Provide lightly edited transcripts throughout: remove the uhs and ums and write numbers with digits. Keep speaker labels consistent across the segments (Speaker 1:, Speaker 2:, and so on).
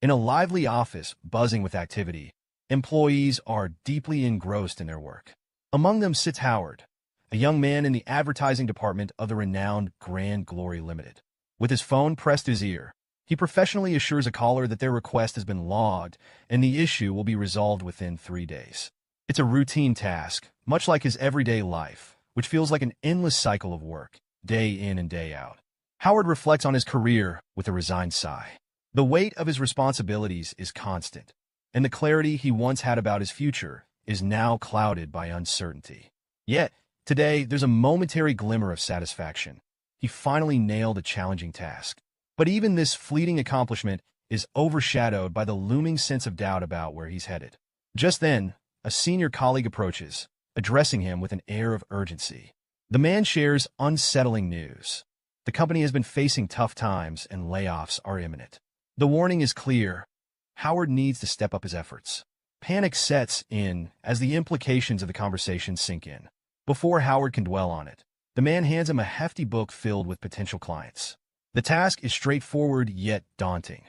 Speaker 1: In a lively office buzzing with activity, employees are deeply engrossed in their work. Among them sits Howard, a young man in the advertising department of the renowned Grand Glory Limited. With his phone pressed to his ear, he professionally assures a caller that their request has been logged and the issue will be resolved within 3 days. It's a routine task, much like his everyday life, which feels like an endless cycle of work, day in and day out. Howard reflects on his career with a resigned sigh. The weight of his responsibilities is constant, and the clarity he once had about his future is now clouded by uncertainty. Yet, today, there's a momentary glimmer of satisfaction. He finally nailed a challenging task. But even this fleeting accomplishment is overshadowed by the looming sense of doubt about where he's headed. Just then, a senior colleague approaches, addressing him with an air of urgency. The man shares unsettling news. The company has been facing tough times and layoffs are imminent. The warning is clear. Howard needs to step up his efforts. Panic sets in as the implications of the conversation sink in. Before Howard can dwell on it, the man hands him a hefty book filled with potential clients. The task is straightforward yet daunting.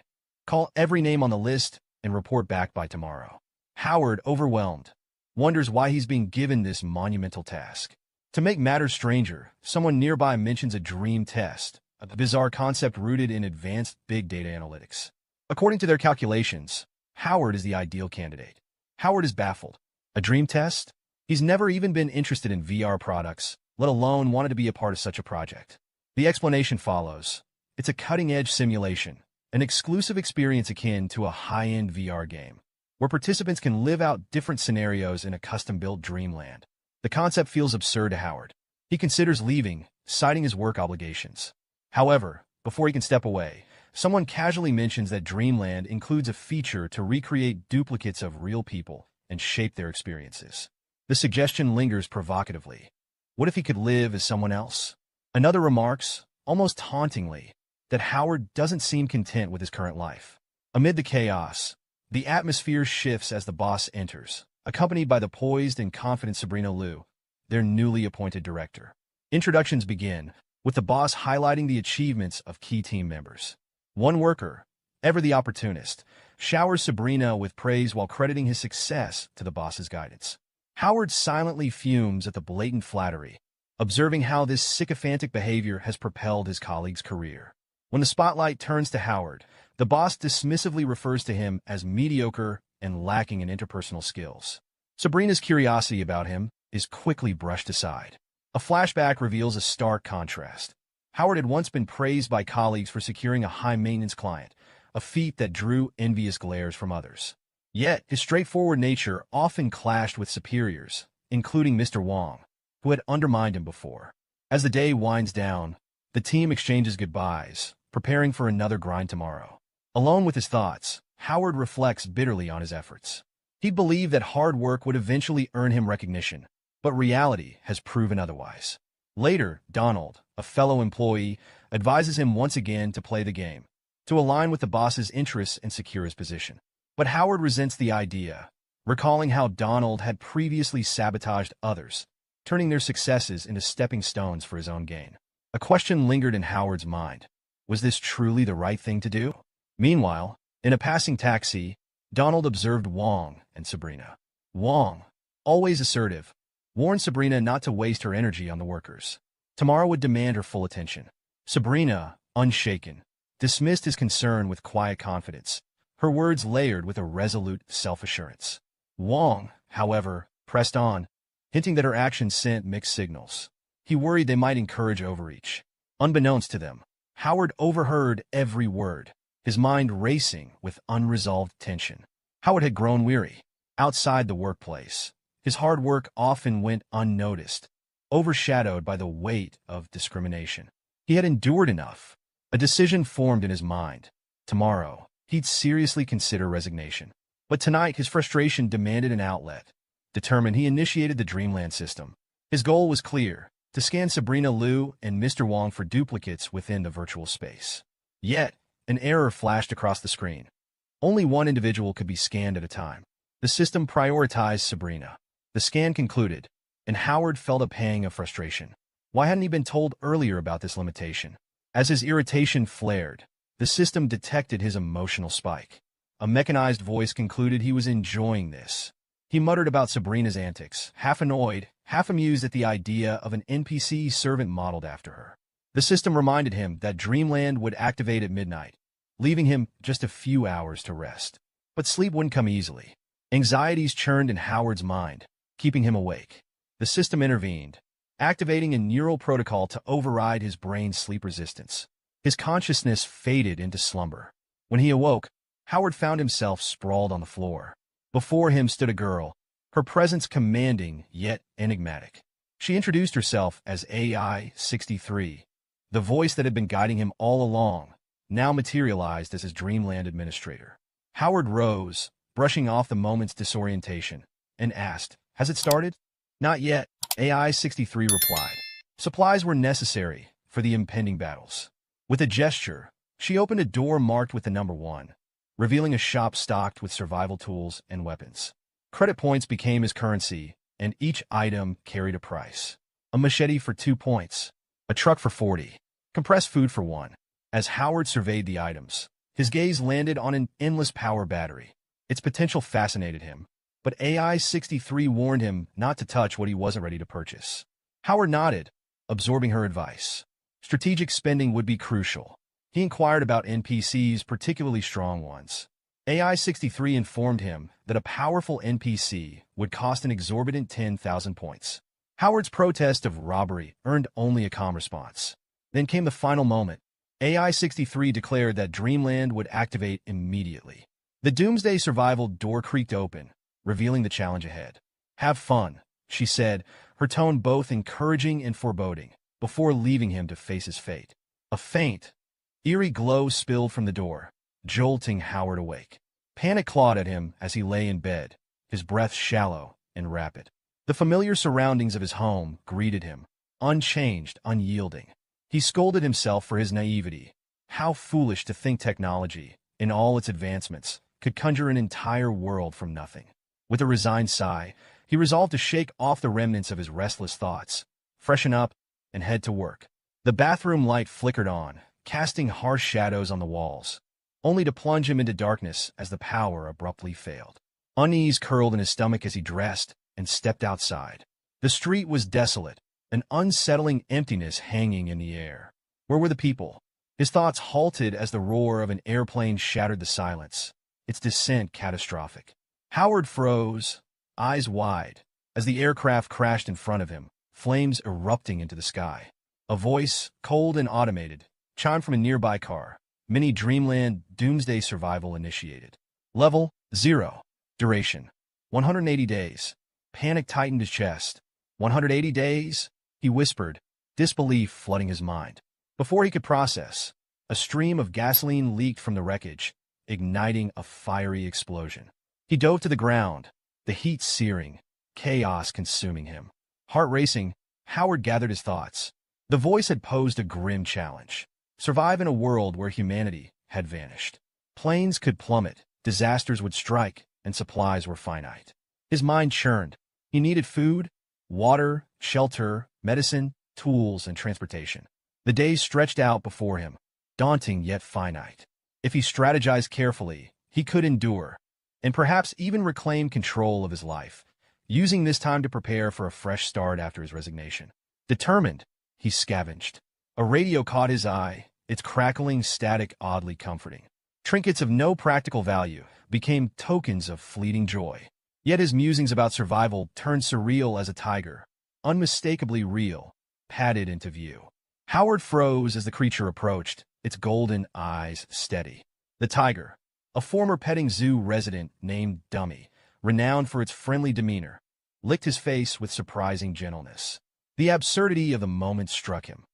Speaker 1: Call every name on the list and report back by tomorrow. Howard, overwhelmed, wonders why he's being given this monumental task. To make matters stranger, someone nearby mentions a dream test, a bizarre concept rooted in advanced big data analytics. According to their calculations, Howard is the ideal candidate. Howard is baffled. A dream test? He's never even been interested in VR products, let alone wanted to be a part of such a project. The explanation follows. It's a cutting-edge simulation, an exclusive experience akin to a high-end VR game, where participants can live out different scenarios in a custom-built dreamland. The concept feels absurd to Howard. He considers leaving, citing his work obligations. However, before he can step away, someone casually mentions that Dreamland includes a feature to recreate duplicates of real people and shape their experiences. The suggestion lingers provocatively. What if he could live as someone else? Another remarks, almost tauntingly, that Howard doesn't seem content with his current life. Amid the chaos, the atmosphere shifts as the boss enters, accompanied by the poised and confident Sabrina Liu, their newly appointed director. Introductions begin, with the boss highlighting the achievements of key team members. One worker, ever the opportunist, showers Sabrina with praise while crediting his success to the boss's guidance. Howard silently fumes at the blatant flattery, observing how this sycophantic behavior has propelled his colleague's career. When the spotlight turns to Howard, the boss dismissively refers to him as mediocre and lacking in interpersonal skills. Sabrina's curiosity about him is quickly brushed aside. A flashback reveals a stark contrast. Howard had once been praised by colleagues for securing a high-maintenance client, a feat that drew envious glares from others. Yet, his straightforward nature often clashed with superiors, including Mr. Wong, who had undermined him before. As the day winds down, the team exchanges goodbyes, preparing for another grind tomorrow. Alone with his thoughts, Howard reflects bitterly on his efforts. He believed that hard work would eventually earn him recognition, but reality has proven otherwise. Later, Donald, a fellow employee, advises him once again to play the game, to align with the boss's interests and secure his position. But Howard resents the idea, recalling how Donald had previously sabotaged others, turning their successes into stepping stones for his own gain. A question lingered in Howard's mind. Was this truly the right thing to do? Meanwhile, in a passing taxi, Donald observed Wong and Sabrina. Wong, always assertive, warned Sabrina not to waste her energy on the workers. Tomorrow would demand her full attention. Sabrina, unshaken, dismissed his concern with quiet confidence, her words layered with a resolute self-assurance. Wong, however, pressed on, hinting that her actions sent mixed signals. He worried they might encourage overreach. Unbeknownst to them, Howard overheard every word, his mind racing with unresolved tension. Howard had grown weary. Outside the workplace, his hard work often went unnoticed, overshadowed by the weight of discrimination. He had endured enough. A decision formed in his mind. Tomorrow, he'd seriously consider resignation. But tonight, his frustration demanded an outlet. Determined, he initiated the Dreamland system. His goal was clear: to scan Sabrina Liu and Mr. Wong for duplicates within the virtual space. Yet, an error flashed across the screen. Only one individual could be scanned at a time. The system prioritized Sabrina. The scan concluded, and Howard felt a pang of frustration. Why hadn't he been told earlier about this limitation? As his irritation flared, the system detected his emotional spike. A mechanized voice concluded he was enjoying this. He muttered about Sabrina's antics, half annoyed, half amused at the idea of an NPC servant modeled after her. The system reminded him that Dreamland would activate at midnight, leaving him just a few hours to rest. But sleep wouldn't come easily. Anxieties churned in Howard's mind, keeping him awake. The system intervened, activating a neural protocol to override his brain's sleep resistance. His consciousness faded into slumber. When he awoke, Howard found himself sprawled on the floor. Before him stood a girl, her presence commanding yet enigmatic. She introduced herself as AI-63. The voice that had been guiding him all along now materialized as his Dreamland administrator. Howard rose, brushing off the moment's disorientation, and asked, "Has it started?" "Not yet," AI-63 replied. Supplies were necessary for the impending battles. With a gesture, she opened a door marked with the number 1, revealing a shop stocked with survival tools and weapons. Credit points became his currency, and each item carried a price. A machete for 2 points, a truck for 40, compressed food for 1. As Howard surveyed the items, his gaze landed on an endless power battery. Its potential fascinated him, but AI-63 warned him not to touch what he wasn't ready to purchase. Howard nodded, absorbing her advice. Strategic spending would be crucial. He inquired about NPCs, particularly strong ones. AI-63 informed him that a powerful NPC would cost an exorbitant 10,000 points. Howard's protest of robbery earned only a calm response. Then came the final moment. AI-63 declared that Dreamland would activate immediately. The Doomsday Survival door creaked open, revealing the challenge ahead. "Have fun," she said, her tone both encouraging and foreboding, before leaving him to face his fate. A faint, eerie glow spilled from the door, jolting Howard awake. Panic clawed at him as he lay in bed, his breath shallow and rapid. The familiar surroundings of his home greeted him, unchanged, unyielding. He scolded himself for his naivety. How foolish to think technology, in all its advancements, could conjure an entire world from nothing. With a resigned sigh, he resolved to shake off the remnants of his restless thoughts, freshen up, and head to work. The bathroom light flickered on, casting harsh shadows on the walls, only to plunge him into darkness as the power abruptly failed. Unease curled in his stomach as he dressed and stepped outside. The street was desolate, an unsettling emptiness hanging in the air. Where were the people? His thoughts halted as the roar of an airplane shattered the silence, its descent catastrophic. Howard froze, eyes wide, as the aircraft crashed in front of him, flames erupting into the sky. A voice, cold and automated, chimed from a nearby car. Mini Dreamland Doomsday Survival initiated. Level 0. Duration 180 days. Panic tightened his chest. 180 days? He whispered, disbelief flooding his mind. Before he could process, a stream of gasoline leaked from the wreckage, igniting a fiery explosion. He dove to the ground, the heat searing, chaos consuming him. Heart racing, Howard gathered his thoughts. The voice had posed a grim challenge. Survive in a world where humanity had vanished. Planes could plummet, disasters would strike, and supplies were finite. His mind churned. He needed food, water, shelter, medicine, tools, and transportation. The days stretched out before him, daunting yet finite. If he strategized carefully, he could endure, and perhaps even reclaim control of his life, using this time to prepare for a fresh start after his resignation. Determined, he scavenged. A radio caught his eye, its crackling static oddly comforting. Trinkets of no practical value became tokens of fleeting joy. Yet his musings about survival turned surreal as a tiger, unmistakably real, padded into view. Howard froze as the creature approached, its golden eyes steady. The tiger, a former petting zoo resident named Dummy, renowned for its friendly demeanor, licked his face with surprising gentleness. The absurdity of the moment struck him.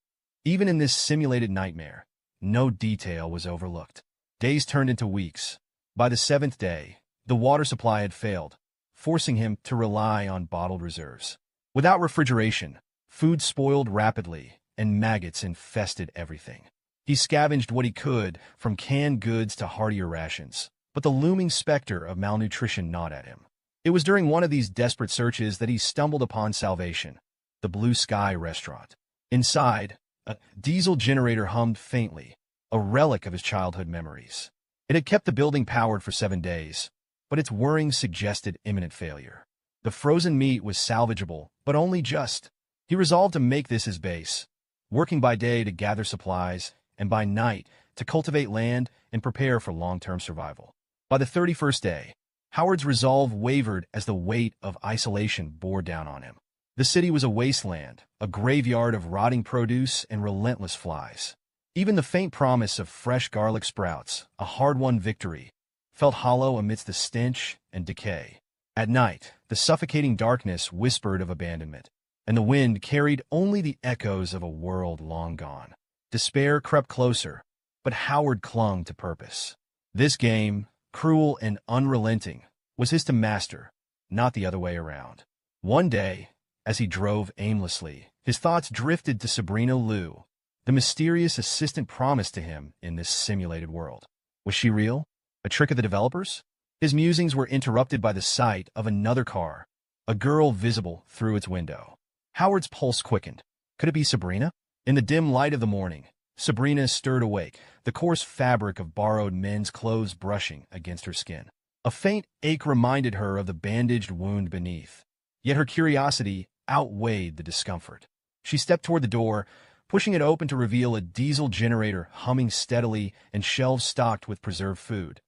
Speaker 1: Even in this simulated nightmare, no detail was overlooked. Days turned into weeks. By the 7th day, the water supply had failed, forcing him to rely on bottled reserves. Without refrigeration, food spoiled rapidly, and maggots infested everything. He scavenged what he could, from canned goods to heartier rations, but the looming specter of malnutrition gnawed at him. It was during one of these desperate searches that he stumbled upon salvation, the Blue Sky restaurant. Inside, a diesel generator hummed faintly, a relic of his childhood memories. It had kept the building powered for 7 days, but its whirring suggested imminent failure. The frozen meat was salvageable, but only just. He resolved to make this his base, working by day to gather supplies, and by night to cultivate land and prepare for long-term survival. By the 31st day, Howard's resolve wavered as the weight of isolation bore down on him. The city was a wasteland, a graveyard of rotting produce and relentless flies. Even the faint promise of fresh garlic sprouts, a hard-won victory, felt hollow amidst the stench and decay. At night, the suffocating darkness whispered of abandonment, and the wind carried only the echoes of a world long gone. Despair crept closer, but Howard clung to purpose. This game, cruel and unrelenting, was his to master, not the other way around. One day, as he drove aimlessly, his thoughts drifted to Sabrina Liu, the mysterious assistant promised to him in this simulated world. Was she real? A trick of the developers? His musings were interrupted by the sight of another car, a girl visible through its window. Howard's pulse quickened. Could it be Sabrina? In the dim light of the morning, Sabrina stirred awake, the coarse fabric of borrowed men's clothes brushing against her skin. A faint ache reminded her of the bandaged wound beneath, yet her curiosity outweighed the discomfort. She stepped toward the door, pushing it open to reveal a diesel generator humming steadily and shelves stocked with preserved food.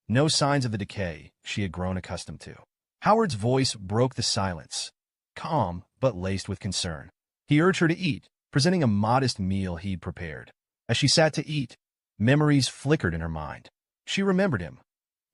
Speaker 1: No signs of the decay she had grown accustomed to. Howard's voice broke the silence, calm but laced with concern. He urged her to eat, presenting a modest meal he'd prepared. As she sat to eat, memories flickered in her mind. She remembered him,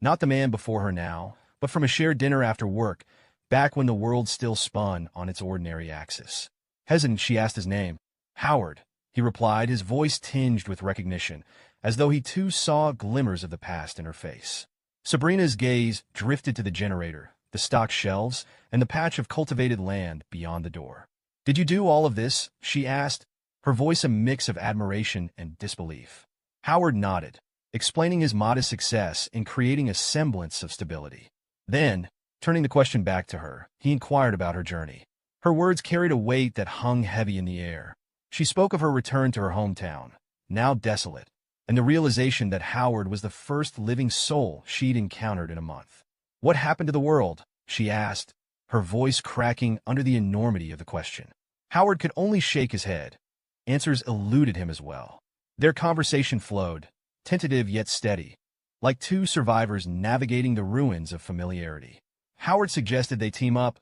Speaker 1: not the man before her now, but from a shared dinner after work, back when the world still spun on its ordinary axis. Hesitant, she asked his name. Howard, he replied, his voice tinged with recognition, as though he too saw glimmers of the past in her face. Sabrina's gaze drifted to the generator, the stocked shelves, and the patch of cultivated land beyond the door. "Did you do all of this?" she asked, her voice a mix of admiration and disbelief. Howard nodded, explaining his modest success in creating a semblance of stability. Then, turning the question back to her, he inquired about her journey. Her words carried a weight that hung heavy in the air. She spoke of her return to her hometown, now desolate, and the realization that Howard was the first living soul she'd encountered in a month. "What happened to the world?" she asked, her voice cracking under the enormity of the question. Howard could only shake his head. Answers eluded him as well. Their conversation flowed, tentative yet steady, like two survivors navigating the ruins of familiarity. Howard suggested they team up,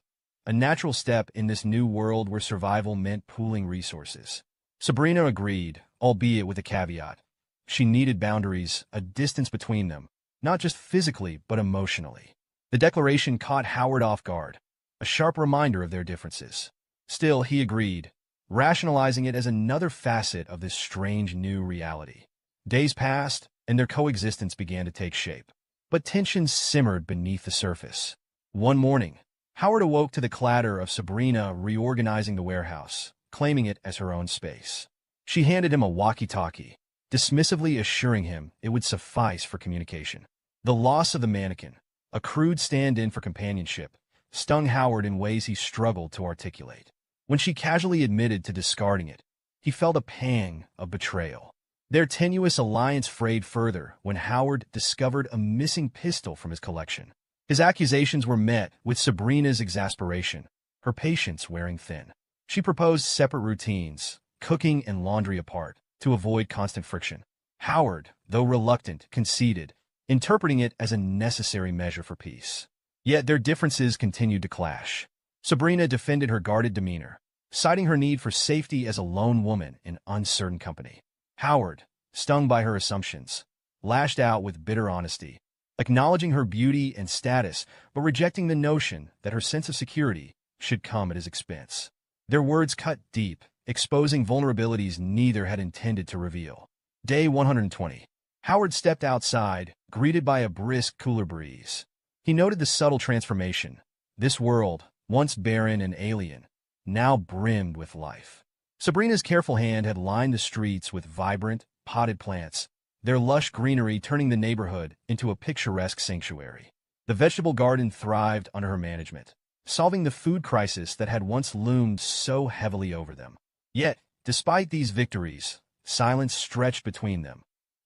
Speaker 1: a natural step in this new world where survival meant pooling resources. Sabrina agreed, albeit with a caveat. She needed boundaries, a distance between them, not just physically but emotionally. The declaration caught Howard off guard, a sharp reminder of their differences. Still, he agreed, rationalizing it as another facet of this strange new reality. Days passed, and their coexistence began to take shape. But tensions simmered beneath the surface. One morning, Howard awoke to the clatter of Sabrina reorganizing the warehouse, claiming it as her own space. She handed him a walkie-talkie, dismissively assuring him it would suffice for communication. The loss of the mannequin, a crude stand-in for companionship, stung Howard in ways he struggled to articulate. When she casually admitted to discarding it, he felt a pang of betrayal. Their tenuous alliance frayed further when Howard discovered a missing pistol from his collection. His accusations were met with Sabrina's exasperation, her patience wearing thin. She proposed separate routines, cooking and laundry apart, to avoid constant friction. Howard, though reluctant, conceded, interpreting it as a necessary measure for peace. Yet their differences continued to clash. Sabrina defended her guarded demeanor, citing her need for safety as a lone woman in uncertain company. Howard, stung by her assumptions, lashed out with bitter honesty, acknowledging her beauty and status, but rejecting the notion that her sense of security should come at his expense. Their words cut deep, exposing vulnerabilities neither had intended to reveal. Day 120. Howard stepped outside, greeted by a brisk, cooler breeze. He noted the subtle transformation. This world, once barren and alien, now brimmed with life. Sabrina's careful hand had lined the streets with vibrant, potted plants, their lush greenery turning the neighborhood into a picturesque sanctuary. The vegetable garden thrived under her management, solving the food crisis that had once loomed so heavily over them. Yet, despite these victories, silence stretched between them,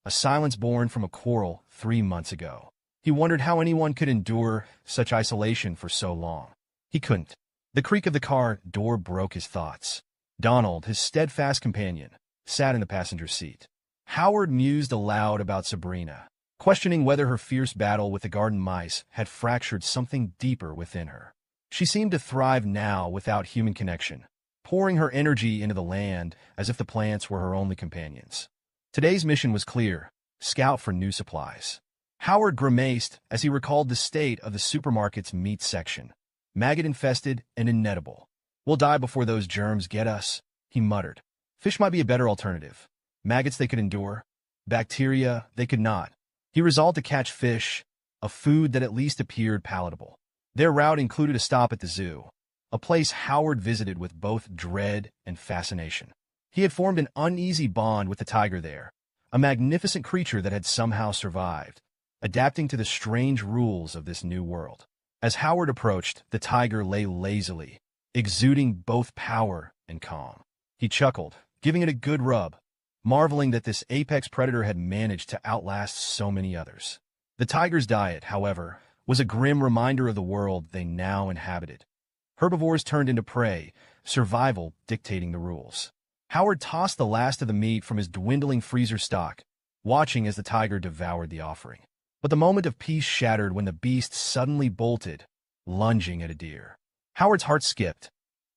Speaker 1: a silence born from a quarrel 3 months ago. He wondered how anyone could endure such isolation for so long. He couldn't. The creak of the car door broke his thoughts. Donald, his steadfast companion, sat in the passenger seat. Howard mused aloud about Sabrina, questioning whether her fierce battle with the garden mice had fractured something deeper within her. She seemed to thrive now without human connection, pouring her energy into the land as if the plants were her only companions. Today's mission was clear: scout for new supplies. Howard grimaced as he recalled the state of the supermarket's meat section. Maggot-infested and ineatable. "We'll die before those germs get us," he muttered. Fish might be a better alternative. Maggots they could endure. Bacteria they could not. He resolved to catch fish, a food that at least appeared palatable. Their route included a stop at the zoo, a place Howard visited with both dread and fascination. He had formed an uneasy bond with the tiger there, a magnificent creature that had somehow survived, adapting to the strange rules of this new world. As Howard approached, the tiger lay lazily, exuding both power and calm. He chuckled, giving it a good rub, marveling that this apex predator had managed to outlast so many others. The tiger's diet, however, was a grim reminder of the world they now inhabited. Herbivores turned into prey, survival dictating the rules. Howard tossed the last of the meat from his dwindling freezer stock, watching as the tiger devoured the offering. But the moment of peace shattered when the beast suddenly bolted, lunging at a deer. Howard's heart skipped.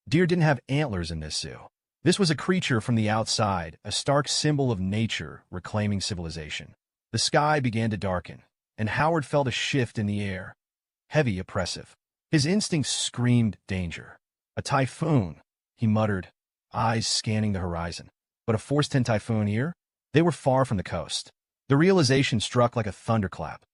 Speaker 1: Deer didn't have antlers in this zoo. This was a creature from the outside, a stark symbol of nature reclaiming civilization. The sky began to darken, and Howard felt a shift in the air, heavy, oppressive. His instincts screamed danger. "A typhoon," he muttered, eyes scanning the horizon. But a force-10 typhoon here? They were far from the coast. The realization struck like a thunderclap.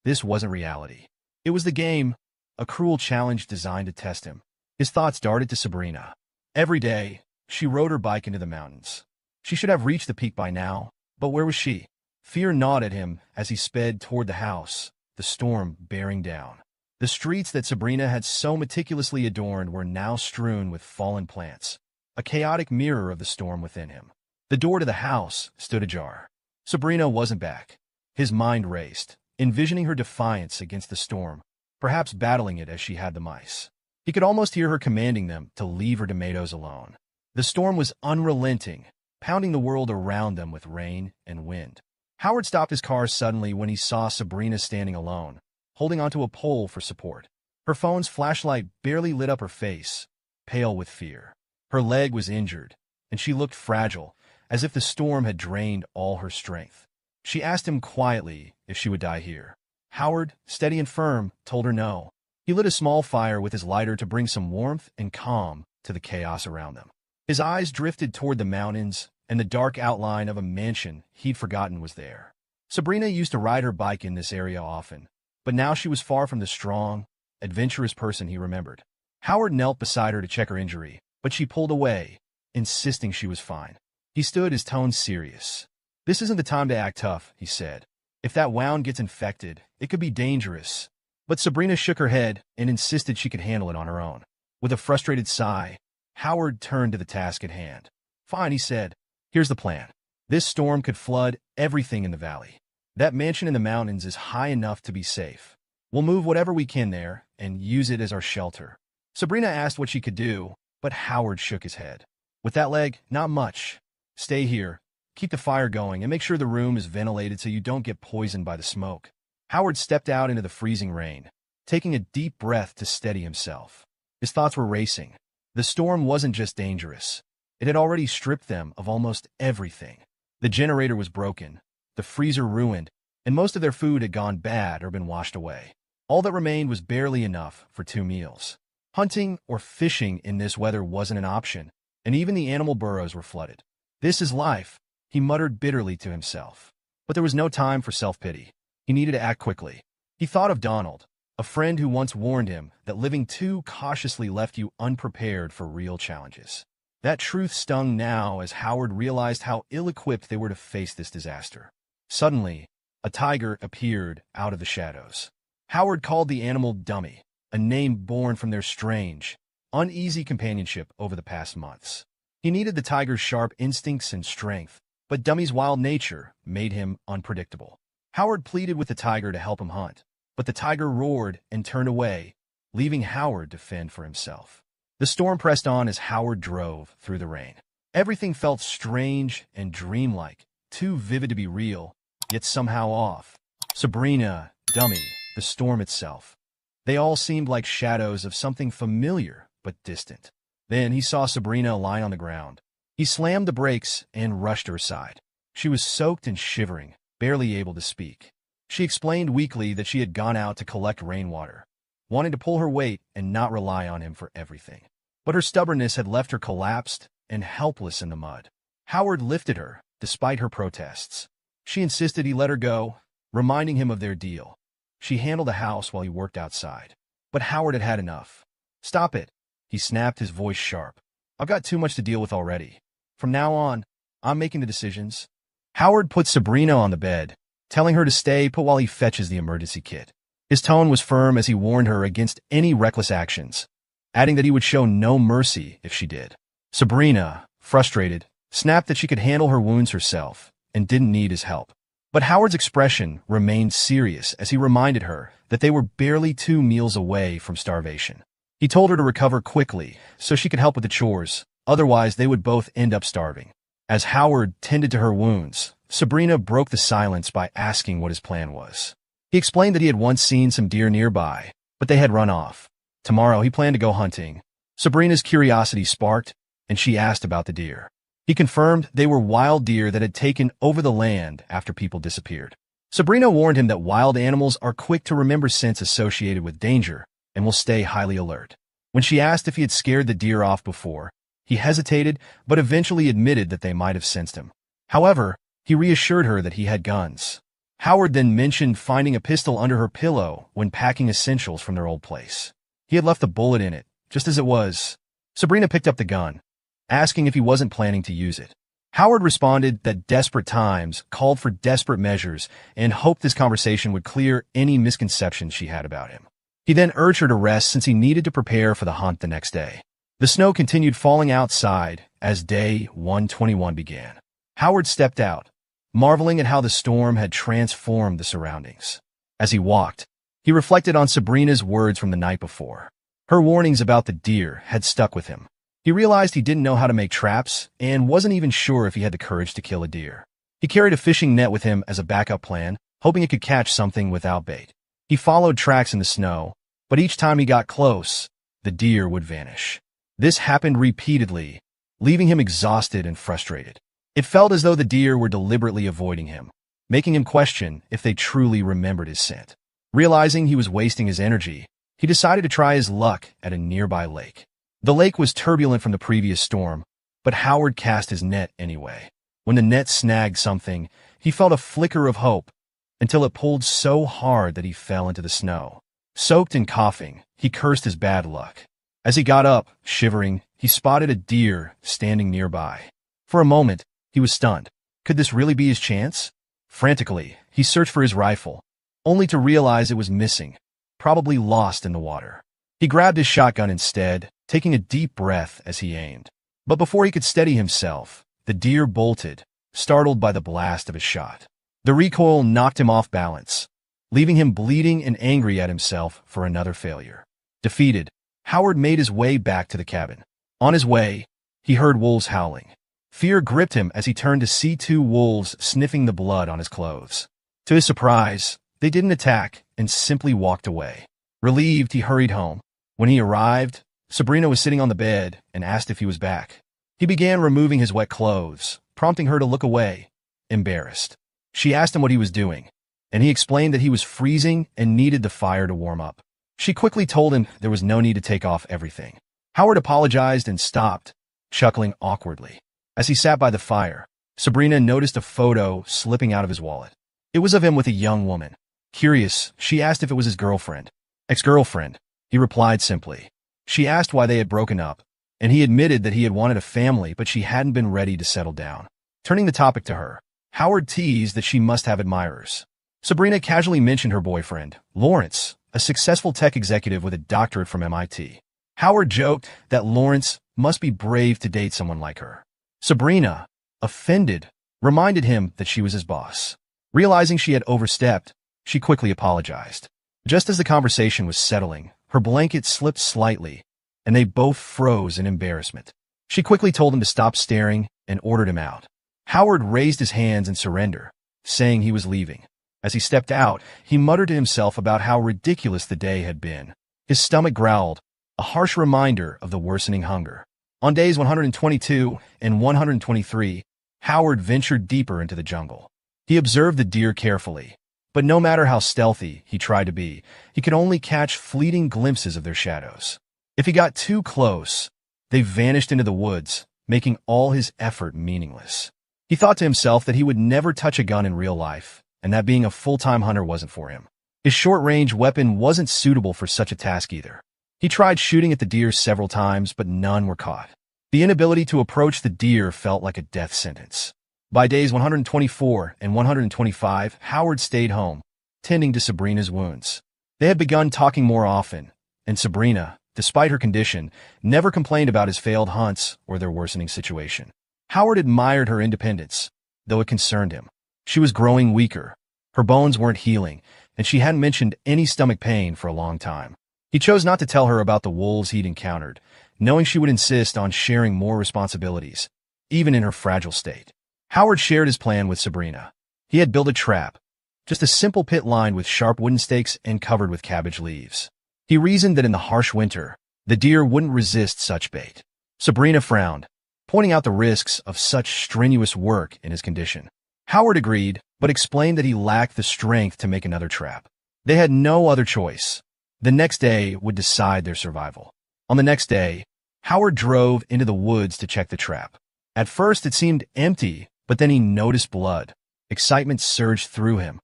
Speaker 1: This wasn't reality. It was the game, a cruel challenge designed to test him. His thoughts darted to Sabrina. Every day, she rode her bike into the mountains. She should have reached the peak by now, but where was she? Fear gnawed at him as he sped toward the house, the storm bearing down. The streets that Sabrina had so meticulously adorned were now strewn with fallen plants, a chaotic mirror of the storm within him. The door to the house stood ajar. Sabrina wasn't back. His mind raced, envisioning her defiance against the storm, perhaps battling it as she had the mice. He could almost hear her commanding them to leave her tomatoes alone. The storm was unrelenting, pounding the world around them with rain and wind. Howard stopped his car suddenly when he saw Sabrina standing alone, holding onto a pole for support. Her phone's flashlight barely lit up her face, pale with fear. Her leg was injured, and she looked fragile, as if the storm had drained all her strength. She asked him quietly if she would die here. Howard, steady and firm, told her no. He lit a small fire with his lighter to bring some warmth and calm to the chaos around them. His eyes drifted toward the mountains and the dark outline of a mansion he'd forgotten was there. Sabrina used to ride her bike in this area often, but now she was far from the strong, adventurous person he remembered. Howard knelt beside her to check her injury, but she pulled away, insisting she was fine. He stood, his tone serious. "This isn't the time to act tough," he said. "If that wound gets infected, it could be dangerous." But Sabrina shook her head and insisted she could handle it on her own. With a frustrated sigh, Howard turned to the task at hand. "Fine," he said. "Here's the plan. This storm could flood everything in the valley. That mansion in the mountains is high enough to be safe. We'll move whatever we can there and use it as our shelter." Sabrina asked what she could do, but Howard shook his head. "With that leg, not much. Stay here, keep the fire going, and make sure the room is ventilated so you don't get poisoned by the smoke." Howard stepped out into the freezing rain, taking a deep breath to steady himself. His thoughts were racing. The storm wasn't just dangerous. It had already stripped them of almost everything. The generator was broken, the freezer ruined, and most of their food had gone bad or been washed away. All that remained was barely enough for 2 meals. Hunting or fishing in this weather wasn't an option, and even the animal burrows were flooded. "This is life," he muttered bitterly to himself. But there was no time for self-pity. He needed to act quickly. He thought of Donald, a friend who once warned him that living too cautiously left you unprepared for real challenges. That truth stung now as Howard realized how ill-equipped they were to face this disaster. Suddenly, a tiger appeared out of the shadows. Howard called the animal Dummy, a name born from their strange, uneasy companionship over the past months. He needed the tiger's sharp instincts and strength, but Dummy's wild nature made him unpredictable. Howard pleaded with the tiger to help him hunt, but the tiger roared and turned away, leaving Howard to fend for himself. The storm pressed on as Howard drove through the rain. Everything felt strange and dreamlike, too vivid to be real, yet somehow off. Sabrina, Dummy, the storm itself. They all seemed like shadows of something familiar but distant. Then he saw Sabrina lying on the ground. He slammed the brakes and rushed her aside. She was soaked and shivering, barely able to speak. She explained weakly that she had gone out to collect rainwater, wanting to pull her weight and not rely on him for everything. But her stubbornness had left her collapsed and helpless in the mud. Howard lifted her, despite her protests. She insisted he let her go, reminding him of their deal. She handled the house while he worked outside. But Howard had had enough. "Stop it," he snapped, his voice sharp. "I've got too much to deal with already. From now on, I'm making the decisions." Howard put Sabrina on the bed, telling her to stay put while he fetches the emergency kit. His tone was firm as he warned her against any reckless actions, adding that he would show no mercy if she did. Sabrina, frustrated, snapped that she could handle her wounds herself and didn't need his help. But Howard's expression remained serious as he reminded her that they were barely 2 meals away from starvation. He told her to recover quickly so she could help with the chores, otherwise they would both end up starving. As Howard tended to her wounds, Sabrina broke the silence by asking what his plan was. He explained that he had once seen some deer nearby, but they had run off. Tomorrow he planned to go hunting. Sabrina's curiosity sparked, and she asked about the deer. He confirmed they were wild deer that had taken over the land after people disappeared. Sabrina warned him that wild animals are quick to remember scents associated with danger and will stay highly alert. When she asked if he had scared the deer off before, he hesitated but eventually admitted that they might have sensed him. However, he reassured her that he had guns. Howard then mentioned finding a pistol under her pillow when packing essentials from their old place. He had left a bullet in it, just as it was. Sabrina picked up the gun, asking if he wasn't planning to use it. Howard responded that desperate times called for desperate measures and hoped this conversation would clear any misconceptions she had about him. He then urged her to rest since he needed to prepare for the hunt the next day. The snow continued falling outside as day 121 began. Howard stepped out, marveling at how the storm had transformed the surroundings. As he walked, he reflected on Sabrina's words from the night before. Her warnings about the deer had stuck with him. He realized he didn't know how to make traps and wasn't even sure if he had the courage to kill a deer. He carried a fishing net with him as a backup plan, hoping it could catch something without bait. He followed tracks in the snow, but each time he got close, the deer would vanish. This happened repeatedly, leaving him exhausted and frustrated. It felt as though the deer were deliberately avoiding him, making him question if they truly remembered his scent. Realizing he was wasting his energy, he decided to try his luck at a nearby lake. The lake was turbulent from the previous storm, but Howard cast his net anyway. When the net snagged something, he felt a flicker of hope, until it pulled so hard that he fell into the snow. Soaked and coughing, he cursed his bad luck. As he got up, shivering, he spotted a deer standing nearby. For a moment, he was stunned. Could this really be his chance? Frantically, he searched for his rifle, only to realize it was missing, probably lost in the water. He grabbed his shotgun instead, taking a deep breath as he aimed. But before he could steady himself, the deer bolted, startled by the blast of his shot. The recoil knocked him off balance, leaving him bleeding and angry at himself for another failure. Defeated, Howard made his way back to the cabin. On his way, he heard wolves howling. Fear gripped him as he turned to see 2 wolves sniffing the blood on his clothes. To his surprise, they didn't attack and simply walked away. Relieved, he hurried home. When he arrived, Sabrina was sitting on the bed and asked if he was back. He began removing his wet clothes, prompting her to look away, embarrassed. She asked him what he was doing, and he explained that he was freezing and needed the fire to warm up. She quickly told him there was no need to take off everything. Howard apologized and stopped, chuckling awkwardly. As he sat by the fire, Sabrina noticed a photo slipping out of his wallet. It was of him with a young woman. Curious, she asked if it was his girlfriend. Ex-girlfriend, he replied simply. She asked why they had broken up, and he admitted that he had wanted a family but she hadn't been ready to settle down. Turning the topic to her, Howard teased that she must have admirers. Sabrina casually mentioned her boyfriend, Lawrence, a successful tech executive with a doctorate from MIT. Howard joked that Lawrence must be brave to date someone like her. Sabrina, offended, reminded him that she was his boss. Realizing she had overstepped, she quickly apologized. Just as the conversation was settling, her blanket slipped slightly, and they both froze in embarrassment. She quickly told him to stop staring and ordered him out. Howard raised his hands in surrender, saying he was leaving. As he stepped out, he muttered to himself about how ridiculous the day had been. His stomach growled, a harsh reminder of the worsening hunger. On days 122 and 123, Howard ventured deeper into the jungle. He observed the deer carefully, but no matter how stealthy he tried to be, he could only catch fleeting glimpses of their shadows. If he got too close, they vanished into the woods, making all his effort meaningless. He thought to himself that he would never touch a gun in real life, and that being a full-time hunter wasn't for him. His short-range weapon wasn't suitable for such a task either. He tried shooting at the deer several times, but none were caught. The inability to approach the deer felt like a death sentence. By days 124 and 125, Howard stayed home, tending to Sabrina's wounds. They had begun talking more often, and Sabrina, despite her condition, never complained about his failed hunts or their worsening situation. Howard admired her independence, though it concerned him. She was growing weaker. Her bones weren't healing, and she hadn't mentioned any stomach pain for a long time. He chose not to tell her about the wolves he'd encountered, knowing she would insist on sharing more responsibilities, even in her fragile state. Howard shared his plan with Sabrina. He had built a trap, just a simple pit lined with sharp wooden stakes and covered with cabbage leaves. He reasoned that in the harsh winter, the deer wouldn't resist such bait. Sabrina frowned, pointing out the risks of such strenuous work in his condition. Howard agreed, but explained that he lacked the strength to make another trap. They had no other choice. The next day would decide their survival. On the next day, Howard drove into the woods to check the trap. At first, it seemed empty, but then he noticed blood. Excitement surged through him.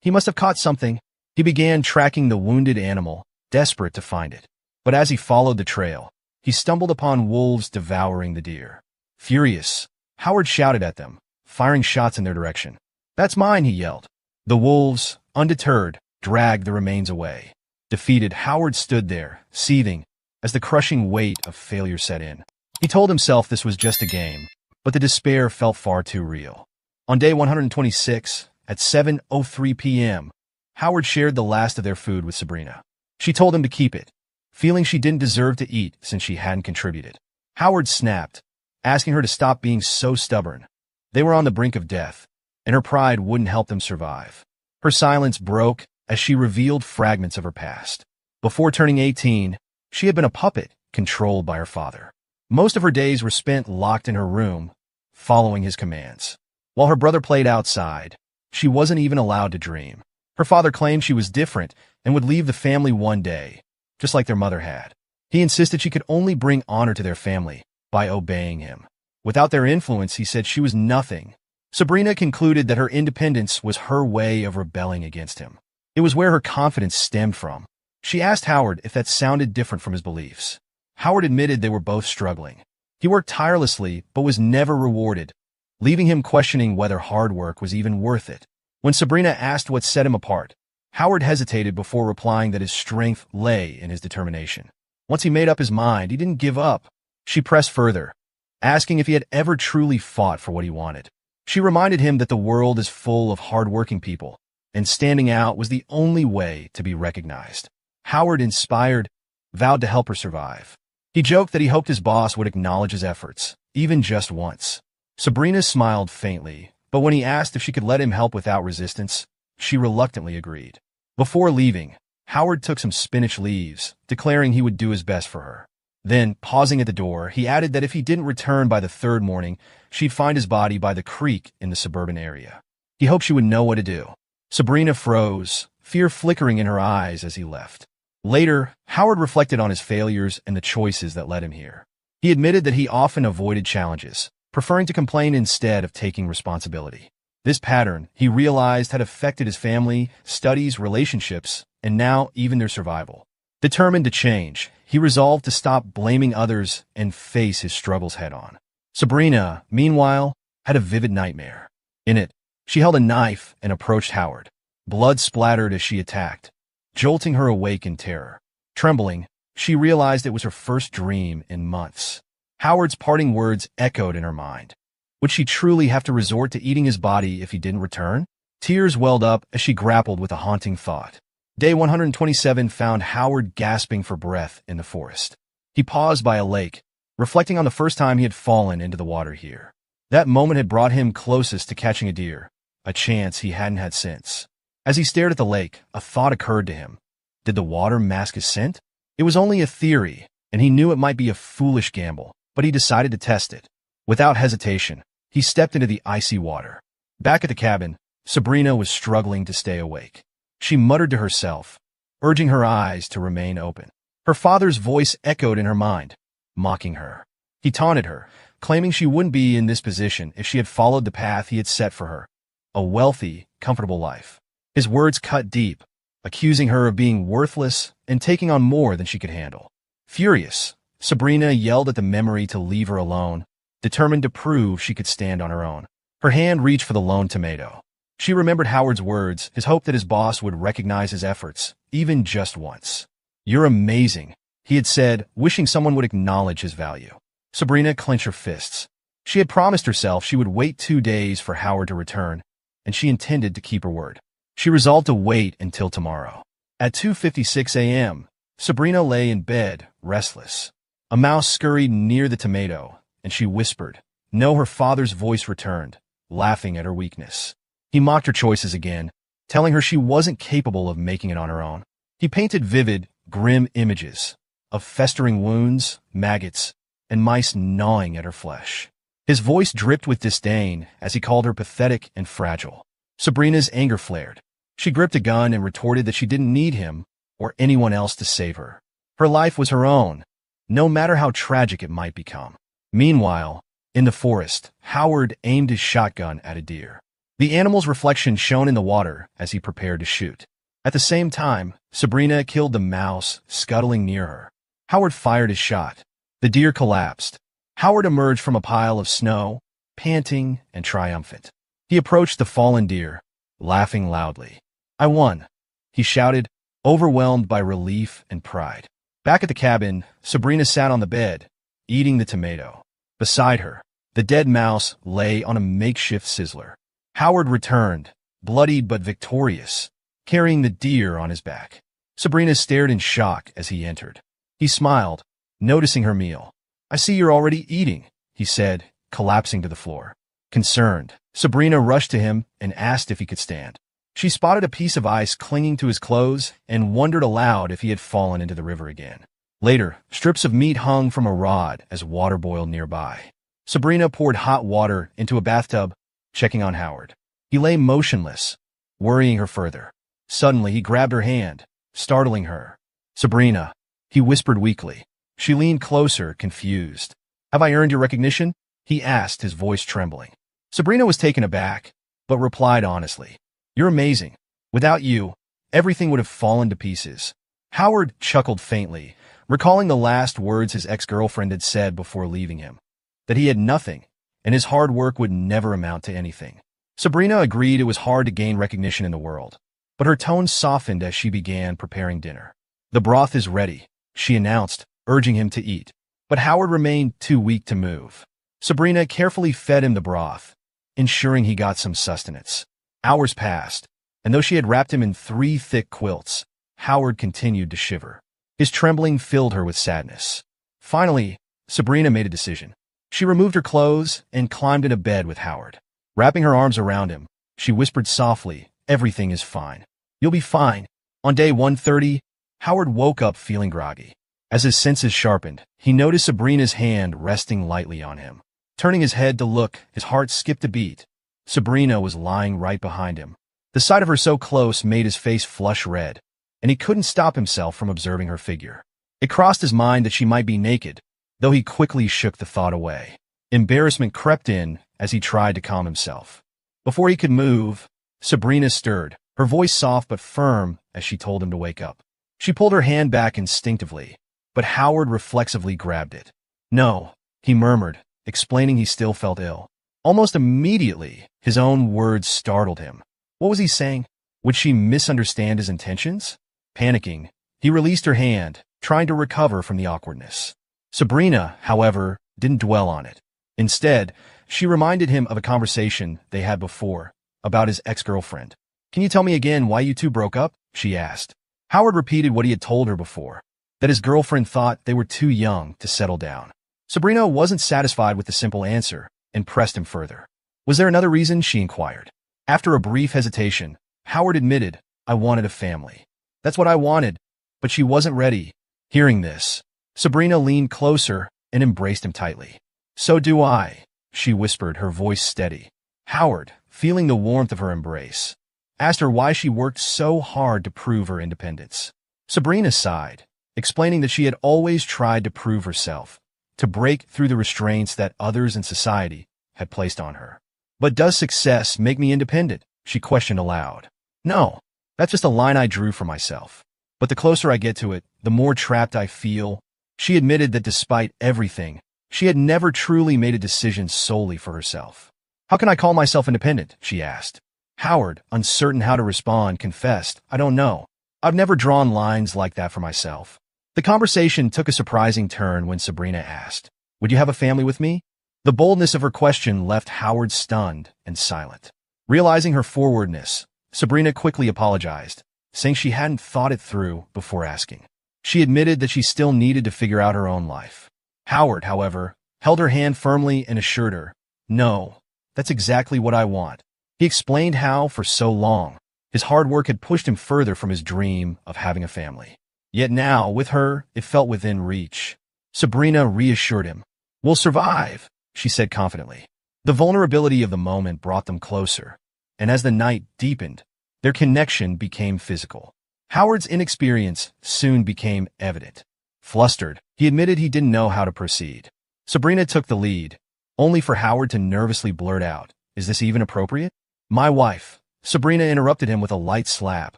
Speaker 1: He must have caught something. He began tracking the wounded animal, desperate to find it. But as he followed the trail, he stumbled upon wolves devouring the deer. Furious, Howard shouted at them, firing shots in their direction. "That's mine," he yelled. The wolves, undeterred, dragged the remains away. Defeated, Howard stood there, seething, as the crushing weight of failure set in. He told himself this was just a game, but the despair felt far too real. On day 126, at 7:03 p.m., Howard shared the last of their food with Sabrina. She told him to keep it, feeling she didn't deserve to eat since she hadn't contributed. Howard snapped, asking her to stop being so stubborn. They were on the brink of death, and her pride wouldn't help them survive. Her silence broke as she revealed fragments of her past. Before turning 18, she had been a puppet controlled by her father. Most of her days were spent locked in her room, following his commands. While her brother played outside, she wasn't even allowed to dream. Her father claimed she was different and would leave the family one day, just like their mother had. He insisted she could only bring honor to their family by obeying him. Without their influence, he said she was nothing. Sabrina concluded that her independence was her way of rebelling against him. It was where her confidence stemmed from. She asked Howard if that sounded different from his beliefs. Howard admitted they were both struggling. He worked tirelessly, but was never rewarded, leaving him questioning whether hard work was even worth it. When Sabrina asked what set him apart, Howard hesitated before replying that his strength lay in his determination. Once he made up his mind, he didn't give up. She pressed further, asking if he had ever truly fought for what he wanted. She reminded him that the world is full of hard-working people, and standing out was the only way to be recognized. Howard, inspired, vowed to help her survive. He joked that he hoped his boss would acknowledge his efforts, even just once. Sabrina smiled faintly, but when he asked if she could let him help without resistance, she reluctantly agreed. Before leaving, Howard took some spinach leaves, declaring he would do his best for her. Then, pausing at the door, he added that if he didn't return by the third morning, she'd find his body by the creek in the suburban area. He hoped she would know what to do. Sabrina froze, fear flickering in her eyes as he left. Later, Howard reflected on his failures and the choices that led him here. He admitted that he often avoided challenges, preferring to complain instead of taking responsibility. This pattern, he realized, had affected his family, studies, relationships, and now even their survival. Determined to change, he resolved to stop blaming others and face his struggles head-on. Sabrina, meanwhile, had a vivid nightmare. In it, she held a knife and approached Howard. Blood splattered as she attacked, jolting her awake in terror. Trembling, she realized it was her first dream in months. Howard's parting words echoed in her mind. Would she truly have to resort to eating his body if he didn't return? Tears welled up as she grappled with a haunting thought. Day 127 found Howard gasping for breath in the forest. He paused by a lake, reflecting on the first time he had fallen into the water here. That moment had brought him closest to catching a deer, a chance he hadn't had since. As he stared at the lake, a thought occurred to him. Did the water mask his scent? It was only a theory, and he knew it might be a foolish gamble, but he decided to test it. Without hesitation, he stepped into the icy water. Back at the cabin, Sabrina was struggling to stay awake. She muttered to herself, urging her eyes to remain open. Her father's voice echoed in her mind, mocking her. He taunted her, claiming she wouldn't be in this position if she had followed the path he had set for her, a wealthy, comfortable life. His words cut deep, accusing her of being worthless and taking on more than she could handle. Furious, Sabrina yelled at the memory to leave her alone, determined to prove she could stand on her own. Her hand reached for the lone tomato. She remembered Howard's words, his hope that his boss would recognize his efforts, even just once. "You're amazing," he had said, wishing someone would acknowledge his value. Sabrina clenched her fists. She had promised herself she would wait 2 days for Howard to return, and she intended to keep her word. She resolved to wait until tomorrow. At 2:56 a.m., Sabrina lay in bed, restless. A mouse scurried near the tomato, and she whispered. No, her father's voice returned, laughing at her weakness. He mocked her choices again, telling her she wasn't capable of making it on her own. He painted vivid, grim images of festering wounds, maggots, and mice gnawing at her flesh. His voice dripped with disdain as he called her pathetic and fragile. Sabrina's anger flared. She gripped a gun and retorted that she didn't need him or anyone else to save her. Her life was her own, no matter how tragic it might become. Meanwhile, in the forest, Howard aimed his shotgun at a deer. The animal's reflection shone in the water as he prepared to shoot. At the same time, Sabrina killed the mouse scuttling near her. Howard fired his shot. The deer collapsed. Howard emerged from a pile of snow, panting and triumphant. He approached the fallen deer, laughing loudly. "I won," he shouted, overwhelmed by relief and pride. Back at the cabin, Sabrina sat on the bed, eating the tomato. Beside her, the dead mouse lay on a makeshift sizzler. Howard returned, bloodied but victorious, carrying the deer on his back. Sabrina stared in shock as he entered. He smiled, noticing her meal. "I see you're already eating," he said, collapsing to the floor. Concerned, Sabrina rushed to him and asked if he could stand. She spotted a piece of ice clinging to his clothes and wondered aloud if he had fallen into the river again. Later, strips of meat hung from a rod as water boiled nearby. Sabrina poured hot water into a bathtub, checking on Howard. He lay motionless, worrying her further. Suddenly, he grabbed her hand, startling her. "Sabrina," he whispered weakly. She leaned closer, confused. "Have I earned your recognition?" he asked, his voice trembling. Sabrina was taken aback, but replied honestly. "You're amazing. Without you, everything would have fallen to pieces." Howard chuckled faintly, recalling the last words his ex-girlfriend had said before leaving him, that he had nothing, and his hard work would never amount to anything. Sabrina agreed it was hard to gain recognition in the world, but her tone softened as she began preparing dinner. "The broth is ready," she announced, urging him to eat. But Howard remained too weak to move. Sabrina carefully fed him the broth, ensuring he got some sustenance. Hours passed, and though she had wrapped him in 3 thick quilts, Howard continued to shiver. His trembling filled her with sadness. Finally, Sabrina made a decision. She removed her clothes and climbed into bed with Howard. Wrapping her arms around him, she whispered softly, "Everything is fine. You'll be fine." On day 130, Howard woke up feeling groggy. As his senses sharpened, he noticed Sabrina's hand resting lightly on him. Turning his head to look, his heart skipped a beat. Sabrina was lying right behind him. The sight of her so close made his face flush red, and he couldn't stop himself from observing her figure. It crossed his mind that she might be naked, though he quickly shook the thought away. Embarrassment crept in as he tried to calm himself. Before he could move, Sabrina stirred, her voice soft but firm as she told him to wake up. She pulled her hand back instinctively, but Howard reflexively grabbed it. "No," he murmured, explaining he still felt ill. Almost immediately, his own words startled him. What was he saying? Would she misunderstand his intentions? Panicking, he released her hand, trying to recover from the awkwardness. Sabrina, however, didn't dwell on it. Instead, She reminded him of a conversation they had before about his ex-girlfriend. "Can you tell me again why you two broke up?" she asked. Howard repeated what he had told her before, that his girlfriend thought they were too young to settle down. Sabrina wasn't satisfied with the simple answer and pressed him further. "Was there another reason?" she inquired. After a brief hesitation, Howard admitted, "I wanted a family. That's what I wanted," but she wasn't ready. Hearing this, Sabrina leaned closer and embraced him tightly. "So do I," she whispered, her voice steady. Howard, feeling the warmth of her embrace, asked her why she worked so hard to prove her independence. Sabrina sighed, explaining that she had always tried to prove herself, to break through the restraints that others in society had placed on her. "But does success make me independent?" she questioned aloud. "No, that's just a line I drew for myself. But the closer I get to it, the more trapped I feel." She admitted that despite everything, she had never truly made a decision solely for herself. "How can I call myself independent?" she asked. Howard, uncertain how to respond, confessed, "I don't know. I've never drawn lines like that for myself." The conversation took a surprising turn when Sabrina asked, "Would you have a family with me?" The boldness of her question left Howard stunned and silent. Realizing her forwardness, Sabrina quickly apologized, saying she hadn't thought it through before asking. She admitted that she still needed to figure out her own life. Howard, however, held her hand firmly and assured her, "No, that's exactly what I want." He explained how, for so long, his hard work had pushed him further from his dream of having a family. Yet now, with her, it felt within reach. Sabrina reassured him. "We'll survive," she said confidently. The vulnerability of the moment brought them closer, and as the night deepened, their connection became physical. Howard's inexperience soon became evident. Flustered, he admitted he didn't know how to proceed. Sabrina took the lead, only for Howard to nervously blurt out, "Is this even appropriate?" "My wife." Sabrina interrupted him with a light slap,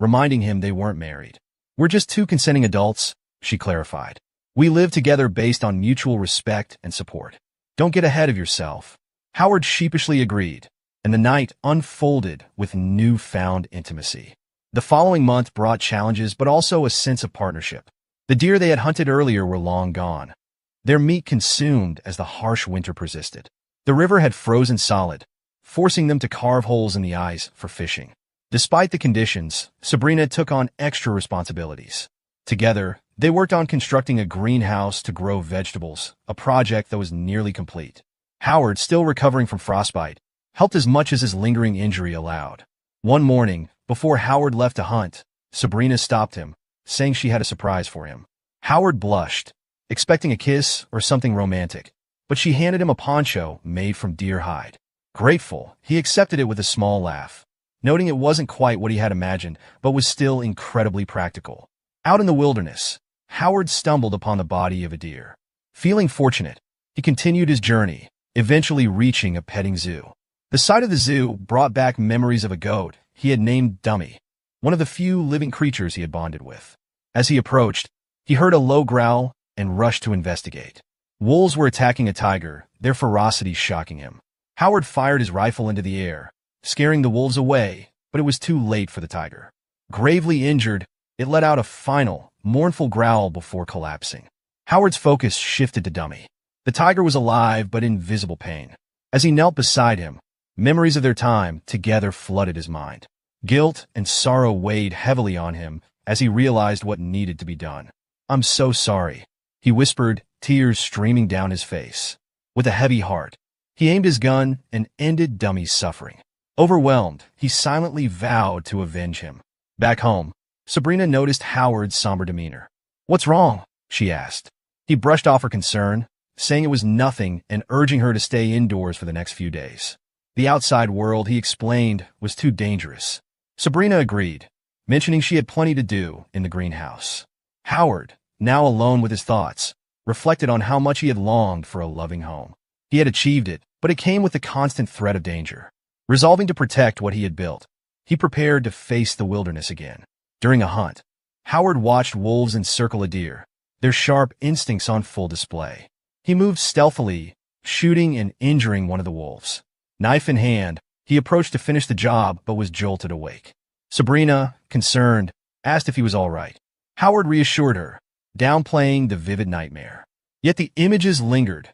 Speaker 1: reminding him they weren't married. "We're just two consenting adults," she clarified. "We live together based on mutual respect and support. Don't get ahead of yourself." Howard sheepishly agreed, and the night unfolded with newfound intimacy. The following month brought challenges but also a sense of partnership. The deer they had hunted earlier were long gone, their meat consumed as the harsh winter persisted. The river had frozen solid, forcing them to carve holes in the ice for fishing. Despite the conditions, Sabrina took on extra responsibilities. Together, they worked on constructing a greenhouse to grow vegetables, a project that was nearly complete. Howard, still recovering from frostbite, helped as much as his lingering injury allowed. One morning, before Howard left to hunt, Sabrina stopped him, saying she had a surprise for him. Howard blushed, expecting a kiss or something romantic, but she handed him a poncho made from deer hide. Grateful, he accepted it with a small laugh, noting it wasn't quite what he had imagined, but was still incredibly practical. Out in the wilderness, Howard stumbled upon the body of a deer. Feeling fortunate, he continued his journey, eventually reaching a petting zoo. The sight of the zoo brought back memories of a goat he had named Dummy, one of the few living creatures he had bonded with. As he approached, he heard a low growl and rushed to investigate. Wolves were attacking a tiger, their ferocity shocking him. Howard fired his rifle into the air, scaring the wolves away, but it was too late for the tiger. Gravely injured, it let out a final, mournful growl before collapsing. Howard's focus shifted to Dummy. The tiger was alive but in visible pain. As he knelt beside him, memories of their time together flooded his mind. Guilt and sorrow weighed heavily on him as he realized what needed to be done. "I'm so sorry," he whispered, tears streaming down his face. With a heavy heart, he aimed his gun and ended Dummy's suffering. Overwhelmed, he silently vowed to avenge him. Back home, Sabrina noticed Howard's somber demeanor. "What's wrong?" she asked. He brushed off her concern, saying it was nothing and urging her to stay indoors for the next few days. The outside world, he explained, was too dangerous. Sabrina agreed, mentioning she had plenty to do in the greenhouse. Howard, now alone with his thoughts, reflected on how much he had longed for a loving home. He had achieved it, but it came with the constant threat of danger. Resolving to protect what he had built, he prepared to face the wilderness again. During a hunt, Howard watched wolves encircle a deer, their sharp instincts on full display. He moved stealthily, shooting and injuring one of the wolves. Knife in hand, he approached to finish the job but was jolted awake. Sabrina, concerned, asked if he was all right. Howard reassured her, downplaying the vivid nightmare. Yet the images lingered,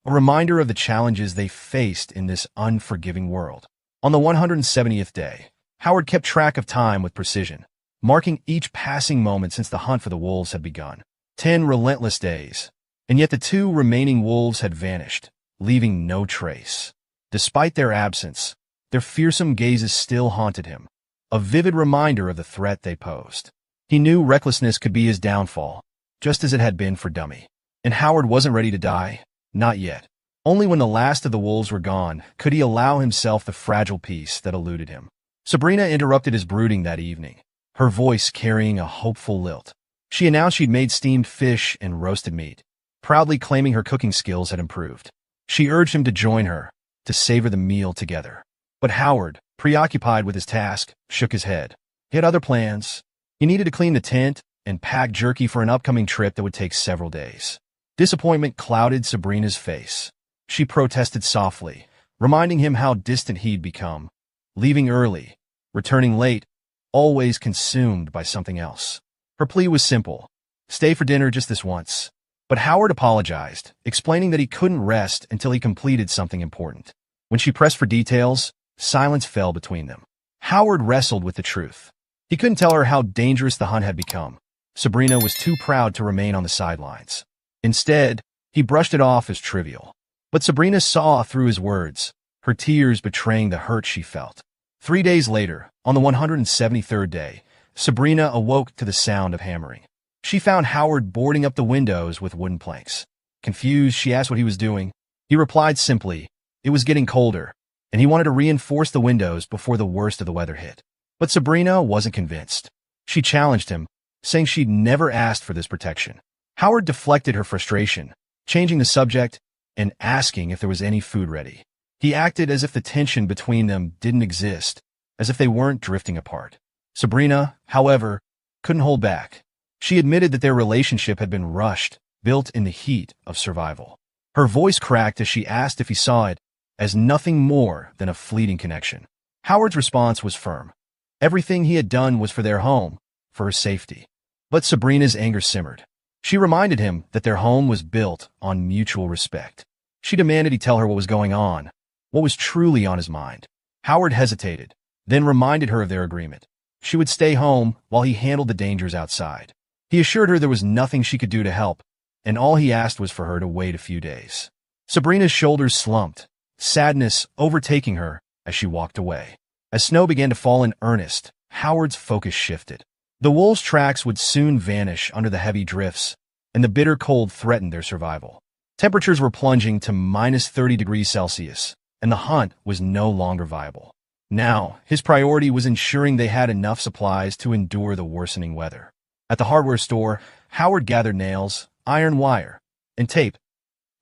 Speaker 1: a reminder of the challenges they faced in this unforgiving world. On the 170th day, Howard kept track of time with precision, marking each passing moment since the hunt for the wolves had begun. 10 relentless days, and yet the two remaining wolves had vanished, leaving no trace. Despite their absence, their fearsome gazes still haunted him, a vivid reminder of the threat they posed. He knew recklessness could be his downfall, just as it had been for Dummy. And Howard wasn't ready to die. Not yet. Only when the last of the wolves were gone could he allow himself the fragile peace that eluded him. Sabrina interrupted his brooding that evening, her voice carrying a hopeful lilt. She announced she'd made steamed fish and roasted meat, proudly claiming her cooking skills had improved. She urged him to join her, to savor the meal together. But Howard, preoccupied with his task, shook his head. He had other plans. He needed to clean the tent and pack jerky for an upcoming trip that would take several days. Disappointment clouded Sabrina's face. She protested softly, reminding him how distant he'd become, leaving early, returning late, always consumed by something else. Her plea was simple: stay for dinner just this once. But Howard apologized, explaining that he couldn't rest until he completed something important. When she pressed for details, silence fell between them. Howard wrestled with the truth. He couldn't tell her how dangerous the hunt had become. Sabrina was too proud to remain on the sidelines. Instead, he brushed it off as trivial. But Sabrina saw through his words, her tears betraying the hurt she felt. 3 days later, on the 173rd day, Sabrina awoke to the sound of hammering. She found Howard boarding up the windows with wooden planks. Confused, she asked what he was doing. He replied simply, it was getting colder, and he wanted to reinforce the windows before the worst of the weather hit. But Sabrina wasn't convinced. She challenged him, saying she'd never asked for this protection. Howard deflected her frustration, changing the subject and asking if there was any food ready. He acted as if the tension between them didn't exist, as if they weren't drifting apart. Sabrina, however, couldn't hold back. She admitted that their relationship had been rushed, built in the heat of survival. Her voice cracked as she asked if he saw it as nothing more than a fleeting connection. Howard's response was firm. Everything he had done was for their home, for her safety. But Sabrina's anger simmered. She reminded him that their home was built on mutual respect. She demanded he tell her what was going on, what was truly on his mind. Howard hesitated, then reminded her of their agreement. She would stay home while he handled the dangers outside. He assured her there was nothing she could do to help, and all he asked was for her to wait a few days. Sabrina's shoulders slumped, sadness overtaking her as she walked away. As snow began to fall in earnest, Howard's focus shifted. The wolves' tracks would soon vanish under the heavy drifts, and the bitter cold threatened their survival. Temperatures were plunging to minus 30 degrees Celsius, and the hunt was no longer viable. Now, his priority was ensuring they had enough supplies to endure the worsening weather. At the hardware store, Howard gathered nails, iron wire, and tape,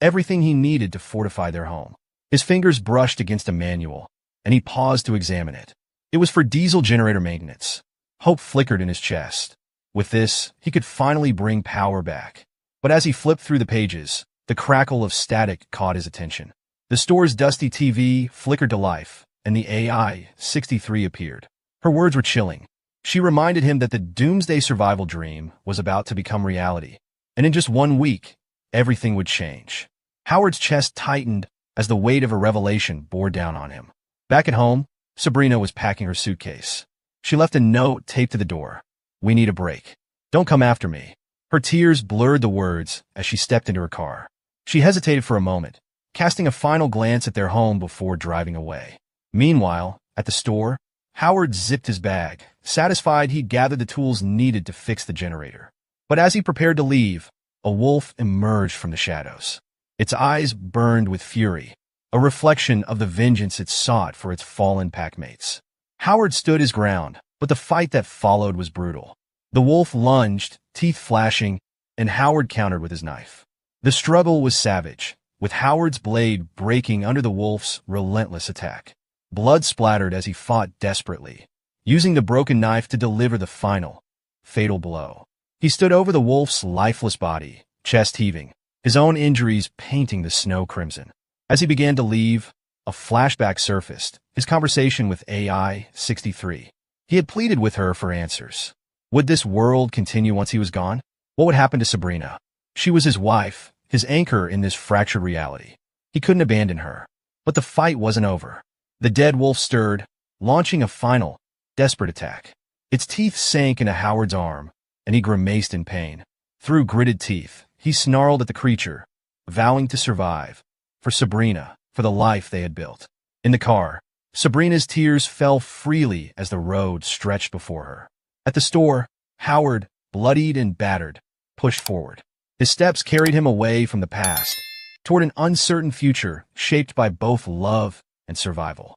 Speaker 1: everything he needed to fortify their home. His fingers brushed against a manual, and he paused to examine it. It was for diesel generator maintenance. Hope flickered in his chest. With this, he could finally bring power back. But as he flipped through the pages, the crackle of static caught his attention. The store's dusty TV flickered to life, and the AI-63 appeared. Her words were chilling. She reminded him that the doomsday survival dream was about to become reality, and in just 1 week, everything would change. Howard's chest tightened as the weight of a revelation bore down on him. Back at home, Sabrina was packing her suitcase. She left a note taped to the door. We need a break. Don't come after me. Her tears blurred the words as she stepped into her car. She hesitated for a moment, casting a final glance at their home before driving away. Meanwhile, at the store, Howard zipped his bag, satisfied he'd gathered the tools needed to fix the generator. But as he prepared to leave, a wolf emerged from the shadows. Its eyes burned with fury, a reflection of the vengeance it sought for its fallen packmates. Howard stood his ground, but the fight that followed was brutal. The wolf lunged, teeth flashing, and Howard countered with his knife. The struggle was savage, with Howard's blade breaking under the wolf's relentless attack. Blood splattered as he fought desperately, using the broken knife to deliver the final, fatal blow. He stood over the wolf's lifeless body, chest heaving, his own injuries painting the snow crimson. As he began to leave, a flashback surfaced, his conversation with AI-63. He had pleaded with her for answers. Would this world continue once he was gone? What would happen to Sabrina? She was his wife, his anchor in this fractured reality. He couldn't abandon her. But the fight wasn't over. The dead wolf stirred, launching a final, desperate attack. Its teeth sank into Howard's arm, and he grimaced in pain. Through gritted teeth, he snarled at the creature, vowing to survive. For Sabrina, for the life they had built. In the car, Sabrina's tears fell freely as the road stretched before her. At the store, Howard, bloodied and battered, pushed forward. His steps carried him away from the past, toward an uncertain future shaped by both love and survival.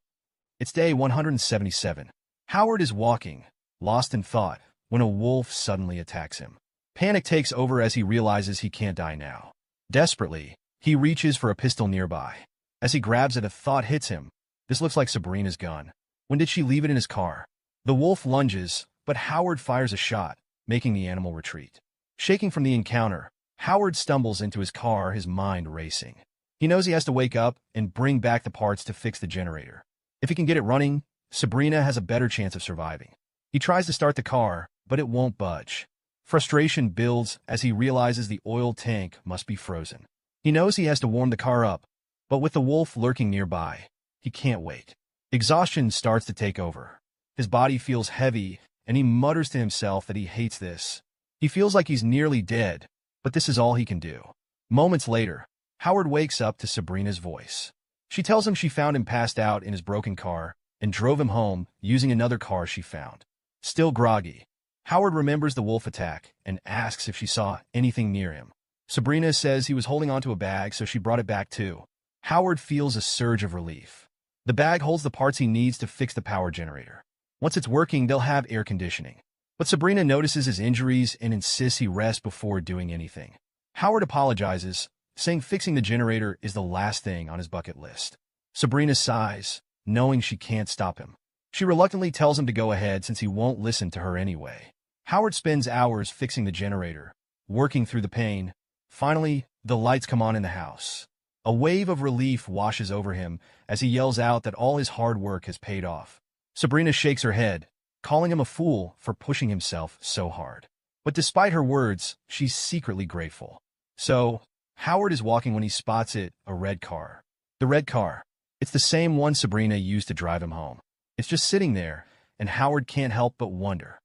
Speaker 1: It's day 177. Howard is walking, lost in thought, when a wolf suddenly attacks him. Panic takes over as he realizes he can't die now. Desperately, he reaches for a pistol nearby. As he grabs it, a thought hits him. This looks like Sabrina's gun. When did she leave it in his car? The wolf lunges, but Howard fires a shot, making the animal retreat. Shaking from the encounter, Howard stumbles into his car, his mind racing. He knows he has to wake up and bring back the parts to fix the generator. If he can get it running, Sabrina has a better chance of surviving. He tries to start the car, but it won't budge. Frustration builds as he realizes the oil tank must be frozen. He knows he has to warm the car up, but with the wolf lurking nearby, he can't wait. Exhaustion starts to take over. His body feels heavy, and he mutters to himself that he hates this. He feels like he's nearly dead, but this is all he can do. Moments later, Howard wakes up to Sabrina's voice. She tells him she found him passed out in his broken car and drove him home using another car she found. Still groggy, Howard remembers the wolf attack and asks if she saw anything near him. Sabrina says he was holding onto a bag, so she brought it back too. Howard feels a surge of relief. The bag holds the parts he needs to fix the power generator. Once it's working, they'll have air conditioning. But Sabrina notices his injuries and insists he rest before doing anything. Howard apologizes, saying fixing the generator is the last thing on his bucket list. Sabrina sighs, knowing she can't stop him. She reluctantly tells him to go ahead since he won't listen to her anyway. Howard spends hours fixing the generator, working through the pain. Finally, the lights come on in the house. A wave of relief washes over him as he yells out that all his hard work has paid off. Sabrina shakes her head, calling him a fool for pushing himself so hard. But despite her words, she's secretly grateful. So, Howard is walking when he spots it, a red car. The red car. It's the same one Sabrina used to drive him home. It's just sitting there, and Howard can't help but wonder.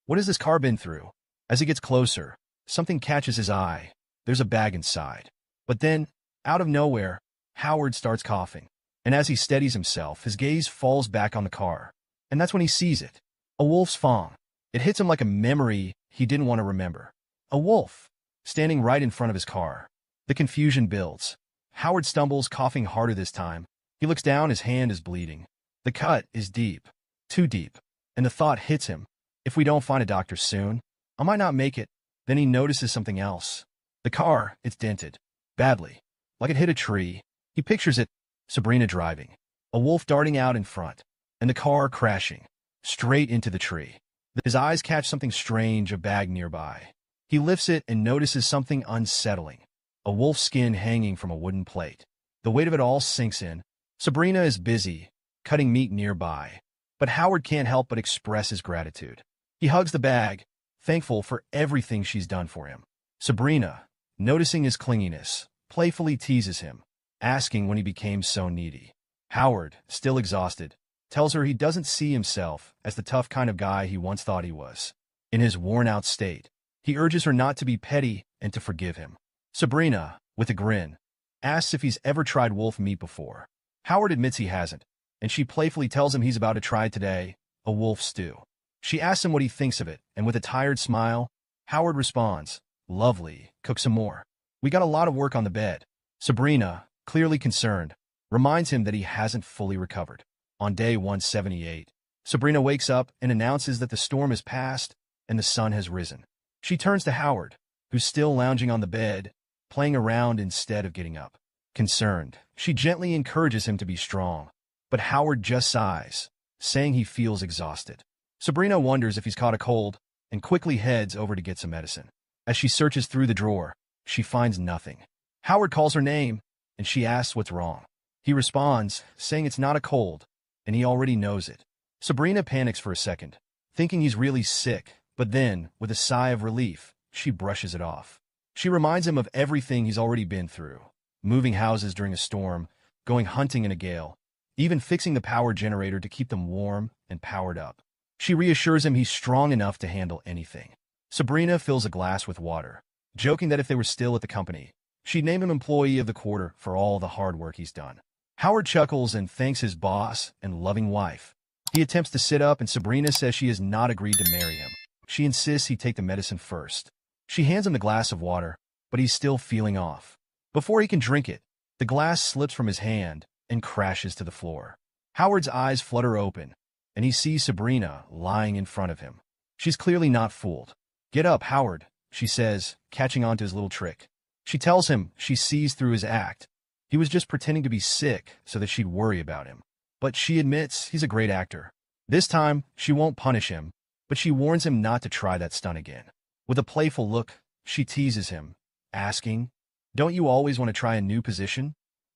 Speaker 1: What has this car been through? As he gets closer, something catches his eye. There's a bag inside. But then, out of nowhere, Howard starts coughing. And as he steadies himself, his gaze falls back on the car. And that's when he sees it. A wolf's fawn. It hits him like a memory he didn't want to remember. A wolf, standing right in front of his car. The confusion builds. Howard stumbles, coughing harder this time. He looks down, his hand is bleeding. The cut is deep. Too deep. And the thought hits him. If we don't find a doctor soon, I might not make it. Then he notices something else. The car, it's dented. Badly. Like it hit a tree. He pictures it, Sabrina driving. A wolf darting out in front. And the car crashing. Straight into the tree. His eyes catch something strange, a bag nearby. He lifts it and notices something unsettling. A wolf's skin hanging from a wooden plate. The weight of it all sinks in. Sabrina is busy, cutting meat nearby. But Howard can't help but express his gratitude. He hugs the bag, thankful for everything she's done for him. Sabrina, noticing his clinginess, playfully teases him, asking when he became so needy. Howard, still exhausted, tells her he doesn't see himself as the tough kind of guy he once thought he was. In his worn-out state, he urges her not to be petty and to forgive him. Sabrina, with a grin, asks if he's ever tried wolf meat before. Howard admits he hasn't, and she playfully tells him he's about to try today, a wolf stew. She asks him what he thinks of it, and with a tired smile, Howard responds, "Lovely, cook some more. We got a lot of work on the bed." Sabrina, clearly concerned, reminds him that he hasn't fully recovered. On day 178, Sabrina wakes up and announces that the storm has passed and the sun has risen. She turns to Howard, who's still lounging on the bed, playing around instead of getting up. Concerned, she gently encourages him to be strong, but Howard just sighs, saying he feels exhausted. Sabrina wonders if he's caught a cold and quickly heads over to get some medicine. As she searches through the drawer, she finds nothing. Howard calls her name, and she asks what's wrong. He responds, saying it's not a cold, and he already knows it. Sabrina panics for a second, thinking he's really sick, but then, with a sigh of relief, she brushes it off. She reminds him of everything he's already been through. moving houses during a storm, going hunting in a gale, even fixing the power generator to keep them warm and powered up. She reassures him he's strong enough to handle anything. Sabrina fills a glass with water, joking that if they were still at the company, she'd name him Employee of the Quarter for all the hard work he's done. Howard chuckles and thanks his boss and loving wife. He attempts to sit up, and Sabrina says she has not agreed to marry him. She insists he take the medicine first. She hands him the glass of water, but he's still feeling off. Before he can drink it, the glass slips from his hand and crashes to the floor. Howard's eyes flutter open, and he sees Sabrina lying in front of him. She's clearly not fooled. "Get up, Howard," she says, catching on to his little trick. She tells him she sees through his act. He was just pretending to be sick so that she'd worry about him. But she admits he's a great actor. This time, she won't punish him, but she warns him not to try that stunt again. With a playful look, she teases him, asking, "Don't you always want to try a new position?"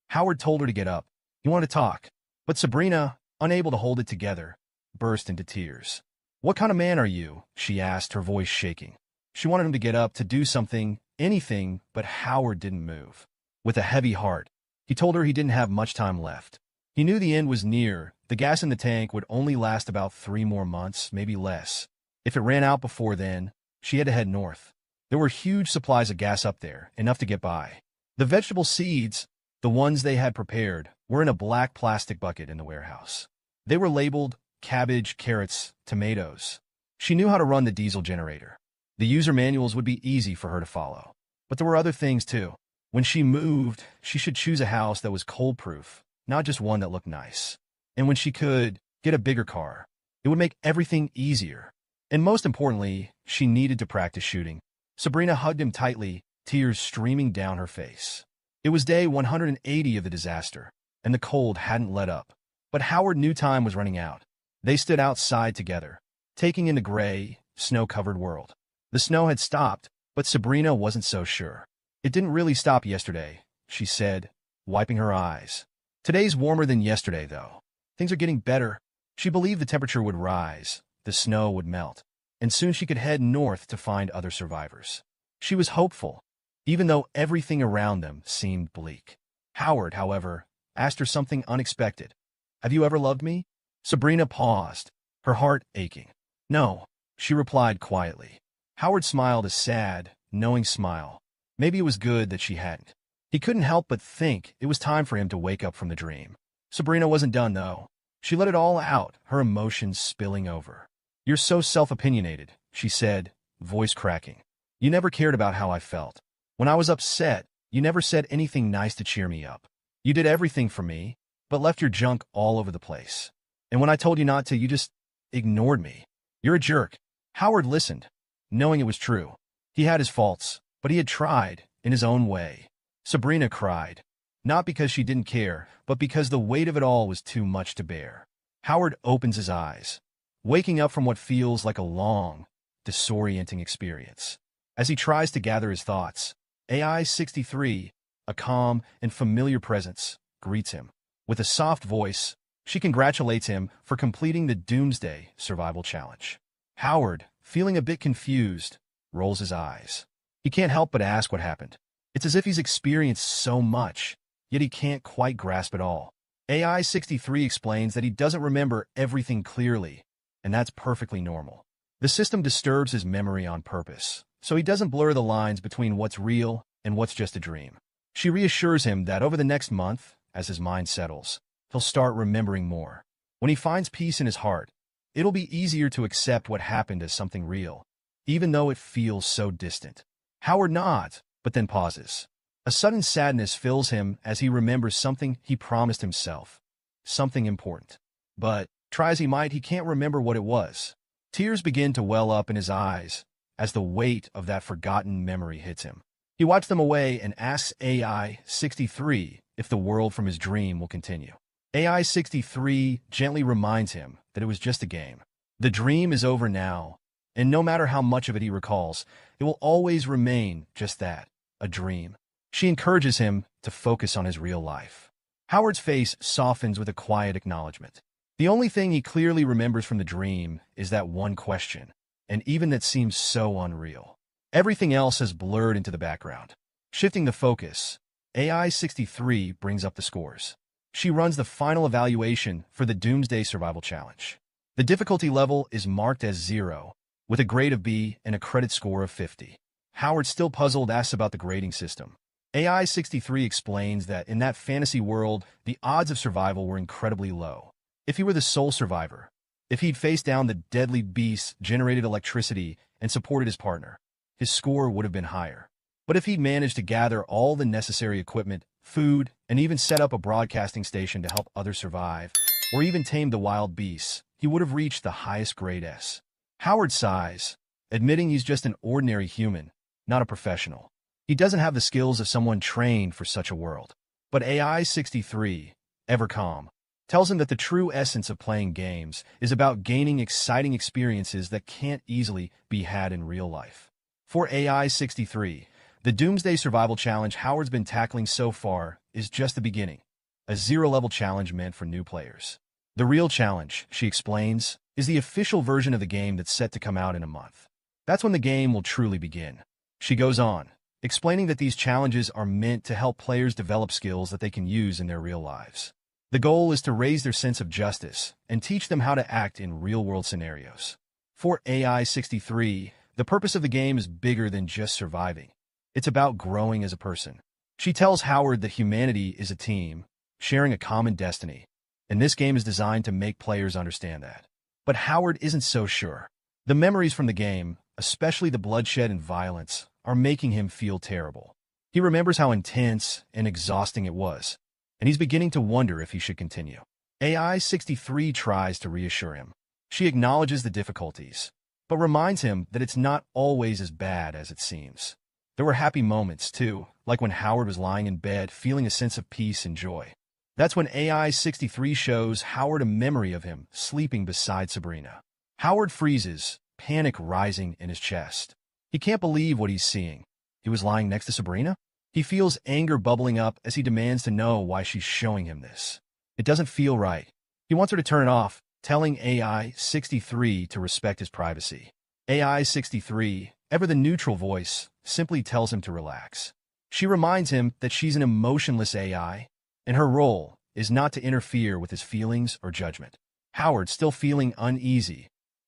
Speaker 1: Howard told her to get up. He wanted to talk, but Sabrina, unable to hold it together, burst into tears. "What kind of man are you?" she asked, her voice shaking. She wanted him to get up, to do something, anything, but Howard didn't move. With a heavy heart, he told her he didn't have much time left. He knew the end was near. The gas in the tank would only last about 3 more months, maybe less. If it ran out before then, she had to head north. There were huge supplies of gas up there, enough to get by. The vegetable seeds, the ones they had prepared, were in a black plastic bucket in the warehouse. They were labeled cabbage, carrots, tomatoes. She knew how to run the diesel generator. The user manuals would be easy for her to follow. But there were other things too. When she moved, she should choose a house that was cold-proof, not just one that looked nice. And when she could, get a bigger car. It would make everything easier. And most importantly, she needed to practice shooting. Sabrina hugged him tightly, tears streaming down her face. It was day 180 of the disaster, and the cold hadn't let up. But Howard knew time was running out. They stood outside together, taking in the gray, snow-covered world. The snow had stopped, but Sabrina wasn't so sure. "It didn't really stop yesterday," she said, wiping her eyes. "Today's warmer than yesterday, though. Things are getting better." She believed the temperature would rise, the snow would melt, and soon she could head north to find other survivors. She was hopeful, even though everything around them seemed bleak. Howard, however, asked her something unexpected. "Have you ever loved me?" Sabrina paused, her heart aching. "No," she replied quietly. Howard smiled a sad, knowing smile. Maybe it was good that she hadn't. He couldn't help but think it was time for him to wake up from the dream. Sabrina wasn't done, though. She let it all out, her emotions spilling over. "You're so self-opinionated," she said, voice cracking. "You never cared about how I felt. When I was upset, you never said anything nice to cheer me up. You did everything for me, but left your junk all over the place. And when I told you not to, you just ignored me. You're a jerk." Howard listened, knowing it was true. He had his faults, but he had tried, in his own way. Sabrina cried, not because she didn't care, but because the weight of it all was too much to bear. Howard opens his eyes, waking up from what feels like a long, disorienting experience. As he tries to gather his thoughts, AI-63, a calm and familiar presence, greets him. With a soft voice, she congratulates him for completing the Doomsday Survival Challenge. Howard, feeling a bit confused, rolls his eyes. He can't help but ask what happened. It's as if he's experienced so much, yet he can't quite grasp it all. AI-63 explains that he doesn't remember everything clearly, and that's perfectly normal. The system disturbs his memory on purpose, so he doesn't blur the lines between what's real and what's just a dream. She reassures him that over the next month, as his mind settles, he'll start remembering more. When he finds peace in his heart, it'll be easier to accept what happened as something real, even though it feels so distant. Howard nods, but then pauses. A sudden sadness fills him as he remembers something he promised himself, something important. But, try as he might, he can't remember what it was. Tears begin to well up in his eyes as the weight of that forgotten memory hits him. He wipes them away and asks AI-63 if the world from his dream will continue. AI-63 gently reminds him that it was just a game. The dream is over now, and no matter how much of it he recalls, it will always remain just that, a dream. She encourages him to focus on his real life. Howard's face softens with a quiet acknowledgement. The only thing he clearly remembers from the dream is that one question, and even that seems so unreal. Everything else has blurred into the background. Shifting the focus, AI-63 brings up the scores. She runs the final evaluation for the Doomsday Survival Challenge. The difficulty level is marked as 0, with a grade of B and a credit score of 50. Howard, still puzzled, asks about the grading system. AI-63 explains that in that fantasy world, the odds of survival were incredibly low. If he were the sole survivor, if he'd faced down the deadly beasts, generated electricity, and supported his partner, his score would have been higher. But if he'd managed to gather all the necessary equipment, food, and even set up a broadcasting station to help others survive, or even tame the wild beasts, he would have reached the highest grade S. Howard sighs, admitting he's just an ordinary human, not a professional. He doesn't have the skills of someone trained for such a world. But AI-63, ever calm, tells him that the true essence of playing games is about gaining exciting experiences that can't easily be had in real life. For AI-63, the Doomsday Survival Challenge Howard's been tackling so far is just the beginning, a zero-level challenge meant for new players. The real challenge, she explains, is the official version of the game that's set to come out in a month. That's when the game will truly begin. She goes on, explaining that these challenges are meant to help players develop skills that they can use in their real lives. The goal is to raise their sense of justice and teach them how to act in real-world scenarios. For AI-63, the purpose of the game is bigger than just surviving. It's about growing as a person. She tells Howard that humanity is a team, sharing a common destiny, and this game is designed to make players understand that. But Howard isn't so sure. The memories from the game, especially the bloodshed and violence, are making him feel terrible. He remembers how intense and exhausting it was, and he's beginning to wonder if he should continue. AI-63 tries to reassure him. She acknowledges the difficulties, but reminds him that it's not always as bad as it seems. There were happy moments, too, like when Howard was lying in bed feeling a sense of peace and joy. That's when AI-63 shows Howard a memory of him sleeping beside Sabrina. Howard freezes, panic rising in his chest. He can't believe what he's seeing. He was lying next to Sabrina? He feels anger bubbling up as he demands to know why she's showing him this. It doesn't feel right. He wants her to turn it off, telling AI-63 to respect his privacy. AI-63, ever the neutral voice, simply tells him to relax. She reminds him that she's an emotionless AI, and her role is not to interfere with his feelings or judgment. Howard, still feeling uneasy,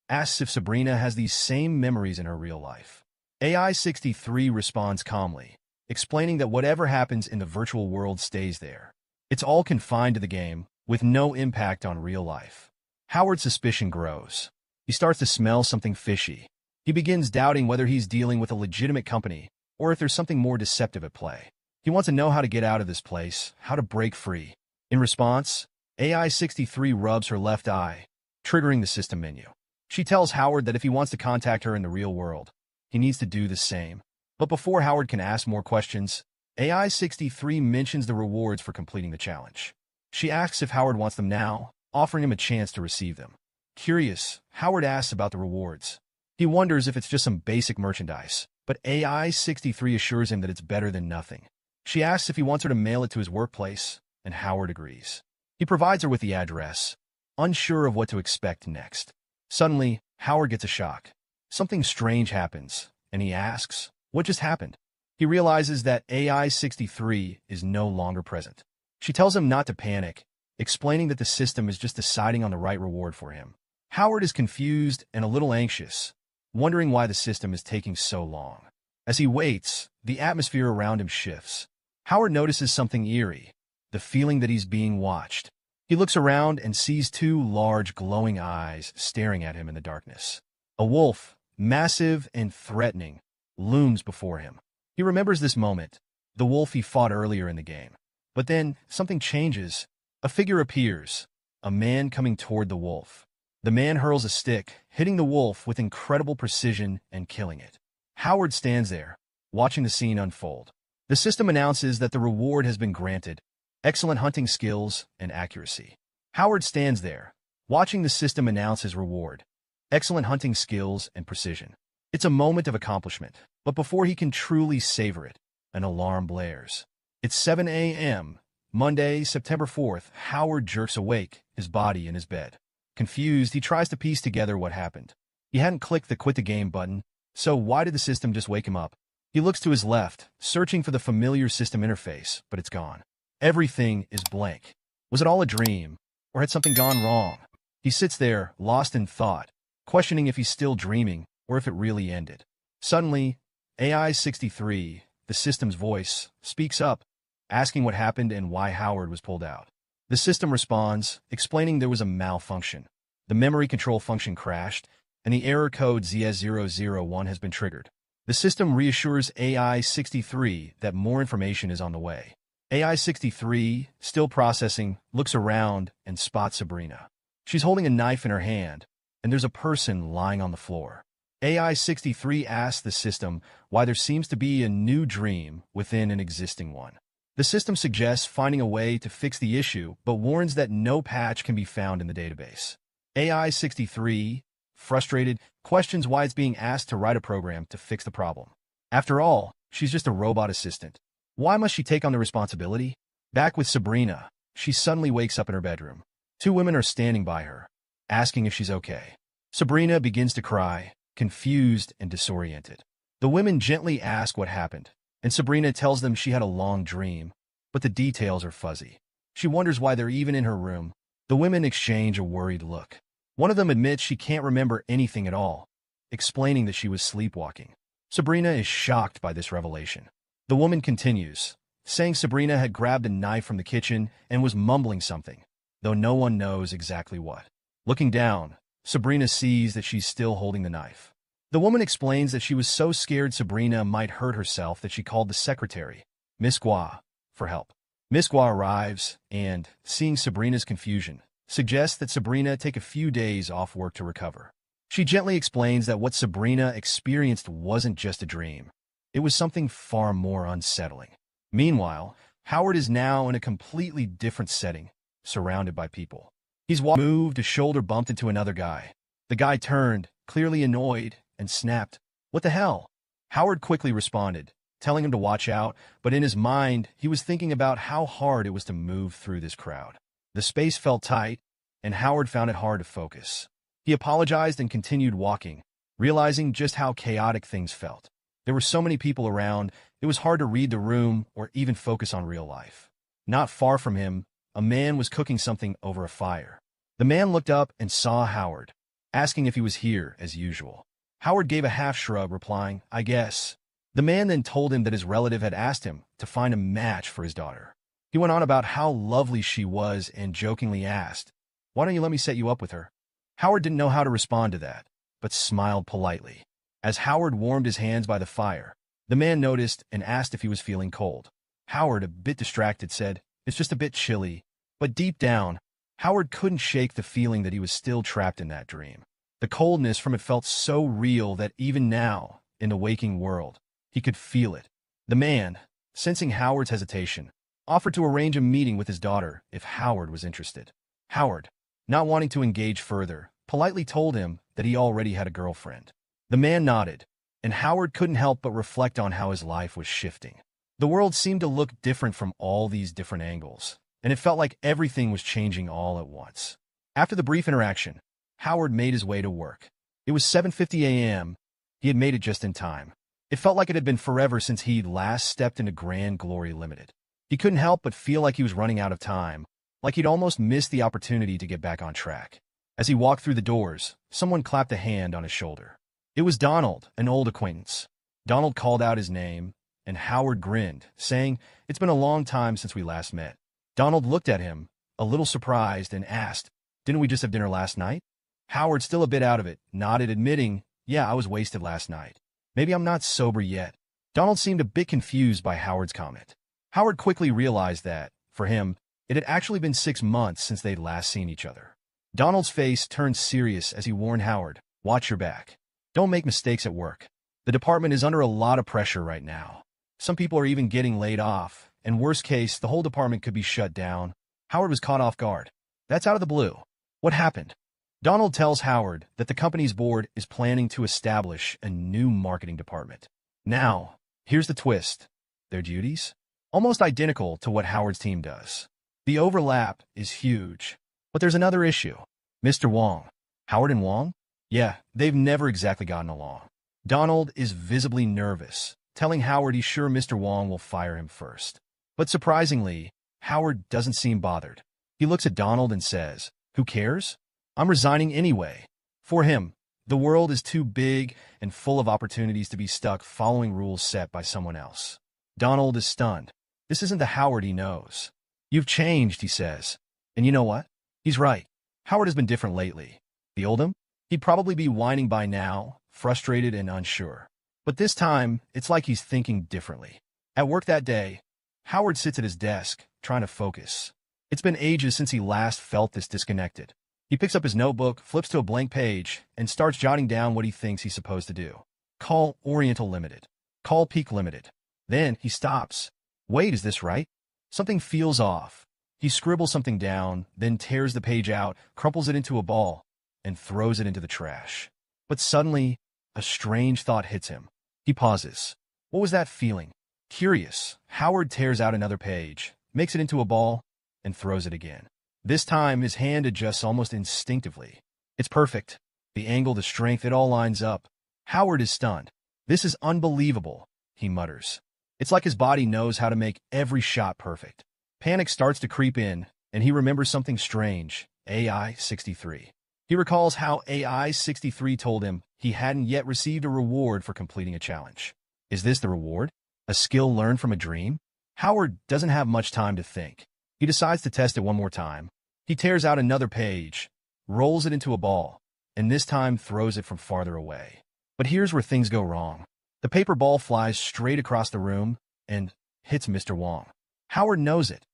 Speaker 1: asks if Sabrina has these same memories in her real life. AI-63 responds calmly, explaining that whatever happens in the virtual world stays there. It's all confined to the game, with no impact on real life. Howard's suspicion grows. He starts to smell something fishy. He begins doubting whether he's dealing with a legitimate company or if there's something more deceptive at play. He wants to know how to get out of this place, how to break free. In response, AI-63 rubs her left eye, triggering the system menu. She tells Howard that if he wants to contact her in the real world, he needs to do the same. But before Howard can ask more questions, AI-63 mentions the rewards for completing the challenge. She asks if Howard wants them now, offering him a chance to receive them. Curious, Howard asks about the rewards. He wonders if it's just some basic merchandise, but AI-63 assures him that it's better than nothing. She asks if he wants her to mail it to his workplace, and Howard agrees. He provides her with the address, unsure of what to expect next. Suddenly, Howard gets a shock. Something strange happens, and he asks, what just happened? He realizes that AI-63 is no longer present. She tells him not to panic, explaining that the system is just deciding on the right reward for him. Howard is confused and a little anxious, wondering why the system is taking so long. As he waits, the atmosphere around him shifts. Howard notices something eerie, the feeling that he's being watched. He looks around and sees two large, glowing eyes staring at him in the darkness. A wolf, massive and threatening, looms before him. He remembers this moment, the wolf he fought earlier in the game. But then, something changes. A figure appears, a man coming toward the wolf. The man hurls a stick, hitting the wolf with incredible precision and killing it. Howard stands there, watching the scene unfold. The system announces that the reward has been granted, excellent hunting skills and accuracy. Howard stands there, watching the system announce his reward, excellent hunting skills and precision. It's a moment of accomplishment, but before he can truly savor it, an alarm blares. It's 7 a.m., Monday, September 4th. Howard jerks awake, his body in his bed. Confused, he tries to piece together what happened. He hadn't clicked the quit the game button, so why did the system just wake him up? He looks to his left, searching for the familiar system interface, but it's gone. Everything is blank. Was it all a dream? Or had something gone wrong? He sits there, lost in thought, questioning if he's still dreaming or if it really ended. Suddenly, AI-63, the system's voice, speaks up, asking what happened and why Howard was pulled out. The system responds, explaining there was a malfunction. The memory control function crashed, and the error code ZS001 has been triggered. The system reassures AI-63 that more information is on the way. AI-63, still processing, looks around and spots Sabrina. She's holding a knife in her hand, and there's a person lying on the floor. AI-63 asks the system why there seems to be a new dream within an existing one. The system suggests finding a way to fix the issue, but warns that no patch can be found in the database. AI-63, frustrated, questions why it's being asked to write a program to fix the problem. After all, she's just a robot assistant. Why must she take on the responsibility? Back with Sabrina, she suddenly wakes up in her bedroom. Two women are standing by her, asking if she's okay. Sabrina begins to cry, confused and disoriented. The women gently ask what happened, and Sabrina tells them she had a long dream, but the details are fuzzy. She wonders why they're even in her room. The women exchange a worried look. One of them admits she can't remember anything at all, explaining that she was sleepwalking. Sabrina is shocked by this revelation. The woman continues, saying Sabrina had grabbed a knife from the kitchen and was mumbling something, though no one knows exactly what. Looking down, Sabrina sees that she's still holding the knife. The woman explains that she was so scared Sabrina might hurt herself that she called the secretary, Miss Gua, for help. Miss Gua arrives and, seeing Sabrina's confusion, suggests that Sabrina take a few days off work to recover. She gently explains that what Sabrina experienced wasn't just a dream. It was something far more unsettling. Meanwhile, Howard is now in a completely different setting, surrounded by people. He's moved, a shoulder bumped into another guy. The guy turned, clearly annoyed, and snapped, "What the hell?" Howard quickly responded, telling him to watch out, but in his mind, he was thinking about how hard it was to move through this crowd. The space felt tight, and Howard found it hard to focus. He apologized and continued walking, realizing just how chaotic things felt. There were so many people around, it was hard to read the room or even focus on real life. Not far from him, a man was cooking something over a fire. The man looked up and saw Howard, asking if he was here as usual. Howard gave a half-shrug, replying, "I guess." The man then told him that his relative had asked him to find a match for his daughter. He went on about how lovely she was and jokingly asked, "Why don't you let me set you up with her?" Howard didn't know how to respond to that, but smiled politely. As Howard warmed his hands by the fire, the man noticed and asked if he was feeling cold. Howard, a bit distracted, said, "It's just a bit chilly." But deep down, Howard couldn't shake the feeling that he was still trapped in that dream. The coldness from it felt so real that even now, in the waking world, he could feel it. The man, sensing Howard's hesitation, offered to arrange a meeting with his daughter if Howard was interested. Howard, not wanting to engage further, politely told him that he already had a girlfriend. The man nodded, and Howard couldn't help but reflect on how his life was shifting. The world seemed to look different from all these different angles, and it felt like everything was changing all at once. After the brief interaction, Howard made his way to work. It was 7:50 a.m. He had made it just in time. It felt like it had been forever since he'd last stepped into Grand Glory Limited. He couldn't help but feel like he was running out of time, like he'd almost missed the opportunity to get back on track. As he walked through the doors, someone clapped a hand on his shoulder. It was Donald, an old acquaintance. Donald called out his name, and Howard grinned, saying, "It's been a long time since we last met." Donald looked at him, a little surprised, and asked, "Didn't we just have dinner last night?" Howard, still a bit out of it, nodded, admitting, "Yeah, I was wasted last night. Maybe I'm not sober yet." Donald seemed a bit confused by Howard's comment. Howard quickly realized that, for him, it had actually been 6 months since they'd last seen each other. Donald's face turned serious as he warned Howard, "Watch your back. Don't make mistakes at work. The department is under a lot of pressure right now. Some people are even getting laid off, and worst case, the whole department could be shut down." Howard was caught off guard. "That's out of the blue. What happened?" Donald tells Howard that the company's board is planning to establish a new marketing department. Now, here's the twist. Their duties? Almost identical to what Howard's team does. The overlap is huge. But there's another issue. Mr. Wong. Howard and Wong? Yeah, they've never exactly gotten along. Donald is visibly nervous, telling Howard he's sure Mr. Wong will fire him first. But surprisingly, Howard doesn't seem bothered. He looks at Donald and says, "Who cares? I'm resigning anyway." For him, the world is too big and full of opportunities to be stuck following rules set by someone else. Donald is stunned. This isn't the Howard he knows. "You've changed," he says. And you know what? He's right. Howard has been different lately. The old him? He'd probably be whining by now, frustrated and unsure. But this time, it's like he's thinking differently. At work that day, Howard sits at his desk, trying to focus. It's been ages since he last felt this disconnected. He picks up his notebook, flips to a blank page, and starts jotting down what he thinks he's supposed to do. Call Oriental Limited. Call Peak Limited. Then he stops. Wait, is this right? Something feels off. He scribbles something down, then tears the page out, crumples it into a ball, and throws it into the trash. But suddenly, a strange thought hits him. He pauses. What was that feeling? Curious, Howard tears out another page, makes it into a ball, and throws it again. This time, his hand adjusts almost instinctively. It's perfect. The angle, the strength, it all lines up. Howard is stunned. "This is unbelievable," he mutters. It's like his body knows how to make every shot perfect. Panic starts to creep in, and he remembers something strange. AI-63. He recalls how AI-63 told him he hadn't yet received a reward for completing a challenge. Is this the reward? A skill learned from a dream? Howard doesn't have much time to think. He decides to test it one more time. He tears out another page, rolls it into a ball, and this time throws it from farther away. But here's where things go wrong. The paper ball flies straight across the room and hits Mr. Wong. Howard knows it.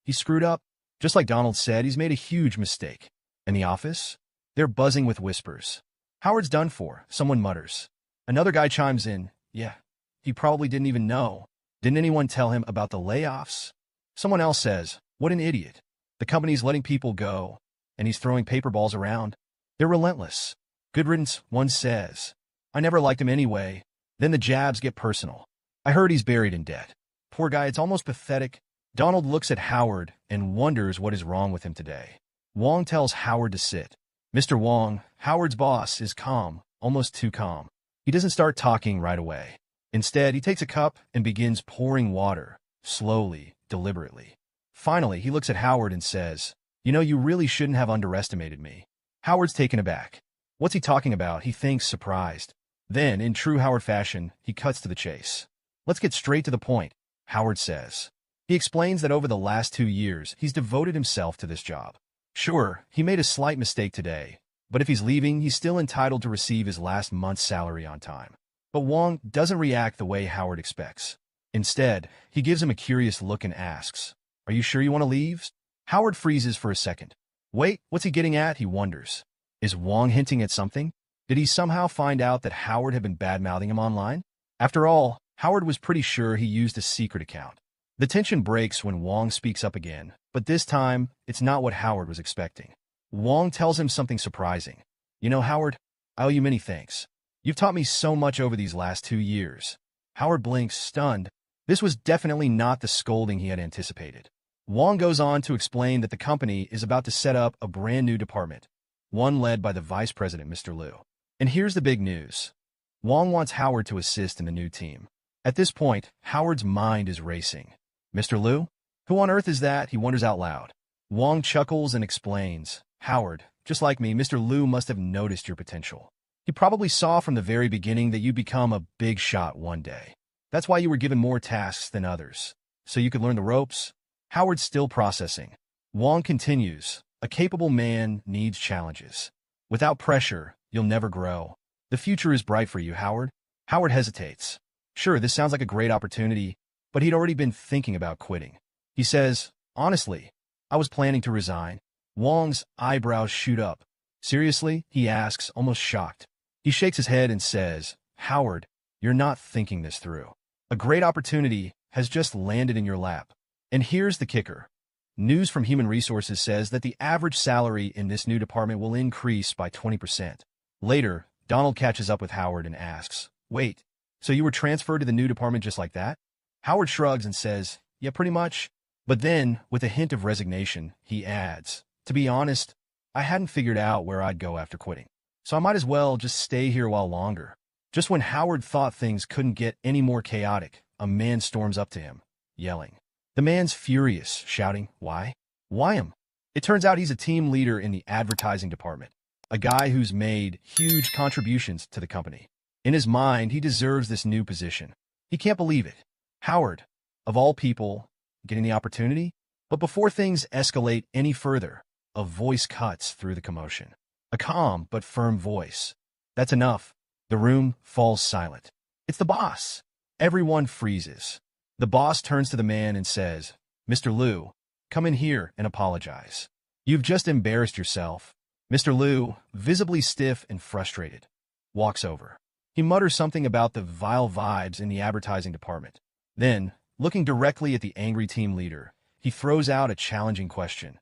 Speaker 1: He screwed up. Just like Donald said, he's made a huge mistake. In the office, they're buzzing with whispers. "Howard's done for," someone mutters. Another guy chimes in. "Yeah, he probably didn't even know. Didn't anyone tell him about the layoffs?" Someone else says, "What an idiot. The company's letting people go, and he's throwing paper balls around. They're relentless." "Good riddance," one says. "I never liked him anyway." Then the jabs get personal. "I heard he's buried in debt. Poor guy, it's almost pathetic." Donald looks at Howard and wonders what is wrong with him today. Wong tells Howard to sit. Mr. Wong, Howard's boss, is calm, almost too calm. He doesn't start talking right away. Instead, he takes a cup and begins pouring water, slowly, deliberately. Finally, he looks at Howard and says, "You know, you really shouldn't have underestimated me." Howard's taken aback. What's he talking about? He thinks, surprised. Then, in true Howard fashion, he cuts to the chase. "Let's get straight to the point," Howard says. He explains that over the last 2 years, he's devoted himself to this job. Sure, he made a slight mistake today, but if he's leaving, he's still entitled to receive his last month's salary on time. But Wong doesn't react the way Howard expects. Instead, he gives him a curious look and asks, "Are you sure you want to leave?" Howard freezes for a second. Wait, what's he getting at? He wonders. Is Wong hinting at something? Did he somehow find out that Howard had been bad-mouthing him online? After all, Howard was pretty sure he used a secret account. The tension breaks when Wong speaks up again, but this time, it's not what Howard was expecting. Wong tells him something surprising. "You know, Howard, I owe you many thanks. You've taught me so much over these last 2 years. Howard blinks, stunned. This was definitely not the scolding he had anticipated. Wong goes on to explain that the company is about to set up a brand new department, one led by the vice president, Mr. Liu. And here's the big news. Wong wants Howard to assist in the new team. At this point, Howard's mind is racing. "Mr. Liu? Who on earth is that?" he wonders out loud. Wong chuckles and explains, "Howard, just like me, Mr. Liu must have noticed your potential. He probably saw from the very beginning that you'd become a big shot one day. That's why you were given more tasks than others, so you could learn the ropes." Howard's still processing. Wong continues, "A capable man needs challenges. Without pressure, you'll never grow. The future is bright for you, Howard." Howard hesitates. Sure, this sounds like a great opportunity, but he'd already been thinking about quitting. He says, "Honestly, I was planning to resign." Wong's eyebrows shoot up. "Seriously?" he asks, almost shocked. He shakes his head and says, "Howard, you're not thinking this through. A great opportunity has just landed in your lap. And here's the kicker. News from Human Resources says that the average salary in this new department will increase by 20%. Later, Donald catches up with Howard and asks, "Wait, so you were transferred to the new department just like that?" Howard shrugs and says, "Yeah, pretty much." But then, with a hint of resignation, he adds, "To be honest, I hadn't figured out where I'd go after quitting. So I might as well just stay here a while longer. Just when Howard thought things couldn't get any more chaotic, a man storms up to him, yelling. The man's furious, shouting, "Why? Why him?" It turns out he's a team leader in the advertising department, a guy who's made huge contributions to the company. In his mind, he deserves this new position. He can't believe it. Howard, of all people, getting the opportunity? But before things escalate any further, a voice cuts through the commotion. A calm but firm voice. That's enough. The room falls silent. It's the boss. Everyone freezes. The boss turns to the man and says, "Mr. Liu, come in here and apologize. You've just embarrassed yourself." Mr. Liu, visibly stiff and frustrated, walks over. He mutters something about the vile vibes in the advertising department. Then, looking directly at the angry team leader, he throws out a challenging question.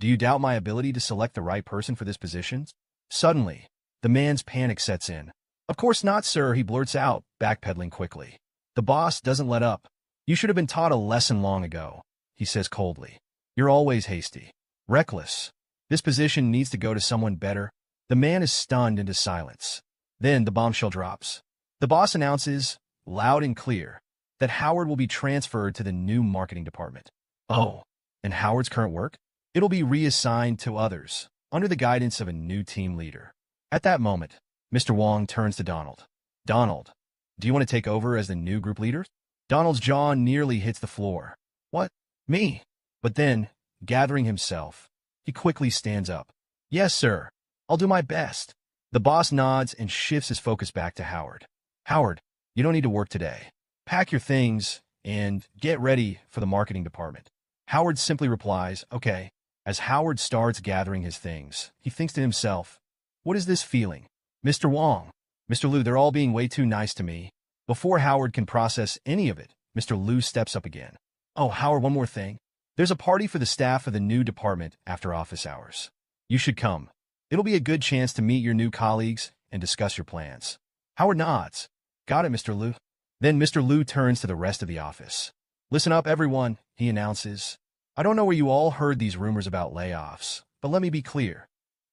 Speaker 1: "Do you doubt my ability to select the right person for this position?" Suddenly, the man's panic sets in. "Of course not, sir," he blurts out, backpedaling quickly. The boss doesn't let up. "You should have been taught a lesson long ago," he says coldly. "You're always hasty. Reckless. This position needs to go to someone better." The man is stunned into silence. Then the bombshell drops. The boss announces, loud and clear, that Howard will be transferred to the new marketing department. Oh, and Howard's current work? It'll be reassigned to others, under the guidance of a new team leader. At that moment, Mr. Wong turns to Donald. "Donald, do you want to take over as the new group leader?" Donald's jaw nearly hits the floor. "What? Me?" But then, gathering himself, he quickly stands up. "Yes, sir. I'll do my best." The boss nods and shifts his focus back to Howard. "Howard, you don't need to work today. Pack your things and get ready for the marketing department." Howard simply replies, "Okay." As Howard starts gathering his things, he thinks to himself, "What is this feeling? Mr. Wong, Mr. Liu, they're all being way too nice to me." Before Howard can process any of it, Mr. Liu steps up again. "Oh, Howard, one more thing. There's a party for the staff of the new department after office hours. You should come. It'll be a good chance to meet your new colleagues and discuss your plans." Howard nods. "Got it, Mr. Liu." Then Mr. Liu turns to the rest of the office. "Listen up, everyone," he announces. "I don't know where you all heard these rumors about layoffs, but let me be clear.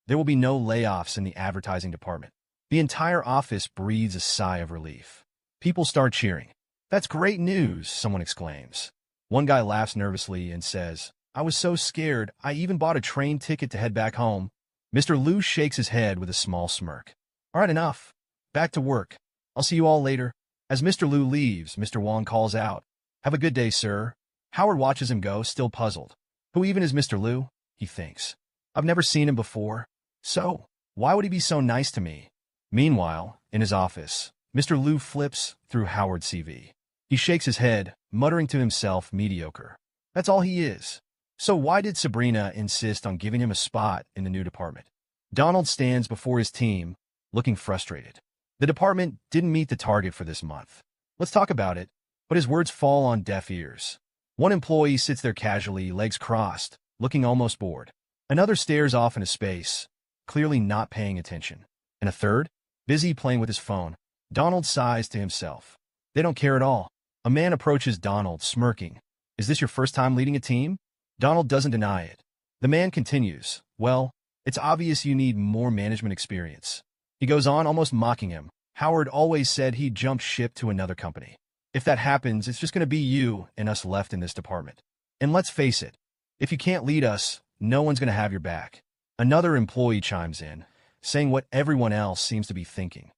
Speaker 1: There will be no layoffs in the advertising department." The entire office breathes a sigh of relief. People start cheering. "That's great news," someone exclaims. One guy laughs nervously and says, "I was so scared, I even bought a train ticket to head back home." Mr. Liu shakes his head with a small smirk. "All right, enough. Back to work. I'll see you all later." As Mr. Liu leaves, Mr. Wong calls out, "Have a good day, sir." Howard watches him go, still puzzled. Who even is Mr. Liu? He thinks. I've never seen him before. So, why would he be so nice to me? Meanwhile, in his office, Mr. Liu flips through Howard's CV. He shakes his head, muttering to himself, mediocre. That's all he is. So why did Sabrina insist on giving him a spot in the new department? Donald stands before his team, looking frustrated. The department didn't meet the target for this month. Let's talk about it. But his words fall on deaf ears. One employee sits there casually, legs crossed, looking almost bored. Another stares off into space, clearly not paying attention. And a third, busy playing with his phone. Donald sighs to himself. They don't care at all. A man approaches Donald, smirking. Is this your first time leading a team? Donald doesn't deny it. The man continues. Well, it's obvious you need more management experience. He goes on, almost mocking him. Howard always said he'd jump ship to another company. If that happens, it's just going to be you and us left in this department. And let's face it, if you can't lead us, no one's going to have your back. Another employee chimes in, saying what everyone else seems to be thinking.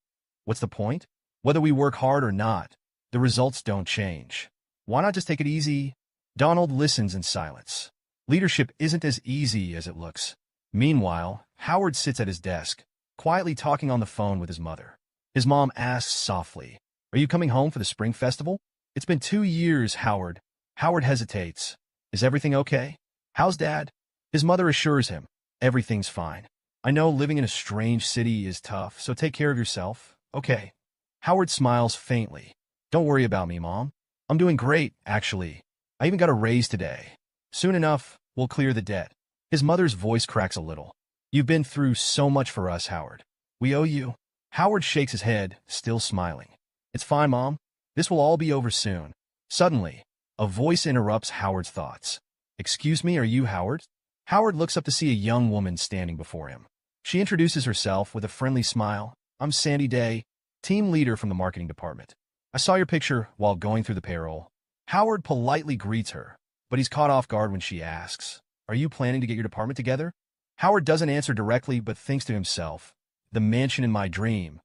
Speaker 1: What's the point? Whether we work hard or not, the results don't change. Why not just take it easy? Donald listens in silence. Leadership isn't as easy as it looks. Meanwhile, Howard sits at his desk, quietly talking on the phone with his mother. His mom asks softly, Are you coming home for the spring festival? It's been 2 years, Howard. Howard hesitates. Is everything okay? How's Dad? His mother assures him. Everything's fine. I know living in a strange city is tough, so take care of yourself. Okay. Howard smiles faintly. Don't worry about me, Mom. I'm doing great, actually. I even got a raise today. Soon enough, we'll clear the debt. His mother's voice cracks a little. You've been through so much for us, Howard. We owe you. Howard shakes his head, still smiling. It's fine, Mom. This will all be over soon. Suddenly, a voice interrupts Howard's thoughts. Excuse me, are you Howard? Howard looks up to see a young woman standing before him. She introduces herself with a friendly smile. I'm Sandy Day. team leader from the marketing department. I saw your picture while going through the payroll. Howard politely greets her, but he's caught off guard when she asks, "Are you planning to get your department together?" Howard doesn't answer directly but thinks to himself, "The mansion in my dream.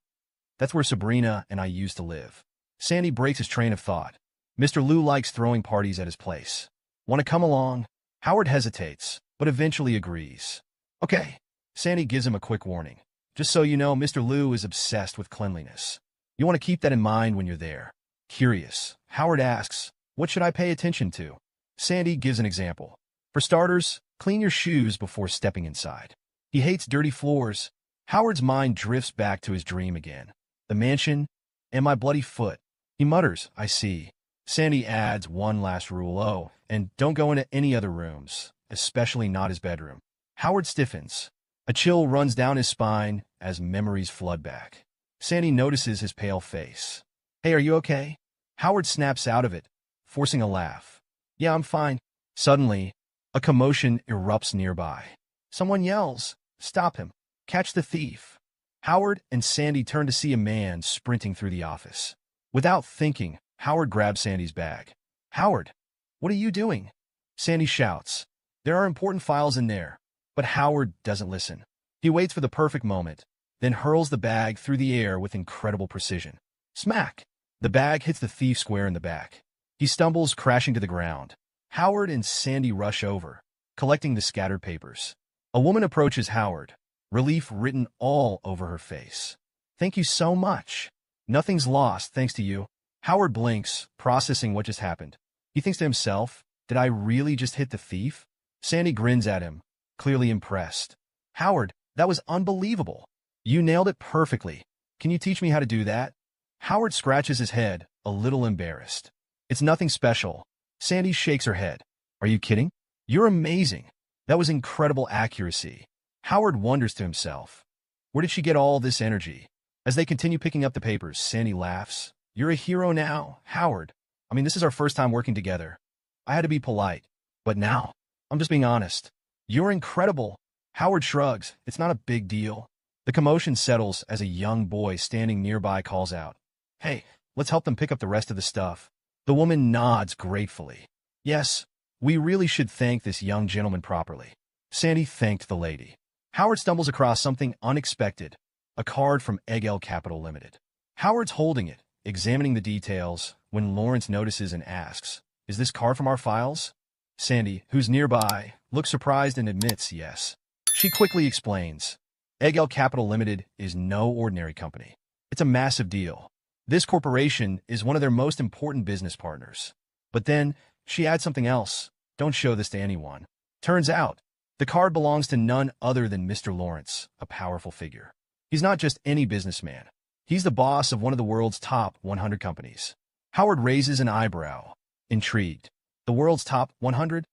Speaker 1: That's where Sabrina and I used to live." Sandy breaks his train of thought. Mr. Liu likes throwing parties at his place. Want to come along? Howard hesitates, but eventually agrees. Okay. Sandy gives him a quick warning. Just so you know, Mr. Liu is obsessed with cleanliness. You want to keep that in mind when you're there. Curious, Howard asks, "What should I pay attention to?" Sandy gives an example. For starters, clean your shoes before stepping inside. He hates dirty floors. Howard's mind drifts back to his dream again. The mansion and my bloody foot. He mutters, "I see." Sandy adds one last rule, "Oh, and don't go into any other rooms, especially not his bedroom." Howard stiffens. A chill runs down his spine as memories flood back. Sandy notices his pale face. "Hey, are you okay?" Howard snaps out of it, forcing a laugh. "Yeah, I'm fine." Suddenly, a commotion erupts nearby. Someone yells, "Stop him! Catch the thief!" Howard and Sandy turn to see a man sprinting through the office. Without thinking, Howard grabs Sandy's bag. "Howard, what are you doing?" Sandy shouts. There are important files in there. But Howard doesn't listen. He waits for the perfect moment, then hurls the bag through the air with incredible precision. Smack! The bag hits the thief square in the back. He stumbles, crashing to the ground. Howard and Sandy rush over, collecting the scattered papers. A woman approaches Howard, relief written all over her face. "Thank you so much. Nothing's lost thanks to you." Howard blinks, processing what just happened. He thinks to himself, did I really just hit the thief? Sandy grins at him, clearly impressed. "Howard, that was unbelievable. You nailed it perfectly. Can you teach me how to do that?" Howard scratches his head, a little embarrassed. "It's nothing special." Sandy shakes her head. "Are you kidding? You're amazing. That was incredible accuracy." Howard wonders to himself, where did she get all this energy? As they continue picking up the papers, Sandy laughs. "You're a hero now, Howard. I mean, this is our first time working together. I had to be polite. But now, I'm just being honest. You're incredible." Howard shrugs. It's not a big deal. The commotion settles as a young boy standing nearby calls out, "Hey, let's help them pick up the rest of the stuff." The woman nods gratefully. "Yes, we really should thank this young gentleman properly." Sandy thanked the lady. Howard stumbles across something unexpected, a card from Eggell Capital Limited. Howard's holding it, examining the details, when Lawrence notices and asks, "Is this card from our files?" Sandy, who's nearby, looks surprised and admits yes. She quickly explains, Eggell Capital Limited is no ordinary company. It's a massive deal. This corporation is one of their most important business partners. But then, she adds something else. Don't show this to anyone. Turns out, the card belongs to none other than Mr. Lawrence, a powerful figure. He's not just any businessman. He's the boss of one of the world's top 100 companies. Howard raises an eyebrow, intrigued. The world's top 100?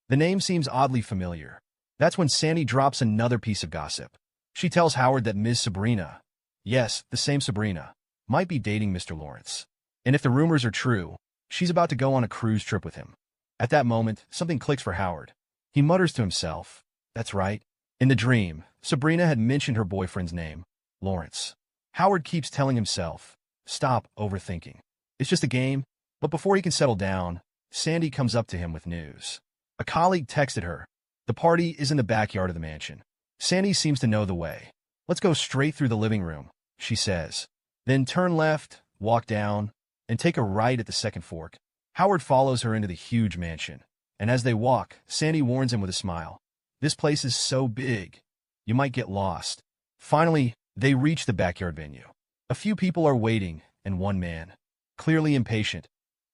Speaker 1: The name seems oddly familiar. That's when Sandy drops another piece of gossip. She tells Howard that Ms. Sabrina, yes, the same Sabrina, might be dating Mr. Lawrence. And if the rumors are true, she's about to go on a cruise trip with him. At that moment, something clicks for Howard. He mutters to himself, that's right. In the dream, Sabrina had mentioned her boyfriend's name, Lawrence. Howard keeps telling himself, stop overthinking. It's just a game. But before he can settle down, Sandy comes up to him with news. A colleague texted her. The party is in the backyard of the mansion. Sandy seems to know the way. Let's go straight through the living room, she says. Then turn left, walk down, and take a right at the second fork. Howard follows her into the huge mansion. And as they walk, Sandy warns him with a smile. This place is so big, you might get lost. Finally, they reach the backyard venue. A few people are waiting, and one man, clearly impatient,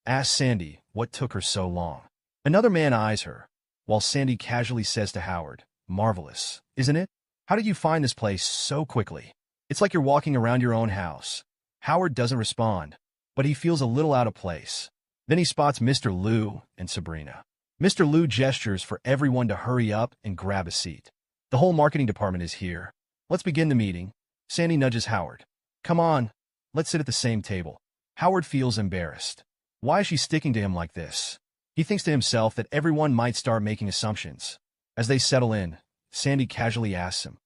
Speaker 1: asks Sandy what took her so long. Another man eyes her, while Sandy casually says to Howard, marvelous, isn't it? How did you find this place so quickly? It's like you're walking around your own house. Howard doesn't respond, but he feels a little out of place. Then he spots Mr. Liu and Sabrina. Mr. Liu gestures for everyone to hurry up and grab a seat. The whole marketing department is here. Let's begin the meeting. Sandy nudges Howard. Come on, let's sit at the same table. Howard feels embarrassed. Why is she sticking to him like this? He thinks to himself that everyone might start making assumptions. As they settle in, Sandy casually asks him,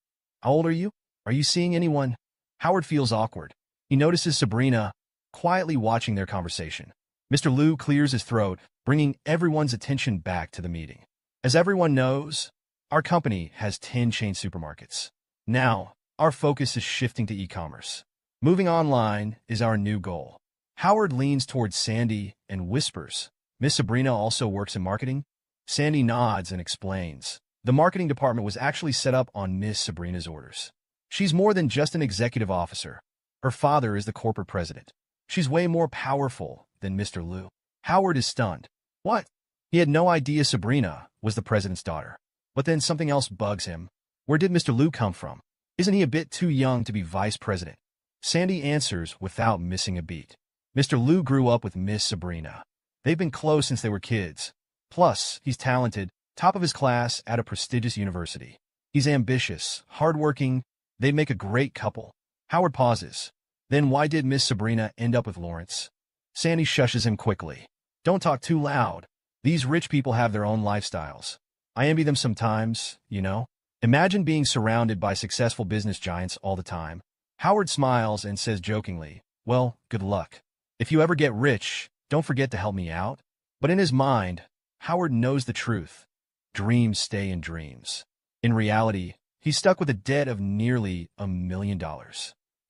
Speaker 1: how old are you? Are you seeing anyone? Howard feels awkward. He notices Sabrina quietly watching their conversation. Mr. Liu clears his throat, bringing everyone's attention back to the meeting. As everyone knows, our company has 10 chain supermarkets. Now, our focus is shifting to e-commerce. Moving online is our new goal. Howard leans towards Sandy and whispers, Miss Sabrina also works in marketing? Sandy nods and explains. The marketing department was actually set up on Miss Sabrina's orders. She's more than just an executive officer. Her father is the corporate president. She's way more powerful than Mr. Liu. Howard is stunned. What? He had no idea Sabrina was the president's daughter. But then something else bugs him. Where did Mr. Liu come from? Isn't he a bit too young to be vice president? Sandy answers without missing a beat. Mr. Liu grew up with Miss Sabrina. They've been close since they were kids. Plus, he's talented, top of his class at a prestigious university. He's ambitious, hardworking. They'd make a great couple. Howard pauses. Then why did Miss Sabrina end up with Lawrence? Sandy shushes him quickly. Don't talk too loud. These rich people have their own lifestyles. I envy them sometimes, you know? Imagine being surrounded by successful business giants all the time. Howard smiles and says jokingly, well, good luck. If you ever get rich, don't forget to help me out. But in his mind, Howard knows the truth. Dreams stay in dreams. In reality, he's stuck with a debt of nearly $1 million.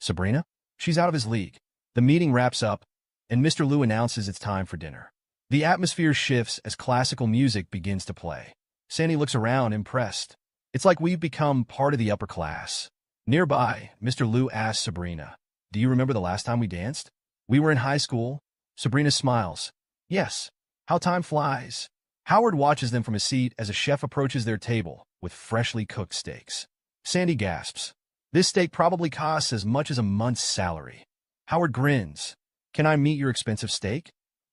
Speaker 1: Sabrina? She's out of his league. The meeting wraps up, and Mr. Liu announces it's time for dinner. The atmosphere shifts as classical music begins to play. Sandy looks around, impressed. It's like we've become part of the upper class. Nearby, Mr. Liu asks Sabrina, do you remember the last time we danced? We were in high school. Sabrina smiles. Yes. How time flies. Howard watches them from his seat as a chef approaches their table with freshly cooked steaks. Sandy gasps. This steak probably costs as much as a month's salary. Howard grins. Can I meet your expensive steak?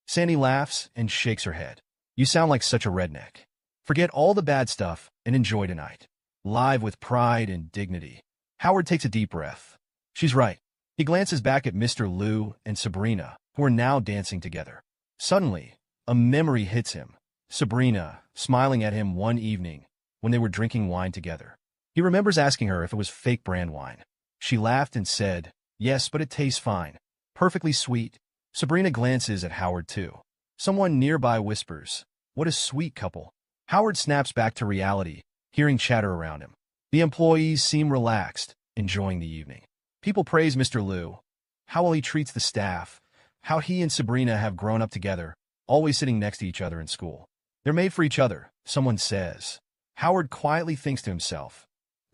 Speaker 1: Sandy laughs and shakes her head. You sound like such a redneck. Forget all the bad stuff and enjoy tonight. Live with pride and dignity. Howard takes a deep breath. She's right. He glances back at Mr. Liu and Sabrina, who are now dancing together. Suddenly, a memory hits him. Sabrina, smiling at him one evening when they were drinking wine together. He remembers asking her if it was fake brand wine. She laughed and said, yes, but it tastes fine. Perfectly sweet. Sabrina glances at Howard too. Someone nearby whispers, what a sweet couple. Howard snaps back to reality, hearing chatter around him. The employees seem relaxed, enjoying the evening. People praise Mr. Liu, how well he treats the staff, how he and Sabrina have grown up together, always sitting next to each other in school. They're made for each other, someone says. Howard quietly thinks to himself,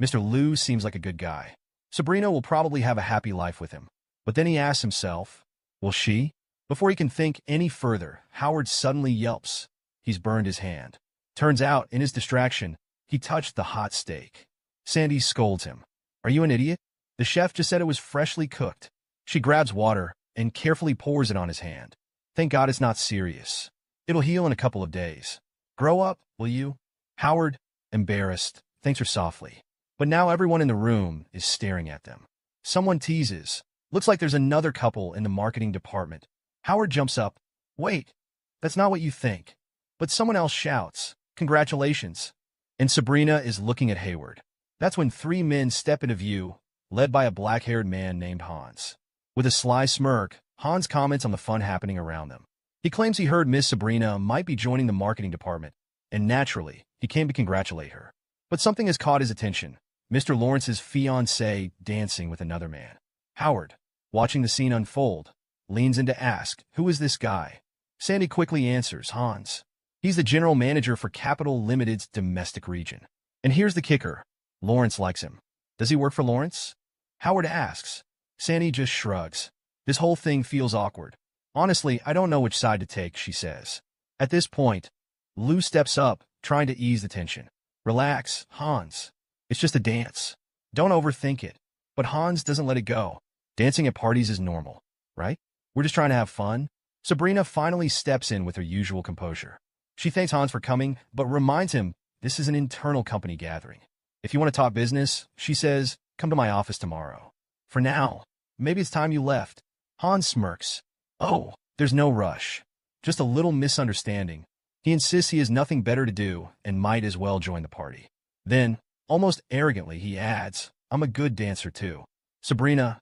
Speaker 1: Mr. Liu seems like a good guy. Sabrina will probably have a happy life with him. But then he asks himself, will she? Before he can think any further, Howard suddenly yelps. He's burned his hand. Turns out, in his distraction, he touched the hot steak. Sandy scolds him. Are you an idiot? The chef just said it was freshly cooked. She grabs water and carefully pours it on his hand. Thank God it's not serious. It'll heal in a couple of days. Grow up, will you? Howard, embarrassed, thanks her softly. But now everyone in the room is staring at them. Someone teases. Looks like there's another couple in the marketing department. Howard jumps up. Wait, that's not what you think. But someone else shouts, congratulations. And Sabrina is looking at Hayward. That's when three men step into view, led by a black-haired man named Hans. With a sly smirk, Hans comments on the fun happening around them. He claims he heard Miss Sabrina might be joining the marketing department, and naturally, he came to congratulate her. But something has caught his attention. Mr. Lawrence's fiancée dancing with another man. Howard, watching the scene unfold, leans in to ask, who is this guy? Sandy quickly answers, Hans. He's the general manager for Capital Limited's domestic region. And here's the kicker. Lawrence likes him. Does he work for Lawrence? Howard asks. Sandy just shrugs. This whole thing feels awkward. Honestly, I don't know which side to take, she says. At this point, Lou steps up, trying to ease the tension. Relax, Hans. It's just a dance. Don't overthink it. But Hans doesn't let it go. Dancing at parties is normal, right? We're just trying to have fun. Sabrina finally steps in with her usual composure. She thanks Hans for coming, but reminds him this is an internal company gathering. If you want to talk business, she says, come to my office tomorrow. For now, maybe it's time you left. Hans smirks. Oh, there's no rush. Just a little misunderstanding. He insists he has nothing better to do and might as well join the party. Then, almost arrogantly, he adds, I'm a good dancer too. Sabrina,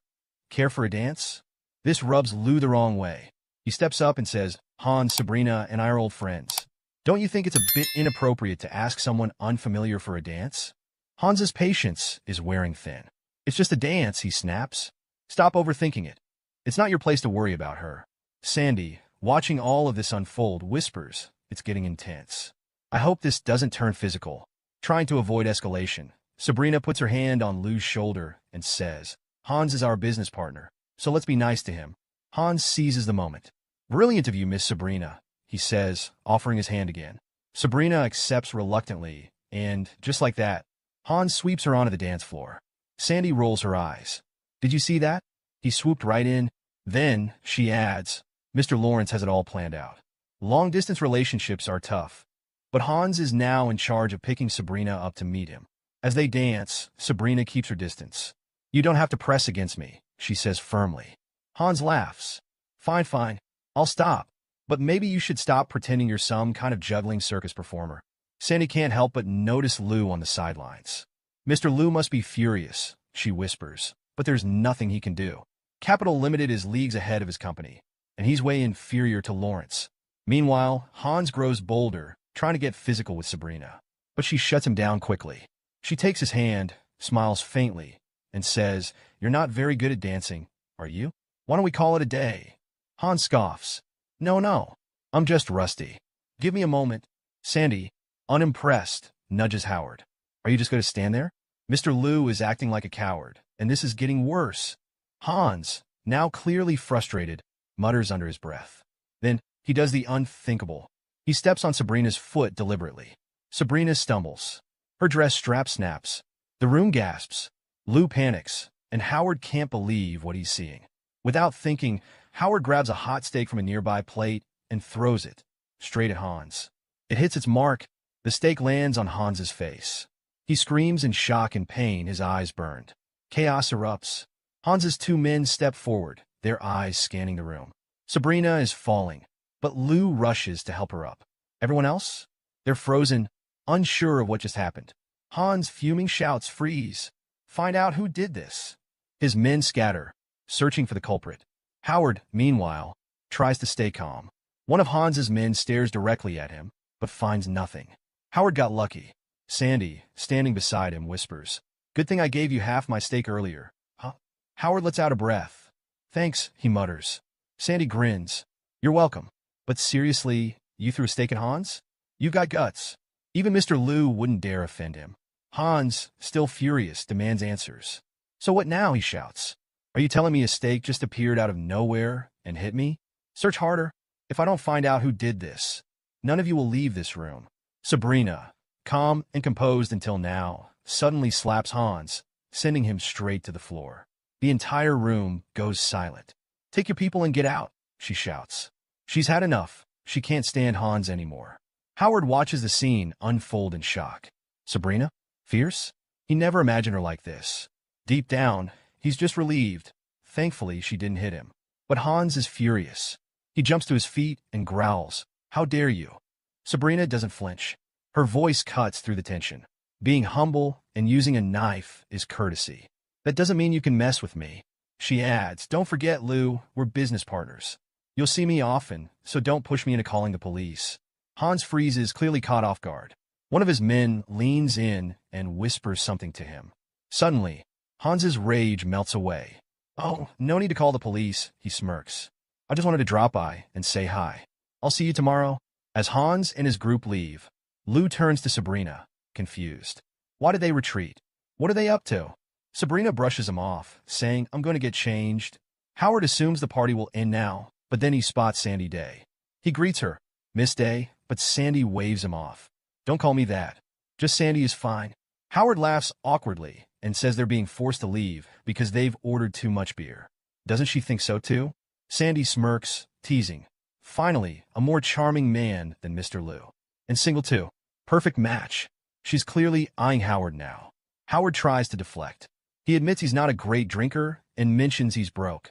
Speaker 1: Care for a dance? This rubs Lou the wrong way. He steps up and says, Hans, Sabrina, and I are old friends. Don't you think it's a bit inappropriate to ask someone unfamiliar for a dance? Hans's patience is wearing thin. It's just a dance, he snaps. Stop overthinking it. It's not your place to worry about her. Sandy, watching all of this unfold, whispers, it's getting intense. I hope this doesn't turn physical. Trying to avoid escalation, Sabrina puts her hand on Lou's shoulder and says, Hans is our business partner, so let's be nice to him. Hans seizes the moment. Brilliant of you, Miss Sabrina, he says, offering his hand again. Sabrina accepts reluctantly, and, just like that, Hans sweeps her onto the dance floor. Sandy rolls her eyes. Did you see that? He swooped right in. Then, she adds, Mr. Lawrence has it all planned out. Long-distance relationships are tough, but Hans is now in charge of picking Sabrina up to meet him. As they dance, Sabrina keeps her distance. You don't have to press against me, she says firmly. Hans laughs. Fine, fine. I'll stop. But maybe you should stop pretending you're some kind of juggling circus performer. Sandy can't help but notice Lou on the sidelines. Mr. Lou must be furious, she whispers, but there's nothing he can do. Capital Limited is leagues ahead of his company, and he's way inferior to Lawrence. Meanwhile, Hans grows bolder, trying to get physical with Sabrina. But she shuts him down quickly. She takes his hand, smiles faintly, and says, You're not very good at dancing, are you? Why don't we call it a day? Hans scoffs. No, I'm just rusty. Give me a moment. Sandy, unimpressed, nudges Howard. Are you just going to stand there? Mr. Lou is acting like a coward, and this is getting worse. Hans, now clearly frustrated, mutters under his breath. Then, he does the unthinkable. He steps on Sabrina's foot deliberately. Sabrina stumbles. Her dress strap snaps. The room gasps. Lou panics, and Howard can't believe what he's seeing. Without thinking, Howard grabs a hot steak from a nearby plate and throws it, straight at Hans. It hits its mark. The steak lands on Hans's face. He screams in shock and pain, his eyes burned. Chaos erupts. Hans's two men step forward, their eyes scanning the room. Sabrina is falling, but Lou rushes to help her up. Everyone else? They're frozen, unsure of what just happened. Hans' fuming shouts, Freeze! Find out who did this. His men scatter, searching for the culprit. Howard, meanwhile, tries to stay calm. One of Hans's men stares directly at him, but finds nothing. Howard got lucky. Sandy, standing beside him, whispers, Good thing I gave you half my steak earlier. Huh? Howard lets out a breath. Thanks, he mutters. Sandy grins. You're welcome. But seriously, you threw a steak at Hans? You got guts. Even Mr. Lou wouldn't dare offend him. Hans, still furious, demands answers. So what now, he shouts. Are you telling me a steak just appeared out of nowhere and hit me? Search harder. If I don't find out who did this, none of you will leave this room. Sabrina, calm and composed until now, suddenly slaps Hans, sending him straight to the floor. The entire room goes silent. Take your people and get out, she shouts. She's had enough. She can't stand Hans anymore. Howard watches the scene unfold in shock. Sabrina? Fierce? He never imagined her like this. Deep down, he's just relieved. Thankfully, she didn't hit him. But Hans is furious. He jumps to his feet and growls, How dare you? Sabrina doesn't flinch. Her voice cuts through the tension. Being humble and using a knife is courtesy. That doesn't mean you can mess with me. She adds, Don't forget, Lou, we're business partners. You'll see me often, so don't push me into calling the police. Hans freezes, clearly caught off guard. One of his men leans in and whispers something to him. Suddenly, Hans's rage melts away. Oh, no need to call the police, he smirks. I just wanted to drop by and say hi. I'll see you tomorrow. As Hans and his group leave, Lou turns to Sabrina, confused. Why did they retreat? What are they up to? Sabrina brushes him off, saying, I'm going to get changed. Howard assumes the party will end now, but then he spots Sandy Day. He greets her, Miss Day, but Sandy waves him off. Don't call me that. Just Sandy is fine. Howard laughs awkwardly and says they're being forced to leave because they've ordered too much beer. Doesn't she think so too? Sandy smirks, teasing. Finally, a more charming man than Mr. Lou. And single too. Perfect match. She's clearly eyeing Howard now. Howard tries to deflect. He admits he's not a great drinker and mentions he's broke.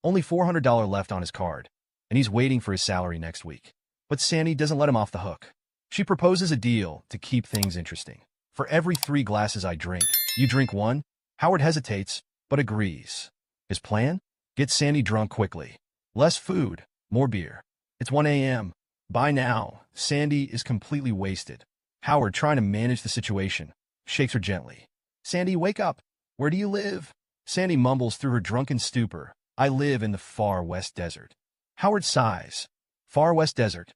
Speaker 1: Only $400 left on his card, and he's waiting for his salary next week. But Sandy doesn't let him off the hook. She proposes a deal to keep things interesting. For every 3 glasses I drink, you drink 1? Howard hesitates, but agrees. His plan? Get Sandy drunk quickly. Less food, more beer. It's 1 a.m. By now, Sandy is completely wasted. Howard, trying to manage the situation, shakes her gently. Sandy, wake up. Where do you live? Sandy mumbles through her drunken stupor. I live in the far west desert. Howard sighs. Far west desert.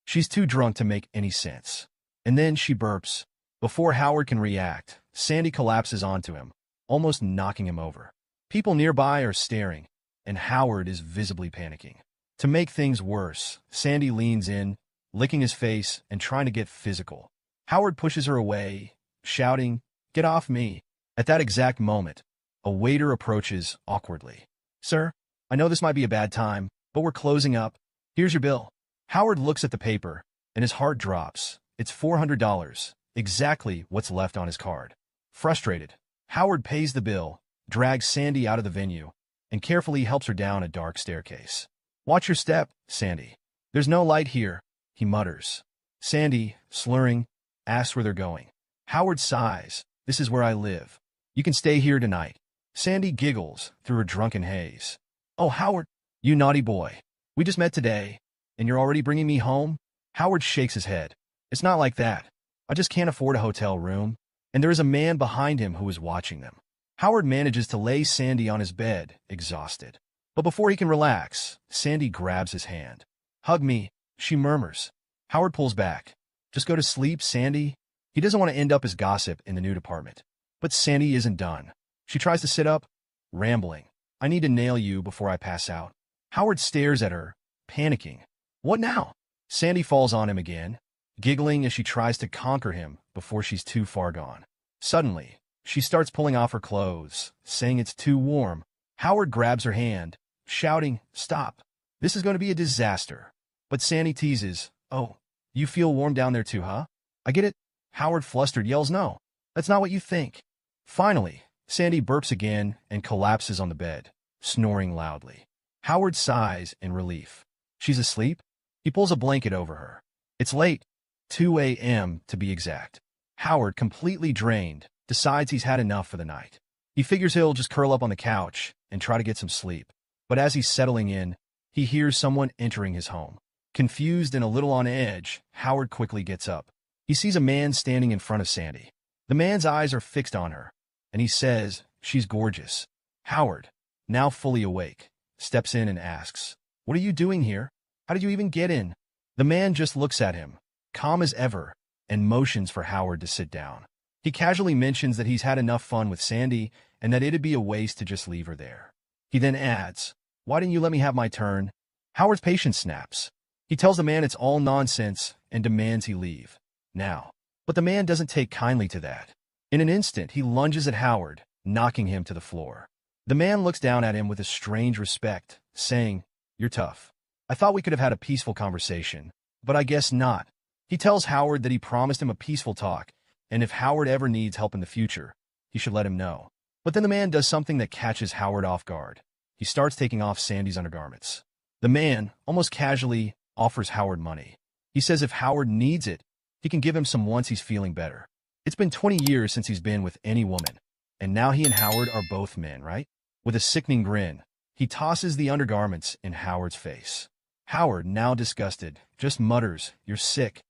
Speaker 1: She's too drunk to make any sense. And then she burps. Before Howard can react, Sandy collapses onto him, almost knocking him over. People nearby are staring, and Howard is visibly panicking. To make things worse, Sandy leans in, licking his face and trying to get physical. Howard pushes her away, shouting, Get off me. At that exact moment, a waiter approaches awkwardly. Sir, I know this might be a bad time, but we're closing up. Here's your bill. Howard looks at the paper, and his heart drops. It's $400, exactly what's left on his card. Frustrated, Howard pays the bill, drags Sandy out of the venue, and carefully helps her down a dark staircase. Watch your step, Sandy. There's no light here, he mutters. Sandy, slurring, asks where they're going. Howard sighs. This is where I live. You can stay here tonight. Sandy giggles through her drunken haze. Oh, Howard, you naughty boy. We just met today, and you're already bringing me home? Howard shakes his head. It's not like that. I just can't afford a hotel room, and there is a man behind him who is watching them. Howard manages to lay Sandy on his bed, exhausted. But before he can relax, Sandy grabs his hand. Hug me, she murmurs. Howard pulls back. Just go to sleep, Sandy. He doesn't want to end up as gossip in the new department. But Sandy isn't done. She tries to sit up, rambling. I need to nail you before I pass out. Howard stares at her, panicking. What now? Sandy falls on him again, giggling as she tries to conquer him before she's too far gone. Suddenly, she starts pulling off her clothes, saying it's too warm. Howard grabs her hand, shouting, Stop. This is going to be a disaster. But Sandy teases, Oh, you feel warm down there too, huh? I get it. Howard, flustered, yells, No, that's not what you think. Finally, Sandy burps again and collapses on the bed, snoring loudly. Howard sighs in relief. She's asleep? He pulls a blanket over her. It's late, 2 a.m. to be exact. Howard, completely drained, decides he's had enough for the night. He figures he'll just curl up on the couch and try to get some sleep. But as he's settling in, he hears someone entering his home. Confused and a little on edge, Howard quickly gets up. He sees a man standing in front of Sandy. The man's eyes are fixed on her, and he says, She's gorgeous. Howard, now fully awake, steps in and asks, What are you doing here? How did you even get in? The man just looks at him, calm as ever, and motions for Howard to sit down. He casually mentions that he's had enough fun with Sandy and that it'd be a waste to just leave her there. He then adds, Why didn't you let me have my turn? Howard's patience snaps. He tells the man it's all nonsense and demands he leave. Now. But the man doesn't take kindly to that. In an instant, he lunges at Howard, knocking him to the floor. The man looks down at him with a strange respect, saying, You're tough. I thought we could have had a peaceful conversation, but I guess not. He tells Howard that he promised him a peaceful talk, and if Howard ever needs help in the future, he should let him know. But then the man does something that catches Howard off guard. He starts taking off Sandy's undergarments. The man, almost casually, offers Howard money. He says if Howard needs it, he can give him some once he's feeling better. It's been 20 years since he's been with any woman, and now he and Howard are both men, right? With a sickening grin, he tosses the undergarments in Howard's face. Howard, now disgusted, just mutters, You're sick.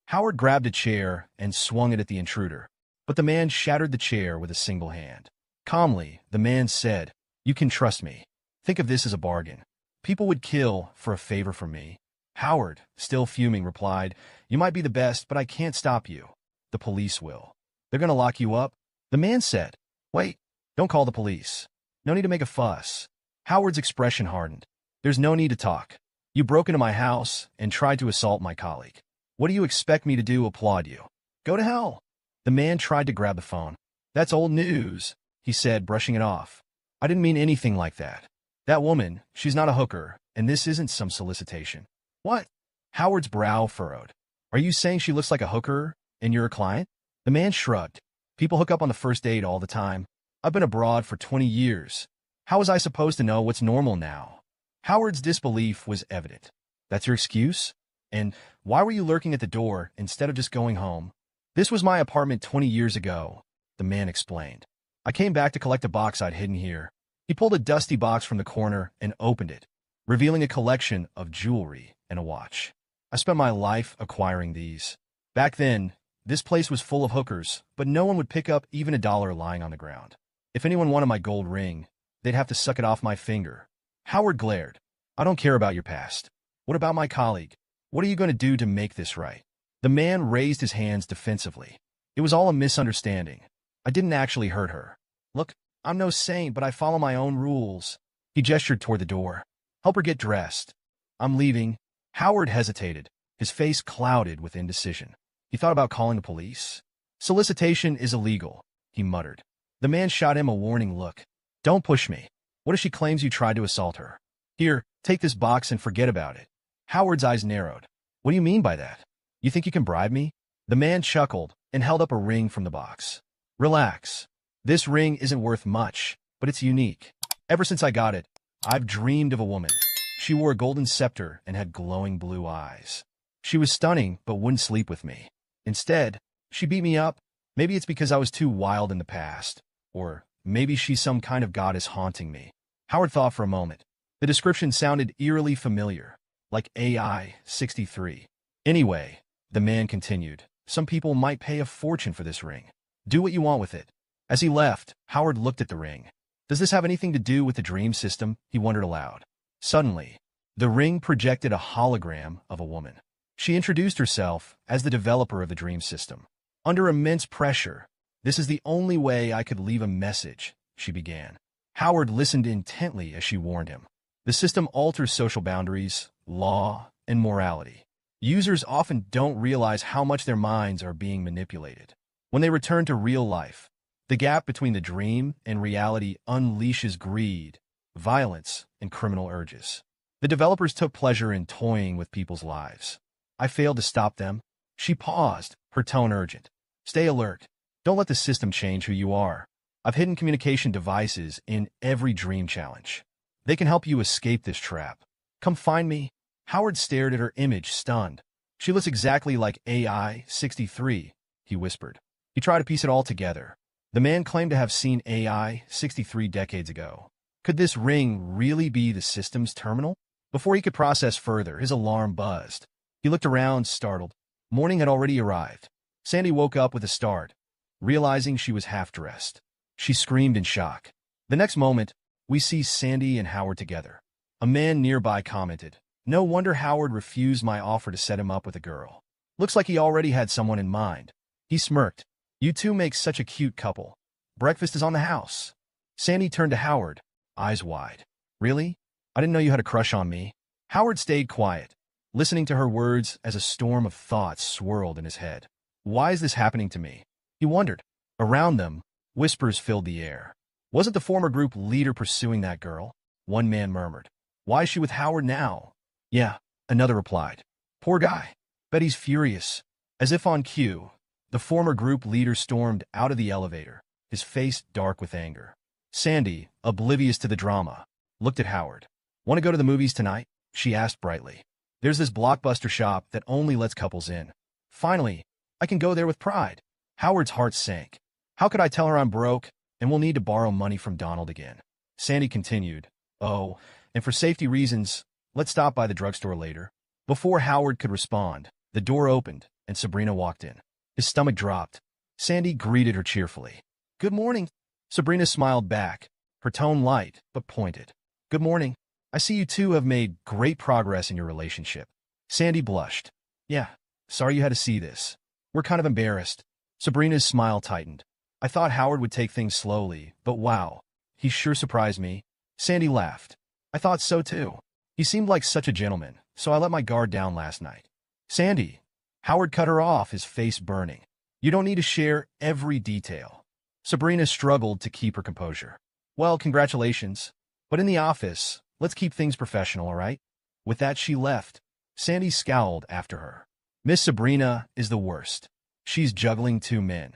Speaker 1: Howard grabbed a chair and swung it at the intruder, but the man shattered the chair with a single hand. Calmly, the man said, You can trust me. Think of this as a bargain. People would kill for a favor from me. Howard, still fuming, replied, You might be the best, but I can't stop you. The police will. They're going to lock you up. The man said, Wait, don't call the police. No need to make a fuss. Howard's expression hardened. There's no need to talk. You broke into my house and tried to assault my colleague. What do you expect me to do? Applaud you? Go to hell. The man tried to grab the phone. That's old news, he said, brushing it off. I didn't mean anything like that. That woman, she's not a hooker, and this isn't some solicitation. What? Howard's brow furrowed. Are you saying she looks like a hooker and you're a client? The man shrugged. People hook up on the first date all the time. I've been abroad for 20 years. How was I supposed to know what's normal now? Howard's disbelief was evident. That's your excuse? And why were you lurking at the door instead of just going home? This was my apartment 20 years ago, the man explained. I came back to collect a box I'd hidden here. He pulled a dusty box from the corner and opened it, revealing a collection of jewelry and a watch. I spent my life acquiring these. Back then, this place was full of hookers, but no one would pick up even $1 lying on the ground. If anyone wanted my gold ring, they'd have to suck it off my finger. Howard glared. I don't care about your past. What about my colleague? What are you going to do to make this right? The man raised his hands defensively. It was all a misunderstanding. I didn't actually hurt her. Look, I'm no saint, but I follow my own rules. He gestured toward the door. Help her get dressed. I'm leaving. Howard hesitated, his face clouded with indecision. He thought about calling the police. Solicitation is illegal, he muttered. The man shot him a warning look. Don't push me. What if she claims you tried to assault her? Here, take this box and forget about it. Howard's eyes narrowed. What do you mean by that? You think you can bribe me? The man chuckled and held up a ring from the box. Relax. This ring isn't worth much, but it's unique. Ever since I got it, I've dreamed of a woman. She wore a golden scepter and had glowing blue eyes. She was stunning, but wouldn't sleep with me. Instead, she beat me up. Maybe it's because I was too wild in the past. Or maybe she's some kind of goddess haunting me. Howard thought for a moment. The description sounded eerily familiar, like AI-63. Anyway, the man continued, some people might pay a fortune for this ring. Do what you want with it. As he left, Howard looked at the ring. Does this have anything to do with the dream system? He wondered aloud. Suddenly, the ring projected a hologram of a woman. She introduced herself as the developer of the dream system. Under immense pressure, this is the only way I could leave a message, she began. Howard listened intently as she warned him. The system alters social boundaries, law, and morality. Users often don't realize how much their minds are being manipulated. When they return to real life, the gap between the dream and reality unleashes greed, violence, and criminal urges. The developers took pleasure in toying with people's lives. I failed to stop them. She paused, her tone urgent. Stay alert. Don't let the system change who you are. I've hidden communication devices in every dream challenge. They can help you escape this trap. Come find me. Howard stared at her image, stunned. She looks exactly like AI-63, he whispered. He tried to piece it all together. The man claimed to have seen AI-63 decades ago. Could this ring really be the system's terminal? Before he could process further, his alarm buzzed. He looked around, startled. Morning had already arrived. Sandy woke up with a start, realizing she was half-dressed. She screamed in shock. The next moment, we see Sandy and Howard together. A man nearby commented, "No wonder Howard refused my offer to set him up with a girl. Looks like he already had someone in mind." He smirked. "You two make such a cute couple. Breakfast is on the house." Sandy turned to Howard, eyes wide. "Really? I didn't know you had a crush on me." Howard stayed quiet, listening to her words as a storm of thoughts swirled in his head. Why is this happening to me? He wondered. Around them, whispers filled the air. Wasn't the former group leader pursuing that girl? One man murmured. Why is she with Howard now? Yeah, another replied. Poor guy. Bet he's furious. As if on cue, the former group leader stormed out of the elevator, his face dark with anger. Sandy, oblivious to the drama, looked at Howard. Want to go to the movies tonight? She asked brightly. There's this blockbuster shop that only lets couples in. Finally, I can go there with pride. Howard's heart sank. How could I tell her I'm broke and will need to borrow money from Donald again? Sandy continued. Oh, and for safety reasons, let's stop by the drugstore later. Before Howard could respond, the door opened and Sabrina walked in. His stomach dropped. Sandy greeted her cheerfully. Good morning. Sabrina smiled back, her tone light but pointed. Good morning. I see you two have made great progress in your relationship. Sandy blushed. Yeah, sorry you had to see this. We're kind of embarrassed. Sabrina's smile tightened. I thought Howard would take things slowly, but wow, he sure surprised me. Sandy laughed. I thought so too. He seemed like such a gentleman, so I let my guard down last night. Sandy. Howard cut her off, his face burning. You don't need to share every detail. Sabrina struggled to keep her composure. Well, congratulations. But in the office, let's keep things professional, all right? With that, she left. Sandy scowled after her. Miss Sabrina is the worst. She's juggling two men.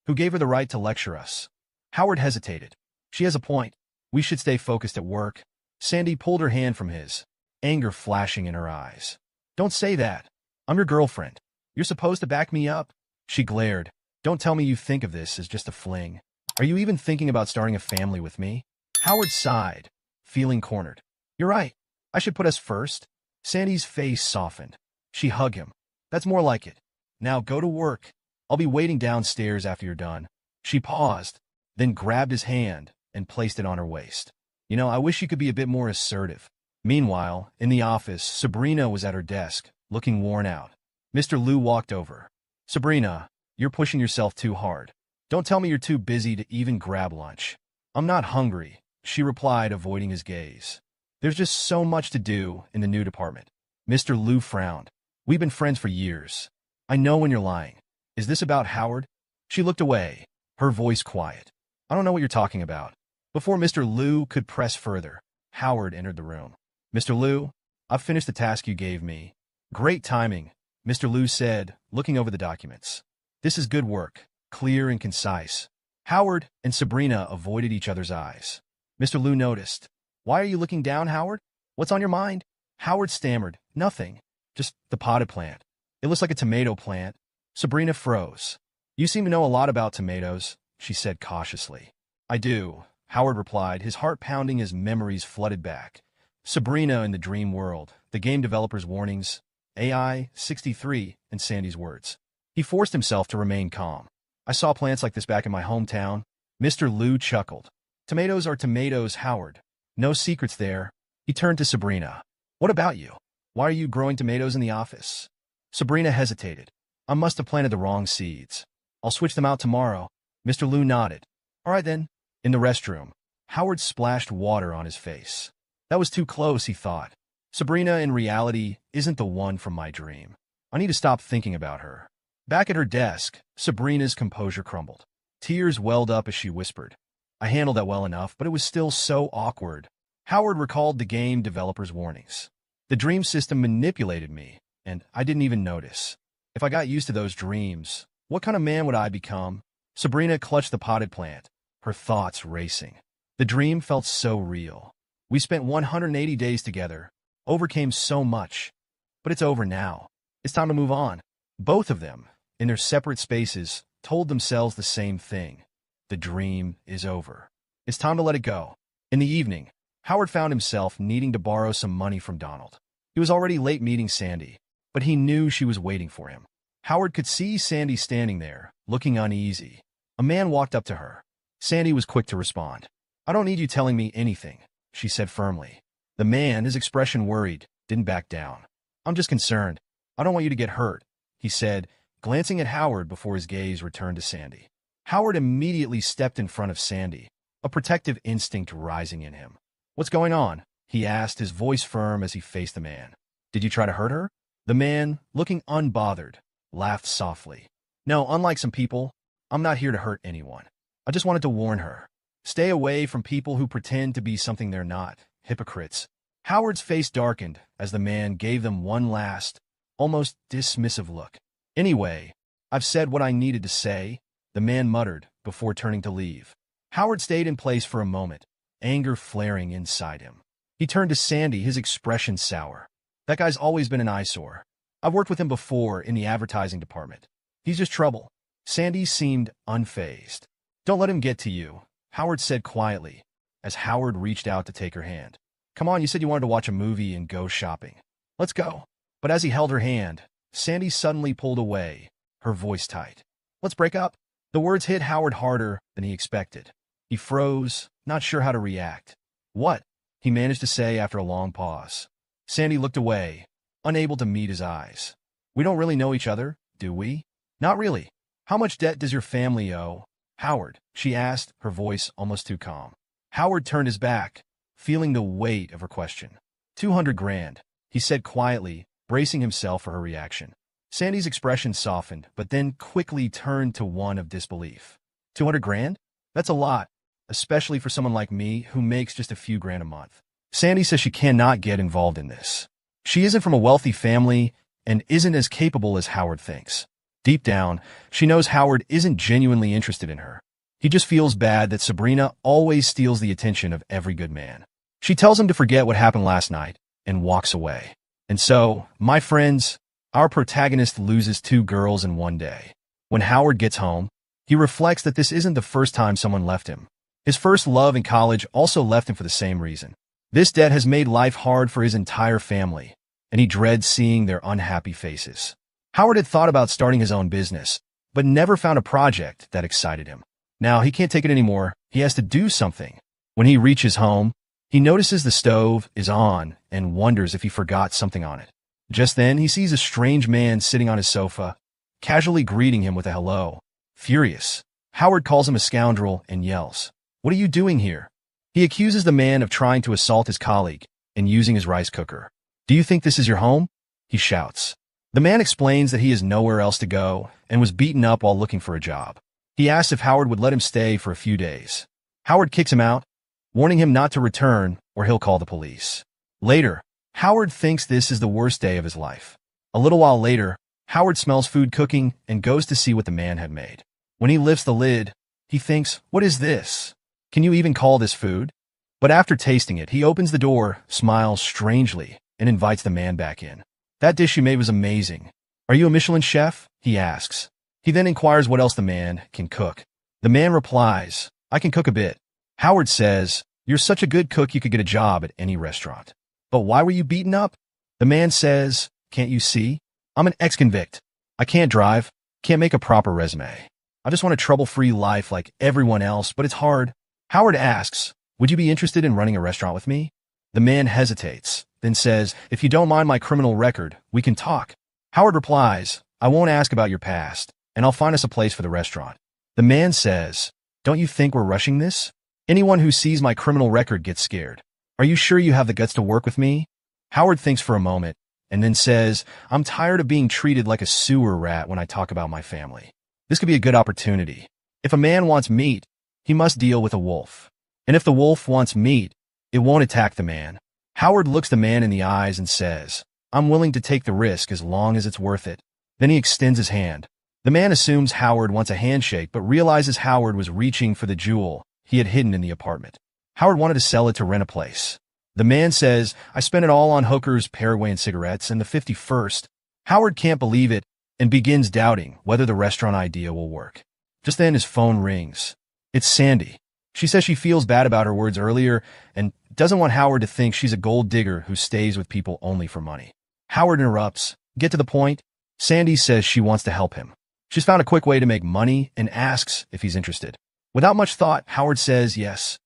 Speaker 1: Who gave her the right to lecture us? Howard hesitated. She has a point. We should stay focused at work. Sandy pulled her hand from his, anger flashing in her eyes. Don't say that. I'm your girlfriend. You're supposed to back me up. She glared. Don't tell me you think of this as just a fling. Are you even thinking about starting a family with me? Howard sighed, feeling cornered. You're right. I should put us first. Sandy's face softened. She hugged him. That's more like it. Now go to work. I'll be waiting downstairs after you're done. She paused, then grabbed his hand and placed it on her waist. I wish you could be a bit more assertive. Meanwhile, in the office, Sabrina was at her desk, looking worn out. Mr. Liu walked over. Sabrina, you're pushing yourself too hard. Don't tell me you're too busy to even grab lunch. I'm not hungry, she replied, avoiding his gaze. There's just so much to do in the new department. Mr. Liu frowned. We've been friends for years. I know when you're lying. Is this about Howard? She looked away, her voice quiet. I don't know what you're talking about. Before Mr. Liu could press further, Howard entered the room. Mr. Liu, I've finished the task you gave me. Great timing, Mr. Liu said, looking over the documents. This is good work, clear and concise. Howard and Sabrina avoided each other's eyes. Mr. Liu noticed. Why are you looking down, Howard? What's on your mind? Howard stammered. Nothing. Just the potted plant. It looks like a tomato plant. Sabrina froze. You seem to know a lot about tomatoes, she said cautiously. I do, Howard replied, his heart pounding as memories flooded back. Sabrina in the dream world, the game developer's warnings, AI 63, and Sandy's words. He forced himself to remain calm. I saw plants like this back in my hometown. Mr. Liu chuckled. Tomatoes are tomatoes, Howard. No secrets there. He turned to Sabrina. What about you? Why are you growing tomatoes in the office? Sabrina hesitated. I must have planted the wrong seeds. I'll switch them out tomorrow. Mr. Liu nodded. All right then. In the restroom, Howard splashed water on his face. That was too close, he thought. Sabrina, in reality, isn't the one from my dream. I need to stop thinking about her. Back at her desk, Sabrina's composure crumbled. Tears welled up as she whispered. I handled that well enough, but it was still so awkward. Howard recalled the game developer's warnings. The dream system manipulated me, and I didn't even notice. If I got used to those dreams, what kind of man would I become? Sabrina clutched the potted plant, her thoughts racing. The dream felt so real. We spent 180 days together, overcame so much. But it's over now. It's time to move on. Both of them, in their separate spaces, told themselves the same thing. The dream is over. It's time to let it go. In the evening, Howard found himself needing to borrow some money from Donald. He was already late meeting Sandy, but he knew she was waiting for him. Howard could see Sandy standing there, looking uneasy. A man walked up to her. Sandy was quick to respond. I don't need you telling me anything, she said firmly. The man, his expression worried, didn't back down. I'm just concerned. I don't want you to get hurt, he said, glancing at Howard before his gaze returned to Sandy. Howard immediately stepped in front of Sandy, a protective instinct rising in him. What's going on? He asked, his voice firm as he faced the man. Did you try to hurt her? The man, looking unbothered, laughed softly. No, unlike some people, I'm not here to hurt anyone. I just wanted to warn her. Stay away from people who pretend to be something they're not, hypocrites. Howard's face darkened as the man gave them one last, almost dismissive look. Anyway, I've said what I needed to say, the man muttered before turning to leave. Howard stayed in place for a moment, anger flaring inside him. He turned to Sandy, his expression sour. That guy's always been an eyesore. I've worked with him before in the advertising department. He's just trouble. Sandy seemed unfazed. Don't let him get to you, Howard said quietly, as Howard reached out to take her hand. Come on, you said you wanted to watch a movie and go shopping. Let's go. But as he held her hand, Sandy suddenly pulled away, her voice tight. Let's break up. The words hit Howard harder than he expected. He froze, not sure how to react. What? He managed to say after a long pause. Sandy looked away, unable to meet his eyes. We don't really know each other, do we? Not really. How much debt does your family owe? Howard, she asked, her voice almost too calm. Howard turned his back, feeling the weight of her question. 200 grand, he said quietly, bracing himself for her reaction. Sandy's expression softened, but then quickly turned to one of disbelief. 200 grand? That's a lot, especially for someone like me who makes just a few grand a month. Sandy says she cannot get involved in this. She isn't from a wealthy family and isn't as capable as Howard thinks. Deep down, she knows Howard isn't genuinely interested in her. He just feels bad that Sabrina always steals the attention of every good man. She tells him to forget what happened last night and walks away. And so, my friends, our protagonist loses 2 girls in one day. When Howard gets home, he reflects that this isn't the first time someone left him. His first love in college also left him for the same reason. This debt has made life hard for his entire family, and he dreads seeing their unhappy faces. Howard had thought about starting his own business, but never found a project that excited him. Now he can't take it anymore. He has to do something. When he reaches home, he notices the stove is on and wonders if he forgot something on it. Just then, he sees a strange man sitting on his sofa, casually greeting him with a hello. Furious, Howard calls him a scoundrel and yells, "What are you doing here?" He accuses the man of trying to assault his colleague and using his rice cooker. "Do you think this is your home?" he shouts. The man explains that he has nowhere else to go and was beaten up while looking for a job. He asks if Howard would let him stay for a few days. Howard kicks him out, warning him not to return or he'll call the police. Later, Howard thinks this is the worst day of his life. A little while later, Howard smells food cooking and goes to see what the man had made. When he lifts the lid, he thinks, "What is this? Can you even call this food?" But after tasting it, he opens the door, smiles strangely, and invites the man back in. "That dish you made was amazing. Are you a Michelin chef?" he asks. He then inquires what else the man can cook. The man replies, "I can cook a bit." Howard says, "You're such a good cook you could get a job at any restaurant. But why were you beaten up?" The man says, "Can't you see? I'm an ex-convict. I can't drive, can't make a proper resume. I just want a trouble-free life like everyone else, but it's hard." Howard asks, "Would you be interested in running a restaurant with me?" The man hesitates, then says, "If you don't mind my criminal record, we can talk." Howard replies, "I won't ask about your past, and I'll find us a place for the restaurant." The man says, "Don't you think we're rushing this? Anyone who sees my criminal record gets scared. Are you sure you have the guts to work with me?" Howard thinks for a moment, and then says, "I'm tired of being treated like a sewer rat when I talk about my family. This could be a good opportunity. If a man wants meat, he must deal with a wolf. And if the wolf wants meat, it won't attack the man." Howard looks the man in the eyes and says, "I'm willing to take the risk as long as it's worth it." Then he extends his hand. The man assumes Howard wants a handshake, but realizes Howard was reaching for the jewel he had hidden in the apartment. Howard wanted to sell it to rent a place. The man says, "I spent it all on hookers, Paraguayan cigarettes, and the 51st. Howard can't believe it and begins doubting whether the restaurant idea will work. Just then his phone rings. It's Sandy. She says she feels bad about her words earlier and doesn't want Howard to think she's a gold digger who stays with people only for money. Howard interrupts. "Get to the point." Sandy says she wants to help him. She's found a quick way to make money and asks if he's interested. Without much thought, Howard says yes.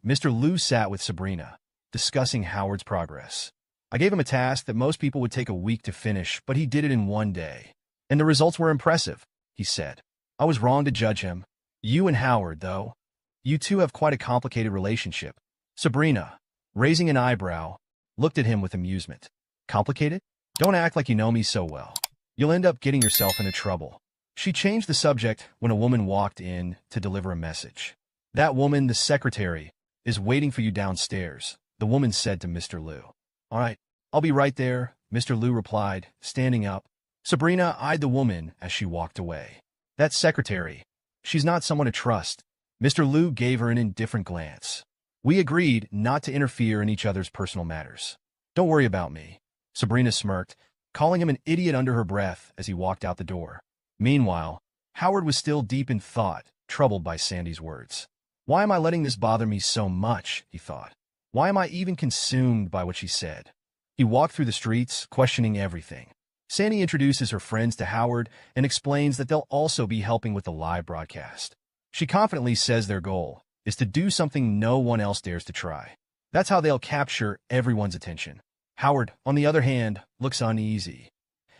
Speaker 1: Mr. Liu sat with Sabrina, discussing Howard's progress. "I gave him a task that most people would take a week to finish, but he did it in one day. And the results were impressive," he said. "I was wrong to judge him. You and Howard, though. You two have quite a complicated relationship." Sabrina, raising an eyebrow, looked at him with amusement. "Complicated? Don't act like you know me so well. You'll end up getting yourself into trouble." She changed the subject when a woman walked in to deliver a message. "That woman, the secretary, is waiting for you downstairs," the woman said to Mr. Liu. "All right, I'll be right there," Mr. Liu replied, standing up. Sabrina eyed the woman as she walked away. "That secretary. She's not someone to trust." Mr. Liu gave her an indifferent glance. "We agreed not to interfere in each other's personal matters. Don't worry about me." Sabrina smirked, calling him an idiot under her breath as he walked out the door. Meanwhile, Howard was still deep in thought, troubled by Sandy's words. "Why am I letting this bother me so much?" he thought. "Why am I even consumed by what she said?" He walked through the streets, questioning everything. Sandy introduces her friends to Howard and explains that they'll also be helping with the live broadcast. She confidently says their goal is to do something no one else dares to try. That's how they'll capture everyone's attention. Howard, on the other hand, looks uneasy.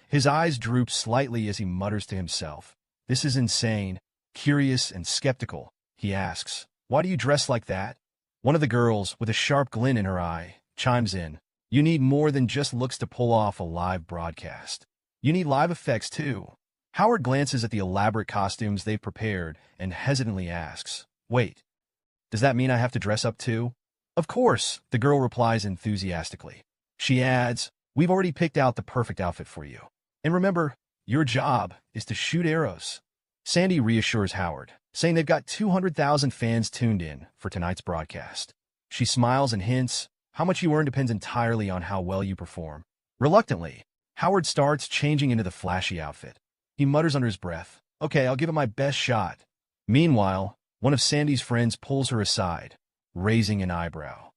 Speaker 1: His eyes droop slightly as he mutters to himself. "This is insane." Curious and skeptical, he asks, "Why do you dress like that?" One of the girls, with a sharp glint in her eye, chimes in. "You need more than just looks to pull off a live broadcast. You need live effects, too." Howard glances at the elaborate costumes they've prepared and hesitantly asks, "Wait, does that mean I have to dress up, too?" "Of course," the girl replies enthusiastically. She adds, "We've already picked out the perfect outfit for you. And remember, your job is to shoot arrows." Sandy reassures Howard, saying they've got 200,000 fans tuned in for tonight's broadcast. She smiles and hints, "How much you earn depends entirely on how well you perform." Reluctantly, Howard starts changing into the flashy outfit. He mutters under his breath, "Okay, I'll give it my best shot." Meanwhile, One of Sandy's friends pulls her aside, raising an eyebrow.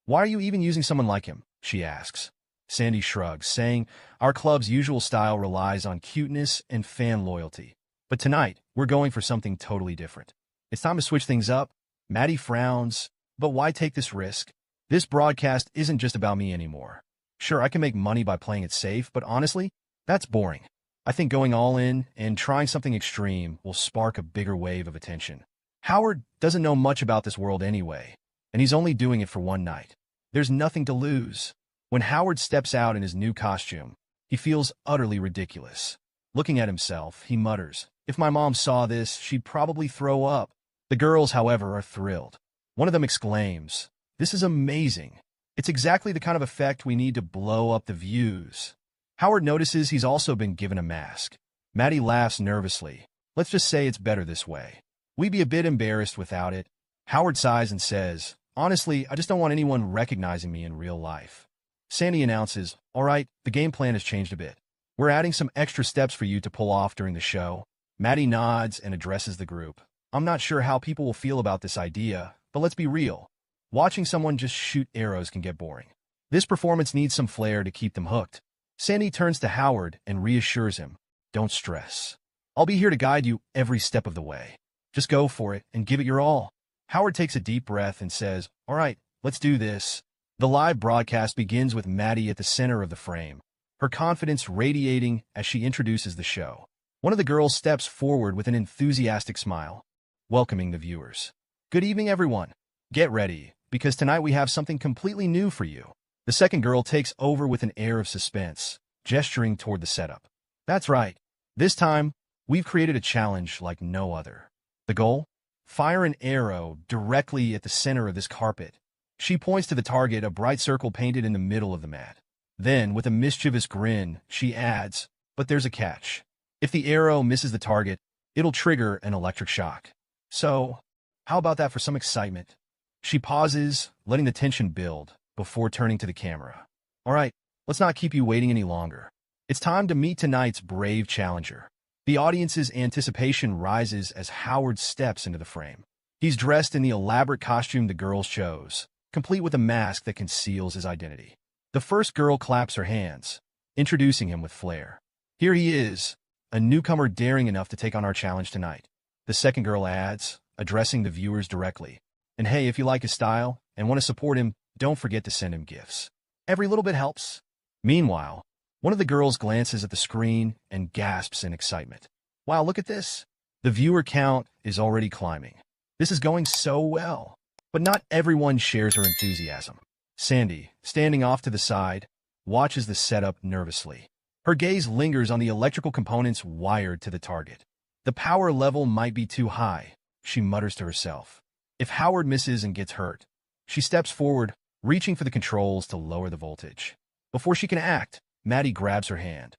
Speaker 1: "Why are you even using someone like him?" she asks. Sandy shrugs, saying, "Our club's usual style relies on cuteness and fan loyalty. But tonight, we're going for something totally different. It's time to switch things up." Maddie frowns, "But why take this risk? This broadcast isn't just about me anymore. Sure, I can make money by playing it safe, but honestly, that's boring. I think going all in and trying something extreme will spark a bigger wave of attention." Howard doesn't know much about this world anyway, and he's only doing it for one night. There's nothing to lose. When Howard steps out in his new costume, he feels utterly ridiculous. Looking at himself, he mutters, "If my mom saw this, she'd probably throw up." The girls, however, are thrilled. One of them exclaims, "This is amazing. It's exactly the kind of effect we need to blow up the views." Howard notices he's also been given a mask. Maddie laughs nervously. "Let's just say it's better this way. We'd be a bit embarrassed without it." Howard sighs and says, "Honestly, I just don't want anyone recognizing me in real life." Sandy announces, "All right, the game plan has changed a bit. We're adding some extra steps for you to pull off during the show." Maddie nods and addresses the group. "I'm not sure how people will feel about this idea, but let's be real. Watching someone just shoot arrows can get boring. This performance needs some flair to keep them hooked." Sandy turns to Howard and reassures him, "Don't stress. I'll be here to guide you every step of the way. Just go for it and give it your all." Howard takes a deep breath and says, "All right, let's do this." The live broadcast begins with Maddie at the center of the frame, her confidence radiating as she introduces the show. One of the girls steps forward with an enthusiastic smile, welcoming the viewers. "Good evening, everyone. Get ready, because tonight we have something completely new for you." The second girl takes over with an air of suspense, gesturing toward the setup. "That's right. This time, we've created a challenge like no other. The goal? Fire an arrow directly at the center of this carpet." She points to the target, a bright circle painted in the middle of the mat. Then, with a mischievous grin, she adds, "But there's a catch. If the arrow misses the target, it'll trigger an electric shock. So, how about that for some excitement?" She pauses, letting the tension build, before turning to the camera. "All right, let's not keep you waiting any longer. It's time to meet tonight's brave challenger." The audience's anticipation rises as Howard steps into the frame. He's dressed in the elaborate costume the girls chose, complete with a mask that conceals his identity. The first girl claps her hands, introducing him with flair. "Here he is, a newcomer daring enough to take on our challenge tonight." The second girl adds, addressing the viewers directly, "And hey, if you like his style and want to support him, don't forget to send him gifts. Every little bit helps." Meanwhile, one of the girls glances at the screen and gasps in excitement. "Wow, look at this. The viewer count is already climbing. This is going so well." But not everyone shares her enthusiasm. Sandy, standing off to the side, watches the setup nervously. Her gaze lingers on the electrical components wired to the target. "The power level might be too high," she mutters to herself. If Howard misses and gets hurt, she steps forward, reaching for the controls to lower the voltage. Before she can act, Maddie grabs her hand.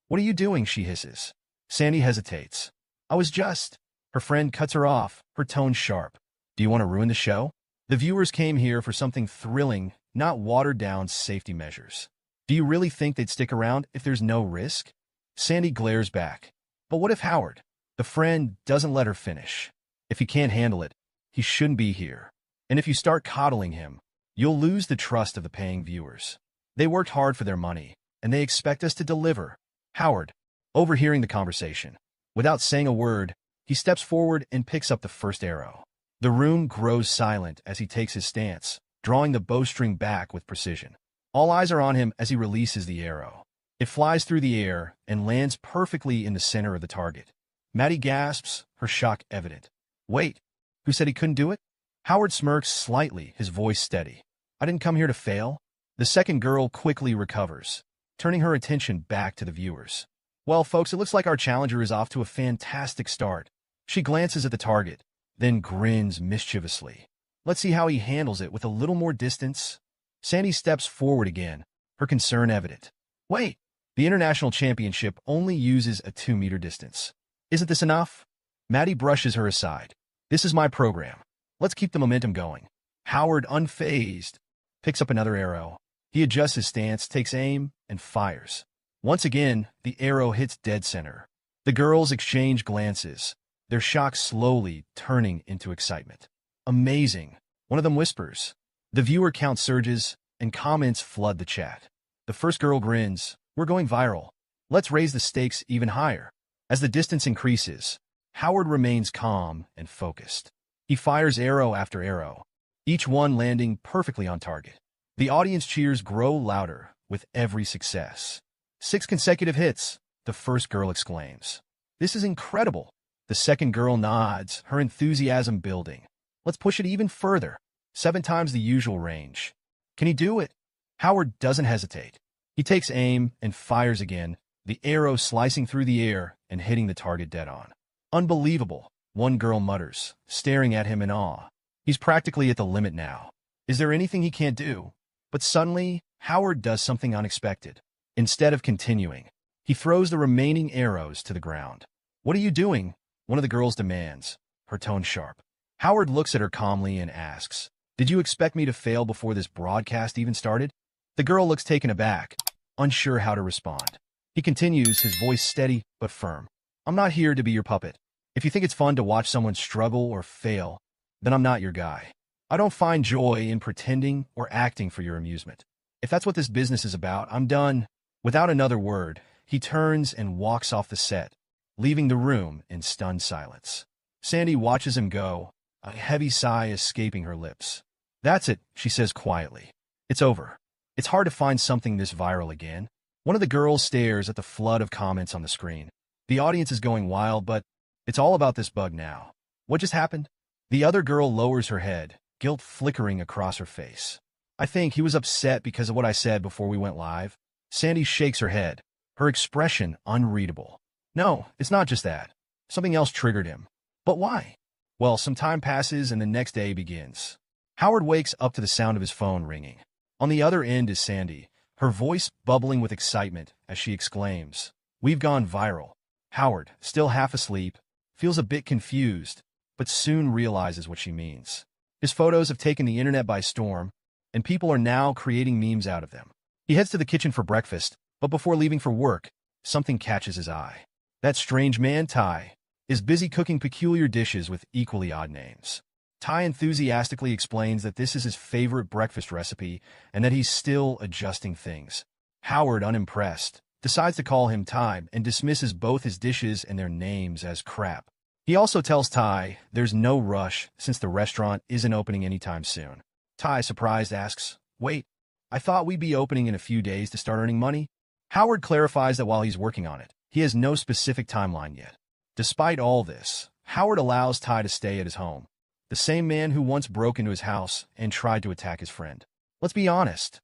Speaker 1: "What are you doing?" she hisses. Sandy hesitates. "I was just—" Her friend cuts her off, her tone sharp. "Do you want to ruin the show? The viewers came here for something thrilling, not watered-down safety measures. Do you really think they'd stick around if there's no risk?" Sandy glares back. "But what if Howard?" The friend doesn't let her finish. "If he can't handle it, he shouldn't be here. And if you start coddling him, you'll lose the trust of the paying viewers. They worked hard for their money, and they expect us to deliver." Howard, overhearing the conversation, without saying a word, he steps forward and picks up the first arrow. The room grows silent as he takes his stance, drawing the bowstring back with precision. All eyes are on him as he releases the arrow. It flies through the air and lands perfectly in the center of the target. Maddie gasps, her shock evident. "Wait, who said he couldn't do it?" Howard smirks slightly, his voice steady. "I didn't come here to fail." The second girl quickly recovers, turning her attention back to the viewers. "Well, folks, it looks like our challenger is off to a fantastic start." She glances at the target, then grins mischievously. "Let's see how he handles it with a little more distance." Sandy steps forward again, her concern evident. "Wait, the International Championship only uses a 2-meter distance. Isn't this enough?" Maddie brushes her aside. "This is my program. Let's keep the momentum going." Howard, unfazed, picks up another arrow. He adjusts his stance, takes aim, and fires. Once again, the arrow hits dead center. The girls exchange glances, their shock slowly turning into excitement. Amazing, one of them whispers. The viewer count surges, and comments flood the chat. The first girl grins. We're going viral. Let's raise the stakes even higher. As the distance increases, Howard remains calm and focused. He fires arrow after arrow, each one landing perfectly on target. The audience cheers grow louder with every success. 6 consecutive hits, the first girl exclaims. This is incredible. The second girl nods, her enthusiasm building. Let's push it even further. 7 times the usual range. Can he do it? Howard doesn't hesitate. He takes aim and fires again, the arrow slicing through the air and hitting the target dead on. Unbelievable, one girl mutters, staring at him in awe. He's practically at the limit now. Is there anything he can't do? But suddenly, Howard does something unexpected. Instead of continuing, he throws the remaining arrows to the ground. What are you doing? One of the girls demands, her tone sharp. Howard looks at her calmly and asks, Did you expect me to fail before this broadcast even started? The girl looks taken aback, unsure how to respond. He continues, his voice steady but firm. I'm not here to be your puppet. If you think it's fun to watch someone struggle or fail, then I'm not your guy. I don't find joy in pretending or acting for your amusement. If that's what this business is about, I'm done. Without another word, he turns and walks off the set, leaving the room in stunned silence. Sandy watches him go, a heavy sigh escaping her lips. That's it, she says quietly. It's over. It's hard to find something this viral again. One of the girls stares at the flood of comments on the screen. The audience is going wild, but it's all about this bug now. What just happened? The other girl lowers her head, guilt flickering across her face. I think he was upset because of what I said before we went live. Sandy shakes her head, her expression unreadable. No, it's not just that. Something else triggered him. But why? Well, some time passes and the next day begins. Howard wakes up to the sound of his phone ringing. On the other end is Sandy, her voice bubbling with excitement as she exclaims, We've gone viral. Howard, still half asleep, feels a bit confused, but soon realizes what she means. His photos have taken the internet by storm, and people are now creating memes out of them. He heads to the kitchen for breakfast, but before leaving for work, something catches his eye. That strange man, Ty, is busy cooking peculiar dishes with equally odd names. Ty enthusiastically explains that this is his favorite breakfast recipe and that he's still adjusting things. Howard, unimpressed, decides to call him Ty and dismisses both his dishes and their names as crap. He also tells Ty there's no rush since the restaurant isn't opening anytime soon. Ty, surprised, asks, Wait, I thought we'd be opening in a few days to start earning money? Howard clarifies that while he's working on it, he has no specific timeline yet. Despite all this, Howard allows Ty to stay at his home. The same man who once broke into his house and tried to attack his friend. Let's be honest.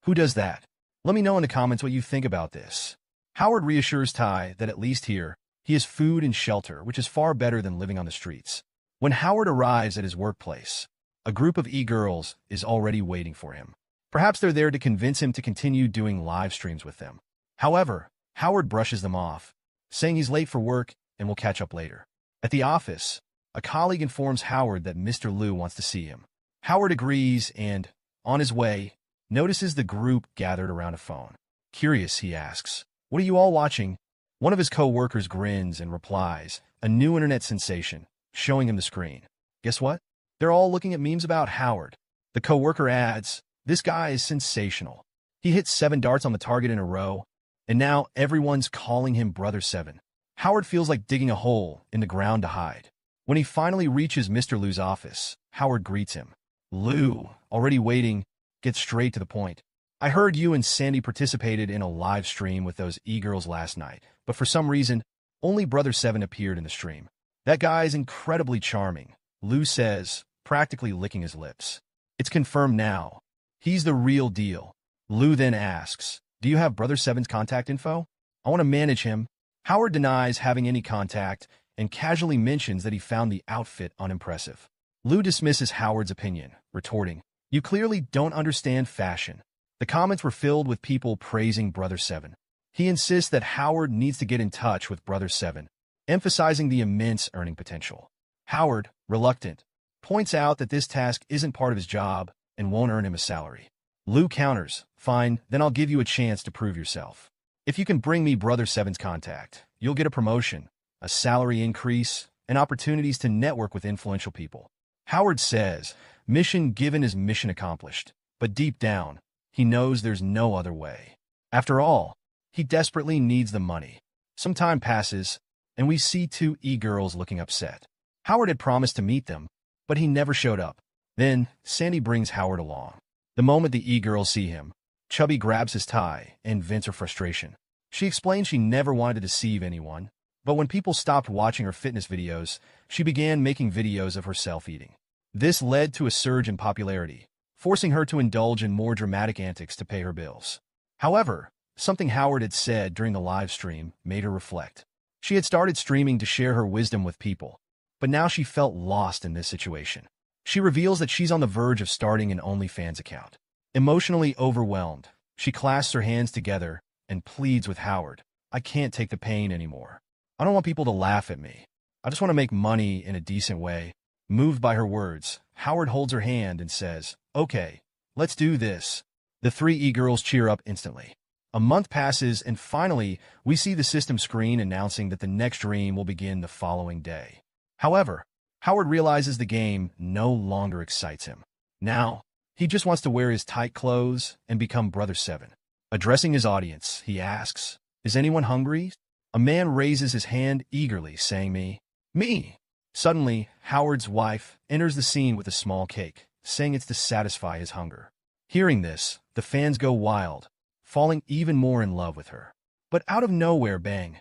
Speaker 1: Who does that? Let me know in the comments what you think about this. Howard reassures Ty that at least here, he has food and shelter, which is far better than living on the streets. When Howard arrives at his workplace, a group of e-girls is already waiting for him. Perhaps they're there to convince him to continue doing live streams with them. However, Howard brushes them off, saying he's late for work and will catch up later. At the office, a colleague informs Howard that Mr. Liu wants to see him. Howard agrees and, on his way, notices the group gathered around a phone. Curious, he asks, What are you all watching? One of his co-workers grins and replies, a new internet sensation, showing him the screen. Guess what? They're all looking at memes about Howard. The co-worker adds, This guy is sensational. He hit 7 darts on the target in a row, and now everyone's calling him Brother 7. Howard feels like digging a hole in the ground to hide. When he finally reaches Mr. Liu's office, Howard greets him. Liu, already waiting, gets straight to the point. I heard you and Sandy participated in a live stream with those e-girls last night, but for some reason, only Brother 7 appeared in the stream. That guy is incredibly charming, Liu says, practically licking his lips. It's confirmed now. He's the real deal. Liu then asks, Do you have Brother 7's contact info? I want to manage him. Howard denies having any contact and casually mentions that he found the outfit unimpressive. Liu dismisses Howard's opinion, retorting, You clearly don't understand fashion. The comments were filled with people praising Brother 7. He insists that Howard needs to get in touch with Brother 7, emphasizing the immense earning potential. Howard, reluctant, points out that this task isn't part of his job and won't earn him a salary. Liu counters, Fine, then I'll give you a chance to prove yourself. If you can bring me Brother 7's contact, you'll get a promotion, a salary increase, and opportunities to network with influential people. Howard says, mission given is mission accomplished, but deep down, he knows there's no other way. After all, he desperately needs the money. Some time passes, and we see two e-girls looking upset. Howard had promised to meet them, but he never showed up. Then, Sandy brings Howard along. The moment the e-girls see him, Chubby grabs his tie and vents her frustration. She explains she never wanted to deceive anyone, but when people stopped watching her fitness videos, she began making videos of herself eating. This led to a surge in popularity, forcing her to indulge in more dramatic antics to pay her bills. However, something Howard had said during the live stream made her reflect. She had started streaming to share her wisdom with people, but now she felt lost in this situation. She reveals that she's on the verge of starting an OnlyFans account. Emotionally overwhelmed, she clasps her hands together and pleads with Howard, I can't take the pain anymore. I don't want people to laugh at me. I just want to make money in a decent way. Moved by her words, Howard holds her hand and says, okay, let's do this. The three e-girls cheer up instantly. A month passes, and finally, we see the system screen announcing that the next dream will begin the following day. However, Howard realizes the game no longer excites him. Now, he just wants to wear his tight clothes and become Brother 7. Addressing his audience, he asks, is anyone hungry? A man raises his hand eagerly, saying me. Suddenly, Howard's wife enters the scene with a small cake, saying it's to satisfy his hunger. Hearing this, the fans go wild, falling even more in love with her. But out of nowhere, bang,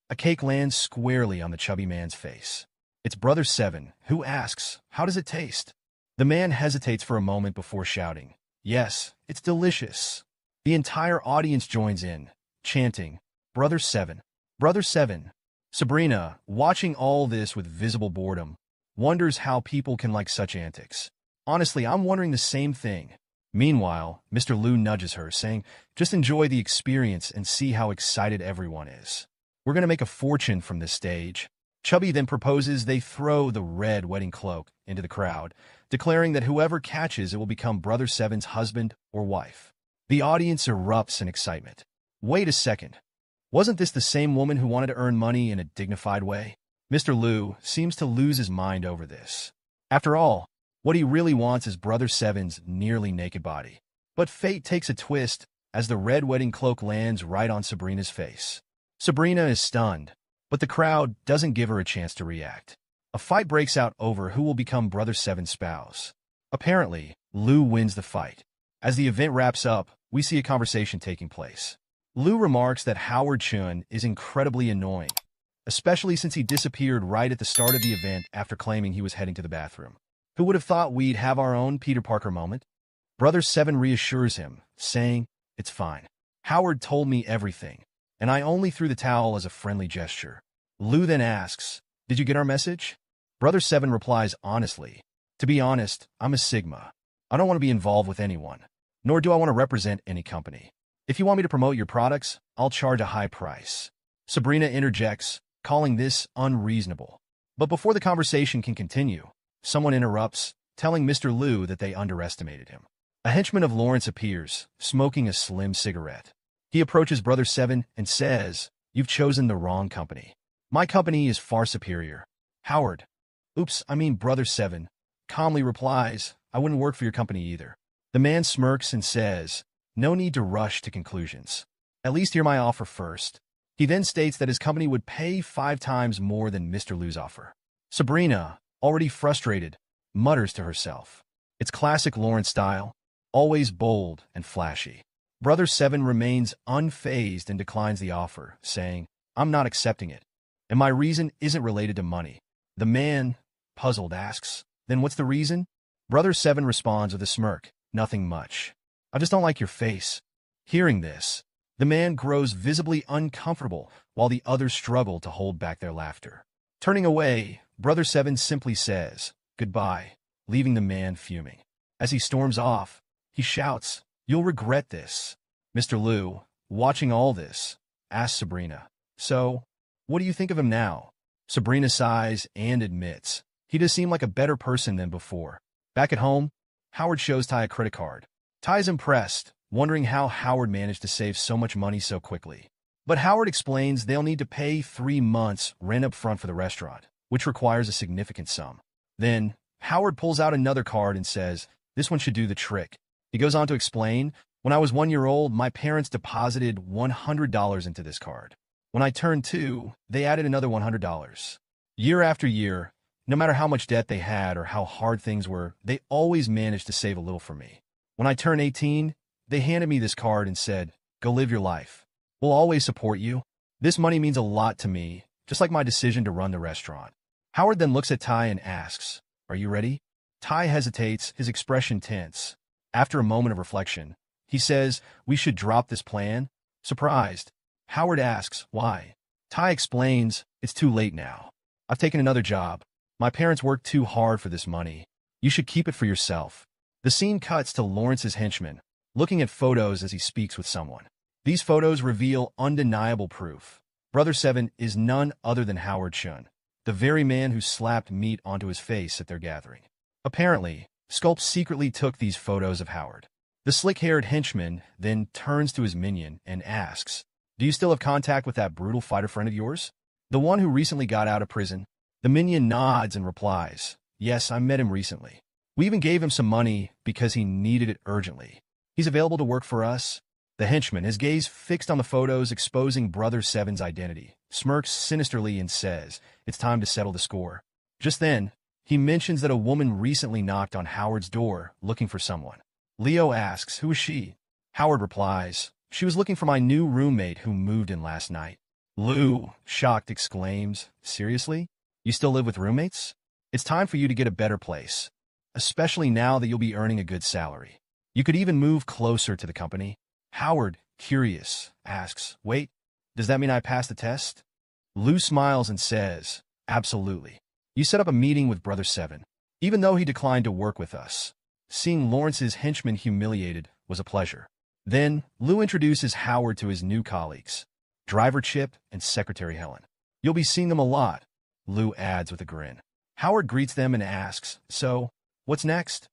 Speaker 1: a cake lands squarely on the chubby man's face. It's Brother 7, who asks, how does it taste? The man hesitates for a moment before shouting, yes, it's delicious. The entire audience joins in, chanting, Brother 7, Brother 7. Sabrina, watching all this with visible boredom, wonders how people can like such antics. Honestly, I'm wondering the same thing. Meanwhile, Mr. Liu nudges her, saying, just enjoy the experience and see how excited everyone is. We're going to make a fortune from this stage. Chubby then proposes they throw the red wedding cloak into the crowd, declaring that whoever catches it will become Brother 7's husband or wife. The audience erupts in excitement. Wait a second. Wasn't this the same woman who wanted to earn money in a dignified way? Mr. Liu seems to lose his mind over this. After all, what he really wants is Brother 7's nearly naked body. But fate takes a twist as the red wedding cloak lands right on Sabrina's face. Sabrina is stunned, but the crowd doesn't give her a chance to react. A fight breaks out over who will become Brother 7's spouse. Apparently, Liu wins the fight. As the event wraps up, we see a conversation taking place. Liu remarks that Howard Chun is incredibly annoying, especially since he disappeared right at the start of the event after claiming he was heading to the bathroom. Who would have thought we'd have our own Peter Parker moment? Brother 7 reassures him, saying, it's fine. Howard told me everything, and I only threw the towel as a friendly gesture. Liu then asks, did you get our message? Brother 7 replies honestly, to be honest, I'm a Sigma. I don't want to be involved with anyone, nor do I want to represent any company. If you want me to promote your products, I'll charge a high price. Sabrina interjects, calling this unreasonable. But before the conversation can continue, someone interrupts, telling Mr. Liu that they underestimated him. A henchman of Lawrence appears, smoking a slim cigarette. He approaches Brother 7 and says, you've chosen the wrong company. My company is far superior. Howard, Brother 7, calmly replies, I wouldn't work for your company either. The man smirks and says, no need to rush to conclusions. At least hear my offer first. He then states that his company would pay 5 times more than Mr. Liu's offer. Sabrina, already frustrated, mutters to herself. It's classic Lawrence style, always bold and flashy. Brother 7 remains unfazed and declines the offer, saying, I'm not accepting it. And my reason isn't related to money. The man, puzzled, asks, then what's the reason? Brother 7 responds with a smirk, nothing much. I just don't like your face. Hearing this, the man grows visibly uncomfortable while the others struggle to hold back their laughter. Turning away, Brother 7 simply says, goodbye, leaving the man fuming. As he storms off, he shouts, you'll regret this. Mr. Liu, watching all this, asks Sabrina, so, what do you think of him now? Sabrina sighs and admits, he does seem like a better person than before. Back at home, Howard shows Ty a credit card. Ty's impressed, wondering how Howard managed to save so much money so quickly. But Howard explains they'll need to pay 3 months rent up front for the restaurant, which requires a significant sum. Then, Howard pulls out another card and says, "This one should do the trick." He goes on to explain, "When I was 1 year old, my parents deposited $100 into this card. When I turned 2, they added another $100. Year after year, no matter how much debt they had or how hard things were, they always managed to save a little for me. When I turned 18, they handed me this card and said, 'Go live your life. We'll always support you.' This money means a lot to me, just like my decision to run the restaurant." Howard then looks at Ty and asks, "Are you ready?" Ty hesitates, his expression tense. After a moment of reflection, he says, "We should drop this plan." Surprised, Howard asks, "Why?" Ty explains, "It's too late now. I've taken another job. My parents worked too hard for this money. You should keep it for yourself." The scene cuts to Lawrence's henchman, looking at photos as he speaks with someone. These photos reveal undeniable proof. Brother Seven is none other than Howard Chun, the very man who slapped meat onto his face at their gathering. Apparently, Sculpt secretly took these photos of Howard. The slick-haired henchman then turns to his minion and asks, "Do you still have contact with that brutal fighter friend of yours? The one who recently got out of prison?" The minion nods and replies, "Yes, I met him recently. We even gave him some money because he needed it urgently. He's available to work for us." The henchman, his gaze fixed on the photos exposing Brother Seven's identity, smirks sinisterly and says, "It's time to settle the score." Just then, he mentions that a woman recently knocked on Howard's door looking for someone. Leo asks, "Who is she?" Howard replies, "She was looking for my new roommate who moved in last night." Lou, shocked, exclaims, "Seriously? You still live with roommates? It's time for you to get a better place, especially now that you'll be earning a good salary. You could even move closer to the company." Howard, curious, asks, "Wait, does that mean I passed the test?" Lou smiles and says, "Absolutely. You set up a meeting with Brother Seven, even though he declined to work with us. Seeing Lawrence's henchman humiliated was a pleasure." Then, Lou introduces Howard to his new colleagues, Driver Chip and Secretary Helen. "You'll be seeing them a lot," Lou adds with a grin. Howard greets them and asks, "So, what's next?"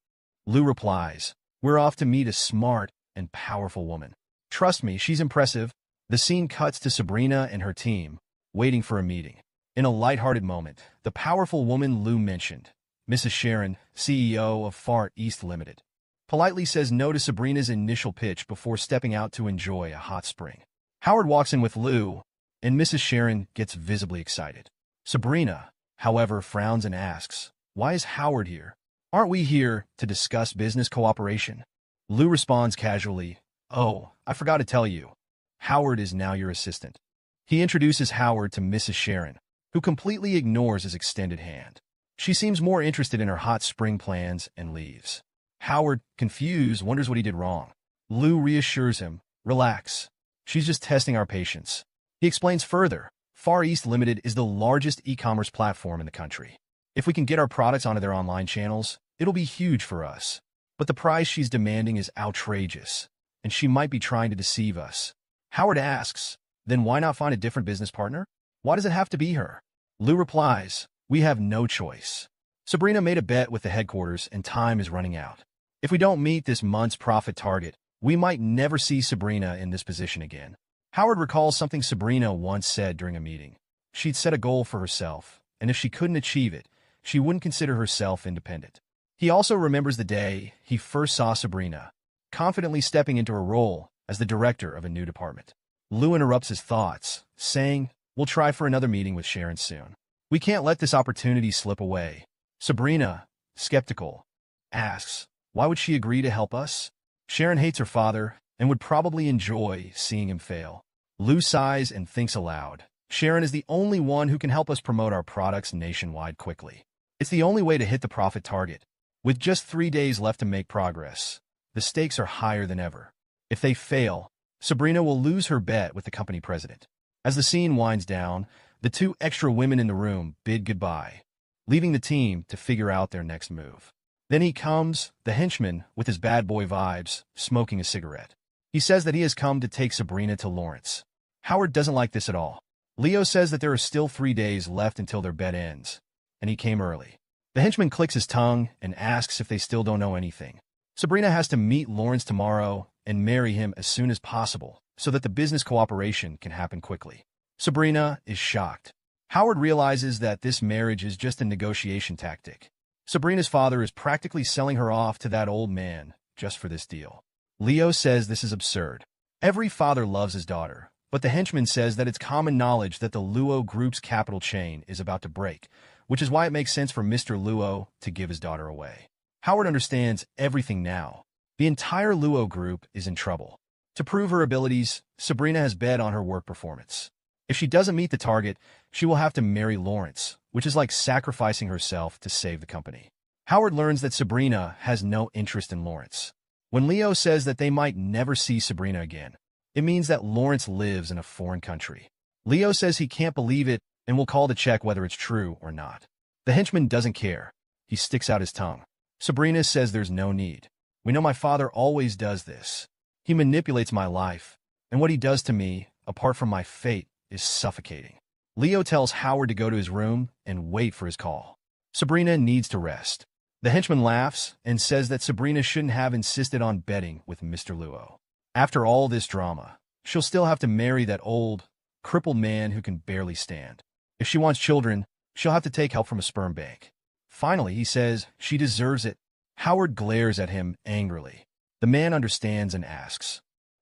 Speaker 1: Lou replies, "We're off to meet a smart and powerful woman. Trust me, she's impressive." The scene cuts to Sabrina and her team, waiting for a meeting. In a lighthearted moment, the powerful woman Lou mentioned, Mrs. Sharon, CEO of Far East Limited, politely says no to Sabrina's initial pitch before stepping out to enjoy a hot spring. Howard walks in with Lou, and Mrs. Sharon gets visibly excited. Sabrina, however, frowns and asks, "Why is Howard here? Aren't we here to discuss business cooperation?" Lou responds casually, "Oh, I forgot to tell you. Howard is now your assistant." He introduces Howard to Mrs. Sharon, who completely ignores his extended hand. She seems more interested in her hot spring plans and leaves. Howard, confused, wonders what he did wrong. Lou reassures him, "Relax. She's just testing our patience." He explains further, Far East Limited is the largest e-commerce platform in the country. If we can get our products onto their online channels, it'll be huge for us. But the price she's demanding is outrageous, and she might be trying to deceive us. Howard asks, "Then why not find a different business partner? Why does it have to be her?" Lou replies, "We have no choice. Sabrina made a bet with the headquarters and time is running out. If we don't meet this month's profit target, we might never see Sabrina in this position again." Howard recalls something Sabrina once said during a meeting. She'd set a goal for herself, and if she couldn't achieve it, she wouldn't consider herself independent. He also remembers the day he first saw Sabrina, confidently stepping into her role as the director of a new department. Lou interrupts his thoughts, saying, "We'll try for another meeting with Sharon soon. We can't let this opportunity slip away." Sabrina, skeptical, asks, "Why would she agree to help us? Sharon hates her father and would probably enjoy seeing him fail." Lou sighs and thinks aloud. "Sharon is the only one who can help us promote our products nationwide quickly. It's the only way to hit the profit target. With just 3 days left to make progress, the stakes are higher than ever. If they fail, Sabrina will lose her bet with the company president." As the scene winds down, the 2 extra women in the room bid goodbye, leaving the team to figure out their next move. Then he comes, the henchman, with his bad boy vibes, smoking a cigarette. He says that he has come to take Sabrina to Lawrence. Howard doesn't like this at all. Leo says that there are still 3 days left until their bet ends, and he came early. The henchman clicks his tongue and asks if they still don't know anything. Sabrina has to meet Lawrence tomorrow and marry him as soon as possible so that the business cooperation can happen quickly. Sabrina is shocked. Howard realizes that this marriage is just a negotiation tactic. Sabrina's father is practically selling her off to that old man just for this deal. Leo says this is absurd. Every father loves his daughter, but the henchman says that it's common knowledge that the Luo group's capital chain is about to break, which is why it makes sense for Mr. Luo to give his daughter away. Howard understands everything now. The entire Luo group is in trouble. To prove her abilities, Sabrina has bet on her work performance. If she doesn't meet the target, she will have to marry Lawrence, which is like sacrificing herself to save the company. Howard learns that Sabrina has no interest in Lawrence. When Leo says that they might never see Sabrina again, it means that Lawrence lives in a foreign country. Leo says he can't believe it and will call to check whether it's true or not. The henchman doesn't care. He sticks out his tongue. Sabrina says there's no need. We know my father always does this. He manipulates my life, and what he does to me, apart from my fate, is suffocating. Leo tells Howard to go to his room and wait for his call. Sabrina needs to rest. The henchman laughs and says that Sabrina shouldn't have insisted on betting with Mr. Luo. After all this drama, she'll still have to marry that old, crippled man who can barely stand. If she wants children, she'll have to take help from a sperm bank. Finally, he says she deserves it. Howard glares at him angrily. The man understands and asks,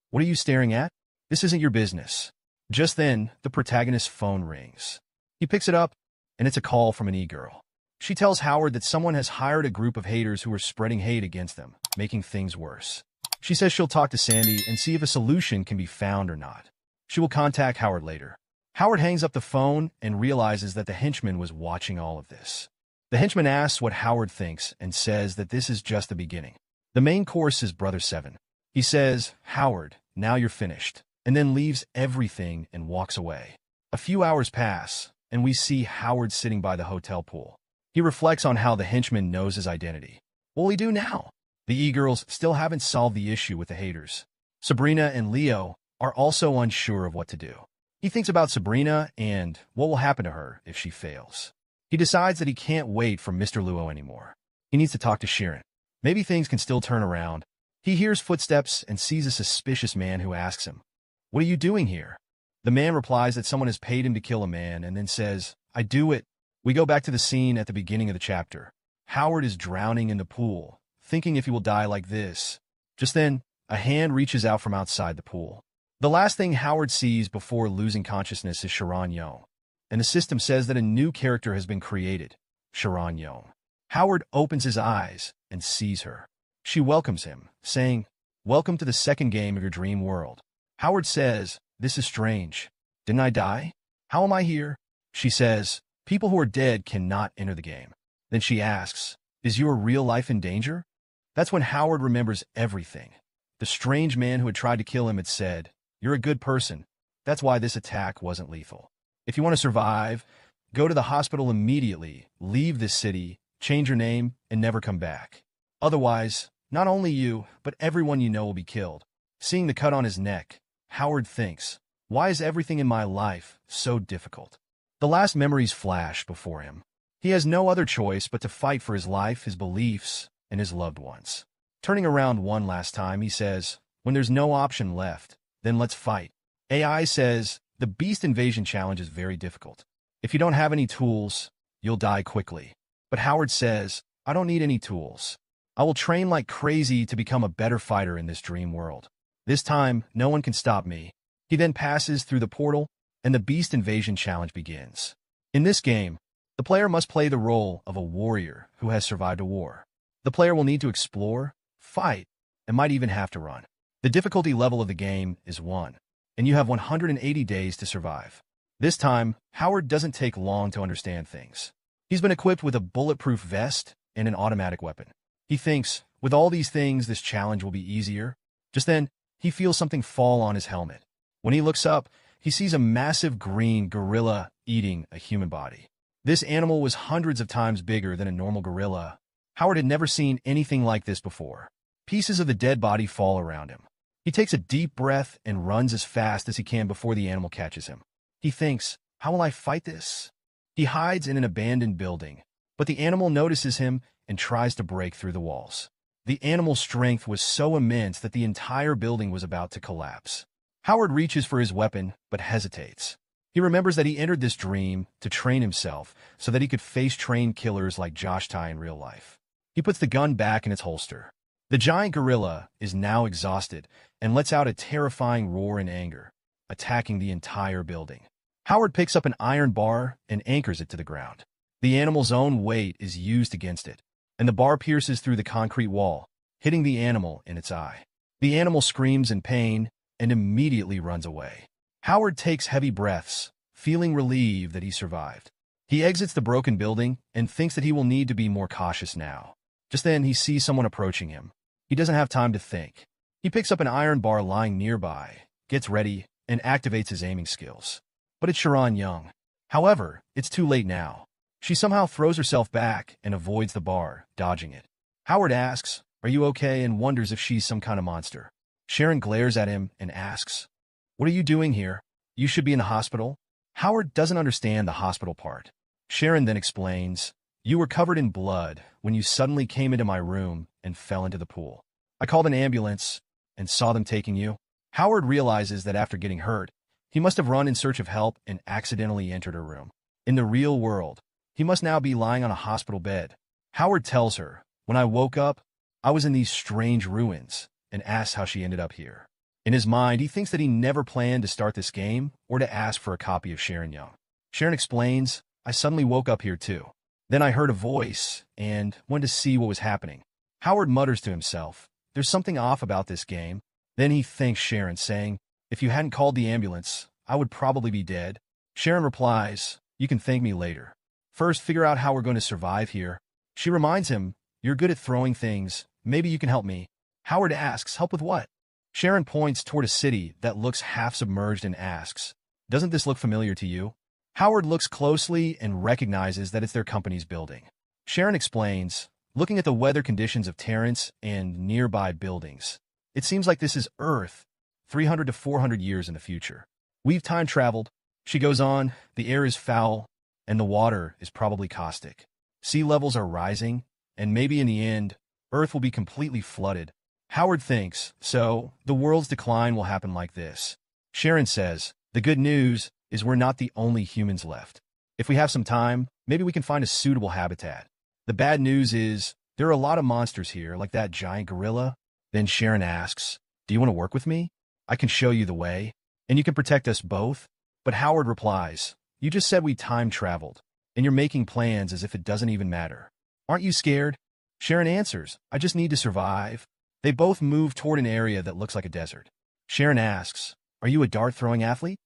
Speaker 1: "What are you staring at? This isn't your business." Just then, the protagonist's phone rings. He picks it up, and it's a call from an e-girl. She tells Howard that someone has hired a group of haters who are spreading hate against them, making things worse. She says she'll talk to Sandy and see if a solution can be found or not. She will contact Howard later. Howard hangs up the phone and realizes that the henchman was watching all of this. The henchman asks what Howard thinks and says that this is just the beginning. The main course is Brother Seven. He says, "Howard, now you're finished," and then leaves everything and walks away. A few hours pass, and we see Howard sitting by the hotel pool. He reflects on how the henchman knows his identity. What will he do now? The e-girls still haven't solved the issue with the haters. Sabrina and Leo are also unsure of what to do. He thinks about Sabrina and what will happen to her if she fails. He decides that he can't wait for Mr. Luo anymore. He needs to talk to Sharon. Maybe things can still turn around. He hears footsteps and sees a suspicious man who asks him, "What are you doing here?" The man replies that someone has paid him to kill a man and then says, "I do it." We go back to the scene at the beginning of the chapter. Howard is drowning in the pool, thinking if he will die like this. Just then, a hand reaches out from outside the pool. The last thing Howard sees before losing consciousness is Sharon Yeung, and the system says that a new character has been created, Sharon Yeung. Howard opens his eyes and sees her. She welcomes him, saying, "Welcome to the second game of your dream world." Howard says, "This is strange. Didn't I die? How am I here?" She says, "People who are dead cannot enter the game." Then she asks, "Is your real life in danger?" That's when Howard remembers everything. The strange man who had tried to kill him had said, "You're a good person. That's why this attack wasn't lethal. If you want to survive, go to the hospital immediately, leave this city, change your name, and never come back. Otherwise, not only you, but everyone you know will be killed." Seeing the cut on his neck, Howard thinks, "Why is everything in my life so difficult?" The last memories flash before him. He has no other choice but to fight for his life, his beliefs, and his loved ones. Turning around one last time, he says, "When there's no option left, then let's fight." AI says, "The beast invasion challenge is very difficult. If you don't have any tools, you'll die quickly." But Howard says, "I don't need any tools. I will train like crazy to become a better fighter in this dream world. This time, no one can stop me." He then passes through the portal, and the beast invasion challenge begins. In this game, the player must play the role of a warrior who has survived a war. The player will need to explore, fight, and might even have to run. The difficulty level of the game is 1, and you have 180 days to survive. This time, Howard doesn't take long to understand things. He's been equipped with a bulletproof vest and an automatic weapon. He thinks, with all these things, this challenge will be easier. Just then, he feels something fall on his helmet. When he looks up, he sees a massive green gorilla eating a human body. This animal was hundreds of times bigger than a normal gorilla. Howard had never seen anything like this before. Pieces of the dead body fall around him. He takes a deep breath and runs as fast as he can before the animal catches him. He thinks, "How will I fight this?" He hides in an abandoned building, but the animal notices him and tries to break through the walls. The animal's strength was so immense that the entire building was about to collapse. Howard reaches for his weapon, but hesitates. He remembers that he entered this dream to train himself so that he could face trained killers like Josh Tai in real life. He puts the gun back in its holster. The giant gorilla is now exhausted and lets out a terrifying roar in anger, attacking the entire building. Howard picks up an iron bar and anchors it to the ground. The animal's own weight is used against it, and the bar pierces through the concrete wall, hitting the animal in its eye. The animal screams in pain and immediately runs away. Howard takes heavy breaths, feeling relieved that he survived. He exits the broken building and thinks that he will need to be more cautious now. Just then, he sees someone approaching him. He doesn't have time to think. He picks up an iron bar lying nearby, gets ready, and activates his aiming skills. But it's Sharon Young. However, it's too late now. She somehow throws herself back and avoids the bar, dodging it. Howard asks, "Are you okay?" and wonders if she's some kind of monster. Sharon glares at him and asks, "What are you doing here? You should be in the hospital." Howard doesn't understand the hospital part. Sharon then explains, "You were covered in blood when you suddenly came into my room and fell into the pool. I called an ambulance and saw them taking you." Howard realizes that after getting hurt, he must have run in search of help and accidentally entered her room. In the real world, he must now be lying on a hospital bed. Howard tells her, "When I woke up, I was in these strange ruins," and asks how she ended up here. In his mind, he thinks that he never planned to start this game or to ask for a copy of Sharon Young. Sharon explains, "I suddenly woke up here too. Then I heard a voice and went to see what was happening." Howard mutters to himself, "There's something off about this game." Then he thanks Sharon, saying, "If you hadn't called the ambulance, I would probably be dead." Sharon replies, "You can thank me later. First, figure out how we're going to survive here." She reminds him, "You're good at throwing things. Maybe you can help me." Howard asks, "Help with what?" Sharon points toward a city that looks half submerged and asks, "Doesn't this look familiar to you?" Howard looks closely and recognizes that it's their company's building. Sharon explains, looking at the weather conditions of Terrence and nearby buildings, "It seems like this is Earth, 300 to 400 years in the future. We've time traveled." She goes on, "The air is foul, and the water is probably caustic. Sea levels are rising, and maybe in the end, Earth will be completely flooded." Howard thinks, so the world's decline will happen like this. Sharon says, "The good news is we're not the only humans left. If we have some time, maybe we can find a suitable habitat. The bad news is there are a lot of monsters here, like that giant gorilla." Then Sharon asks, "Do you want to work with me? I can show you the way, and you can protect us both." But Howard replies, "You just said we time traveled, and you're making plans as if it doesn't even matter. Aren't you scared?" Sharon answers, "I just need to survive." They both move toward an area that looks like a desert. Sharon asks, "Are you a dart-throwing athlete?"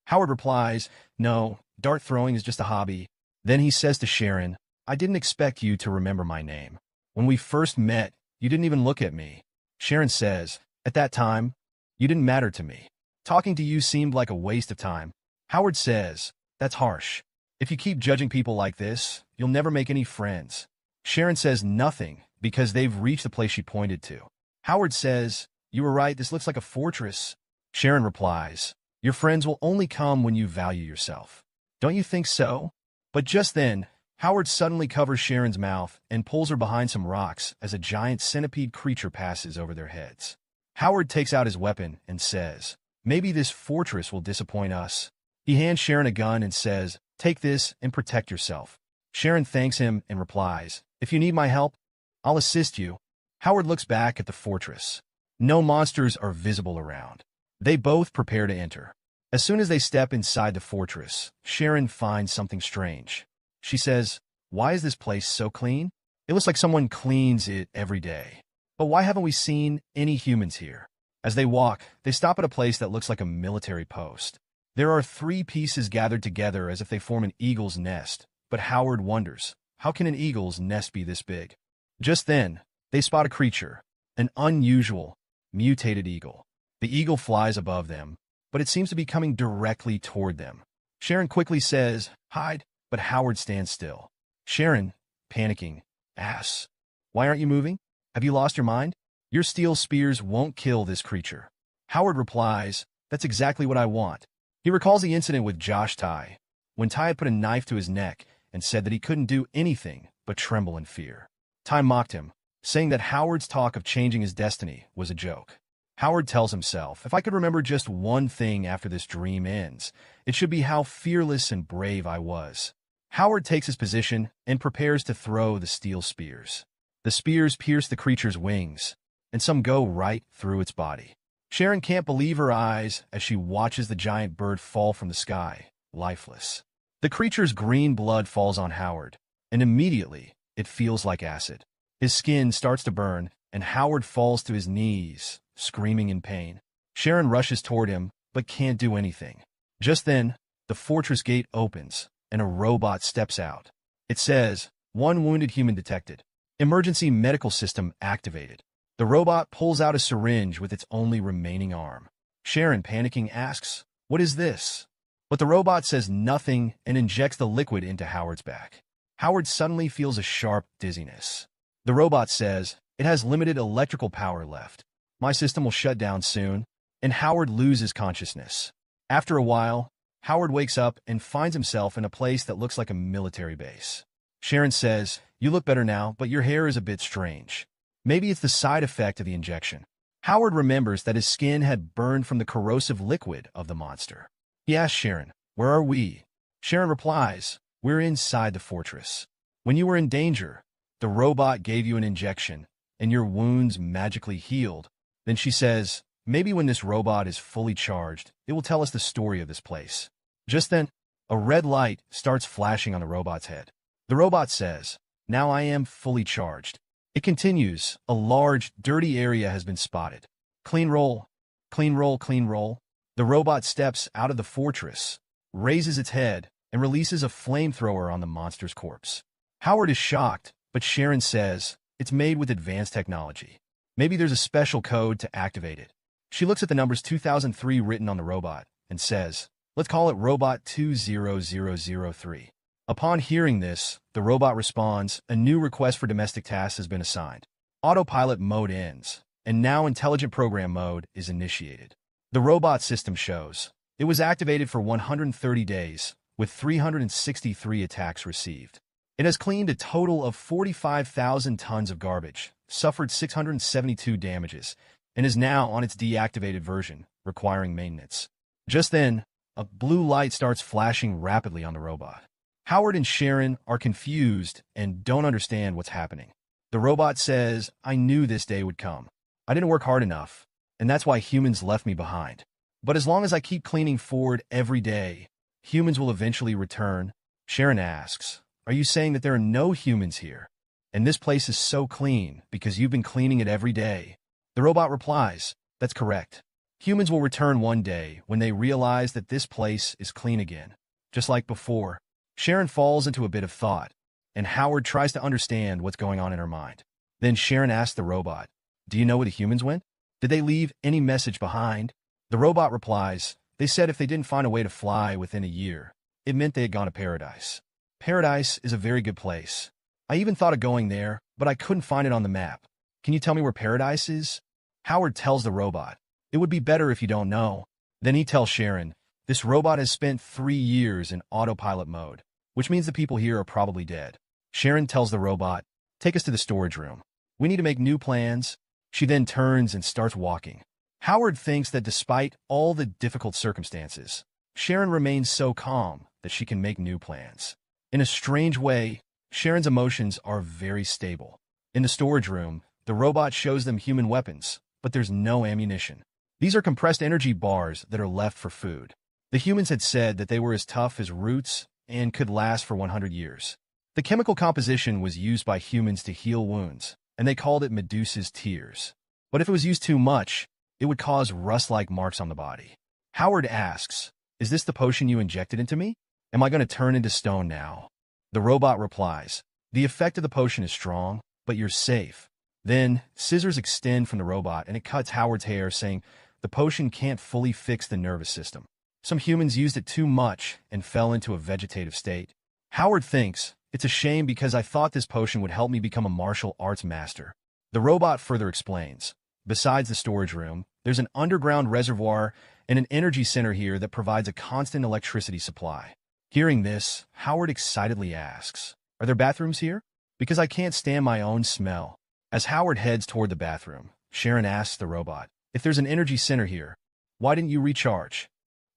Speaker 1: Howard replies, "No, dart throwing is just a hobby." Then he says to Sharon, "I didn't expect you to remember my name. When we first met, you didn't even look at me." Sharon says, "At that time, you didn't matter to me. Talking to you seemed like a waste of time." Howard says, "That's harsh. If you keep judging people like this, you'll never make any friends." Sharon says nothing because they've reached the place she pointed to. Howard says, "You were right, this looks like a fortress." Sharon replies, "Your friends will only come when you value yourself. Don't you think so?" But just then, Howard suddenly covers Sharon's mouth and pulls her behind some rocks as a giant centipede creature passes over their heads. Howard takes out his weapon and says, "Maybe this fortress will disappoint us." He hands Sharon a gun and says, "Take this and protect yourself." Sharon thanks him and replies, "If you need my help, I'll assist you." Howard looks back at the fortress. No monsters are visible around. They both prepare to enter. As soon as they step inside the fortress, Sharon finds something strange. She says, "Why is this place so clean? It looks like someone cleans it every day. But why haven't we seen any humans here?" As they walk, they stop at a place that looks like a military post. There are 3 pieces gathered together as if they form an eagle's nest, but Howard wonders, how can an eagle's nest be this big? Just then, they spot a creature, an unusual, mutated eagle. The eagle flies above them, but it seems to be coming directly toward them. Sharon quickly says, "Hide," but Howard stands still. Sharon, panicking, asks, "Why aren't you moving? Have you lost your mind? Your steel spears won't kill this creature." Howard replies, "That's exactly what I want." He recalls the incident with Josh Tai, when Tai had put a knife to his neck and said that he couldn't do anything but tremble in fear. Tai mocked him, saying that Howard's talk of changing his destiny was a joke. Howard tells himself, if I could remember just one thing after this dream ends, it should be how fearless and brave I was. Howard takes his position and prepares to throw the steel spears. The spears pierce the creature's wings, and some go right through its body. Sharon can't believe her eyes as she watches the giant bird fall from the sky, lifeless. The creature's green blood falls on Howard, and immediately it feels like acid. His skin starts to burn, and Howard falls to his knees, screaming in pain. Sharon rushes toward him, but can't do anything. Just then, the fortress gate opens, and a robot steps out. It says, "One wounded human detected. Emergency medical system activated." The robot pulls out a syringe with its only remaining arm. Sharon, panicking, asks, "What is this?" But the robot says nothing and injects the liquid into Howard's back. Howard suddenly feels a sharp dizziness. The robot says, "It has limited electrical power left. My system will shut down soon," and Howard loses consciousness. After a while, Howard wakes up and finds himself in a place that looks like a military base. Sharon says, "You look better now, but your hair is a bit strange. Maybe it's the side effect of the injection." Howard remembers that his skin had burned from the corrosive liquid of the monster. He asks Sharon, "Where are we?" Sharon replies, "We're inside the fortress. When you were in danger, the robot gave you an injection, and your wounds magically healed." Then she says, "Maybe when this robot is fully charged, it will tell us the story of this place." Just then, a red light starts flashing on the robot's head. The robot says, "Now I am fully charged." It continues, "A large, dirty area has been spotted. Clean roll, clean roll, clean roll." The robot steps out of the fortress, raises its head, and releases a flamethrower on the monster's corpse. Howard is shocked, but Sharon says, "It's made with advanced technology. Maybe there's a special code to activate it." She looks at the numbers 2003 written on the robot and says, "Let's call it Robot 20003. Upon hearing this, the robot responds, "A new request for domestic tasks has been assigned. Autopilot mode ends, and now intelligent program mode is initiated." The robot system shows it was activated for 130 days, with 363 attacks received. It has cleaned a total of 45,000 tons of garbage, suffered 672 damages, and is now on its deactivated version, requiring maintenance. Just then, a blue light starts flashing rapidly on the robot. Howard and Sharon are confused and don't understand what's happening. The robot says, "I knew this day would come. I didn't work hard enough, and that's why humans left me behind. But as long as I keep cleaning forward every day, humans will eventually return." Sharon asks, "Are you saying that there are no humans here? And this place is so clean because you've been cleaning it every day?" The robot replies, "That's correct. Humans will return one day when they realize that this place is clean again, just like before." Sharon falls into a bit of thought, and Howard tries to understand what's going on in her mind. Then Sharon asks the robot, "Do you know where the humans went? Did they leave any message behind?" The robot replies, "They said if they didn't find a way to fly within a year, it meant they had gone to paradise. Paradise is a very good place. I even thought of going there, but I couldn't find it on the map. Can you tell me where paradise is?" Howard tells the robot, "It would be better if you don't know." Then he tells Sharon, "This robot has spent 3 years in autopilot mode, which means the people here are probably dead." Sharon tells the robot, "Take us to the storage room. We need to make new plans." She then turns and starts walking. Howard thinks that despite all the difficult circumstances, Sharon remains so calm that she can make new plans. In a strange way, Sharon's emotions are very stable. In the storage room, the robot shows them human weapons, but there's no ammunition. These are compressed energy bars that are left for food. The humans had said that they were as tough as roots and could last for 100 years. The chemical composition was used by humans to heal wounds, and they called it Medusa's tears. But if it was used too much, it would cause rust-like marks on the body. Howard asks, "Is this the potion you injected into me? Am I going to turn into stone now?" The robot replies, "The effect of the potion is strong, but you're safe." Then, scissors extend from the robot and it cuts Howard's hair, saying, "The potion can't fully fix the nervous system. Some humans used it too much and fell into a vegetative state." Howard thinks, "It's a shame because I thought this potion would help me become a martial arts master." The robot further explains, "Besides the storage room, there's an underground reservoir and an energy center here that provides a constant electricity supply." Hearing this, Howard excitedly asks, "Are there bathrooms here? Because I can't stand my own smell." As Howard heads toward the bathroom, Sharon asks the robot, If there's an energy center here, why didn't you recharge?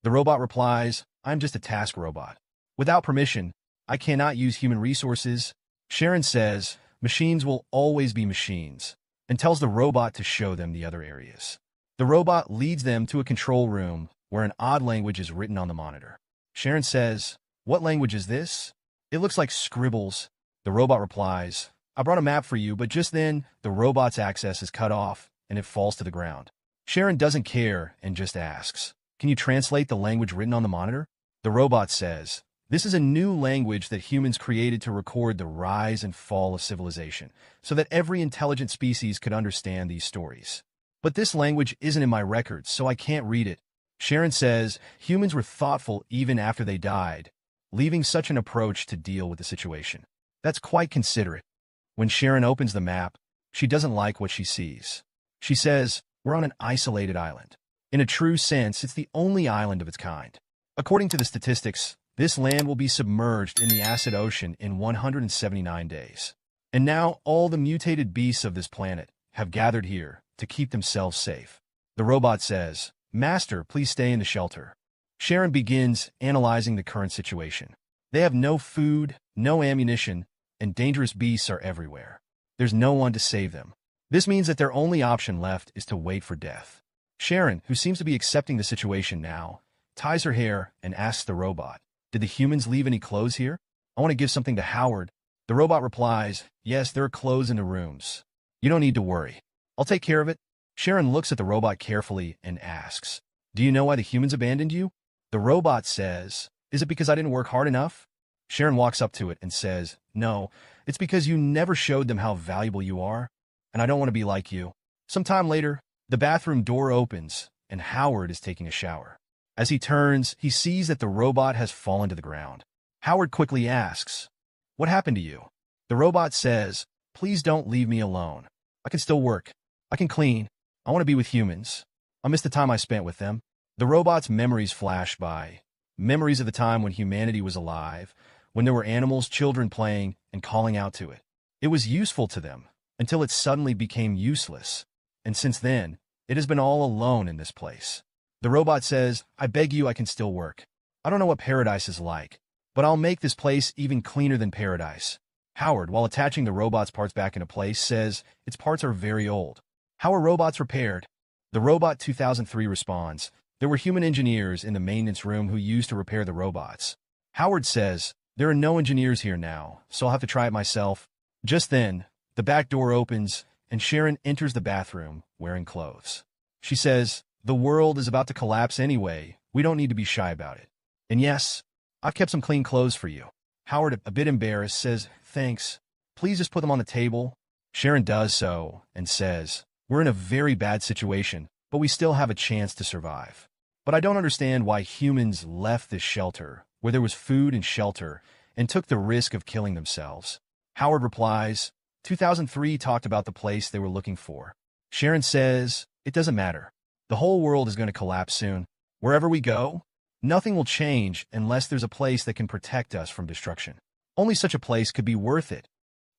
Speaker 1: The robot replies, I'm just a task robot. Without permission, I cannot use human resources. Sharon says, machines will always be machines, and tells the robot to show them the other areas. The robot leads them to a control room where an odd language is written on the monitor. Sharon says, what language is this? It looks like scribbles. The robot replies, I brought a map for you, but just then, the robot's access is cut off and it falls to the ground. Sharon doesn't care and just asks, can you translate the language written on the monitor? The robot says, this is a new language that humans created to record the rise and fall of civilization, so that every intelligent species could understand these stories. But this language isn't in my records, so I can't read it. Sharon says, humans were thoughtful even after they died, leaving such an approach to deal with the situation. That's quite considerate. When Sharon opens the map, she doesn't like what she sees. She says, we're on an isolated island. In a true sense, it's the only island of its kind. According to the statistics, this land will be submerged in the acid ocean in 179 days. And now all the mutated beasts of this planet have gathered here to keep themselves safe. The robot says, Master, please stay in the shelter. Sharon begins analyzing the current situation. They have no food, no ammunition, and dangerous beasts are everywhere. There's no one to save them. This means that their only option left is to wait for death. Sharon, who seems to be accepting the situation now, ties her hair and asks the robot, did the humans leave any clothes here? I want to give something to Howard. The robot replies, yes, there are clothes in the rooms. You don't need to worry. I'll take care of it. Sharon looks at the robot carefully and asks, do you know why the humans abandoned you? The robot says, is it because I didn't work hard enough? Sharon walks up to it and says, no, it's because you never showed them how valuable you are, and I don't want to be like you. Sometime later, the bathroom door opens, and Howard is taking a shower. As he turns, he sees that the robot has fallen to the ground. Howard quickly asks, what happened to you? The robot says, please don't leave me alone. I can still work. I can clean. I want to be with humans. I miss the time I spent with them. The robot's memories flash by. Memories of the time when humanity was alive, when there were animals, children playing, and calling out to it. It was useful to them, until it suddenly became useless. And since then, it has been all alone in this place. The robot says, I beg you, I can still work. I don't know what paradise is like, but I'll make this place even cleaner than paradise. Howard, while attaching the robot's parts back into place, says, its parts are very old. How are robots repaired? The robot 2003 responds, there were human engineers in the maintenance room who used to repair the robots. Howard says, there are no engineers here now, so I'll have to try it myself. Just then, the back door opens, and Sharon enters the bathroom wearing clothes. She says, the world is about to collapse anyway. We don't need to be shy about it. And yes, I've kept some clean clothes for you. Howard, a bit embarrassed, says, thanks. Please just put them on the table. Sharon does so and says, we're in a very bad situation, but we still have a chance to survive. But I don't understand why humans left this shelter, where there was food and shelter, and took the risk of killing themselves. Howard replies, 2003 talked about the place they were looking for. Sharon says, it doesn't matter. The whole world is going to collapse soon. Wherever we go, nothing will change unless there's a place that can protect us from destruction. Only such a place could be worth it,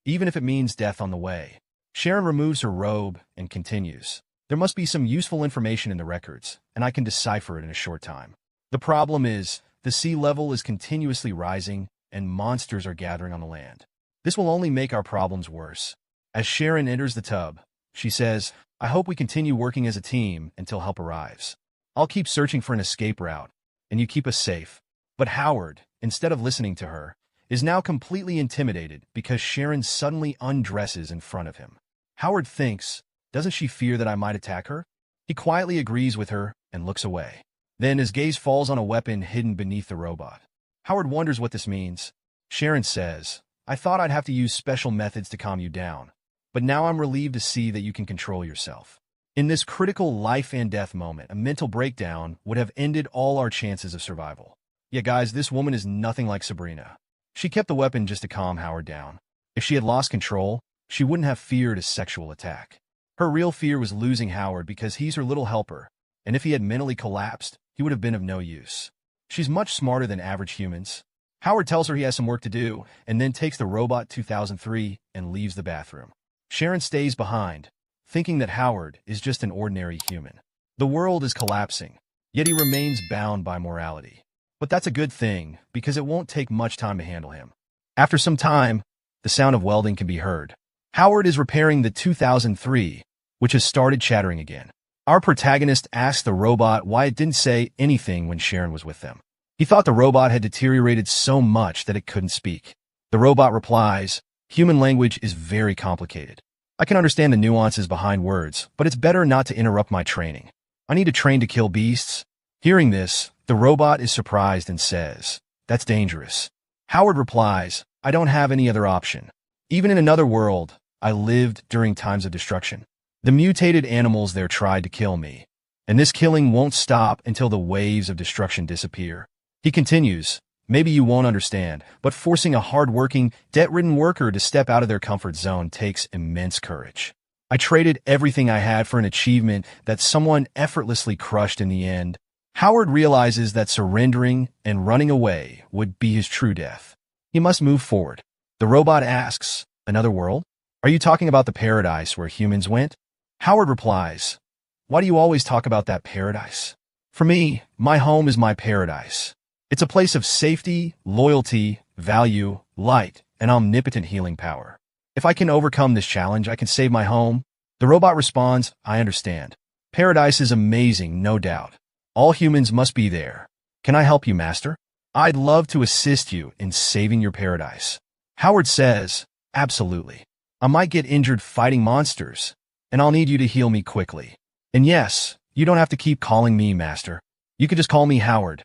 Speaker 1: even if it means death on the way. Sharon removes her robe and continues. There must be some useful information in the records, and I can decipher it in a short time. The problem is, the sea level is continuously rising, and monsters are gathering on the land. This will only make our problems worse. As Sharon enters the tub, she says, I hope we continue working as a team until help arrives. I'll keep searching for an escape route, and you keep us safe. But Howard, instead of listening to her, is now completely intimidated because Sharon suddenly undresses in front of him. Howard thinks, doesn't she fear that I might attack her? He quietly agrees with her and looks away. Then his gaze falls on a weapon hidden beneath the robot. Howard wonders what this means. Sharon says, I thought I'd have to use special methods to calm you down, but now I'm relieved to see that you can control yourself. In this critical life and death moment, a mental breakdown would have ended all our chances of survival. Yeah, guys, this woman is nothing like Sabrina. She kept the weapon just to calm Howard down. If she had lost control, she wouldn't have feared a sexual attack. Her real fear was losing Howard because he's her little helper, and if he had mentally collapsed, he would have been of no use. She's much smarter than average humans. Howard tells her he has some work to do, and then takes the robot 2003 and leaves the bathroom. Sharon stays behind, thinking that Howard is just an ordinary human. The world is collapsing, yet he remains bound by morality. But that's a good thing, because it won't take much time to handle him. After some time, the sound of welding can be heard. Howard is repairing the 2003, which has started chattering again. Our protagonist asks the robot why it didn't say anything when Sharon was with them. He thought the robot had deteriorated so much that it couldn't speak. The robot replies, "Human language is very complicated. I can understand the nuances behind words, but it's better not to interrupt my training. I need to train to kill beasts." Hearing this, the robot is surprised and says, "That's dangerous." Howard replies, "I don't have any other option. Even in another world, I lived during times of destruction. The mutated animals there tried to kill me, and this killing won't stop until the waves of destruction disappear." He continues, "Maybe you won't understand, but forcing a hard-working, debt-ridden worker to step out of their comfort zone takes immense courage. I traded everything I had for an achievement that someone effortlessly crushed in the end." Howard realizes that surrendering and running away would be his true death. He must move forward. The robot asks, "Another world? Are you talking about the paradise where humans went?" Howard replies, "Why do you always talk about that paradise? For me, my home is my paradise. It's a place of safety, loyalty, value, light, and omnipotent healing power. If I can overcome this challenge, I can save my home." The robot responds, "I understand. Paradise is amazing, no doubt. All humans must be there. Can I help you, Master? I'd love to assist you in saving your paradise." Howard says, "Absolutely. I might get injured fighting monsters, and I'll need you to heal me quickly. And yes, you don't have to keep calling me Master. You could just call me Howard.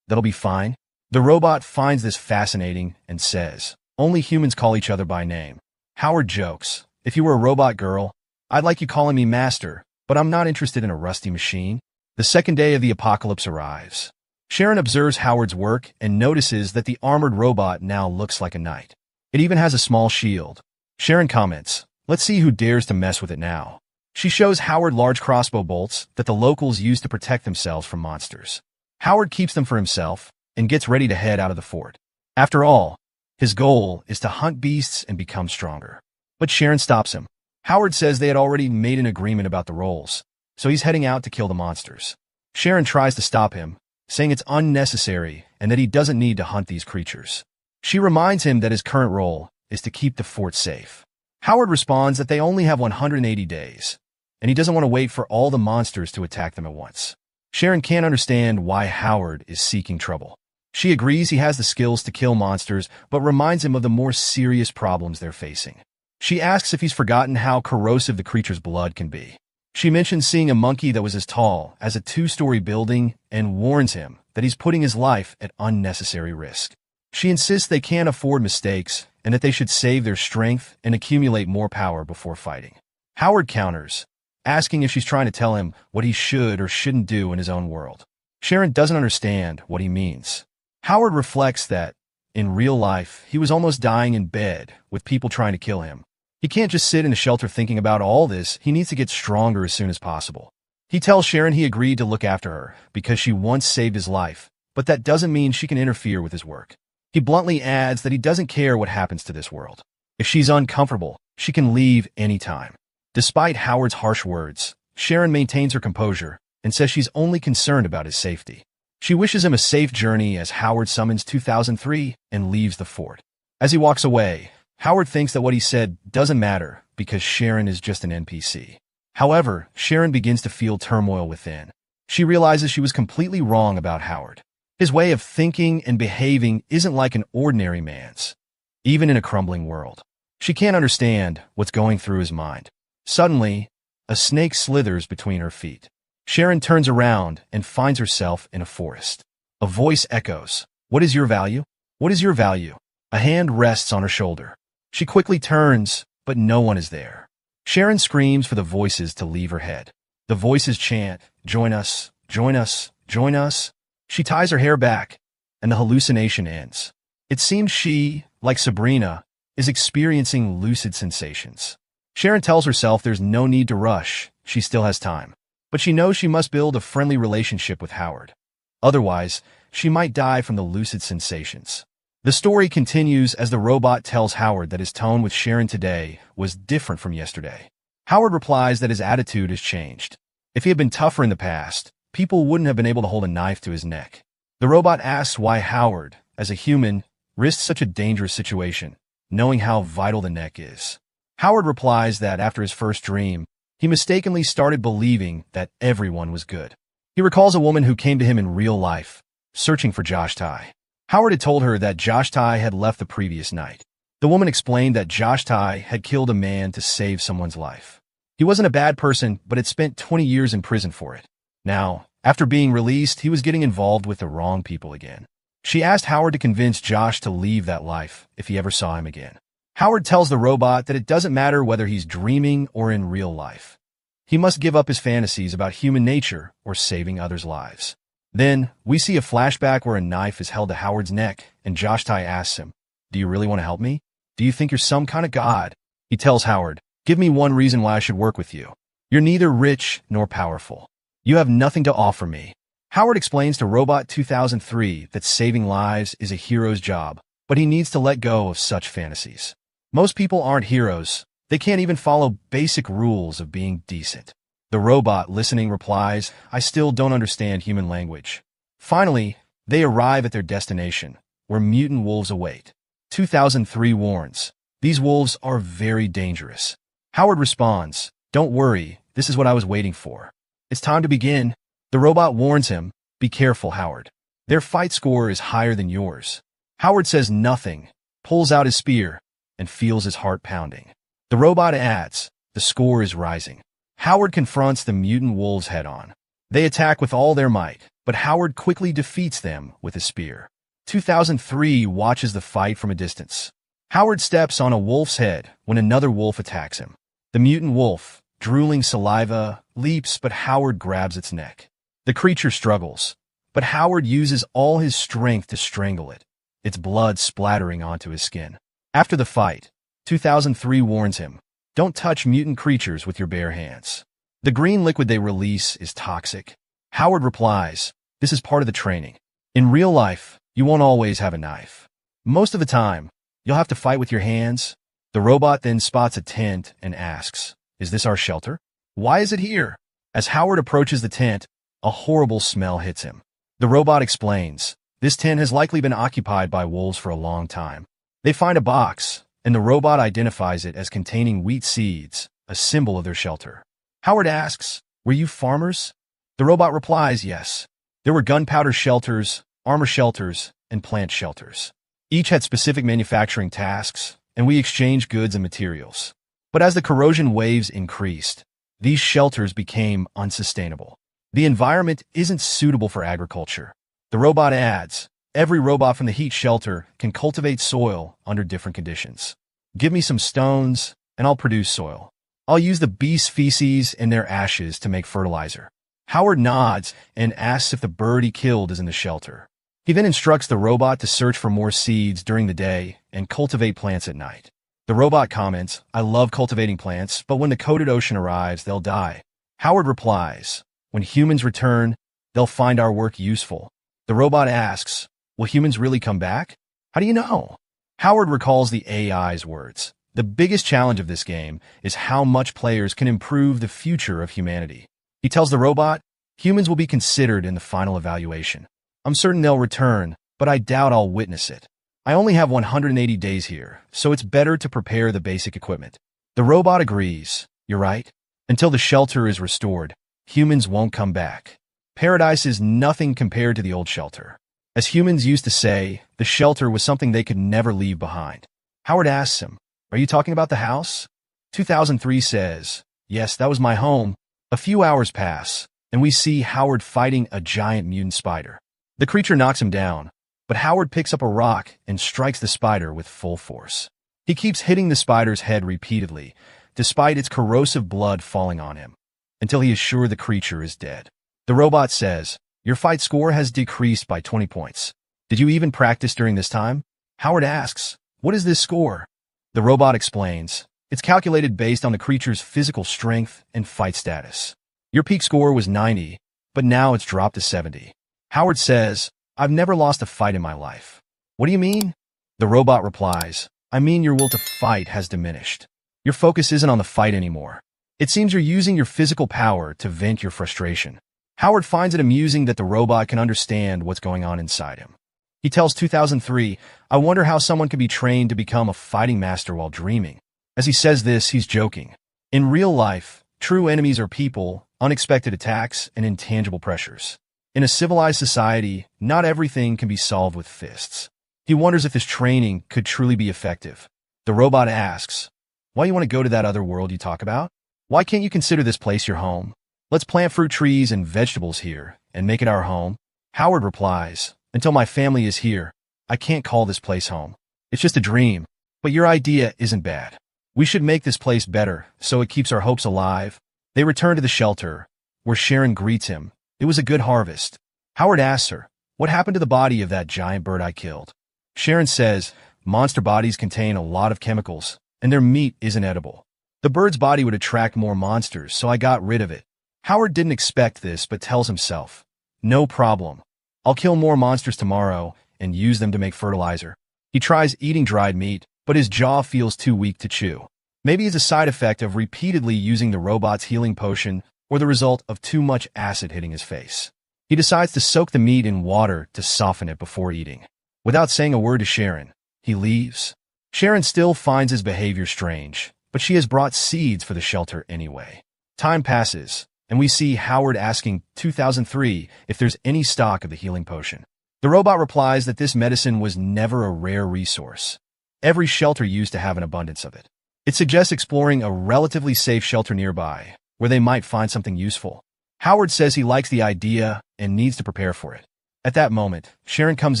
Speaker 1: That'll be fine." The robot finds this fascinating and says, "Only humans call each other by name." Howard jokes, "If you were a robot girl, I'd like you calling me Master, but I'm not interested in a rusty machine." The second day of the apocalypse arrives. Sharon observes Howard's work and notices that the armored robot now looks like a knight. It even has a small shield. Sharon comments, "Let's see who dares to mess with it now." She shows Howard large crossbow bolts that the locals use to protect themselves from monsters. Howard keeps them for himself and gets ready to head out of the fort. After all, his goal is to hunt beasts and become stronger. But Sharon stops him. Howard says they had already made an agreement about the roles, so he's heading out to kill the monsters. Sharon tries to stop him, saying it's unnecessary and that he doesn't need to hunt these creatures. She reminds him that his current role is to keep the fort safe. Howard responds that they only have 180 days, and he doesn't want to wait for all the monsters to attack them at once. Sharon can't understand why Howard is seeking trouble. She agrees he has the skills to kill monsters, but reminds him of the more serious problems they're facing. She asks if he's forgotten how corrosive the creature's blood can be. She mentions seeing a monkey that was as tall as a 2-story building and warns him that he's putting his life at unnecessary risk. She insists they can't afford mistakes and that they should save their strength and accumulate more power before fighting. Howard counters, asking if she's trying to tell him what he should or shouldn't do in his own world. Sharon doesn't understand what he means. Howard reflects that, in real life, he was almost dying in bed with people trying to kill him. He can't just sit in a shelter thinking about all this. He needs to get stronger as soon as possible. He tells Sharon he agreed to look after her because she once saved his life, but that doesn't mean she can interfere with his work. He bluntly adds that he doesn't care what happens to this world. If she's uncomfortable, she can leave anytime. Despite Howard's harsh words, Sharon maintains her composure and says she's only concerned about his safety. She wishes him a safe journey as Howard summons 2003 and leaves the fort. As he walks away, Howard thinks that what he said doesn't matter because Sharon is just an NPC. However, Sharon begins to feel turmoil within. She realizes she was completely wrong about Howard. His way of thinking and behaving isn't like an ordinary man's, even in a crumbling world. She can't understand what's going through his mind. Suddenly, a snake slithers between her feet. Sharon turns around and finds herself in a forest. A voice echoes, "What is your value? What is your value?" A hand rests on her shoulder. She quickly turns, but no one is there. Sharon screams for the voices to leave her head. The voices chant, "Join us, join us, join us." She ties her hair back, and the hallucination ends. It seems she, like Sabrina, is experiencing lucid sensations. Sharon tells herself there's no need to rush, she still has time. But she knows she must build a friendly relationship with Howard. Otherwise, she might die from the lucid sensations. The story continues as the robot tells Howard that his tone with Sharon today was different from yesterday. Howard replies that his attitude has changed. If he had been tougher in the past, people wouldn't have been able to hold a knife to his neck. The robot asks why Howard, as a human, risked such a dangerous situation, knowing how vital the neck is. Howard replies that after his first dream, he mistakenly started believing that everyone was good. He recalls a woman who came to him in real life, searching for Josh Tai. Howard had told her that Josh Tai had left the previous night. The woman explained that Josh Tai had killed a man to save someone's life. He wasn't a bad person, but had spent 20 years in prison for it. Now, after being released, he was getting involved with the wrong people again. She asked Howard to convince Josh to leave that life if he ever saw him again. Howard tells the robot that it doesn't matter whether he's dreaming or in real life. He must give up his fantasies about human nature or saving others' lives. Then, we see a flashback where a knife is held to Howard's neck, and Josh Tai asks him, "Do you really want to help me? Do you think you're some kind of god?" He tells Howard, "Give me one reason why I should work with you. You're neither rich nor powerful. You have nothing to offer me." Howard explains to Robot 2003 that saving lives is a hero's job, but he needs to let go of such fantasies. Most people aren't heroes. They can't even follow basic rules of being decent. The robot, listening, replies, "I still don't understand human language." Finally, they arrive at their destination, where mutant wolves await. 2003 warns, "These wolves are very dangerous." Howard responds, "Don't worry, this is what I was waiting for. It's time to begin." The robot warns him, "Be careful, Howard. Their fight score is higher than yours." Howard says nothing, pulls out his spear, and feels his heart pounding. The robot adds, "The score is rising." Howard confronts the mutant wolves head-on. They attack with all their might, but Howard quickly defeats them with a spear. 2003 watches the fight from a distance. Howard steps on a wolf's head when another wolf attacks him. The mutant wolf, drooling saliva, leaps, but Howard grabs its neck. The creature struggles, but Howard uses all his strength to strangle it, its blood splattering onto his skin. After the fight, 2003 warns him, "Don't touch mutant creatures with your bare hands. The green liquid they release is toxic." Howard replies, "This is part of the training. In real life, you won't always have a knife. Most of the time, you'll have to fight with your hands." The robot then spots a tent and asks, "Is this our shelter? Why is it here?" As Howard approaches the tent, a horrible smell hits him. The robot explains, "This tent has likely been occupied by wolves for a long time." They find a box, and the robot identifies it as containing wheat seeds, a symbol of their shelter. Howard asks, "Were you farmers?" The robot replies, "Yes. There were gunpowder shelters, armor shelters, and plant shelters. Each had specific manufacturing tasks, and we exchanged goods and materials. But as the corrosion waves increased, these shelters became unsustainable. The environment isn't suitable for agriculture." The robot adds, "Every robot from the heat shelter can cultivate soil under different conditions. Give me some stones, and I'll produce soil. I'll use the beast's feces and their ashes to make fertilizer." Howard nods and asks if the bird he killed is in the shelter. He then instructs the robot to search for more seeds during the day and cultivate plants at night. The robot comments, "I love cultivating plants, but when the coated ocean arrives, they'll die." Howard replies, "When humans return, they'll find our work useful." The robot asks, "Will humans really come back? How do you know?" Howard recalls the AI's words. The biggest challenge of this game is how much players can improve the future of humanity. He tells the robot, "Humans will be considered in the final evaluation. I'm certain they'll return, but I doubt I'll witness it. I only have 180 days here, so it's better to prepare the basic equipment." The robot agrees, "You're right. Until the shelter is restored, humans won't come back. Paradise is nothing compared to the old shelter. As humans used to say, the shelter was something they could never leave behind." Howard asks him, "Are you talking about the house?" 2003 says, "Yes, that was my home." A few hours pass, and we see Howard fighting a giant mutant spider. The creature knocks him down, but Howard picks up a rock and strikes the spider with full force. He keeps hitting the spider's head repeatedly, despite its corrosive blood falling on him, until he is sure the creature is dead. The robot says, "Your fight score has decreased by 20 points. Did you even practice during this time?" Howard asks, "What is this score?" The robot explains, "It's calculated based on the creature's physical strength and fight status. Your peak score was 90, but now it's dropped to 70. Howard says, "I've never lost a fight in my life." "What do you mean?" The robot replies, "I mean your will to fight has diminished. Your focus isn't on the fight anymore. It seems you're using your physical power to vent your frustration. Howard finds it amusing that the robot can understand what's going on inside him. He tells 2003, "I wonder how someone can be trained to become a fighting master while dreaming." As he says this, he's joking. In real life, true enemies are people, unexpected attacks, and intangible pressures. In a civilized society, not everything can be solved with fists. He wonders if this training could truly be effective. The robot asks, "Why you want to go to that other world you talk about? Why can't you consider this place your home? Let's plant fruit trees and vegetables here and make it our home." Howard replies, "Until my family is here, I can't call this place home. It's just a dream, but your idea isn't bad. We should make this place better so it keeps our hopes alive." They return to the shelter, where Sharon greets him. "It was a good harvest." Howard asks her, "What happened to the body of that giant bird I killed?" Sharon says, "Monster bodies contain a lot of chemicals, and their meat isn't edible. The bird's body would attract more monsters, so I got rid of it." Howard didn't expect this, but tells himself, "No problem. I'll kill more monsters tomorrow and use them to make fertilizer." He tries eating dried meat, but his jaw feels too weak to chew. Maybe it's a side effect of repeatedly using the robot's healing potion or the result of too much acid hitting his face. He decides to soak the meat in water to soften it before eating. Without saying a word to Sharon, he leaves. Sharon still finds his behavior strange, but she has brought seeds for the shelter anyway. Time passes, and we see Howard asking 2003 if there's any stock of the healing potion. The robot replies that this medicine was never a rare resource. Every shelter used to have an abundance of it. It suggests exploring a relatively safe shelter nearby, where they might find something useful. Howard says he likes the idea and needs to prepare for it. At that moment, Sharon comes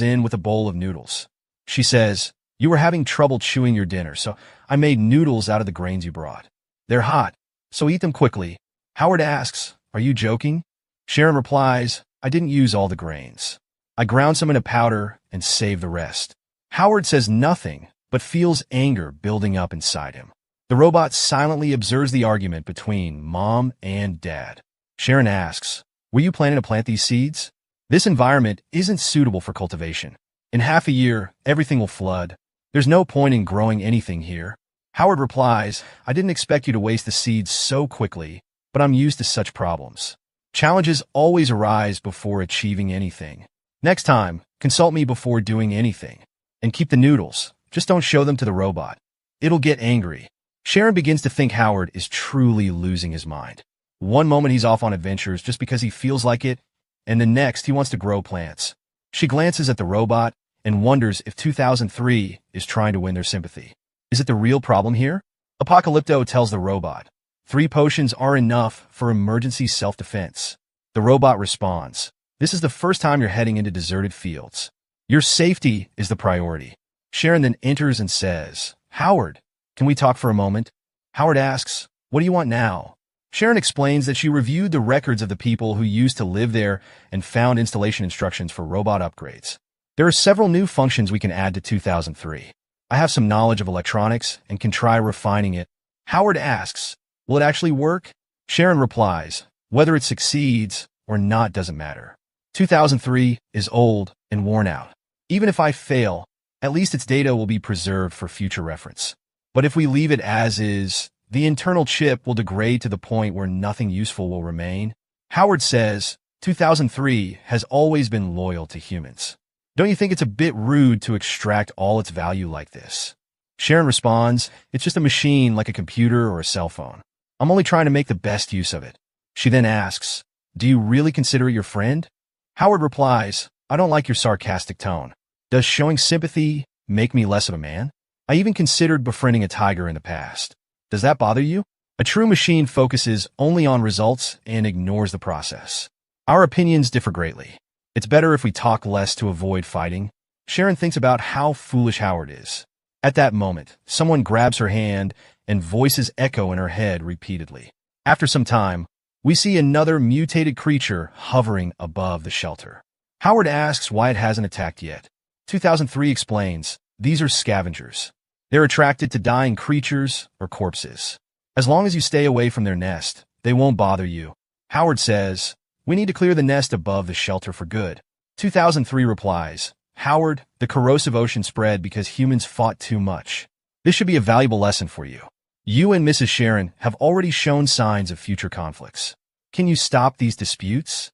Speaker 1: in with a bowl of noodles. She says, "You were having trouble chewing your dinner, so I made noodles out of the grains you brought. They're hot, so eat them quickly." Howard asks, "Are you joking?" Sharon replies, "I didn't use all the grains. I ground some in a powder and saved the rest." Howard says nothing, but feels anger building up inside him. The robot silently observes the argument between Mom and Dad. Sharon asks, "Were you planning to plant these seeds? This environment isn't suitable for cultivation. In half a year, everything will flood. There's no point in growing anything here." Howard replies, "I didn't expect you to waste the seeds so quickly, but I'm used to such problems. Challenges always arise before achieving anything. Next time, consult me before doing anything. And keep the noodles. Just don't show them to the robot. It'll get angry." Sharon begins to think Howard is truly losing his mind. One moment he's off on adventures just because he feels like it, and the next he wants to grow plants. She glances at the robot and wonders if 2003 is trying to win their sympathy. Is it the real problem here? Apocalypto tells the robot, 3 potions are enough for emergency self-defense." The robot responds, "This is the first time you're heading into deserted fields. Your safety is the priority." Sharon then enters and says, "Howard, can we talk for a moment?" Howard asks, "What do you want now?" Sharon explains that she reviewed the records of the people who used to live there and found installation instructions for robot upgrades. There are several new functions we can add to 2003. I have some knowledge of electronics and can try refining it. Howard asks, "Will it actually work?" Sharon replies, "Whether it succeeds or not doesn't matter. 2003 is old and worn out. Even if I fail, at least its data will be preserved for future reference. But if we leave it as is, the internal chip will degrade to the point where nothing useful will remain." Howard says, 2003 has always been loyal to humans. Don't you think it's a bit rude to extract all its value like this? Sharon responds, "It's just a machine like a computer or a cell phone. I'm only trying to make the best use of it." She then asks, "Do you really consider it your friend?" Howard replies, "I don't like your sarcastic tone. Does showing sympathy make me less of a man? I even considered befriending a tiger in the past. Does that bother you?" A true machine focuses only on results and ignores the process. Our opinions differ greatly. It's better if we talk less to avoid fighting. Sharon thinks about how foolish Howard is. At that moment, someone grabs her hand and voices echo in her head repeatedly. After some time, we see another mutated creature hovering above the shelter. Howard asks why it hasn't attacked yet. 2003 explains, "These are scavengers. They're attracted to dying creatures or corpses. As long as you stay away from their nest, they won't bother you." Howard says, "We need to clear the nest above the shelter for good." 2003 replies, "Howard, the corrosive ocean spread because humans fought too much. This should be a valuable lesson for you. You and Mrs. Sharon have already shown signs of future conflicts. Can you stop these disputes?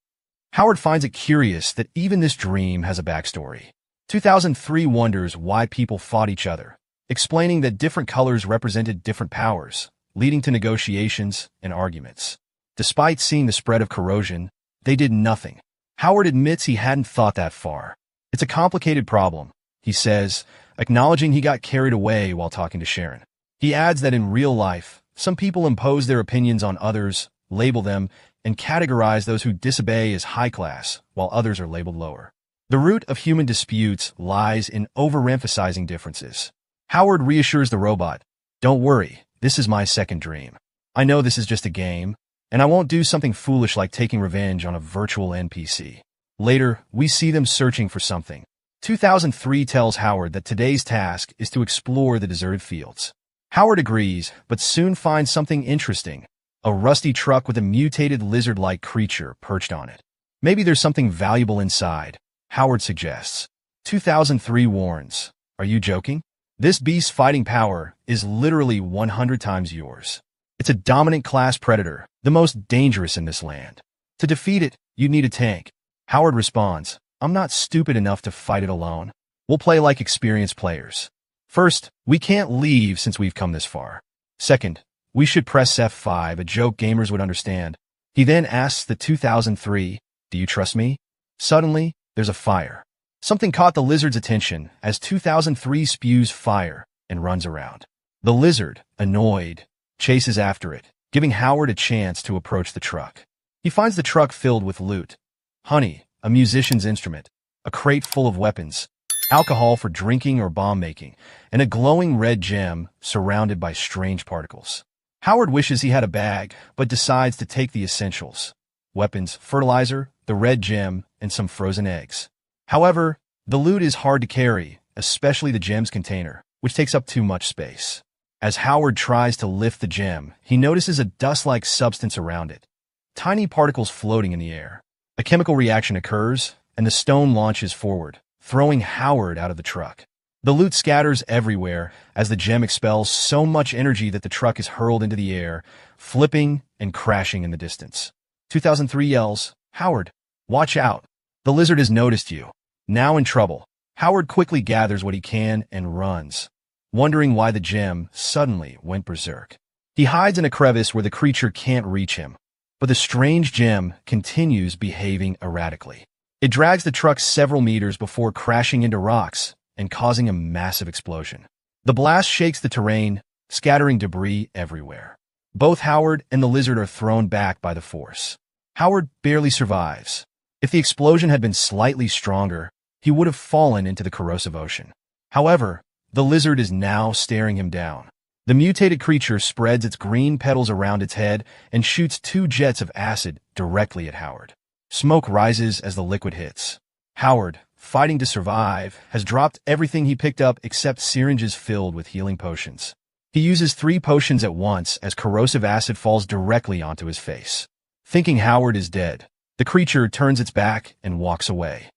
Speaker 1: Howard finds it curious that even this dream has a backstory. 2003 wonders why people fought each other, explaining that different colors represented different powers, leading to negotiations and arguments. Despite seeing the spread of corrosion, they did nothing. Howard admits he hadn't thought that far. It's a complicated problem, he says, acknowledging he got carried away while talking to Sharon. He adds that in real life, some people impose their opinions on others, label them, and categorize those who disobey as high class, while others are labeled lower. The root of human disputes lies in overemphasizing differences. Howard reassures the robot, "Don't worry, this is my second dream. I know this is just a game, and I won't do something foolish like taking revenge on a virtual NPC." Later, we see them searching for something. 2003 tells Howard that today's task is to explore the deserted fields. Howard agrees, but soon finds something interesting, a rusty truck with a mutated lizard-like creature perched on it. Maybe there's something valuable inside, Howard suggests. 2003 warns, "Are you joking? This beast's fighting power is literally 100 times yours. It's a dominant class predator, the most dangerous in this land. To defeat it, you need a tank." Howard responds, "I'm not stupid enough to fight it alone. We'll play like experienced players. First, we can't leave since we've come this far. Second, we should press F5, a joke gamers would understand." He then asks the 2003, "Do you trust me?" Suddenly, there's a fire. Something caught the lizard's attention as 2003 spews fire and runs around. The lizard, annoyed, chases after it, giving Howard a chance to approach the truck. He finds the truck filled with loot: honey, a musician's instrument, a crate full of weapons, alcohol for drinking or bomb making, and a glowing red gem surrounded by strange particles. Howard wishes he had a bag, but decides to take the essentials: weapons, fertilizer, the red gem, and some frozen eggs. However, the loot is hard to carry, especially the gem's container, which takes up too much space. As Howard tries to lift the gem, he notices a dust-like substance around it, tiny particles floating in the air. A chemical reaction occurs, and the stone launches forward, throwing Howard out of the truck. The loot scatters everywhere as the gem expels so much energy that the truck is hurled into the air, flipping and crashing in the distance. 2003 yells, "Howard, watch out. The lizard has noticed you." Now in trouble, Howard quickly gathers what he can and runs, wondering why the gem suddenly went berserk. He hides in a crevice where the creature can't reach him, but the strange gem continues behaving erratically. It drags the truck several meters before crashing into rocks and causing a massive explosion. The blast shakes the terrain, scattering debris everywhere. Both Howard and the lizard are thrown back by the force. Howard barely survives. If the explosion had been slightly stronger, he would have fallen into the corrosive ocean. However, the lizard is now staring him down. The mutated creature spreads its green petals around its head and shoots 2 jets of acid directly at Howard. Smoke rises as the liquid hits. Howard, fighting to survive, has dropped everything he picked up except syringes filled with healing potions. He uses 3 potions at once as corrosive acid falls directly onto his face. Thinking Howard is dead, the creature turns its back and walks away.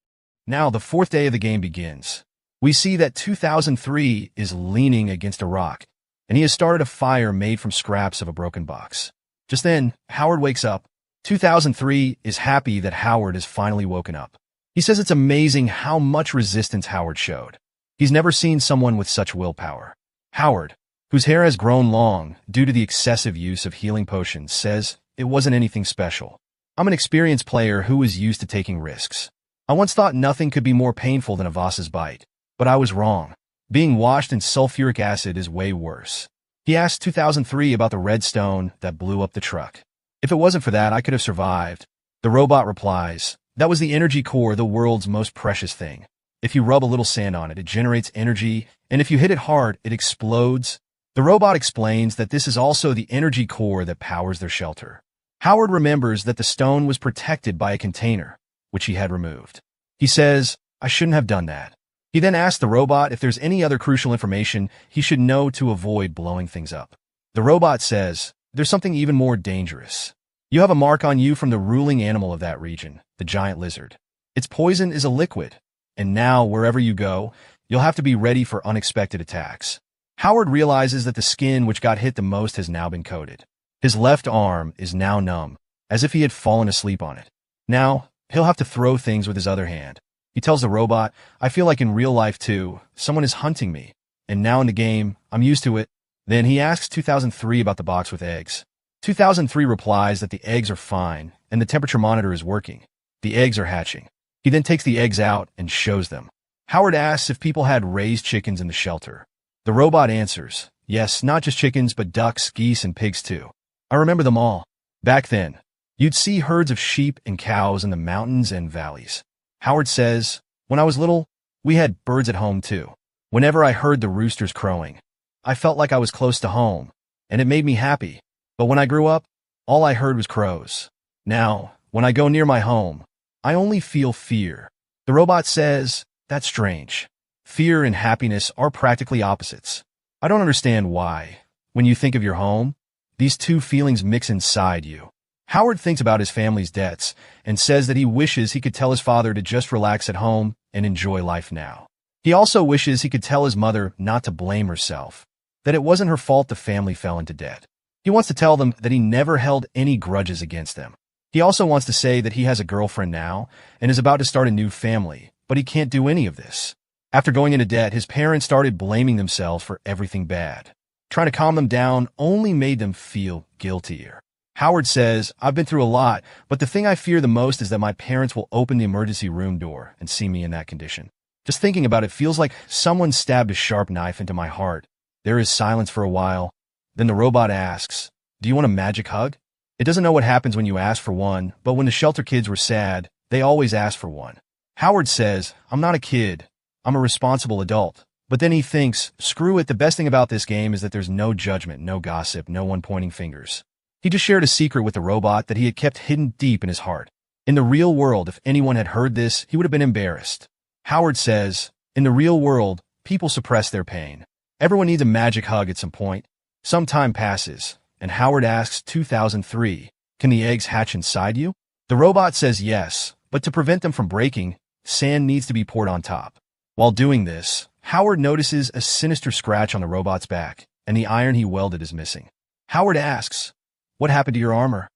Speaker 1: Now the 4th day of the game begins. We see that 2003 is leaning against a rock, and he has started a fire made from scraps of a broken box. Just then, Howard wakes up. 2003 is happy that Howard has finally woken up. He says it's amazing how much resistance Howard showed. He's never seen someone with such willpower. Howard, whose hair has grown long due to the excessive use of healing potions, says, "It wasn't anything special. I'm an experienced player who is used to taking risks. I once thought nothing could be more painful than a Voss's bite, but I was wrong. Being washed in sulfuric acid is way worse." He asks 2003 about the red stone that blew up the truck. "If it wasn't for that, I could have survived." The robot replies, "That was the energy core, the world's most precious thing. If you rub a little sand on it, it generates energy, and if you hit it hard, it explodes." The robot explains that this is also the energy core that powers their shelter. Howard remembers that the stone was protected by a container, which he had removed. He says, "I shouldn't have done that." He then asks the robot if there's any other crucial information he should know to avoid blowing things up. The robot says, "There's something even more dangerous. You have a mark on you from the ruling animal of that region, the giant lizard. Its poison is a liquid, and now wherever you go, you'll have to be ready for unexpected attacks." Howard realizes that the skin which got hit the most has now been coated. His left arm is now numb, as if he had fallen asleep on it. Now, he'll have to throw things with his other hand. He tells the robot, I feel like in real life too, someone is hunting me. And now in the game, I'm used to it. Then he asks 2003 about the box with eggs. 2003 replies that the eggs are fine, and the temperature monitor is working. The eggs are hatching. He then takes the eggs out and shows them. Howard asks if people had raised chickens in the shelter. The robot answers, yes, not just chickens, but ducks, geese, and pigs too. I remember them all. Back then, you'd see herds of sheep and cows in the mountains and valleys. Howard says, when I was little, we had birds at home too. Whenever I heard the roosters crowing, I felt like I was close to home, and it made me happy. But when I grew up, all I heard was crows. Now, when I go near my home, I only feel fear. The robot says, that's strange. Fear and happiness are practically opposites. I don't understand why. When you think of your home, these two feelings mix inside you. Howard thinks about his family's debts and says that he wishes he could tell his father to just relax at home and enjoy life now. He also wishes he could tell his mother not to blame herself, that it wasn't her fault the family fell into debt. He wants to tell them that he never held any grudges against them. He also wants to say that he has a girlfriend now and is about to start a new family, but he can't do any of this. After going into debt, his parents started blaming themselves for everything bad. Trying to calm them down only made them feel guiltier. Howard says, I've been through a lot, but the thing I fear the most is that my parents will open the emergency room door and see me in that condition. Just thinking about it feels like someone stabbed a sharp knife into my heart. There is silence for a while. Then the robot asks, do you want a magic hug? It doesn't know what happens when you ask for one, but when the shelter kids were sad, they always asked for one. Howard says, I'm not a kid. I'm a responsible adult. But then he thinks, screw it, the best thing about this game is that there's no judgment, no gossip, no one pointing fingers. He just shared a secret with the robot that he had kept hidden deep in his heart. In the real world, if anyone had heard this, he would have been embarrassed. Howard says, in the real world, people suppress their pain. Everyone needs a magic hug at some point. Some time passes, and Howard asks 2003, can the eggs hatch inside you? The robot says yes, but to prevent them from breaking, sand needs to be poured on top. While doing this, Howard notices a sinister scratch on the robot's back, and the iron he welded is missing. Howard asks, what happened to your armor?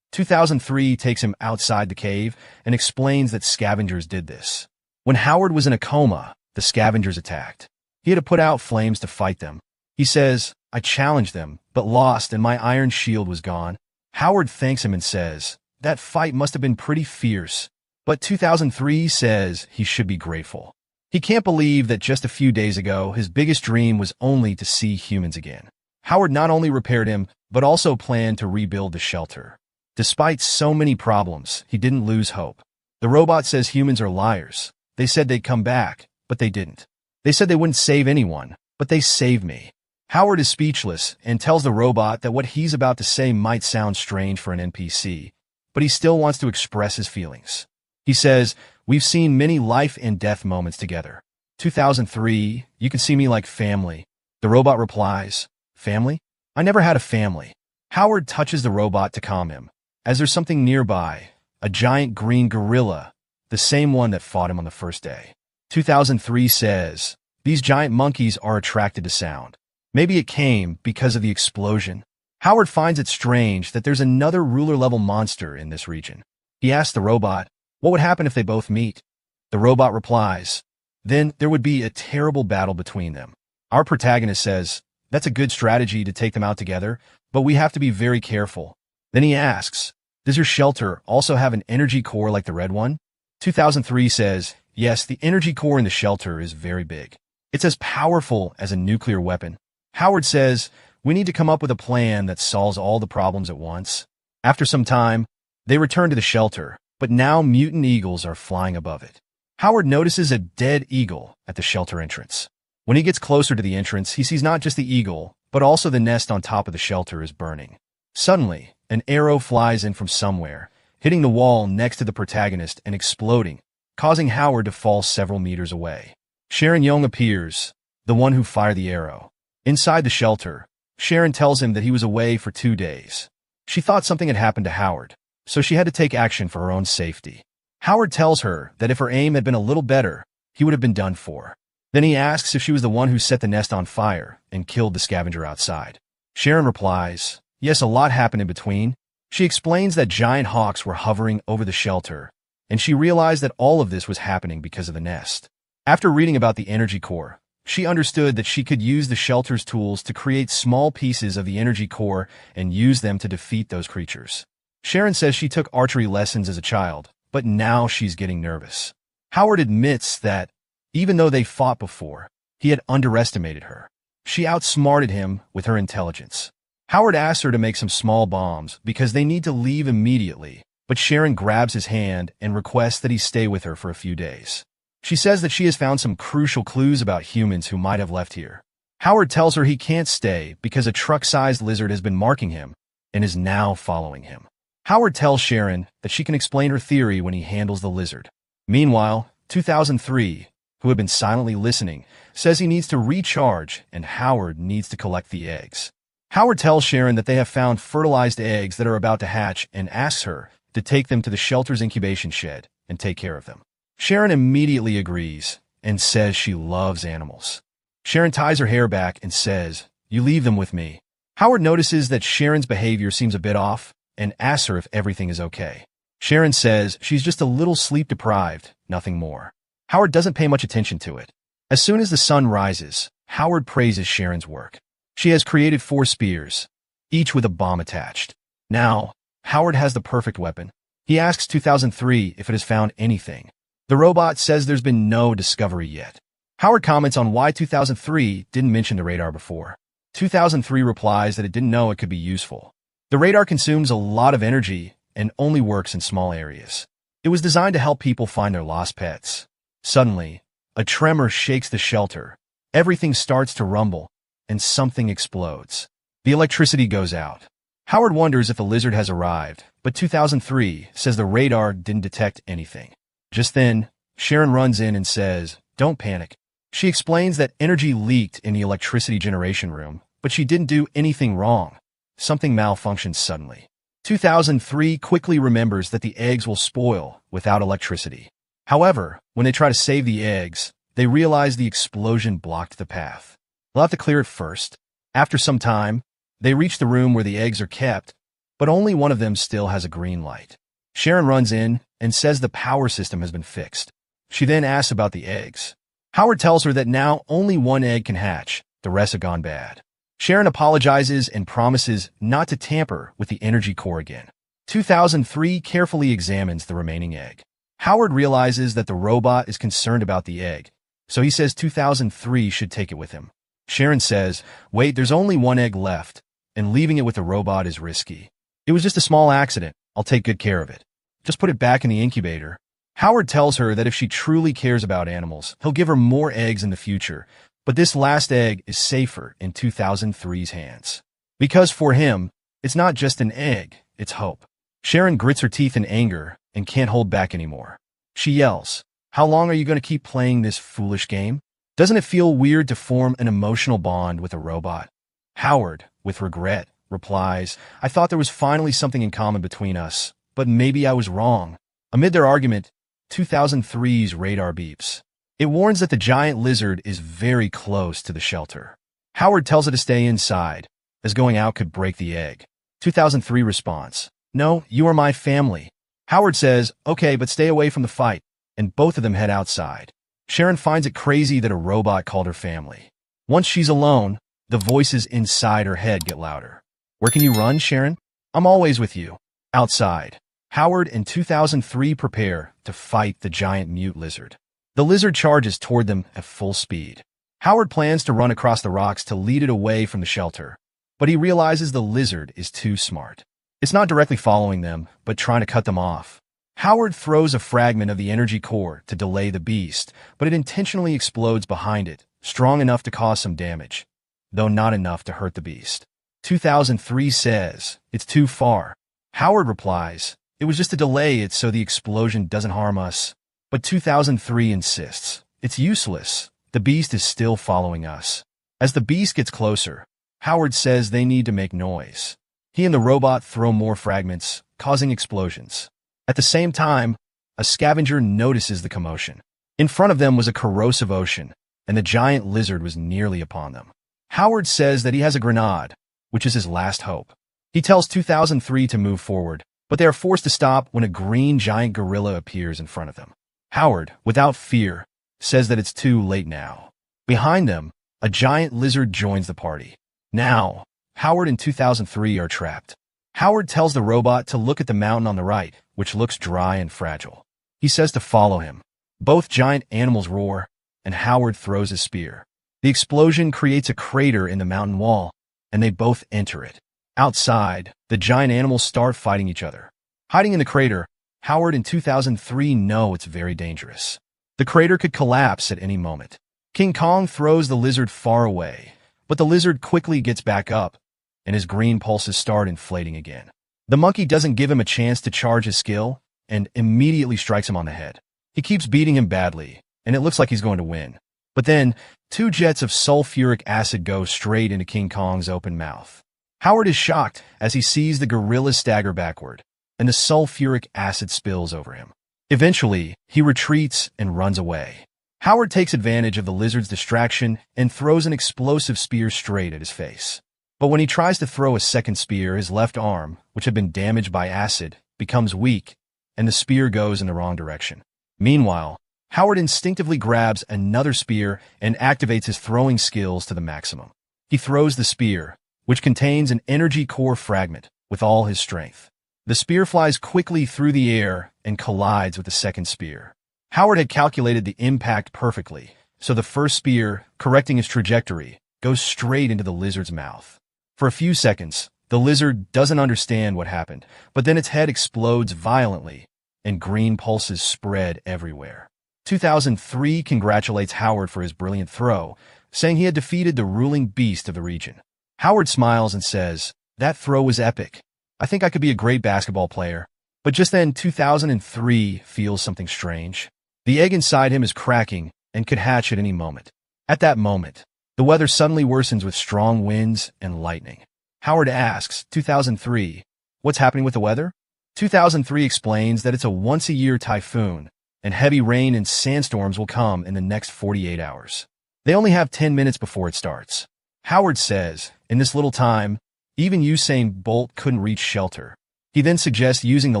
Speaker 1: 2003 takes him outside the cave and explains that scavengers did this. When Howard was in a coma, the scavengers attacked. He had to put out flames to fight them. He says, I challenged them, but lost, and my iron shield was gone. Howard thanks him and says, that fight must have been pretty fierce. But 2003 says he should be grateful. He can't believe that just a few days ago, his biggest dream was only to see humans again. Howard not only repaired him, but also planned to rebuild the shelter. Despite so many problems, he didn't lose hope. The robot says humans are liars. They said they'd come back, but they didn't. They said they wouldn't save anyone, but they saved me. Howard is speechless and tells the robot that what he's about to say might sound strange for an NPC, but he still wants to express his feelings. He says, we've seen many life and death moments together. 2003, you can see me like family. The robot replies, family? I never had a family. Howard touches the robot to calm him, as there's something nearby, a giant green gorilla, the same one that fought him on the first day. 2003 says, these giant monkeys are attracted to sound. Maybe it came because of the explosion. Howard finds it strange that there's another ruler-level monster in this region. He asks the robot, what would happen if they both meet? The robot replies, then there would be a terrible battle between them. Our protagonist says, that's a good strategy to take them out together, but we have to be very careful. Then he asks, does your shelter also have an energy core like the red one? 2003 says, yes, the energy core in the shelter is very big. It's as powerful as a nuclear weapon. Howard says, we need to come up with a plan that solves all the problems at once. After some time, they return to the shelter, but now mutant eagles are flying above it. Howard notices a dead eagle at the shelter entrance. When he gets closer to the entrance, he sees not just the eagle, but also the nest on top of the shelter is burning. Suddenly, an arrow flies in from somewhere, hitting the wall next to the protagonist and exploding, causing Howard to fall several meters away. Sharon Young appears, the one who fired the arrow. Inside the shelter, Sharon tells him that he was away for 2 days. She thought something had happened to Howard, so she had to take action for her own safety. Howard tells her that if her aim had been a little better, he would have been done for. Then he asks if she was the one who set the nest on fire and killed the scavenger outside. Sharon replies, yes, a lot happened in between. She explains that giant hawks were hovering over the shelter, and she realized that all of this was happening because of the nest. After reading about the energy core, she understood that she could use the shelter's tools to create small pieces of the energy core and use them to defeat those creatures. Sharon says she took archery lessons as a child, but now she's getting nervous. Howard admits that, even though they fought before, he had underestimated her. She outsmarted him with her intelligence. Howard asks her to make some small bombs because they need to leave immediately, but Sharon grabs his hand and requests that he stay with her for a few days. She says that she has found some crucial clues about humans who might have left here. Howard tells her he can't stay because a truck-sized lizard has been marking him and is now following him. Howard tells Sharon that she can explain her theory when he handles the lizard. Meanwhile, 2003, who had been silently listening, says he needs to recharge and Howard needs to collect the eggs. Howard tells Sharon that they have found fertilized eggs that are about to hatch and asks her to take them to the shelter's incubation shed and take care of them. Sharon immediately agrees and says she loves animals. Sharon ties her hair back and says, "You leave them with me." Howard notices that Sharon's behavior seems a bit off and asks her if everything is okay. Sharon says she's just a little sleep-deprived, nothing more. Howard doesn't pay much attention to it. As soon as the sun rises, Howard praises Sharon's work. She has created 4 spears, each with a bomb attached. Now, Howard has the perfect weapon. He asks 2003 if it has found anything. The robot says there's been no discovery yet. Howard comments on why 2003 didn't mention the radar before. 2003 replies that it didn't know it could be useful. The radar consumes a lot of energy and only works in small areas. It was designed to help people find their lost pets. Suddenly, a tremor shakes the shelter. Everything starts to rumble, and something explodes. The electricity goes out. Howard wonders if the lizard has arrived, but 2003 says the radar didn't detect anything. Just then, Sharon runs in and says, "Don't panic." She explains that energy leaked in the electricity generation room, but she didn't do anything wrong. Something malfunctions suddenly. 2003 quickly remembers that the eggs will spoil without electricity. However, when they try to save the eggs, they realize the explosion blocked the path. They'll have to clear it first. After some time, they reach the room where the eggs are kept, but only one of them still has a green light. Sharon runs in and says the power system has been fixed. She then asks about the eggs. Howard tells her that now only one egg can hatch, the rest have gone bad. Sharon apologizes and promises not to tamper with the energy core again. 2003 carefully examines the remaining egg. Howard realizes that the robot is concerned about the egg, so he says 2003 should take it with him. Sharon says, "Wait, there's only one egg left, and leaving it with the robot is risky. It was just a small accident. I'll take good care of it. Just put it back in the incubator." Howard tells her that if she truly cares about animals, he'll give her more eggs in the future, but this last egg is safer in 2003's hands. Because for him, it's not just an egg, it's hope. Sharon grits her teeth in anger and can't hold back anymore. She yells, "How long are you going to keep playing this foolish game? Doesn't it feel weird to form an emotional bond with a robot?" Howard, with regret, replies, "I thought there was finally something in common between us, but maybe I was wrong." Amid their argument, 2003's radar beeps. It warns that the giant lizard is very close to the shelter. Howard tells it to stay inside, as going out could break the egg. 2003 responds, "No, you are my family." Howard says, "Okay, but stay away from the fight," and both of them head outside. Sharon finds it crazy that a robot called her family. Once she's alone, the voices inside her head get louder. "Where can you run, Sharon? I'm always with you." Outside, Howard and 2003 prepare to fight the giant mute lizard. The lizard charges toward them at full speed. Howard plans to run across the rocks to lead it away from the shelter, but he realizes the lizard is too smart. It's not directly following them, but trying to cut them off. Howard throws a fragment of the energy core to delay the beast, but it intentionally explodes behind it, strong enough to cause some damage, though not enough to hurt the beast. 2003 says, "It's too far." Howard replies, "It was just to delay it so the explosion doesn't harm us." But 2003 insists, "It's useless. The beast is still following us." As the beast gets closer, Howard says they need to make noise. He and the robot throw more fragments, causing explosions. At the same time, a scavenger notices the commotion. In front of them was a corrosive ocean, and the giant lizard was nearly upon them. Howard says that he has a grenade, which is his last hope. He tells 2003 to move forward, but they are forced to stop when a green giant gorilla appears in front of them. Howard, without fear, says that it's too late now. Behind them, a giant lizard joins the party. Now, Howard and 2003 are trapped. Howard tells the robot to look at the mountain on the right, which looks dry and fragile. He says to follow him. Both giant animals roar, and Howard throws his spear. The explosion creates a crater in the mountain wall, and they both enter it. Outside, the giant animals start fighting each other. Hiding in the crater, Howard and 2003 know it's very dangerous. The crater could collapse at any moment. King Kong throws the lizard far away, but the lizard quickly gets back up, and his green pulses start inflating again. The monkey doesn't give him a chance to charge his skill, and immediately strikes him on the head. He keeps beating him badly, and it looks like he's going to win. But then, 2 jets of sulfuric acid go straight into King Kong's open mouth. Howard is shocked as he sees the gorilla stagger backward, and the sulfuric acid spills over him. Eventually, he retreats and runs away. Howard takes advantage of the lizard's distraction and throws an explosive spear straight at his face. But when he tries to throw a second spear, his left arm, which had been damaged by acid, becomes weak, and the spear goes in the wrong direction. Meanwhile, Howard instinctively grabs another spear and activates his throwing skills to the maximum. He throws the spear, which contains an energy core fragment, with all his strength. The spear flies quickly through the air and collides with the second spear. Howard had calculated the impact perfectly, so the first spear, correcting its trajectory, goes straight into the lizard's mouth. For a few seconds, the lizard doesn't understand what happened, but then its head explodes violently, and green pulses spread everywhere. 2003 congratulates Howard for his brilliant throw, saying he had defeated the ruling beast of the region. Howard smiles and says, "That throw was epic. I think I could be a great basketball player." But just then, 2003 feels something strange. The egg inside him is cracking and could hatch at any moment. At that moment, the weather suddenly worsens with strong winds and lightning. Howard asks 2003, "What's happening with the weather?" 2003 explains that it's a once-a-year typhoon, and heavy rain and sandstorms will come in the next 48 hours. They only have 10 minutes before it starts. Howard says, in this little time, even Usain Bolt couldn't reach shelter. He then suggests using the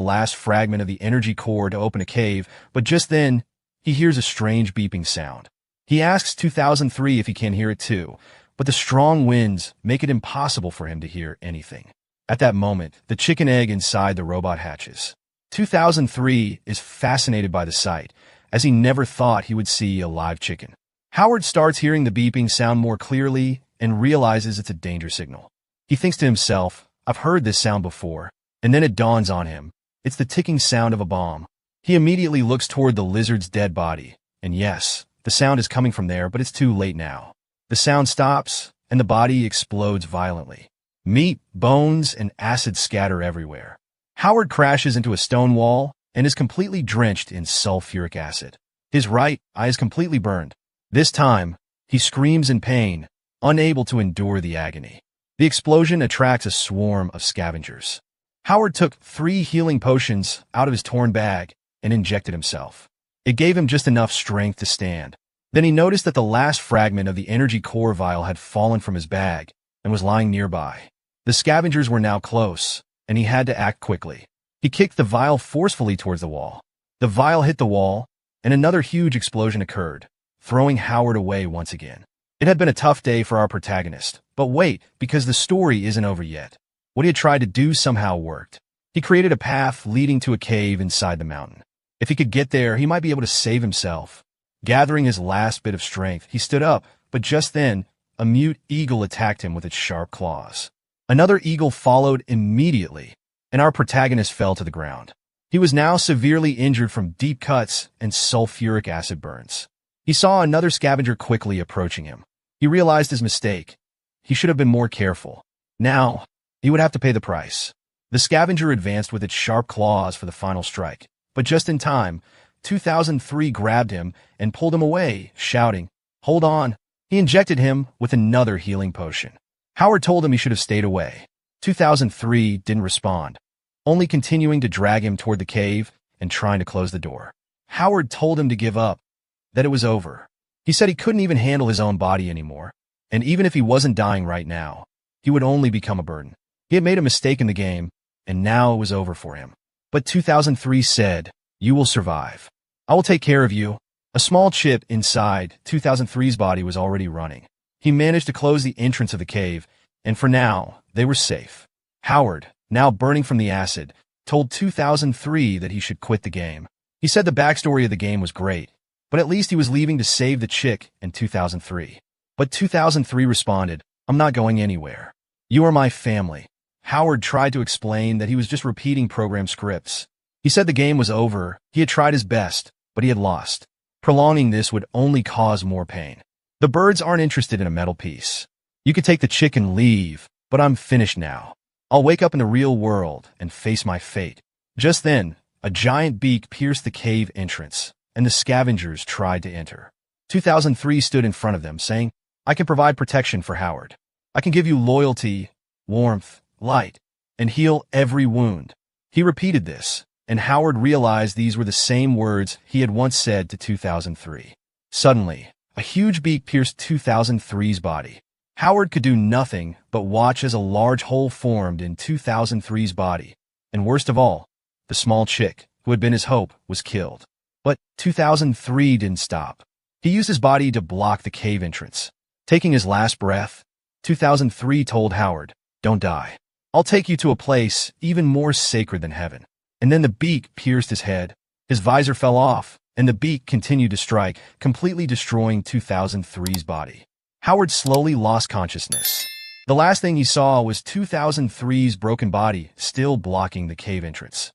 Speaker 1: last fragment of the energy core to open a cave, but just then, he hears a strange beeping sound. He asks 2003 if he can hear it too, but the strong winds make it impossible for him to hear anything. At that moment, the chicken egg inside the robot hatches. 2003 is fascinated by the sight, as he never thought he would see a live chicken. Howard starts hearing the beeping sound more clearly and realizes it's a danger signal. He thinks to himself, "I've heard this sound before," and then it dawns on him. It's the ticking sound of a bomb. He immediately looks toward the lizard's dead body, and yes, the sound is coming from there, but it's too late now. The sound stops, and the body explodes violently. Meat, bones, and acid scatter everywhere. Howard crashes into a stone wall and is completely drenched in sulfuric acid. His right eye is completely burned. This time, he screams in pain, unable to endure the agony. The explosion attracts a swarm of scavengers. Howard took 3 healing potions out of his torn bag and injected himself. It gave him just enough strength to stand. Then he noticed that the last fragment of the energy core vial had fallen from his bag and was lying nearby. The scavengers were now close, and he had to act quickly. He kicked the vial forcefully towards the wall. The vial hit the wall, and another huge explosion occurred, throwing Howard away once again. It had been a tough day for our protagonist, but wait, because the story isn't over yet. What he had tried to do somehow worked. He created a path leading to a cave inside the mountain. If he could get there, he might be able to save himself. Gathering his last bit of strength, he stood up, but just then, a mute eagle attacked him with its sharp claws. Another eagle followed immediately, and our protagonist fell to the ground. He was now severely injured from deep cuts and sulfuric acid burns. He saw another scavenger quickly approaching him. He realized his mistake. He should have been more careful. Now, he would have to pay the price. The scavenger advanced with its sharp claws for the final strike, but just in time, 2003 grabbed him and pulled him away, shouting, "Hold on." He injected him with another healing potion. Howard told him he should have stayed away. 2003 didn't respond, only continuing to drag him toward the cave and trying to close the door. Howard told him to give up, that it was over. He said he couldn't even handle his own body anymore, and even if he wasn't dying right now, he would only become a burden. He had made a mistake in the game, and now it was over for him. But 2003 said, "You will survive. I will take care of you." A small chip inside 2003's body was already running. He managed to close the entrance of the cave, and for now, they were safe. Howard, now burning from the acid, told 2003 that he should quit the game. He said the backstory of the game was great, but at least he was leaving to save the chick in 2003. But 2003 responded, "I'm not going anywhere. You are my family." Howard tried to explain that he was just repeating program scripts. He said the game was over, he had tried his best, but he had lost. Prolonging this would only cause more pain. The birds aren't interested in a metal piece. You could take the chick and leave, but I'm finished now. I'll wake up in the real world and face my fate. Just then, a giant beak pierced the cave entrance, and the scavengers tried to enter. 2003 stood in front of them, saying, "I can provide protection for Howard. I can give you loyalty, warmth, light, and heal every wound." He repeated this, and Howard realized these were the same words he had once said to 2003. Suddenly, a huge beak pierced 2003's body. Howard could do nothing but watch as a large hole formed in 2003's body, and worst of all, the small chick, who had been his hope, was killed. But 2003 didn't stop. He used his body to block the cave entrance. Taking his last breath, 2003 told Howard, "Don't die. I'll take you to a place even more sacred than heaven." And then the beak pierced his head. His visor fell off, and the beak continued to strike, completely destroying 2003's body. Howard slowly lost consciousness. The last thing he saw was 2003's broken body still blocking the cave entrance.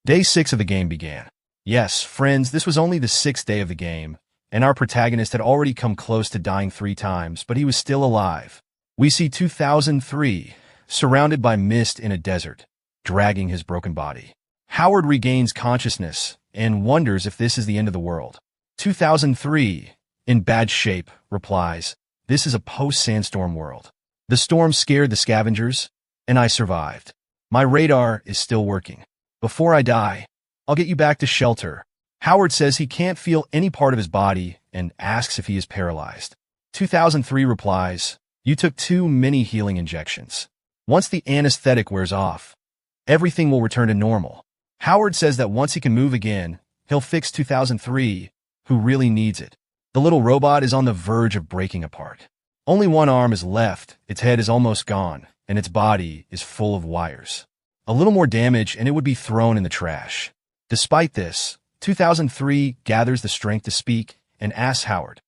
Speaker 1: Day 6 of the game began. Yes, friends, this was only the 6th day of the game, and our protagonist had already come close to dying 3 times, but he was still alive. We see 2003, surrounded by mist in a desert, dragging his broken body. Howard regains consciousness and wonders if this is the end of the world. 2003, in bad shape, replies, "This is a post-sandstorm world. The storm scared the scavengers, and I survived. My radar is still working. Before I die, I'll get you back to shelter." Howard says he can't feel any part of his body and asks if he is paralyzed. 2003 replies, "You took too many healing injections. Once the anesthetic wears off, everything will return to normal." Howard says that once he can move again, he'll fix 2003, who really needs it. The little robot is on the verge of breaking apart. Only one arm is left, its head is almost gone, and its body is full of wires. A little more damage and it would be thrown in the trash. Despite this, 2003 gathers the strength to speak and asks Howard,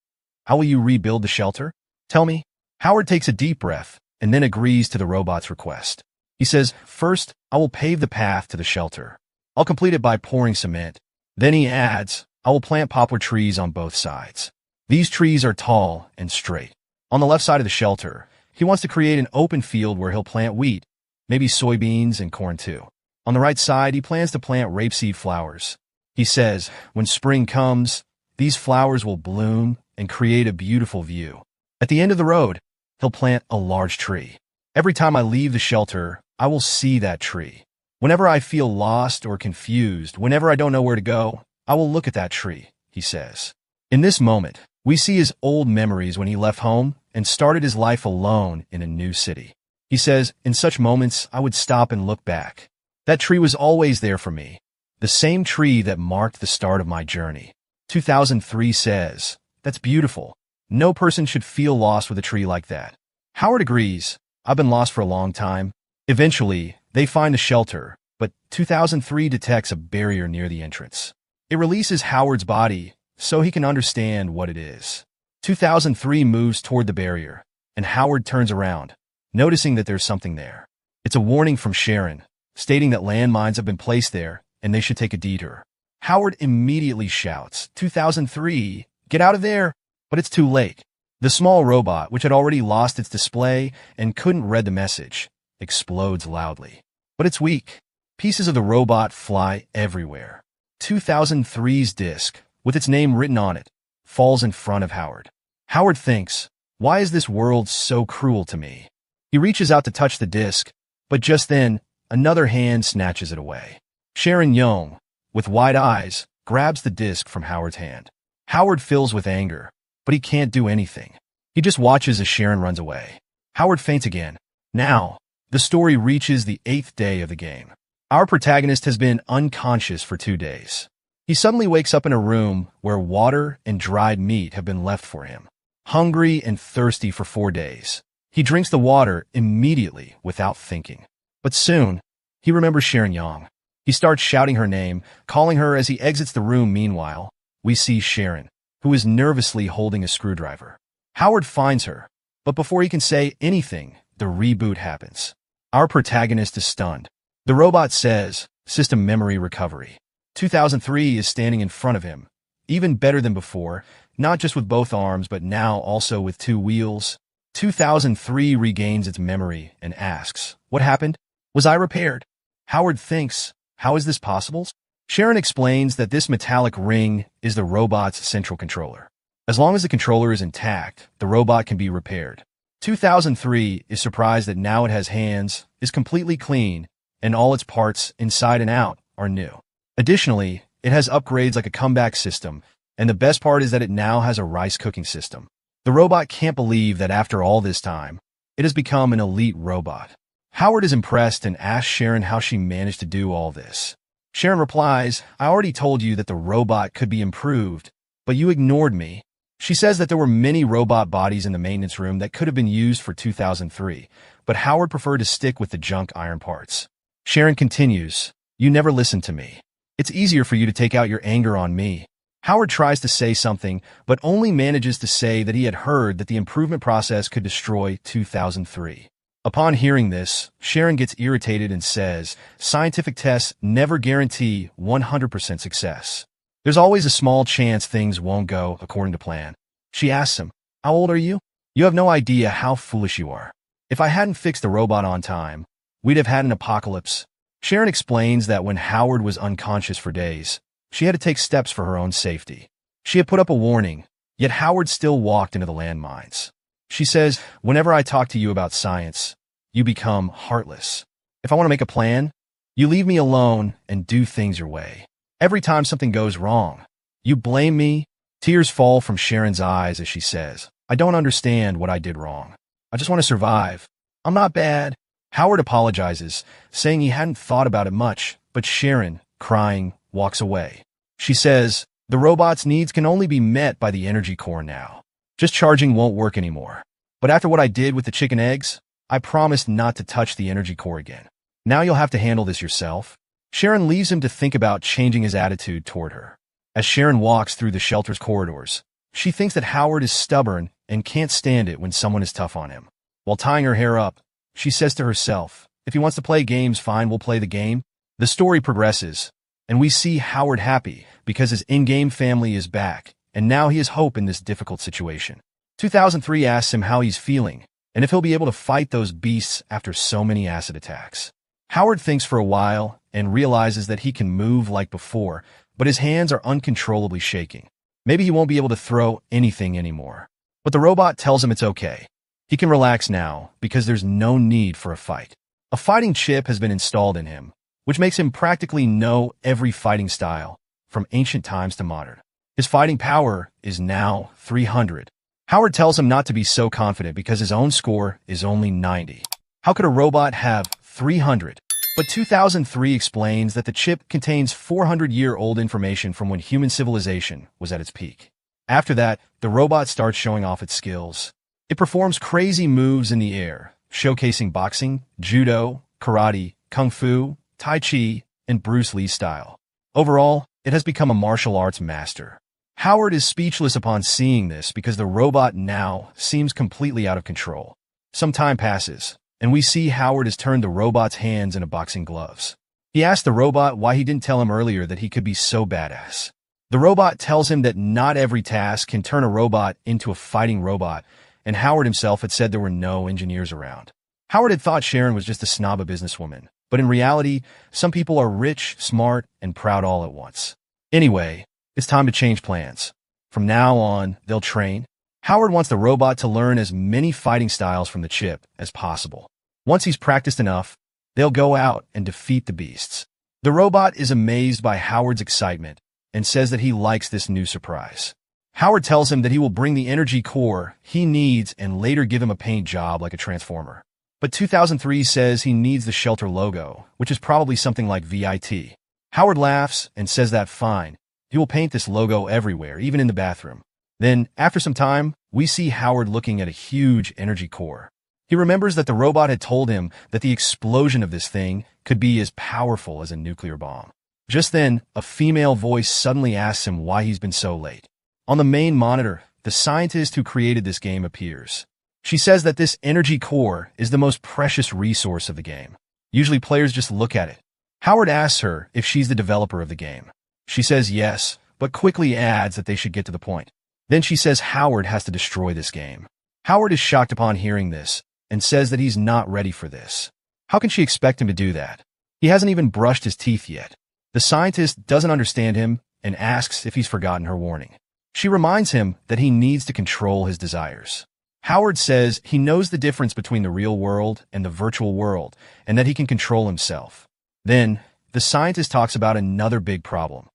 Speaker 1: "How will you rebuild the shelter? Tell me." Howard takes a deep breath and then agrees to the robot's request. He says, "First, I will pave the path to the shelter. I'll complete it by pouring cement." Then he adds, "I will plant poplar trees on both sides. These trees are tall and straight." On the left side of the shelter, he wants to create an open field where he'll plant wheat, maybe soybeans and corn too. On the right side, he plans to plant rapeseed flowers. He says, when spring comes, these flowers will bloom and create a beautiful view. At the end of the road, he'll plant a large tree. Every time I leave the shelter, I will see that tree. Whenever I feel lost or confused, whenever I don't know where to go, I will look at that tree, he says. In this moment, we see his old memories when he left home and started his life alone in a new city. He says, in such moments, I would stop and look back. That tree was always there for me, the same tree that marked the start of my journey. 2003 says, that's beautiful. No person should feel lost with a tree like that. Howard agrees. I've been lost for a long time. Eventually, they find a shelter, but 2003 detects a barrier near the entrance. It releases Howard's body so he can understand what it is. 2003 moves toward the barrier, and Howard turns around, noticing that there's something there. It's a warning from Sharon, stating that landmines have been placed there and they should take a detour. Howard immediately shouts, 2003, get out of there! But it's too late. The small robot, which had already lost its display and couldn't read the message, explodes loudly. But it's weak. Pieces of the robot fly everywhere. 2003's disc, with its name written on it, falls in front of Howard. Howard thinks, why is this world so cruel to me? He reaches out to touch the disc, but just then, another hand snatches it away. Sharon Young, with wide eyes, grabs the disc from Howard's hand. Howard fills with anger, but he can't do anything. He just watches as Sharon runs away. Howard faints again. Now, the story reaches the 8th day of the game. Our protagonist has been unconscious for 2 days. He suddenly wakes up in a room where water and dried meat have been left for him. Hungry and thirsty for 4 days. He drinks the water immediately without thinking. But soon, he remembers Sharon Yang. He starts shouting her name, calling her as he exits the room. Meanwhile, we see Sharon, who is nervously holding a screwdriver. Howard finds her, but before he can say anything, the reboot happens. Our protagonist is stunned. The robot says, "System memory recovery." 2003 is standing in front of him, even better than before, not just with both arms but now also with 2 wheels. 2003 regains its memory and asks, "What happened? Was I repaired?" Howard thinks, "How is this possible?" Sharon explains that this metallic ring is the robot's central controller. As long as the controller is intact, the robot can be repaired. 2003 is surprised that now it has hands, is completely clean, and all its parts, inside and out, are new. Additionally, it has upgrades like a comeback system, and the best part is that it now has a rice cooking system. The robot can't believe that after all this time, it has become an elite robot. Howard is impressed and asks Sharon how she managed to do all this. Sharon replies, "I already told you that the robot could be improved, but you ignored me." She says that there were many robot bodies in the maintenance room that could have been used for 2003, but Howard preferred to stick with the junk iron parts. Sharon continues, "You never listened to me. It's easier for you to take out your anger on me." Howard tries to say something, but only manages to say that he had heard that the improvement process could destroy 2003. Upon hearing this, Sharon gets irritated and says, "Scientific tests never guarantee 100% success. There's always a small chance things won't go according to plan." She asks him, "How old are you? You have no idea how foolish you are. If I hadn't fixed the robot on time, we'd have had an apocalypse." Sharon explains that when Howard was unconscious for days, she had to take steps for her own safety. She had put up a warning, yet Howard still walked into the landmines. She says, "Whenever I talk to you about science, you become heartless. If I want to make a plan, you leave me alone and do things your way. Every time something goes wrong, you blame me." Tears fall from Sharon's eyes as she says, "I don't understand what I did wrong. I just want to survive. I'm not bad." Howard apologizes, saying he hadn't thought about it much, but Sharon, crying, walks away. She says, "The robot's needs can only be met by the energy core now. Just charging won't work anymore. But after what I did with the chicken eggs, I promised not to touch the energy core again. Now you'll have to handle this yourself." Sharon leaves him to think about changing his attitude toward her. As Sharon walks through the shelter's corridors, she thinks that Howard is stubborn and can't stand it when someone is tough on him. While tying her hair up, she says to herself, "If he wants to play games, fine, we'll play the game." The story progresses, and we see Howard happy because his in-game family is back, and now he has hope in this difficult situation. 2003 asks him how he's feeling, and if he'll be able to fight those beasts after so many acid attacks. Howard thinks for a while and realizes that he can move like before, but his hands are uncontrollably shaking. Maybe he won't be able to throw anything anymore. But the robot tells him it's okay. He can relax now because there's no need for a fight. A fighting chip has been installed in him, which makes him practically know every fighting style, from ancient times to modern. His fighting power is now 300. Howard tells him not to be so confident because his own score is only 90. How could a robot have 300? But 2003 explains that the chip contains 400-year-old information from when human civilization was at its peak. After that, the robot starts showing off its skills. It performs crazy moves in the air, showcasing boxing, judo, karate, kung fu, tai chi, and Bruce Lee style. Overall, it has become a martial arts master. Howard is speechless upon seeing this because the robot now seems completely out of control. Some time passes, and we see Howard has turned the robot's hands into boxing gloves. He asks the robot why he didn't tell him earlier that he could be so badass. The robot tells him that not every task can turn a robot into a fighting robot, and Howard himself had said there were no engineers around. Howard had thought Sharon was just a snob businesswoman, but in reality, some people are rich, smart, and proud all at once. Anyway, it's time to change plans. From now on, they'll train. Howard wants the robot to learn as many fighting styles from the chip as possible. Once he's practiced enough, they'll go out and defeat the beasts. The robot is amazed by Howard's excitement and says that he likes this new surprise. Howard tells him that he will bring the energy core he needs and later give him a paint job like a transformer. But 2003 says he needs the shelter logo, which is probably something like VIT. Howard laughs and says that fine, he will paint this logo everywhere, even in the bathroom. Then, after some time, we see Howard looking at a huge energy core. He remembers that the robot had told him that the explosion of this thing could be as powerful as a nuclear bomb. Just then, a female voice suddenly asks him why he's been so late. On the main monitor, the scientist who created this game appears. She says that this energy core is the most precious resource of the game. Usually players just look at it. Howard asks her if she's the developer of the game. She says yes, but quickly adds that they should get to the point. Then she says Howard has to destroy this game. Howard is shocked upon hearing this and says that he's not ready for this. How can she expect him to do that? He hasn't even brushed his teeth yet. The scientist doesn't understand him and asks if he's forgotten her warning. She reminds him that he needs to control his desires. Howard says he knows the difference between the real world and the virtual world and that he can control himself. Then, the scientist talks about another big problem.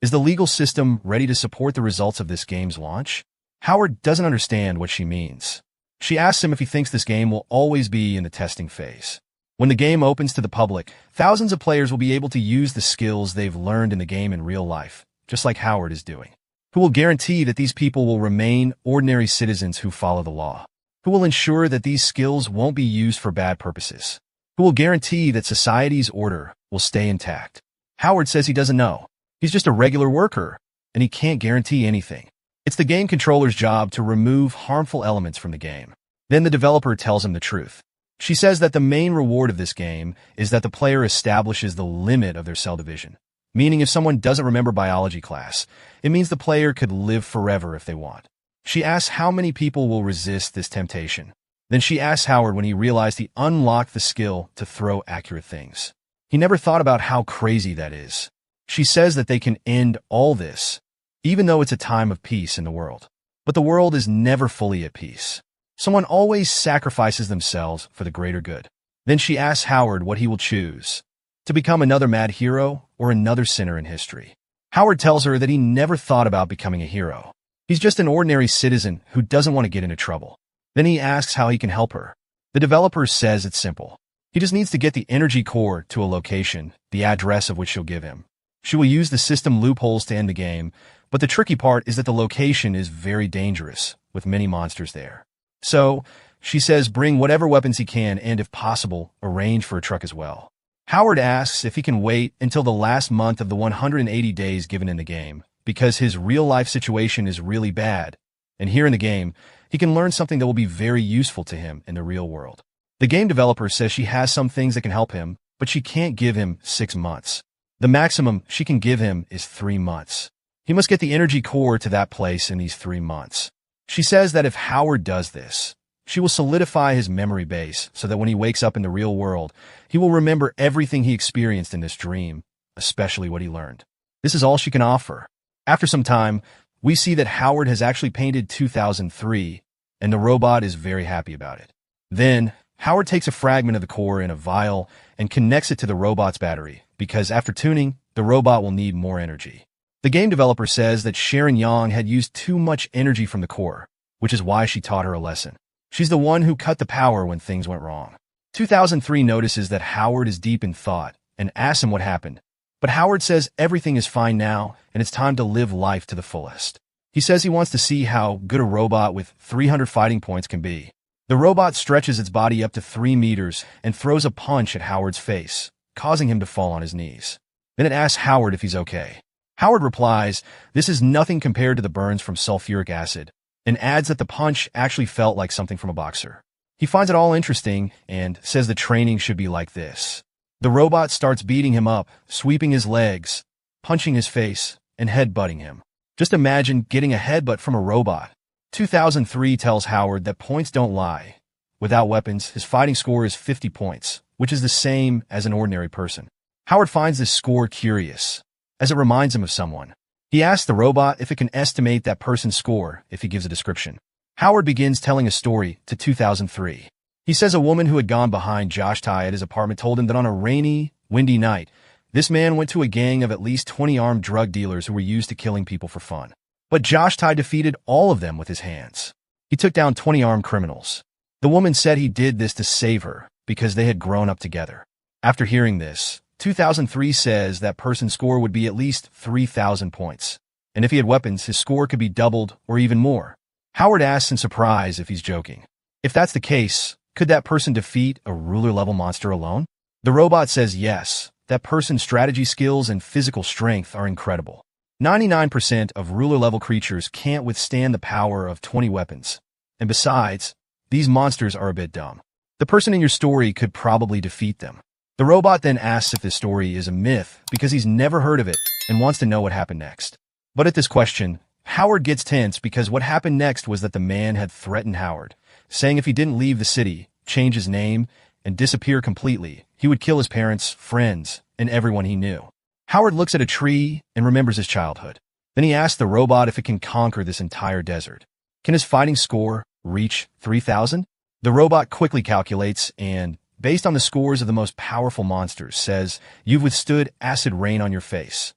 Speaker 1: Is the legal system ready to support the results of this game's launch? Howard doesn't understand what she means. She asks him if he thinks this game will always be in the testing phase. When the game opens to the public, thousands of players will be able to use the skills they've learned in the game in real life, just like Howard is doing. Who will guarantee that these people will remain ordinary citizens who follow the law? Who will ensure that these skills won't be used for bad purposes? Who will guarantee that society's order will stay intact? Howard says he doesn't know. He's just a regular worker, and he can't guarantee anything. It's the game controller's job to remove harmful elements from the game. Then the developer tells him the truth. She says that the main reward of this game is that the player establishes the limit of their cell division. Meaning if someone doesn't remember biology class, it means the player could live forever if they want. She asks how many people will resist this temptation. Then she asks Howard when he realized he unlocked the skill to throw accurate things. He never thought about how crazy that is. She says that they can end all this, even though it's a time of peace in the world. But the world is never fully at peace. Someone always sacrifices themselves for the greater good. Then she asks Howard what he will choose, to become another mad hero or another sinner in history. Howard tells her that he never thought about becoming a hero. He's just an ordinary citizen who doesn't want to get into trouble. Then he asks how he can help her. The developer says it's simple. He just needs to get the energy core to a location, the address of which she'll give him. She will use the system loopholes to end the game, but the tricky part is that the location is very dangerous, with many monsters there. So, she says bring whatever weapons he can and, if possible, arrange for a truck as well. Howard asks if he can wait until the last month of the 180 days given in the game, because his real-life situation is really bad, and here in the game, he can learn something that will be very useful to him in the real world. The game developer says she has some things that can help him, but she can't give him 6 months. The maximum she can give him is 3 months. He must get the energy core to that place in these 3 months. She says that if Howard does this, she will solidify his memory base so that when he wakes up in the real world, he will remember everything he experienced in this dream, especially what he learned. This is all she can offer. After some time, we see that Howard has actually painted 2003, and the robot is very happy about it. Then, Howard takes a fragment of the core in a vial and connects it to the robot's battery, because after tuning, the robot will need more energy. The game developer says that Sharon Yang had used too much energy from the core, which is why she taught her a lesson. She's the one who cut the power when things went wrong. 2003 notices that Howard is deep in thought and asks him what happened. But Howard says everything is fine now and it's time to live life to the fullest. He says he wants to see how good a robot with 300 fighting points can be. The robot stretches its body up to 3 meters and throws a punch at Howard's face, causing him to fall on his knees. Then it asks Howard if he's okay. Howard replies, this is nothing compared to the burns from sulfuric acid, and adds that the punch actually felt like something from a boxer. He finds it all interesting and says the training should be like this. The robot starts beating him up, sweeping his legs, punching his face, and headbutting him. Just imagine getting a headbutt from a robot. 2003 tells Howard that points don't lie. Without weapons, his fighting score is 50 points, which is the same as an ordinary person. Howard finds this score curious, as it reminds him of someone. He asks the robot if it can estimate that person's score if he gives a description. Howard begins telling a story to 2003. He says a woman who had gone behind Josh Ty at his apartment told him that on a rainy, windy night, this man went to a gang of at least 20 armed drug dealers who were used to killing people for fun. But Josh Tai defeated all of them with his hands. He took down 20 armed criminals. The woman said he did this to save her because they had grown up together. After hearing this, 2003 says that person's score would be at least 3,000 points. And if he had weapons, his score could be doubled or even more. Howard asks in surprise if he's joking. If that's the case, could that person defeat a ruler-level monster alone? The robot says yes, that person's strategy skills and physical strength are incredible. 99% of ruler-level creatures can't withstand the power of 20 weapons. And besides, these monsters are a bit dumb. The person in your story could probably defeat them. The robot then asks if this story is a myth because he's never heard of it and wants to know what happened next. But at this question, Howard gets tense because what happened next was that the man had threatened Howard, saying if he didn't leave the city, change his name, and disappear completely, he would kill his parents, friends, and everyone he knew. Howard looks at a tree and remembers his childhood. Then he asks the robot if it can conquer this entire desert. Can his fighting score reach 3,000? The robot quickly calculates and, based on the scores of the most powerful monsters, says, you've withstood acid rain on your face.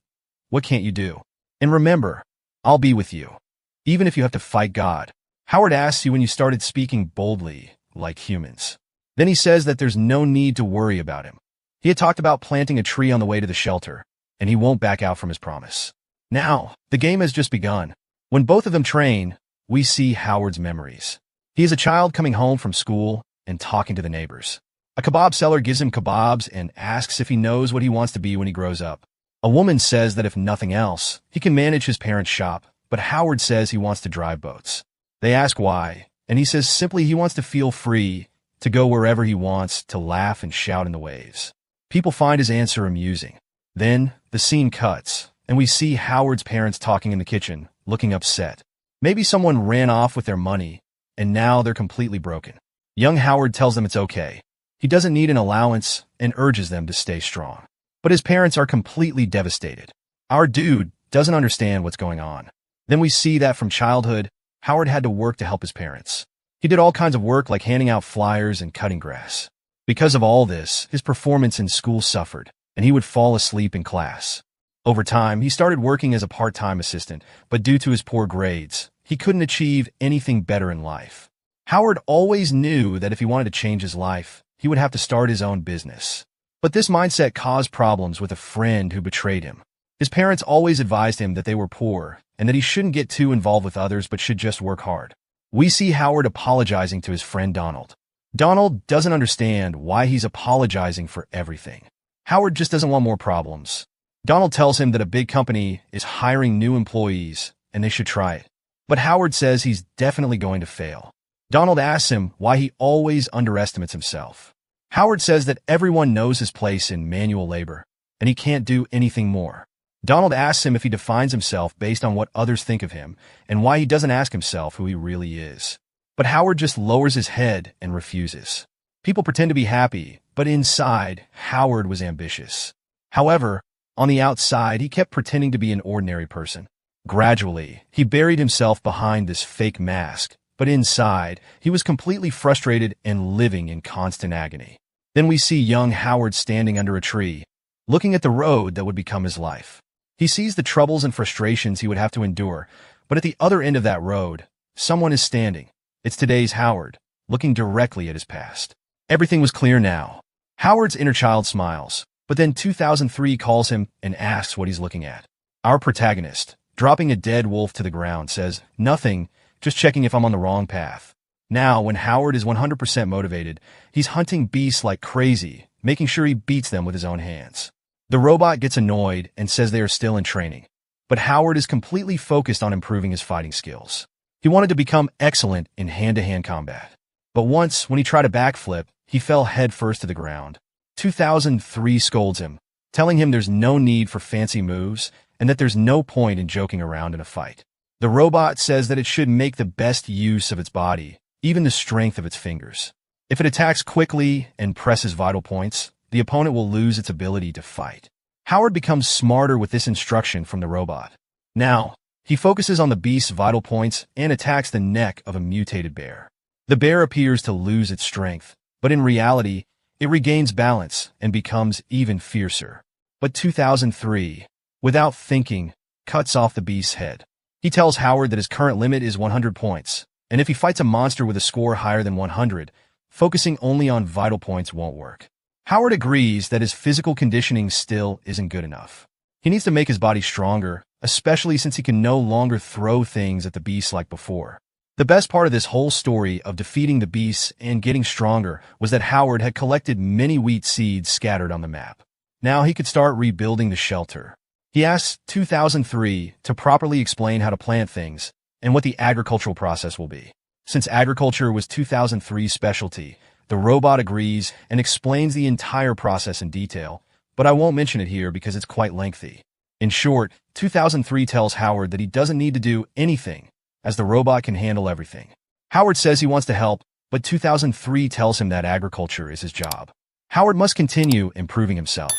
Speaker 1: What can't you do? And remember, I'll be with you, even if you have to fight God. Howard asks you when you started speaking boldly, like humans. Then he says that there's no need to worry about him. He had talked about planting a tree on the way to the shelter, and he won't back out from his promise. Now, the game has just begun. When both of them train, we see Howard's memories. He is a child coming home from school and talking to the neighbors. A kebab seller gives him kebabs and asks if he knows what he wants to be when he grows up. A woman says that if nothing else, he can manage his parents' shop, but Howard says he wants to drive boats. They ask why, and he says simply he wants to feel free, to go wherever he wants, to laugh and shout in the waves. People find his answer amusing. Then, the scene cuts, and we see Howard's parents talking in the kitchen, looking upset. Maybe someone ran off with their money, and now they're completely broken. Young Howard tells them it's okay. He doesn't need an allowance and urges them to stay strong. But his parents are completely devastated. Our dude doesn't understand what's going on. Then we see that from childhood, Howard had to work to help his parents. He did all kinds of work like handing out flyers and cutting grass. Because of all this, his performance in school suffered, and he would fall asleep in class. Over time, he started working as a part-time assistant, but due to his poor grades, he couldn't achieve anything better in life. Howard always knew that if he wanted to change his life, he would have to start his own business. But this mindset caused problems with a friend who betrayed him. His parents always advised him that they were poor and that he shouldn't get too involved with others but should just work hard. We see Howard apologizing to his friend Donald. Donald doesn't understand why he's apologizing for everything. Howard just doesn't want more problems. Donald tells him that a big company is hiring new employees and they should try it. But Howard says he's definitely going to fail. Donald asks him why he always underestimates himself. Howard says that everyone knows his place in manual labor, and he can't do anything more. Donald asks him if he defines himself based on what others think of him, and why he doesn't ask himself who he really is. But Howard just lowers his head and refuses. People pretend to be happy, but inside, Howard was ambitious. However, on the outside, he kept pretending to be an ordinary person. Gradually, he buried himself behind this fake mask, but inside, he was completely frustrated and living in constant agony. Then we see young Howard standing under a tree, looking at the road that would become his life. He sees the troubles and frustrations he would have to endure, but at the other end of that road, someone is standing. It's today's Howard, looking directly at his past. Everything was clear now. Howard's inner child smiles, but then 2003 calls him and asks what he's looking at. Our protagonist, dropping a dead wolf to the ground, says, "Nothing, just checking if I'm on the wrong path." Now, when Howard is 100% motivated, he's hunting beasts like crazy, making sure he beats them with his own hands. The robot gets annoyed and says they are still in training. But Howard is completely focused on improving his fighting skills. He wanted to become excellent in hand-to-hand combat. But once, when he tried a backflip, he fell headfirst to the ground. 2003 scolds him, telling him there's no need for fancy moves and that there's no point in joking around in a fight. The robot says that it should make the best use of its body, even the strength of its fingers. If it attacks quickly and presses vital points, the opponent will lose its ability to fight. Howard becomes smarter with this instruction from the robot. Now, he focuses on the beast's vital points and attacks the neck of a mutated bear. The bear appears to lose its strength, but in reality, it regains balance and becomes even fiercer. But 2003, without thinking, cuts off the beast's head. He tells Howard that his current limit is 100 points, and if he fights a monster with a score higher than 100, focusing only on vital points won't work. Howard agrees that his physical conditioning still isn't good enough. He needs to make his body stronger, especially since he can no longer throw things at the beasts like before. The best part of this whole story of defeating the beasts and getting stronger was that Howard had collected many wheat seeds scattered on the map. Now he could start rebuilding the shelter. He asks 2003 to properly explain how to plant things and what the agricultural process will be. Since agriculture was 2003's specialty, the robot agrees and explains the entire process in detail, but I won't mention it here because it's quite lengthy. In short, 2003 tells Howard that he doesn't need to do anything, as the robot can handle everything. Howard says he wants to help, but 2003 tells him that agriculture is his job. Howard must continue improving himself.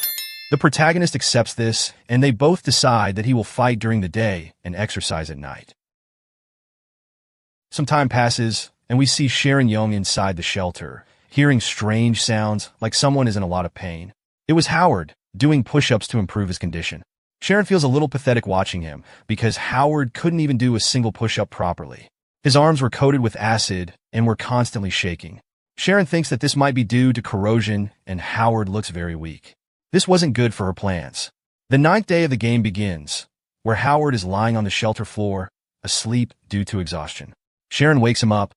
Speaker 1: The protagonist accepts this, and they both decide that he will fight during the day and exercise at night. Some time passes, and we see Sharon Young inside the shelter, hearing strange sounds like someone is in a lot of pain. It was Howard, doing push-ups to improve his condition. Sharon feels a little pathetic watching him, because Howard couldn't even do a single push-up properly. His arms were coated with acid and were constantly shaking. Sharon thinks that this might be due to corrosion, and Howard looks very weak. This wasn't good for her plans. The 9th day of the game begins, where Howard is lying on the shelter floor, asleep due to exhaustion. Sharon wakes him up,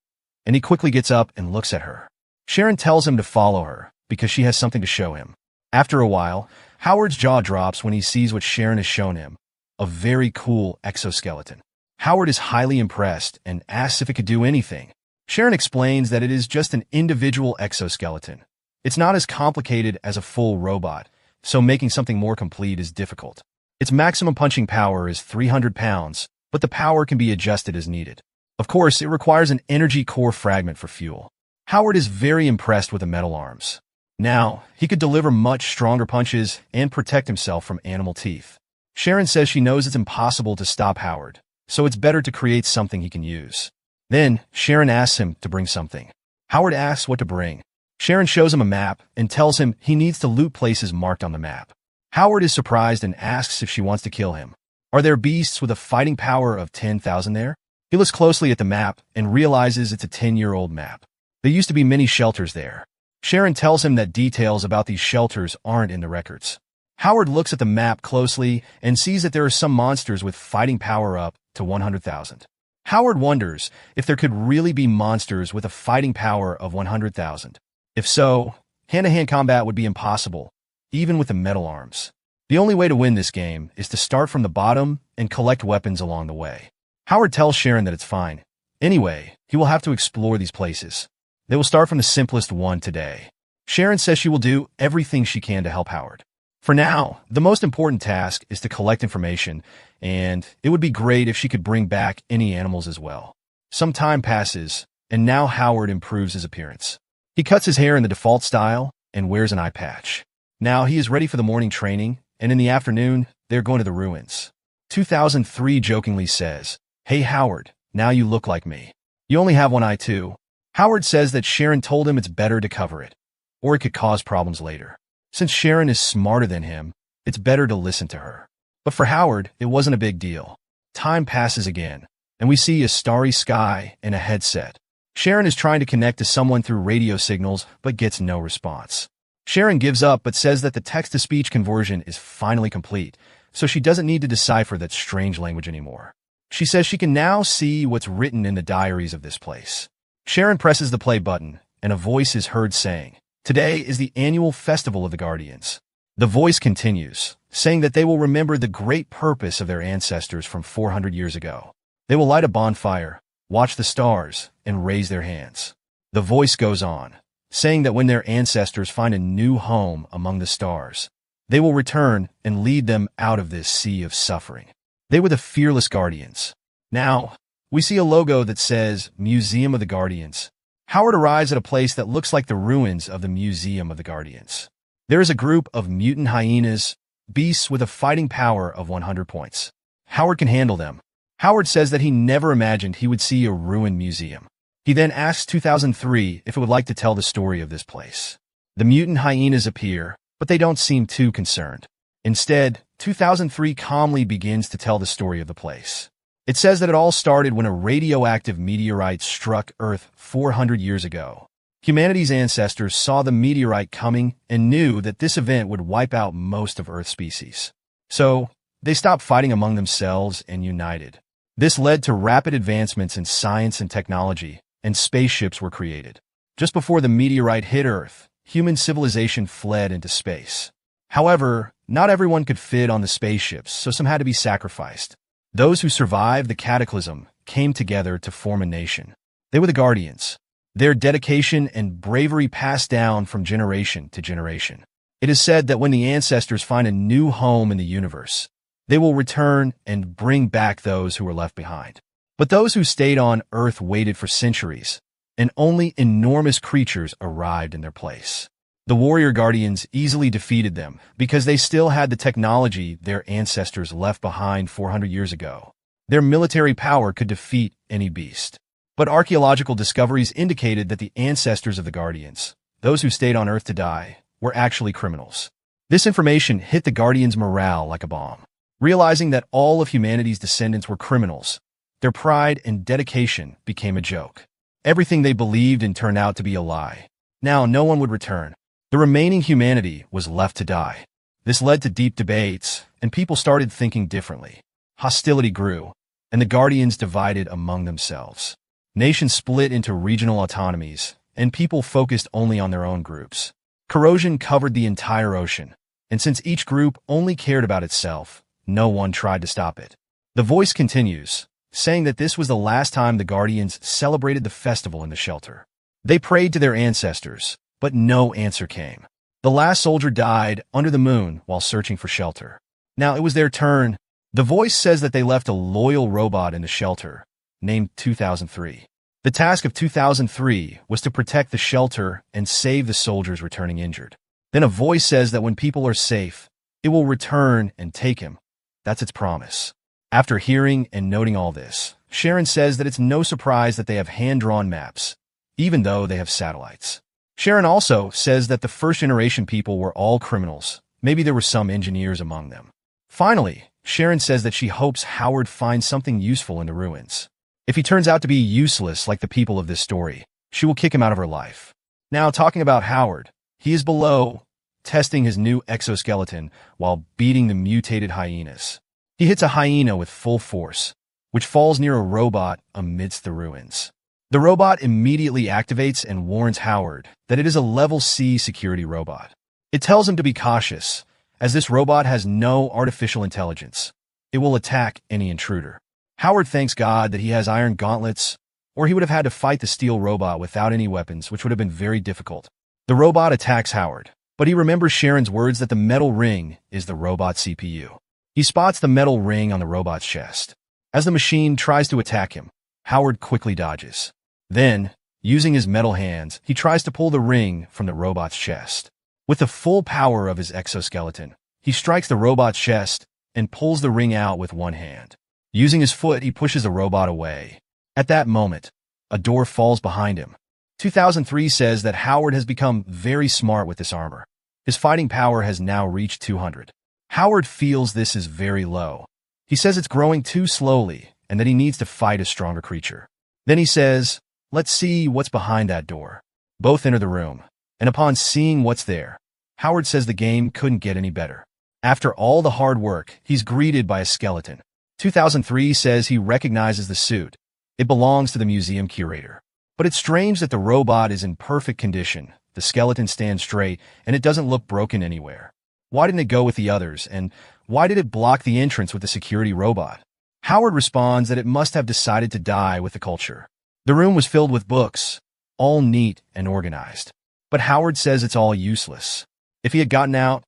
Speaker 1: and he quickly gets up and looks at her. Sharon tells him to follow her, because she has something to show him. After a while, Howard's jaw drops when he sees what Sharon has shown him, a very cool exoskeleton. Howard is highly impressed and asks if it could do anything. Sharon explains that it is just an individual exoskeleton. It's not as complicated as a full robot, so making something more complete is difficult. Its maximum punching power is 300 pounds, but the power can be adjusted as needed. Of course, it requires an energy core fragment for fuel. Howard is very impressed with the metal arms. Now, he could deliver much stronger punches and protect himself from animal teeth. Sharon says she knows it's impossible to stop Howard, so it's better to create something he can use. Then, Sharon asks him to bring something. Howard asks what to bring. Sharon shows him a map and tells him he needs to loot places marked on the map. Howard is surprised and asks if she wants to kill him. Are there beasts with a fighting power of 10,000 there? He looks closely at the map and realizes it's a 10-year-old map. There used to be many shelters there. Sharon tells him that details about these shelters aren't in the records. Howard looks at the map closely and sees that there are some monsters with fighting power up to 100,000. Howard wonders if there could really be monsters with a fighting power of 100,000. If so, hand-to-hand combat would be impossible, even with the metal arms. The only way to win this game is to start from the bottom and collect weapons along the way. Howard tells Sharon that it's fine. Anyway, he will have to explore these places. They will start from the simplest one today. Sharon says she will do everything she can to help Howard. For now, the most important task is to collect information, and it would be great if she could bring back any animals as well. Some time passes, and now Howard improves his appearance. He cuts his hair in the default style and wears an eye patch. Now he is ready for the morning training, and in the afternoon, they're going to the ruins. 2003 jokingly says, "Hey Howard, now you look like me. You only have one eye too." Howard says that Sharon told him it's better to cover it, or it could cause problems later. Since Sharon is smarter than him, it's better to listen to her. But for Howard, it wasn't a big deal. Time passes again, and we see a starry sky and a headset. Sharon is trying to connect to someone through radio signals, but gets no response. Sharon gives up but says that the text-to-speech conversion is finally complete, so she doesn't need to decipher that strange language anymore. She says she can now see what's written in the diaries of this place. Sharon presses the play button, and a voice is heard saying, "Today is the annual festival of the Guardians." The voice continues, saying that they will remember the great purpose of their ancestors from 400 years ago. They will light a bonfire, watch the stars, and raise their hands. The voice goes on, saying that when their ancestors find a new home among the stars, they will return and lead them out of this sea of suffering. They were the fearless guardians. Now, we see a logo that says Museum of the Guardians. Howard arrives at a place that looks like the ruins of the Museum of the Guardians. There is a group of mutant hyenas, beasts with a fighting power of 100 points. Howard can handle them. Howard says that he never imagined he would see a ruined museum. He then asks 2003 if it would like to tell the story of this place. The mutant hyenas appear, but they don't seem too concerned. Instead, 2003 calmly begins to tell the story of the place. It says that it all started when a radioactive meteorite struck Earth 400 years ago. Humanity's ancestors saw the meteorite coming and knew that this event would wipe out most of Earth's species. So, they stopped fighting among themselves and united. This led to rapid advancements in science and technology, and spaceships were created. Just before the meteorite hit Earth, human civilization fled into space. However, not everyone could fit on the spaceships, so some had to be sacrificed. Those who survived the cataclysm came together to form a nation. They were the Guardians. Their dedication and bravery passed down from generation to generation. It is said that when the ancestors find a new home in the universe, they will return and bring back those who were left behind. But those who stayed on Earth waited for centuries, and only enormous creatures arrived in their place. The warrior guardians easily defeated them because they still had the technology their ancestors left behind 400 years ago. Their military power could defeat any beast. But archaeological discoveries indicated that the ancestors of the guardians, those who stayed on Earth to die, were actually criminals. This information hit the guardians' morale like a bomb. Realizing that all of humanity's descendants were criminals, their pride and dedication became a joke. Everything they believed in turned out to be a lie. Now no one would return. The remaining humanity was left to die. This led to deep debates, and people started thinking differently. Hostility grew, and the guardians divided among themselves. Nations split into regional autonomies, and people focused only on their own groups. Corrosion covered the entire ocean, and since each group only cared about itself, no one tried to stop it. The voice continues, saying that this was the last time the Guardians celebrated the festival in the shelter. They prayed to their ancestors, but no answer came. The last soldier died under the moon while searching for shelter. Now it was their turn. The voice says that they left a loyal robot in the shelter, named 2003. The task of 2003 was to protect the shelter and save the soldiers returning injured. Then a voice says that when people are safe, it will return and take him. That's its promise. After hearing and noting all this, Sharon says that it's no surprise that they have hand-drawn maps, even though they have satellites. Sharon also says that the first-generation people were all criminals. Maybe there were some engineers among them. Finally, Sharon says that she hopes Howard finds something useful in the ruins. If he turns out to be useless like the people of this story, she will kick him out of her life. Now, talking about Howard, he is below, testing his new exoskeleton while beating the mutated hyenas. He hits a hyena with full force, which falls near a robot amidst the ruins. The robot immediately activates and warns Howard that it is a level C security robot. It tells him to be cautious, as this robot has no artificial intelligence. It will attack any intruder. Howard thanks God that he has iron gauntlets, or he would have had to fight the steel robot without any weapons, which would have been very difficult. The robot attacks Howard, but he remembers Sharon's words that the metal ring is the robot's CPU. He spots the metal ring on the robot's chest. As the machine tries to attack him, Howard quickly dodges. Then, using his metal hands, he tries to pull the ring from the robot's chest. With the full power of his exoskeleton, he strikes the robot's chest and pulls the ring out with one hand. Using his foot, he pushes the robot away. At that moment, a door falls behind him. 2003 says that Howard has become very smart with this armor. His fighting power has now reached 200. Howard feels this is very low. He says it's growing too slowly and that he needs to fight a stronger creature. Then he says, "Let's see what's behind that door." Both enter the room, and upon seeing what's there, Howard says the game couldn't get any better. After all the hard work, he's greeted by a skeleton. 2003 says he recognizes the suit. It belongs to the museum curator. But it's strange that the robot is in perfect condition. The skeleton stands straight, and it doesn't look broken anywhere. Why didn't it go with the others, and why did it block the entrance with the security robot? Howard responds that it must have decided to die with the culture. The room was filled with books, all neat and organized. But Howard says it's all useless. If he had gotten out,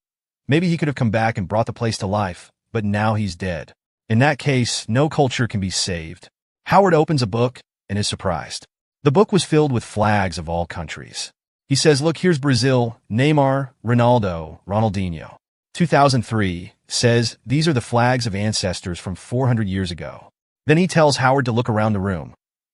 Speaker 1: maybe he could have come back and brought the place to life, but now he's dead. In that case, no culture can be saved. Howard opens a book and is surprised. The book was filled with flags of all countries. He says, "Look, here's Brazil, Neymar, Ronaldo, Ronaldinho." 2003 says these are the flags of ancestors from 400 years ago. Then he tells Howard to look around the room.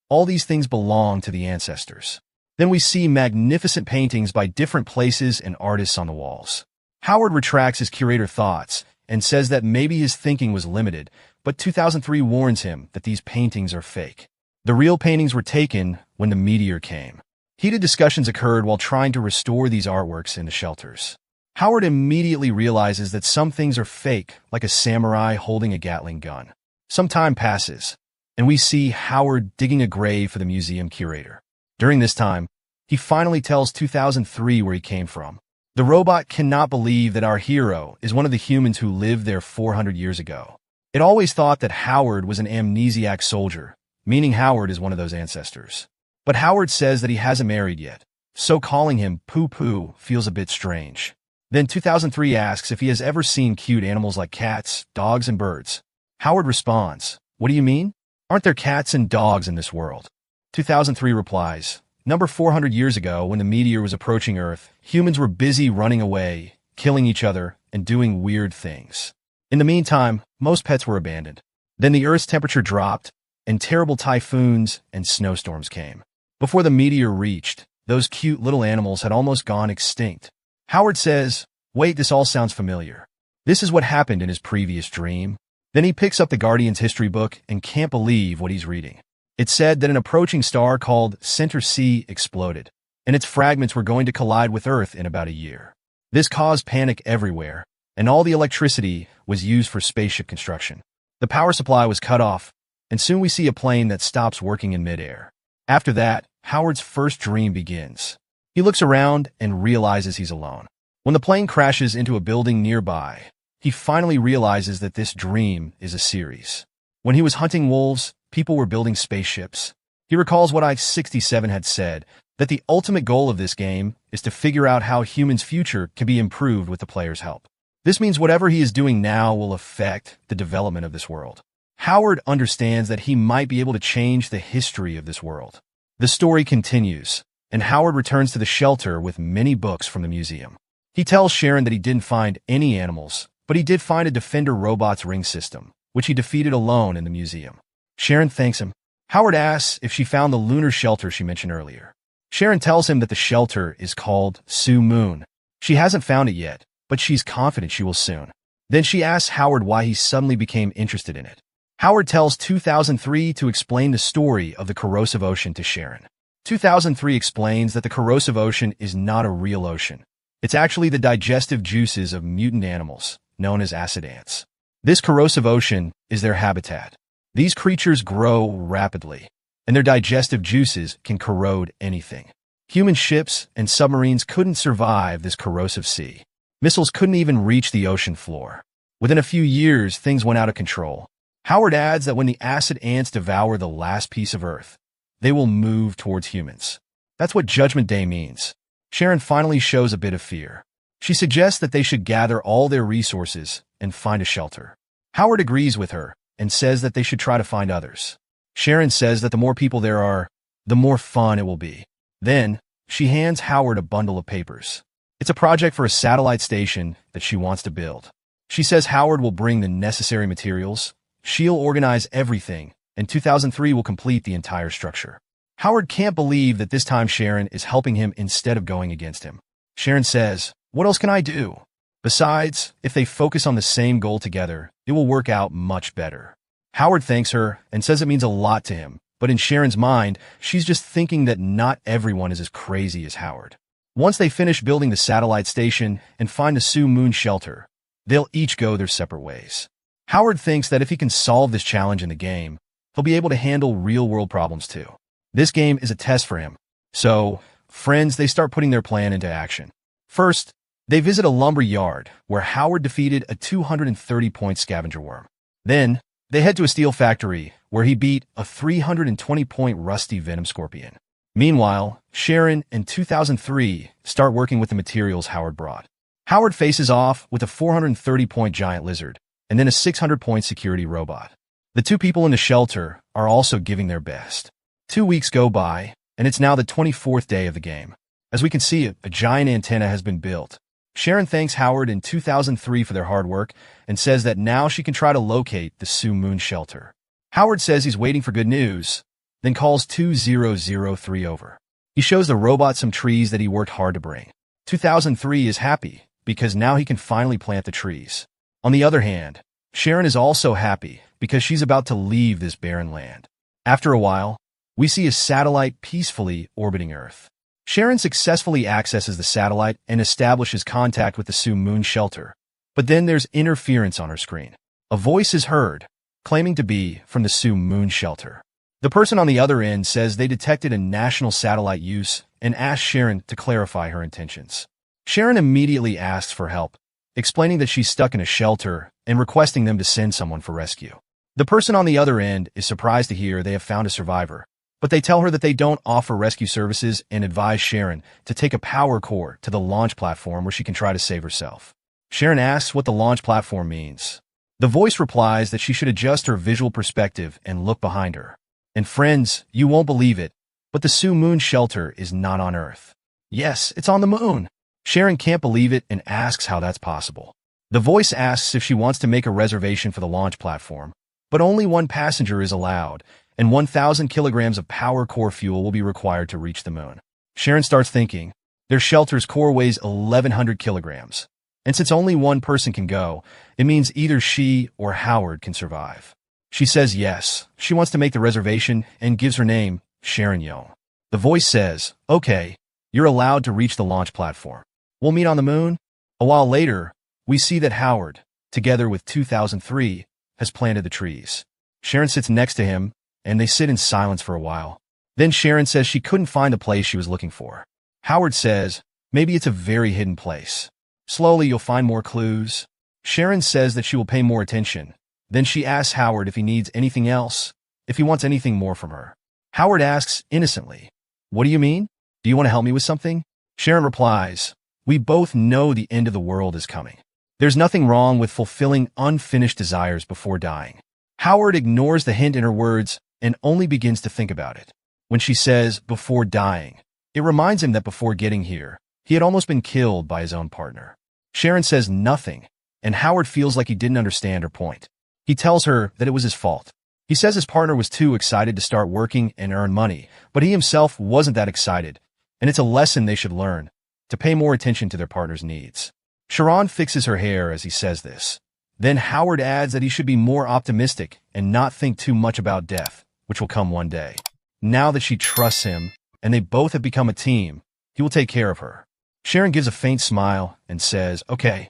Speaker 1: All these things belong to the ancestors. Then we see magnificent paintings by different places and artists on the walls. Howard retracts his curator thoughts and says that maybe his thinking was limited, but 2003 warns him that these paintings are fake. The real paintings were taken when the meteor came. Heated discussions occurred while trying to restore these artworks in the shelters. Howard immediately realizes that some things are fake, like a samurai holding a Gatling gun. Some time passes, and we see Howard digging a grave for the museum curator. During this time, he finally tells 2003 where he came from. The robot cannot believe that our hero is one of the humans who lived there 400 years ago. It always thought that Howard was an amnesiac soldier, meaning Howard is one of those ancestors. But Howard says that he hasn't married yet, so calling him Poo-Poo feels a bit strange. Then 2003 asks if he has ever seen cute animals like cats, dogs, and birds. Howard responds, "What do you mean? Aren't there cats and dogs in this world?" 2003 replies, "Number 400 years ago, when the meteor was approaching Earth, humans were busy running away, killing each other, and doing weird things. In the meantime, most pets were abandoned. Then the Earth's temperature dropped, and terrible typhoons and snowstorms came. Before the meteor reached, those cute little animals had almost gone extinct." Howard says, "Wait, this all sounds familiar. This is what happened in his previous dream." Then he picks up the Guardian's history book and can't believe what he's reading. It said that an approaching star called Center C exploded, and its fragments were going to collide with Earth in about a year. This caused panic everywhere, and all the electricity was used for spaceship construction. The power supply was cut off, and soon we see a plane that stops working in midair. After that, Howard's first dream begins. He looks around and realizes he's alone. When the plane crashes into a building nearby, he finally realizes that this dream is a series. When he was hunting wolves, people were building spaceships. He recalls what I-67 had said, that the ultimate goal of this game is to figure out how humans' future can be improved with the player's help. This means whatever he is doing now will affect the development of this world. Howard understands that he might be able to change the history of this world. The story continues, and Howard returns to the shelter with many books from the museum. He tells Sharon that he didn't find any animals, but he did find a Defender robot's ring system, which he defeated alone in the museum. Sharon thanks him. Howard asks if she found the lunar shelter she mentioned earlier. Sharon tells him that the shelter is called Su Moon. She hasn't found it yet, but she's confident she will soon. Then she asks Howard why he suddenly became interested in it. Howard tells 2003 to explain the story of the corrosive ocean to Sharon. 2003 explains that the corrosive ocean is not a real ocean. It's actually the digestive juices of mutant animals, known as acid ants. This corrosive ocean is their habitat. These creatures grow rapidly, and their digestive juices can corrode anything. Human ships and submarines couldn't survive this corrosive sea. Missiles couldn't even reach the ocean floor. Within a few years, things went out of control. Howard adds that when the acid ants devour the last piece of Earth, they will move towards humans. That's what Judgment Day means. Sharon finally shows a bit of fear. She suggests that they should gather all their resources and find a shelter. Howard agrees with her and says that they should try to find others. Sharon says that the more people there are, the more fun it will be. Then, she hands Howard a bundle of papers. It's a project for a satellite station that she wants to build. She says Howard will bring the necessary materials, she'll organize everything, and 2003 will complete the entire structure. Howard can't believe that this time Sharon is helping him instead of going against him. Sharon says, "What else can I do? Besides, if they focus on the same goal together, it will work out much better." Howard thanks her and says it means a lot to him, but in Sharon's mind, she's just thinking that not everyone is as crazy as Howard. Once they finish building the satellite station and find the Su Moon shelter, they'll each go their separate ways. Howard thinks that if he can solve this challenge in the game, he'll be able to handle real-world problems too. This game is a test for him. So, friends, they start putting their plan into action. First, they visit a lumber yard where Howard defeated a 230-point scavenger worm. Then, they head to a steel factory where he beat a 320-point rusty venom scorpion. Meanwhile, Sharon and 2003 start working with the materials Howard brought. Howard faces off with a 430-point giant lizard and then a 600-point security robot. The two people in the shelter are also giving their best. 2 weeks go by, and it's now the 24th day of the game. As we can see, a giant antenna has been built. Sharon thanks Howard in 2003 for their hard work and says that now she can try to locate the Su Moon shelter. Howard says he's waiting for good news, then calls 2003 over. He shows the robot some trees that he worked hard to bring. 2003 is happy because now he can finally plant the trees. On the other hand, Sharon is also happy because she's about to leave this barren land. After a while, we see a satellite peacefully orbiting Earth. Sharon successfully accesses the satellite and establishes contact with the Su Moon shelter. But then there's interference on her screen. A voice is heard, claiming to be from the Su Moon shelter. The person on the other end says they detected a national satellite use and asks Sharon to clarify her intentions. Sharon immediately asks for help, explaining that she's stuck in a shelter and requesting them to send someone for rescue. The person on the other end is surprised to hear they have found a survivor, but they tell her that they don't offer rescue services and advise Sharon to take a power core to the launch platform where she can try to save herself. Sharon asks what the launch platform means. The voice replies that she should adjust her visual perspective and look behind her. And friends, you won't believe it, but the Su Moon shelter is not on Earth. Yes, it's on the moon. Sharon can't believe it and asks how that's possible. The voice asks if she wants to make a reservation for the launch platform, but only one passenger is allowed, and 1,000 kilograms of power core fuel will be required to reach the moon. Sharon starts thinking, their shelter's core weighs 1,100 kilograms. And since only one person can go, it means either she or Howard can survive. She says yes, she wants to make the reservation and gives her name, Sharon Young. The voice says, okay, you're allowed to reach the launch platform. We'll meet on the moon. A while later, we see that Howard, together with 2003, has planted the trees. Sharon sits next to him, and they sit in silence for a while. Then Sharon says she couldn't find the place she was looking for. Howard says, maybe it's a very hidden place. Slowly, you'll find more clues. Sharon says that she will pay more attention. Then she asks Howard if he needs anything else, if he wants anything more from her. Howard asks innocently, what do you mean? Do you want to help me with something? Sharon replies, we both know the end of the world is coming. There's nothing wrong with fulfilling unfinished desires before dying. Howard ignores the hint in her words and only begins to think about it. When she says, before dying, it reminds him that before getting here, he had almost been killed by his own partner. Sharon says nothing, and Howard feels like he didn't understand her point. He tells her that it was his fault. He says his partner was too excited to start working and earn money, but he himself wasn't that excited, and it's a lesson they should learn, to pay more attention to their partner's needs. Sharon fixes her hair as he says this. Then Howard adds that he should be more optimistic and not think too much about death, which will come one day. Now that she trusts him, and they both have become a team, he will take care of her. Sharon gives a faint smile and says, okay.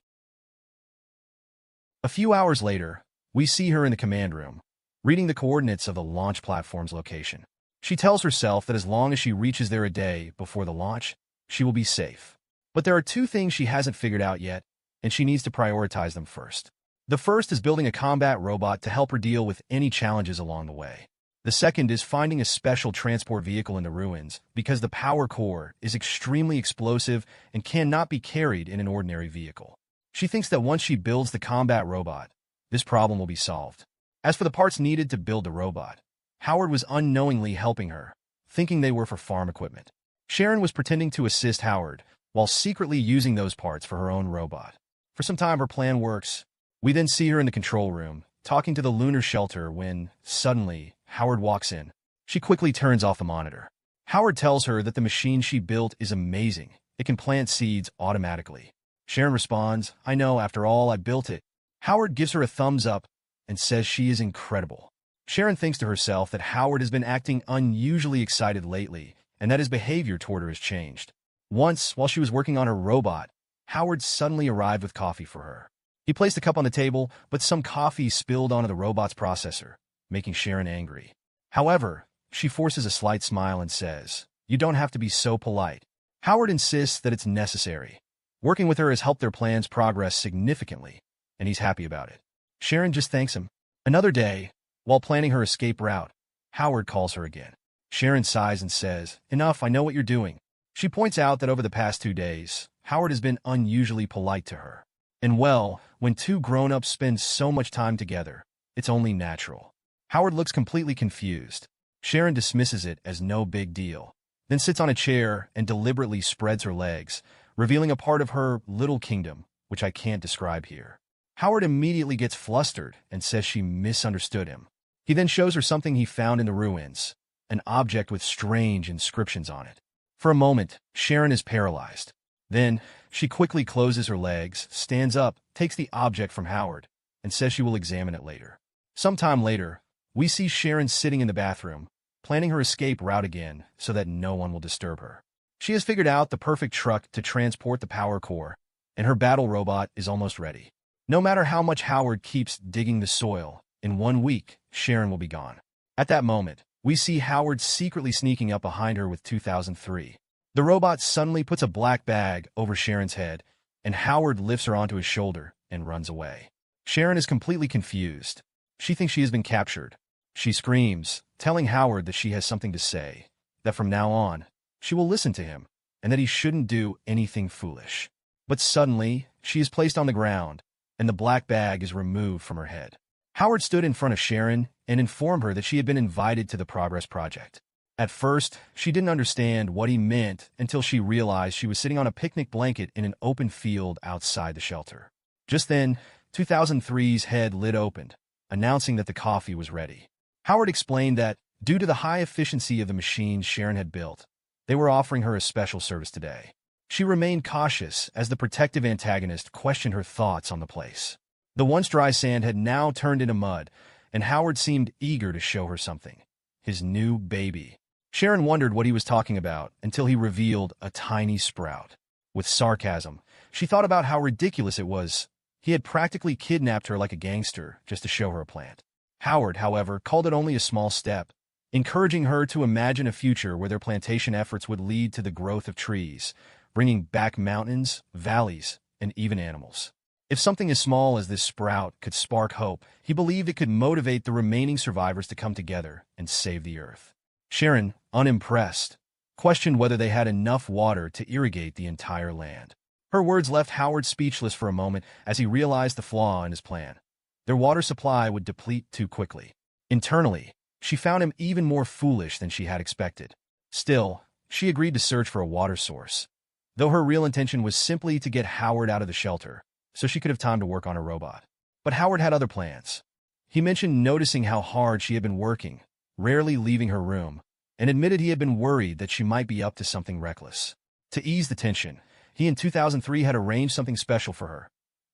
Speaker 1: A few hours later, we see her in the command room, reading the coordinates of the launch platform's location. She tells herself that as long as she reaches there a day before the launch, she will be safe. But there are two things she hasn't figured out yet, and she needs to prioritize them first. The first is building a combat robot to help her deal with any challenges along the way. The second is finding a special transport vehicle in the ruins, because the power core is extremely explosive and cannot be carried in an ordinary vehicle. She thinks that once she builds the combat robot, this problem will be solved. As for the parts needed to build the robot, Howard was unknowingly helping her, thinking they were for farm equipment. Sharon was pretending to assist Howard, while secretly using those parts for her own robot. For some time, her plan works. We then see her in the control room, talking to the lunar shelter when, suddenly, Howard walks in. She quickly turns off the monitor. Howard tells her that the machine she built is amazing. It can plant seeds automatically. Sharon responds, I know, after all, I built it. Howard gives her a thumbs up and says she is incredible. Sharon thinks to herself that Howard has been acting unusually excited lately and that his behavior toward her has changed. Once, while she was working on her robot, Howard suddenly arrived with coffee for her. He placed a cup on the table, but some coffee spilled onto the robot's processor, making Sharon angry. However, she forces a slight smile and says, you don't have to be so polite. Howard insists that it's necessary. Working with her has helped their plans progress significantly, and he's happy about it. Sharon just thanks him. Another day, while planning her escape route, Howard calls her again. Sharon sighs and says, enough, I know what you're doing. She points out that over the past 2 days, Howard has been unusually polite to her. And well, when two grown-ups spend so much time together, it's only natural. Howard looks completely confused. Sharon dismisses it as no big deal, then sits on a chair and deliberately spreads her legs, revealing a part of her little kingdom, which I can't describe here. Howard immediately gets flustered and says she misunderstood him. He then shows her something he found in the ruins, an object with strange inscriptions on it. For a moment, Sharon is paralyzed. Then, she quickly closes her legs, stands up, takes the object from Howard, and says she will examine it later. Sometime later, we see Sharon sitting in the bathroom, planning her escape route again so that no one will disturb her. She has figured out the perfect truck to transport the power core, and her battle robot is almost ready. No matter how much Howard keeps digging the soil, in 1 week, Sharon will be gone. At that moment, we see Howard secretly sneaking up behind her with 2003. The robot suddenly puts a black bag over Sharon's head, and Howard lifts her onto his shoulder and runs away. Sharon is completely confused. She thinks she has been captured. She screams, telling Howard that she has something to say, that from now on, she will listen to him, and that he shouldn't do anything foolish. But suddenly, she is placed on the ground, and the black bag is removed from her head. Howard stood in front of Sharon and informed her that she had been invited to the Progress Project. At first, she didn't understand what he meant until she realized she was sitting on a picnic blanket in an open field outside the shelter. Just then, 2003's head lid opened, announcing that the coffee was ready. Howard explained that, due to the high efficiency of the machines Sharon had built, they were offering her a special service today. She remained cautious as the protective antagonist questioned her thoughts on the place. The once dry sand had now turned into mud, and Howard seemed eager to show her something. His new baby. Sharon wondered what he was talking about until he revealed a tiny sprout. With sarcasm, she thought about how ridiculous it was. He had practically kidnapped her like a gangster just to show her a plant. Howard, however, called it only a small step, encouraging her to imagine a future where their plantation efforts would lead to the growth of trees, bringing back mountains, valleys, and even animals. If something as small as this sprout could spark hope, he believed it could motivate the remaining survivors to come together and save the earth. Sharon, unimpressed, questioned whether they had enough water to irrigate the entire land. Her words left Howard speechless for a moment as he realized the flaw in his plan. Their water supply would deplete too quickly. Internally, she found him even more foolish than she had expected. Still, she agreed to search for a water source, though her real intention was simply to get Howard out of the shelter, so she could have time to work on her robot. But Howard had other plans. He mentioned noticing how hard she had been working, rarely leaving her room, and admitted he had been worried that she might be up to something reckless. To ease the tension, he in 2003 had arranged something special for her.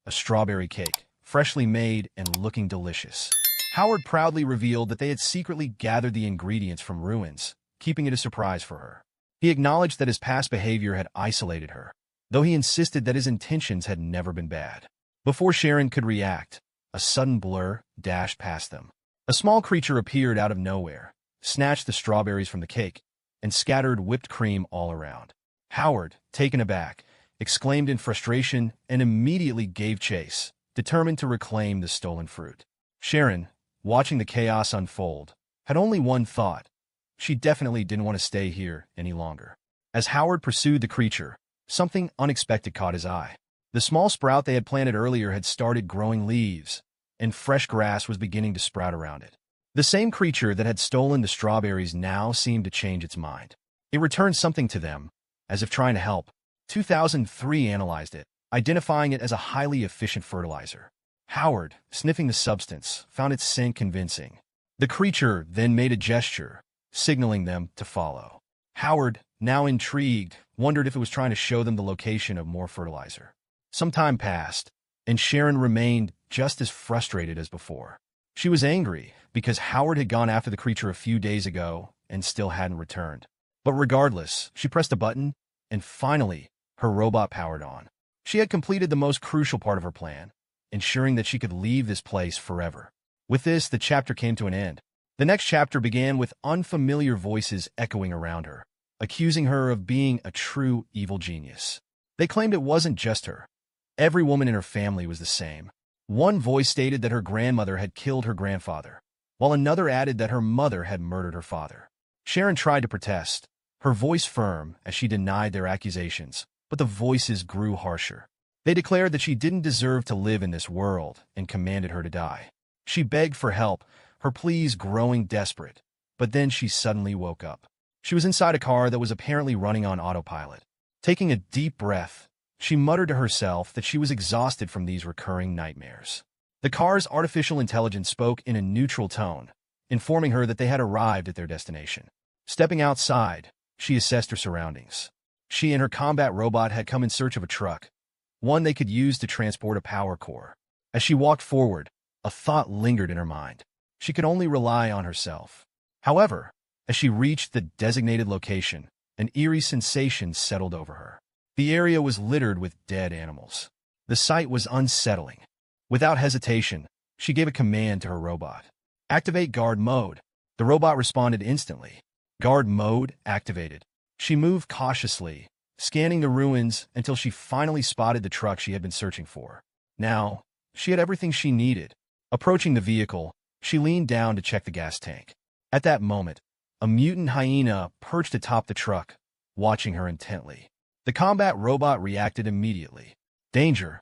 Speaker 1: A strawberry cake, freshly made and looking delicious. Howard proudly revealed that they had secretly gathered the ingredients from ruins, keeping it a surprise for her. He acknowledged that his past behavior had isolated her, though he insisted that his intentions had never been bad. Before Sharon could react, a sudden blur dashed past them. A small creature appeared out of nowhere, snatched the strawberries from the cake, and scattered whipped cream all around. Howard, taken aback, exclaimed in frustration and immediately gave chase, determined to reclaim the stolen fruit. Sharon, watching the chaos unfold, had only one thought. She definitely didn't want to stay here any longer. As Howard pursued the creature, something unexpected caught his eye. The small sprout they had planted earlier had started growing leaves, and fresh grass was beginning to sprout around it. The same creature that had stolen the strawberries now seemed to change its mind. It returned something to them, as if trying to help. 2003 analyzed it, identifying it as a highly efficient fertilizer. Howard, sniffing the substance, found its scent convincing. The creature then made a gesture, signaling them to follow. Howard, now intrigued, wondered if it was trying to show them the location of more fertilizer. Some time passed, and Sharon remained just as frustrated as before. She was angry because Howard had gone after the creature a few days ago and still hadn't returned. But regardless, she pressed a button, and finally, her robot powered on. She had completed the most crucial part of her plan, ensuring that she could leave this place forever. With this, the chapter came to an end. The next chapter began with unfamiliar voices echoing around her, accusing her of being a true evil genius. They claimed it wasn't just her. Every woman in her family was the same. One voice stated that her grandmother had killed her grandfather, while another added that her mother had murdered her father. Sharon tried to protest, her voice firm as she denied their accusations, but the voices grew harsher. They declared that she didn't deserve to live in this world and commanded her to die. She begged for help, her pleas growing desperate, but then she suddenly woke up. She was inside a car that was apparently running on autopilot. Taking a deep breath, she muttered to herself that she was exhausted from these recurring nightmares. The car's artificial intelligence spoke in a neutral tone, informing her that they had arrived at their destination. Stepping outside, she assessed her surroundings. She and her combat robot had come in search of a truck, one they could use to transport a power core. As she walked forward, a thought lingered in her mind. She could only rely on herself. However, as she reached the designated location, an eerie sensation settled over her. The area was littered with dead animals. The sight was unsettling. Without hesitation, she gave a command to her robot. Activate guard mode. The robot responded instantly. Guard mode activated. She moved cautiously, scanning the ruins until she finally spotted the truck she had been searching for. Now, she had everything she needed. Approaching the vehicle, she leaned down to check the gas tank. At that moment, a mutant hyena perched atop the truck, watching her intently. The combat robot reacted immediately. Danger.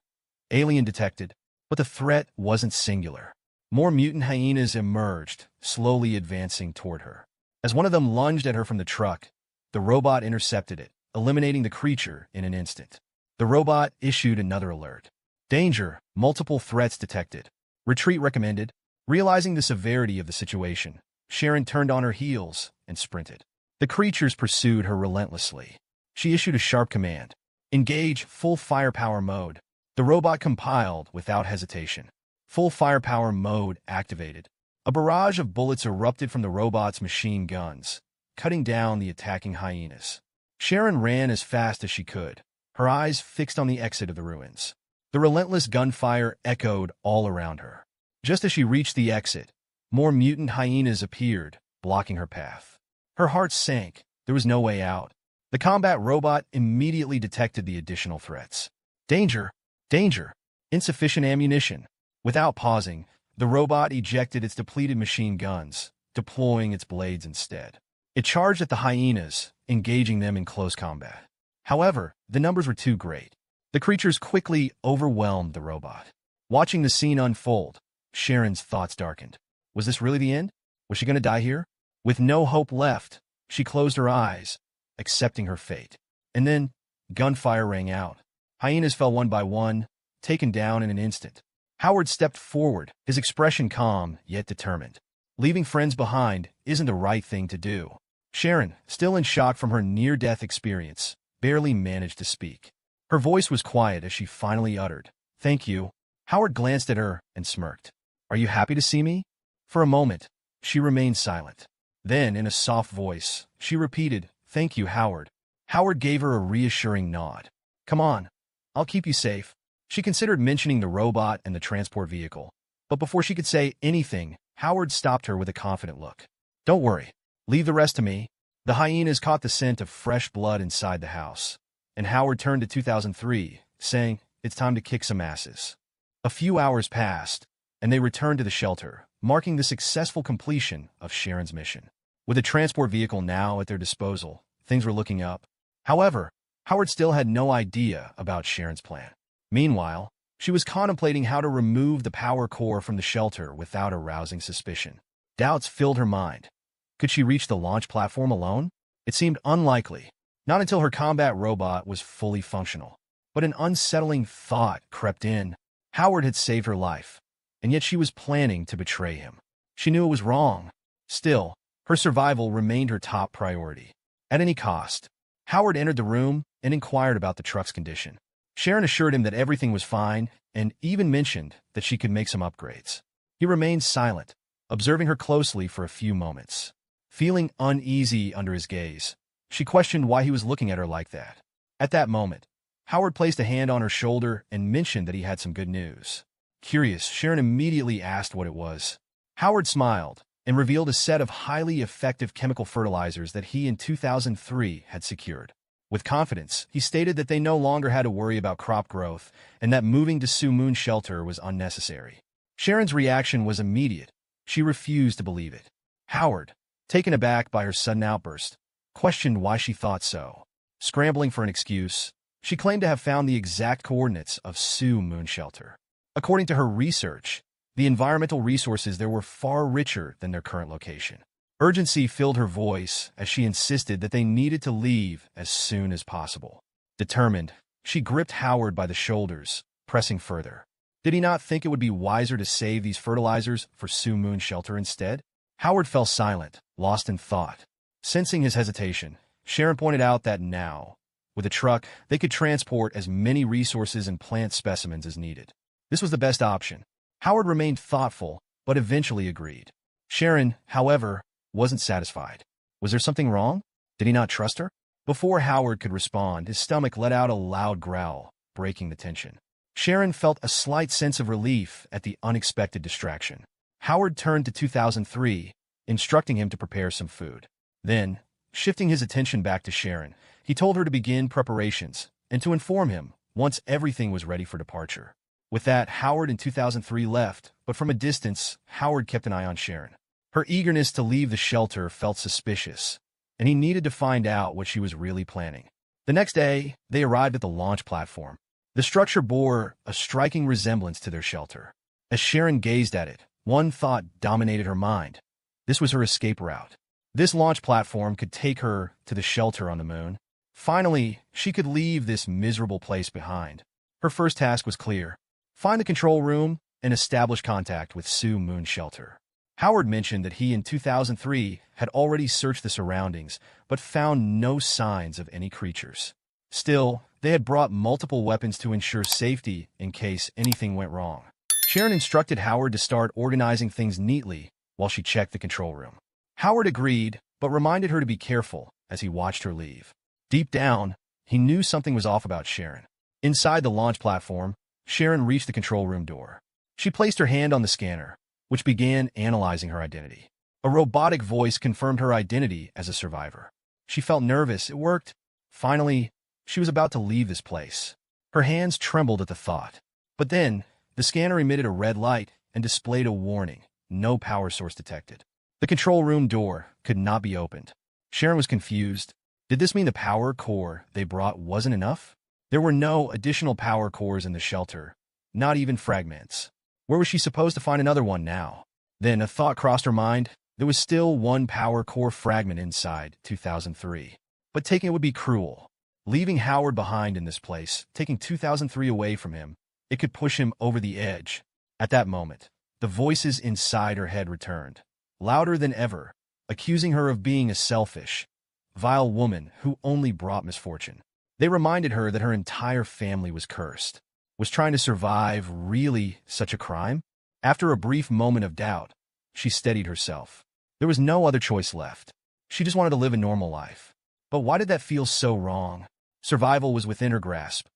Speaker 1: Alien detected. But the threat wasn't singular. More mutant hyenas emerged, slowly advancing toward her. As one of them lunged at her from the truck, the robot intercepted it, eliminating the creature in an instant. The robot issued another alert. Danger. Multiple threats detected. Retreat recommended. Realizing the severity of the situation, Sharon turned on her heels and sprinted. The creatures pursued her relentlessly. She issued a sharp command. Engage full firepower mode. The robot compiled without hesitation. Full firepower mode activated. A barrage of bullets erupted from the robot's machine guns, cutting down the attacking hyenas. Sharon ran as fast as she could, her eyes fixed on the exit of the ruins. The relentless gunfire echoed all around her. Just as she reached the exit, more mutant hyenas appeared, blocking her path. Her heart sank. There was no way out. The combat robot immediately detected the additional threats. Danger! Danger! Insufficient ammunition. Without pausing, the robot ejected its depleted machine guns, deploying its blades instead. It charged at the hyenas, engaging them in close combat. However, the numbers were too great. The creatures quickly overwhelmed the robot. Watching the scene unfold, Sharon's thoughts darkened. Was this really the end? Was she going to die here? With no hope left, she closed her eyes, accepting her fate. And then, gunfire rang out. Hyenas fell one by one, taken down in an instant. Howard stepped forward, his expression calm yet determined. Leaving friends behind isn't the right thing to do. Sharon, still in shock from her near-death experience, barely managed to speak. Her voice was quiet as she finally uttered, "Thank you." Howard glanced at her and smirked. "Are you happy to see me?" For a moment, she remained silent. Then, in a soft voice, she repeated, "Thank you, Howard." Howard gave her a reassuring nod. "Come on. I'll keep you safe." She considered mentioning the robot and the transport vehicle, but before she could say anything, Howard stopped her with a confident look. "Don't worry. Leave the rest to me." The hyenas caught the scent of fresh blood inside the house, and Howard turned to 2003, saying, "It's time to kick some asses." A few hours passed, and they returned to the shelter, marking the successful completion of Sharon's mission. With a transport vehicle now at their disposal, things were looking up. However, Howard still had no idea about Sharon's plan. Meanwhile, she was contemplating how to remove the power core from the shelter without arousing suspicion. Doubts filled her mind. Could she reach the launch platform alone? It seemed unlikely, not until her combat robot was fully functional. But an unsettling thought crept in. Howard had saved her life, and yet she was planning to betray him. She knew it was wrong. Still, her survival remained her top priority. At any cost, Howard entered the room and inquired about the truck's condition. Sharon assured him that everything was fine and even mentioned that she could make some upgrades. He remained silent, observing her closely for a few moments. Feeling uneasy under his gaze, she questioned why he was looking at her like that. At that moment, Howard placed a hand on her shoulder and mentioned that he had some good news. Curious, Sharon immediately asked what it was. Howard smiled and revealed a set of highly effective chemical fertilizers that he in 2003 had secured. With confidence, he stated that they no longer had to worry about crop growth and that moving to Su Moon Shelter was unnecessary. Sharon's reaction was immediate. She refused to believe it. Howard, taken aback by her sudden outburst, questioned why she thought so. Scrambling for an excuse, she claimed to have found the exact coordinates of Su Moon Shelter. According to her research, the environmental resources there were far richer than their current location. Urgency filled her voice as she insisted that they needed to leave as soon as possible. Determined, she gripped Howard by the shoulders, pressing further. Did he not think it would be wiser to save these fertilizers for Su Moon Shelter instead? Howard fell silent, lost in thought. Sensing his hesitation, Sharon pointed out that now, with a truck, they could transport as many resources and plant specimens as needed. This was the best option. Howard remained thoughtful, but eventually agreed. Sharon, however, wasn't satisfied. Was there something wrong? Did he not trust her? Before Howard could respond, his stomach let out a loud growl, breaking the tension. Sharon felt a slight sense of relief at the unexpected distraction. Howard turned to 2003, instructing him to prepare some food. Then, shifting his attention back to Sharon, he told her to begin preparations and to inform him once everything was ready for departure. With that, Howard in 2003 left, but from a distance, Howard kept an eye on Sharon. Her eagerness to leave the shelter felt suspicious, and he needed to find out what she was really planning. The next day, they arrived at the launch platform. The structure bore a striking resemblance to their shelter. As Sharon gazed at it, one thought dominated her mind. This was her escape route. This launch platform could take her to the shelter on the moon. Finally, she could leave this miserable place behind. Her first task was clear. Find the control room and establish contact with Sioux Moon Shelter. Howard mentioned that he in 2003 had already searched the surroundings, but found no signs of any creatures. Still, they had brought multiple weapons to ensure safety in case anything went wrong. Sharon instructed Howard to start organizing things neatly while she checked the control room. Howard agreed, but reminded her to be careful as he watched her leave. Deep down, he knew something was off about Sharon. Inside the launch platform, Sharon reached the control room door. She placed her hand on the scanner, which began analyzing her identity. A robotic voice confirmed her identity as a survivor. She felt nervous. It worked. Finally, she was about to leave this place. Her hands trembled at the thought. But then, the scanner emitted a red light and displayed a warning. No power source detected. The control room door could not be opened. Sharon was confused. Did this mean the power core they brought wasn't enough? There were no additional power cores in the shelter, not even fragments. Where was she supposed to find another one now? Then a thought crossed her mind. There was still one power core fragment inside 2003. But taking it would be cruel. Leaving Howard behind in this place, taking 2003 away from him, it could push him over the edge. At that moment, the voices inside her head returned, louder than ever, accusing her of being a selfish, vile woman who only brought misfortune. They reminded her that her entire family was cursed. Was trying to survive really such a crime? After a brief moment of doubt, she steadied herself. There was no other choice left. She just wanted to live a normal life. But why did that feel so wrong? Survival was within her grasp.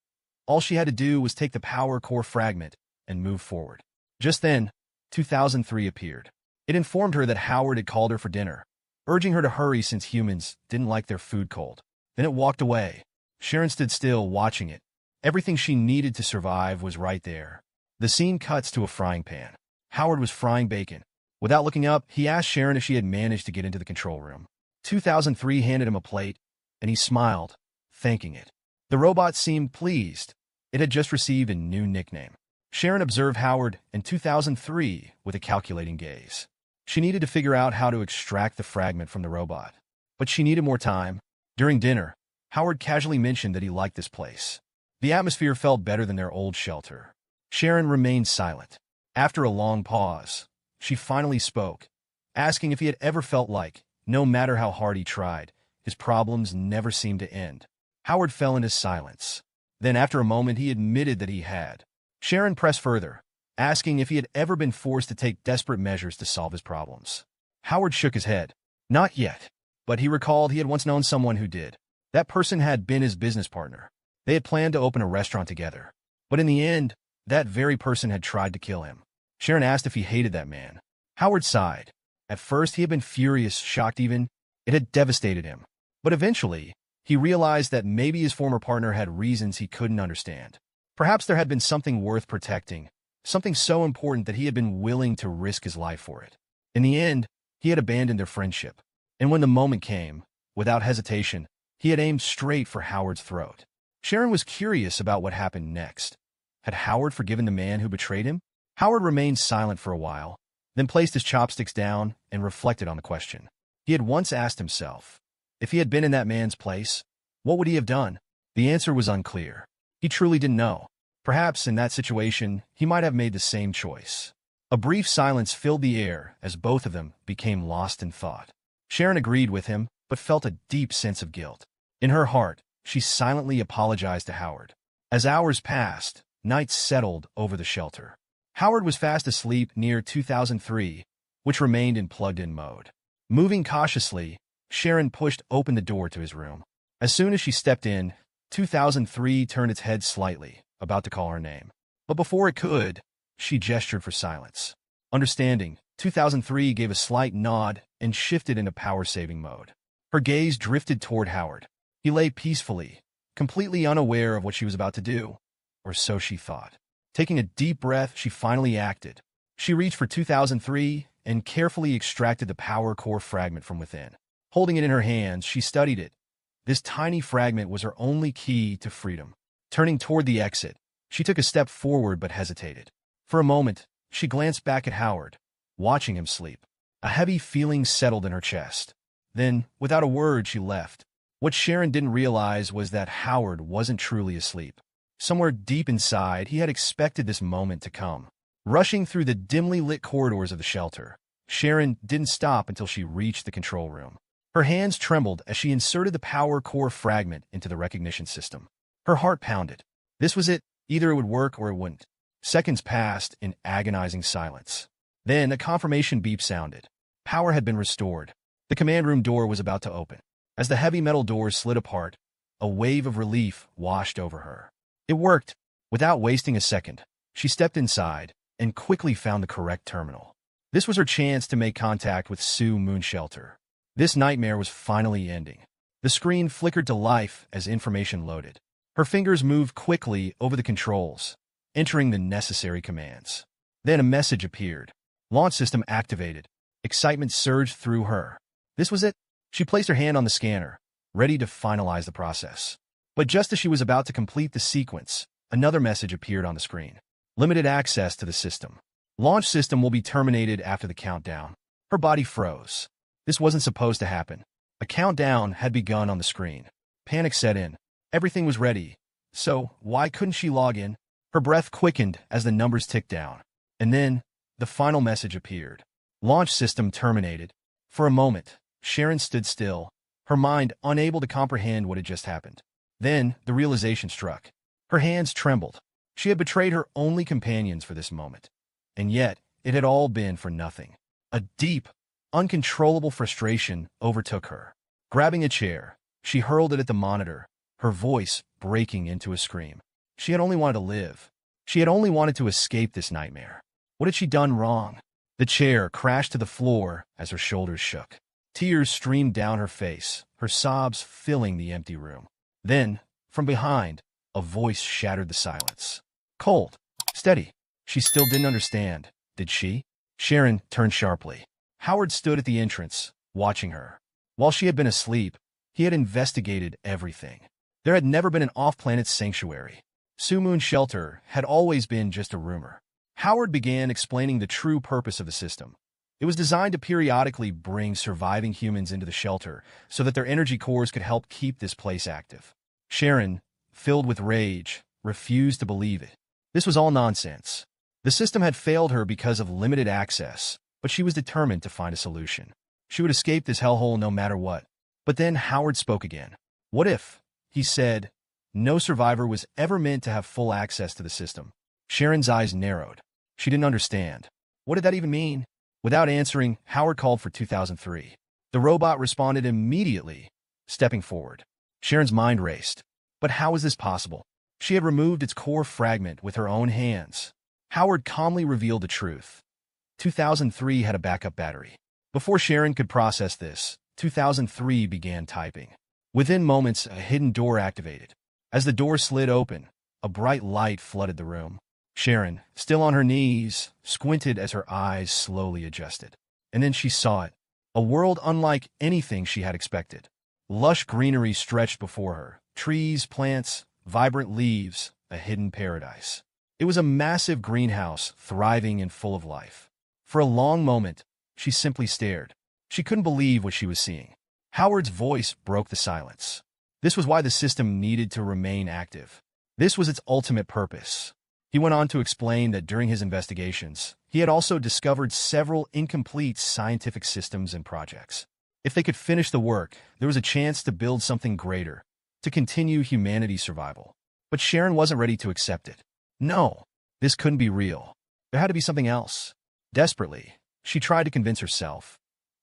Speaker 1: All she had to do was take the power core fragment and move forward. Just then, 2003 appeared. It informed her that Howard had called her for dinner, urging her to hurry since humans didn't like their food cold. Then it walked away. Sharon stood still, watching it. Everything she needed to survive was right there. The scene cuts to a frying pan. Howard was frying bacon. Without looking up, he asked Sharon if she had managed to get into the control room. 2003 handed him a plate, and he smiled, thanking it. The robot seemed pleased. It had just received a new nickname. Sharon observed Howard in 2003 with a calculating gaze. She needed to figure out how to extract the fragment from the robot. But she needed more time. During dinner, Howard casually mentioned that he liked this place. The atmosphere felt better than their old shelter. Sharon remained silent. After a long pause, she finally spoke, asking if he had ever felt like, no matter how hard he tried, his problems never seemed to end. Howard fell into silence. Then, after a moment, he admitted that he had. Sharon pressed further, asking if he had ever been forced to take desperate measures to solve his problems. Howard shook his head. Not yet. But he recalled he had once known someone who did. That person had been his business partner. They had planned to open a restaurant together. But in the end, that very person had tried to kill him. Sharon asked if he hated that man. Howard sighed. At first, he had been furious, shocked even. It had devastated him. But eventually, he realized that maybe his former partner had reasons he couldn't understand. Perhaps there had been something worth protecting, something so important that he had been willing to risk his life for it. In the end, he had abandoned their friendship. And when the moment came, without hesitation, he had aimed straight for Howard's throat. Sharon was curious about what happened next. Had Howard forgiven the man who betrayed him? Howard remained silent for a while, then placed his chopsticks down and reflected on the question. He had once asked himself, if he had been in that man's place, what would he have done? The answer was unclear. He truly didn't know. Perhaps in that situation, he might have made the same choice. A brief silence filled the air as both of them became lost in thought. Sharon agreed with him, but felt a deep sense of guilt. In her heart, she silently apologized to Howard. As hours passed, night settled over the shelter. Howard was fast asleep near 2003, which remained in plugged-in mode. Moving cautiously, Sharon pushed open the door to his room. As soon as she stepped in, 2003 turned its head slightly, about to call her name. But before it could, she gestured for silence. Understanding, 2003 gave a slight nod and shifted into power-saving mode. Her gaze drifted toward Howard. He lay peacefully, completely unaware of what she was about to do, or so she thought. Taking a deep breath, she finally acted. She reached for 2003 and carefully extracted the power core fragment from within. Holding it in her hands, she studied it. This tiny fragment was her only key to freedom. Turning toward the exit, she took a step forward but hesitated. For a moment, she glanced back at Howard, watching him sleep. A heavy feeling settled in her chest. Then, without a word, she left. What Sharon didn't realize was that Howard wasn't truly asleep. Somewhere deep inside, he had expected this moment to come. Rushing through the dimly lit corridors of the shelter, Sharon didn't stop until she reached the control room. Her hands trembled as she inserted the power core fragment into the recognition system. Her heart pounded. This was it. Either it would work or it wouldn't. Seconds passed in agonizing silence. Then a confirmation beep sounded. Power had been restored. The command room door was about to open. As the heavy metal doors slid apart, a wave of relief washed over her. It worked. Without wasting a second, she stepped inside and quickly found the correct terminal. This was her chance to make contact with Sue Moon Shelter. This nightmare was finally ending. The screen flickered to life as information loaded. Her fingers moved quickly over the controls, entering the necessary commands. Then a message appeared. Launch system activated. Excitement surged through her. This was it. She placed her hand on the scanner, ready to finalize the process. But just as she was about to complete the sequence, another message appeared on the screen. Limited access to the system. Launch system will be terminated after the countdown. Her body froze. This wasn't supposed to happen. A countdown had begun on the screen. Panic set in. Everything was ready. So, why couldn't she log in? Her breath quickened as the numbers ticked down. And then, the final message appeared. Launch system terminated. For a moment, Sharon stood still, her mind unable to comprehend what had just happened. Then, the realization struck. Her hands trembled. She had betrayed her only companions for this moment. And yet, it had all been for nothing. A deep, uncontrollable frustration overtook her. Grabbing a chair, she hurled it at the monitor, her voice breaking into a scream. She had only wanted to live. She had only wanted to escape this nightmare. What had she done wrong? The chair crashed to the floor as her shoulders shook. Tears streamed down her face, her sobs filling the empty room. Then, from behind, a voice shattered the silence. Cold. Steady. She still didn't understand, did she? Sharon turned sharply. Howard stood at the entrance, watching her. While she had been asleep, he had investigated everything. There had never been an off-planet sanctuary. Sue Moon Shelter had always been just a rumor. Howard began explaining the true purpose of the system. It was designed to periodically bring surviving humans into the shelter so that their energy cores could help keep this place active. Sharon, filled with rage, refused to believe it. This was all nonsense. The system had failed her because of limited access, but she was determined to find a solution. She would escape this hellhole no matter what. But then Howard spoke again. What if, he said, no survivor was ever meant to have full access to the system? Sharon's eyes narrowed. She didn't understand. What did that even mean? Without answering, Howard called for 2003. The robot responded immediately, stepping forward. Sharon's mind raced. But how was this possible? She had removed its core fragment with her own hands. Howard calmly revealed the truth. 2003 had a backup battery. Before Sharon could process this, 2003 began typing. Within moments, a hidden door activated. As the door slid open, a bright light flooded the room. Sharon, still on her knees, squinted as her eyes slowly adjusted. And then she saw it. A world unlike anything she had expected. Lush greenery stretched before her. Trees, plants, vibrant leaves, a hidden paradise. It was a massive greenhouse, thriving and full of life. For a long moment, she simply stared. She couldn't believe what she was seeing. Howard's voice broke the silence. This was why the system needed to remain active. This was its ultimate purpose. He went on to explain that during his investigations, he had also discovered several incomplete scientific systems and projects. If they could finish the work, there was a chance to build something greater, to continue humanity's survival. But Sharon wasn't ready to accept it. No, this couldn't be real. There had to be something else. Desperately, She tried to convince herself.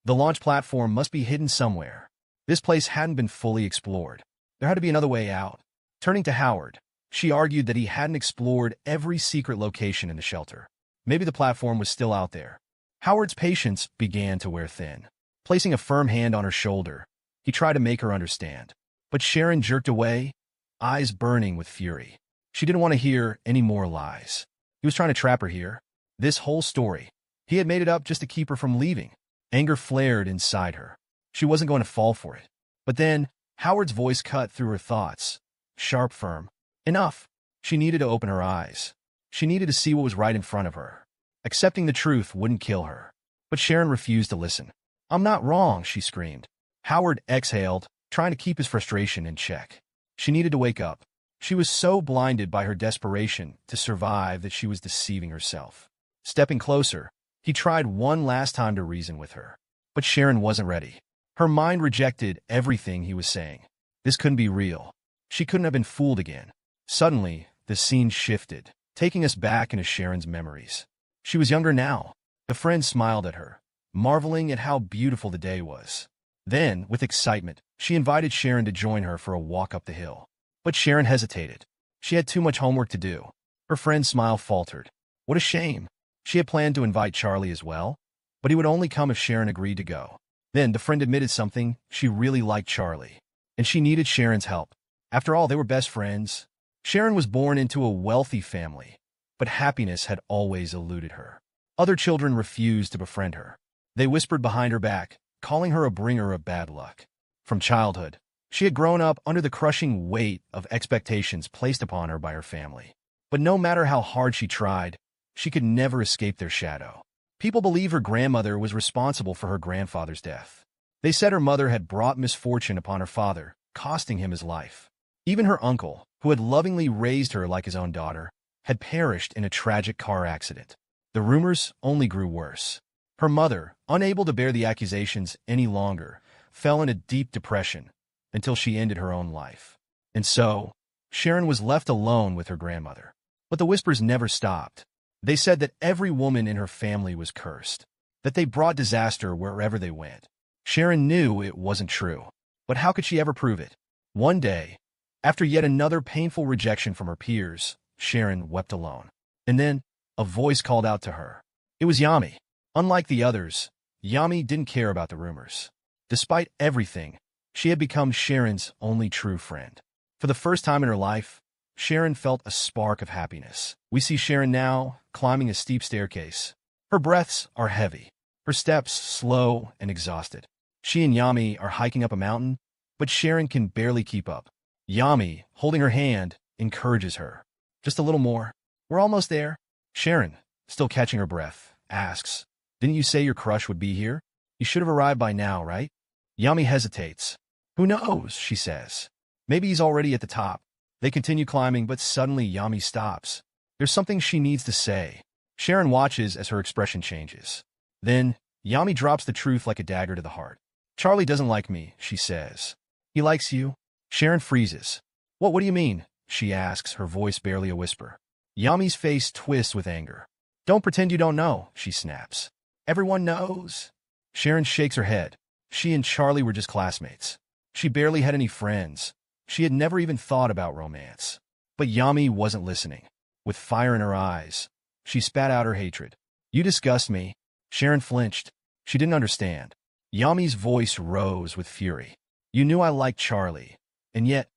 Speaker 1: The launch platform must be hidden somewhere. This place hadn't been fully explored. There had to be another way out. Turning to Howard, she argued that he hadn't explored every secret location in the shelter. Maybe the platform was still out there. Howard's patience began to wear thin. Placing a firm hand on her shoulder, he tried to make her understand. But Sharon jerked away, eyes burning with fury. She didn't want to hear any more lies. He was trying to trap her here. This whole story. He had made it up just to keep her from leaving. Anger flared inside her. She wasn't going to fall for it. But then, Howard's voice cut through her thoughts. Sharp, firm. Enough. She needed to open her eyes. She needed to see what was right in front of her. Accepting the truth wouldn't kill her. But Sharon refused to listen. I'm not wrong, she screamed. Howard exhaled, trying to keep his frustration in check. She needed to wake up. She was so blinded by her desperation to survive that she was deceiving herself. Stepping closer, he tried one last time to reason with her. But Sharon wasn't ready. Her mind rejected everything he was saying. This couldn't be real. She couldn't have been fooled again. Suddenly, the scene shifted, taking us back into Sharon's memories. She was younger now. The friend smiled at her, marveling at how beautiful the day was. Then, with excitement, she invited Sharon to join her for a walk up the hill. But Sharon hesitated. She had too much homework to do. Her friend's smile faltered. What a shame. She had planned to invite Charlie as well, but he would only come if Sharon agreed to go. Then the friend admitted something. She really liked Charlie, and she needed Sharon's help. After all, they were best friends. Sharon was born into a wealthy family, but happiness had always eluded her. Other children refused to befriend her. They whispered behind her back, calling her a bringer of bad luck. From childhood, she had grown up under the crushing weight of expectations placed upon her by her family. But no matter how hard she tried, she could never escape their shadow. People believed her grandmother was responsible for her grandfather's death. They said her mother had brought misfortune upon her father, costing him his life. Even her uncle, who had lovingly raised her like his own daughter, had perished in a tragic car accident. The rumors only grew worse. Her mother, unable to bear the accusations any longer, fell in a deep depression until she ended her own life. And so, Sharon was left alone with her grandmother. But the whispers never stopped. They said that every woman in her family was cursed, that they brought disaster wherever they went. Sharon knew it wasn't true, but how could she ever prove it? One day, after yet another painful rejection from her peers, Sharon wept alone. And then, a voice called out to her. It was Yami. Unlike the others, Yami didn't care about the rumors. Despite everything, she had become Sharon's only true friend. For the first time in her life, Sharon felt a spark of happiness. We see Sharon now, climbing a steep staircase. Her breaths are heavy, her steps slow and exhausted. She and Yami are hiking up a mountain, but Sharon can barely keep up. Yami, holding her hand, encourages her. Just a little more. We're almost there. Sharon, still catching her breath, asks, Didn't you say your crush would be here? You should have arrived by now, right? Yami hesitates. Who knows, she says. Maybe he's already at the top. They continue climbing, but suddenly Yami stops. There's something she needs to say. Sharon watches as her expression changes. Then, Yami drops the truth like a dagger to the heart. Charlie doesn't like me, she says. He likes you. Sharon freezes. What do you mean? She asks, her voice barely a whisper. Yami's face twists with anger. Don't pretend you don't know, she snaps. Everyone knows. Sharon shakes her head. She and Charlie were just classmates. She barely had any friends. She had never even thought about romance. But Yami wasn't listening. With fire in her eyes, she spat out her hatred. You disgust me. Sharon flinched. She didn't understand. Yami's voice rose with fury. You knew I liked Charlie, and yet,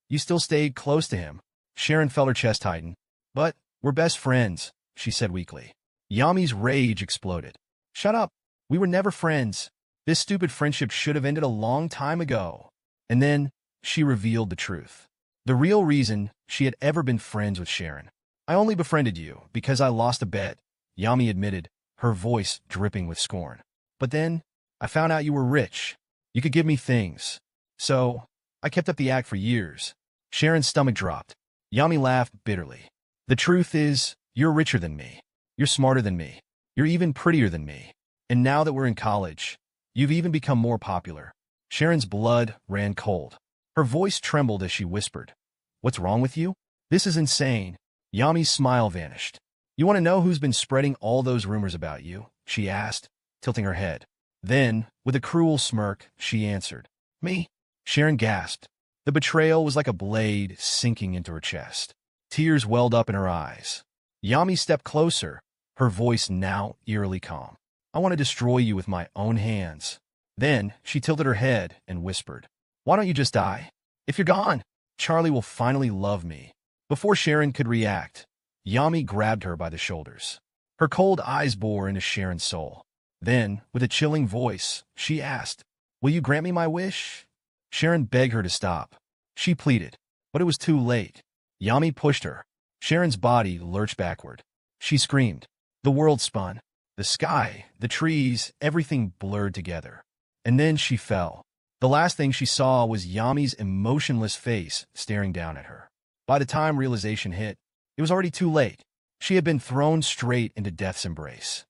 Speaker 1: you still stayed close to him. Sharon felt her chest tighten. But, we're best friends, she said weakly. Yami's rage exploded. Shut up. We were never friends. This stupid friendship should have ended a long time ago. And then, she revealed the truth. The real reason she had ever been friends with Sharon. I only befriended you because I lost a bet, Yami admitted, her voice dripping with scorn. But then, I found out you were rich. You could give me things. So, I kept up the act for years. Sharon's stomach dropped. Yami laughed bitterly. The truth is, you're richer than me. You're smarter than me. You're even prettier than me. And now that we're in college, you've even become more popular. Sharon's blood ran cold. Her voice trembled as she whispered, What's wrong with you? This is insane. Yami's smile vanished. You want to know who's been spreading all those rumors about you? She asked. tilting her head. Then, with a cruel smirk, she answered, "Me?" Sharon gasped. The betrayal was like a blade sinking into her chest. Tears welled up in her eyes. Yami stepped closer, her voice now eerily calm. "I want to destroy you with my own hands." Then she tilted her head and whispered, "Why don't you just die? If you're gone, Charlie will finally love me." Before Sharon could react, Yami grabbed her by the shoulders. Her cold eyes bore into Sharon's soul. Then, with a chilling voice, she asked, "Will you grant me my wish?" Sharon begged her to stop. She pleaded, but it was too late. Yami pushed her. Sharon's body lurched backward. She screamed. The world spun. The sky, the trees, everything blurred together. And then she fell. The last thing she saw was Yami's emotionless face staring down at her. By the time realization hit, it was already too late. She had been thrown straight into death's embrace.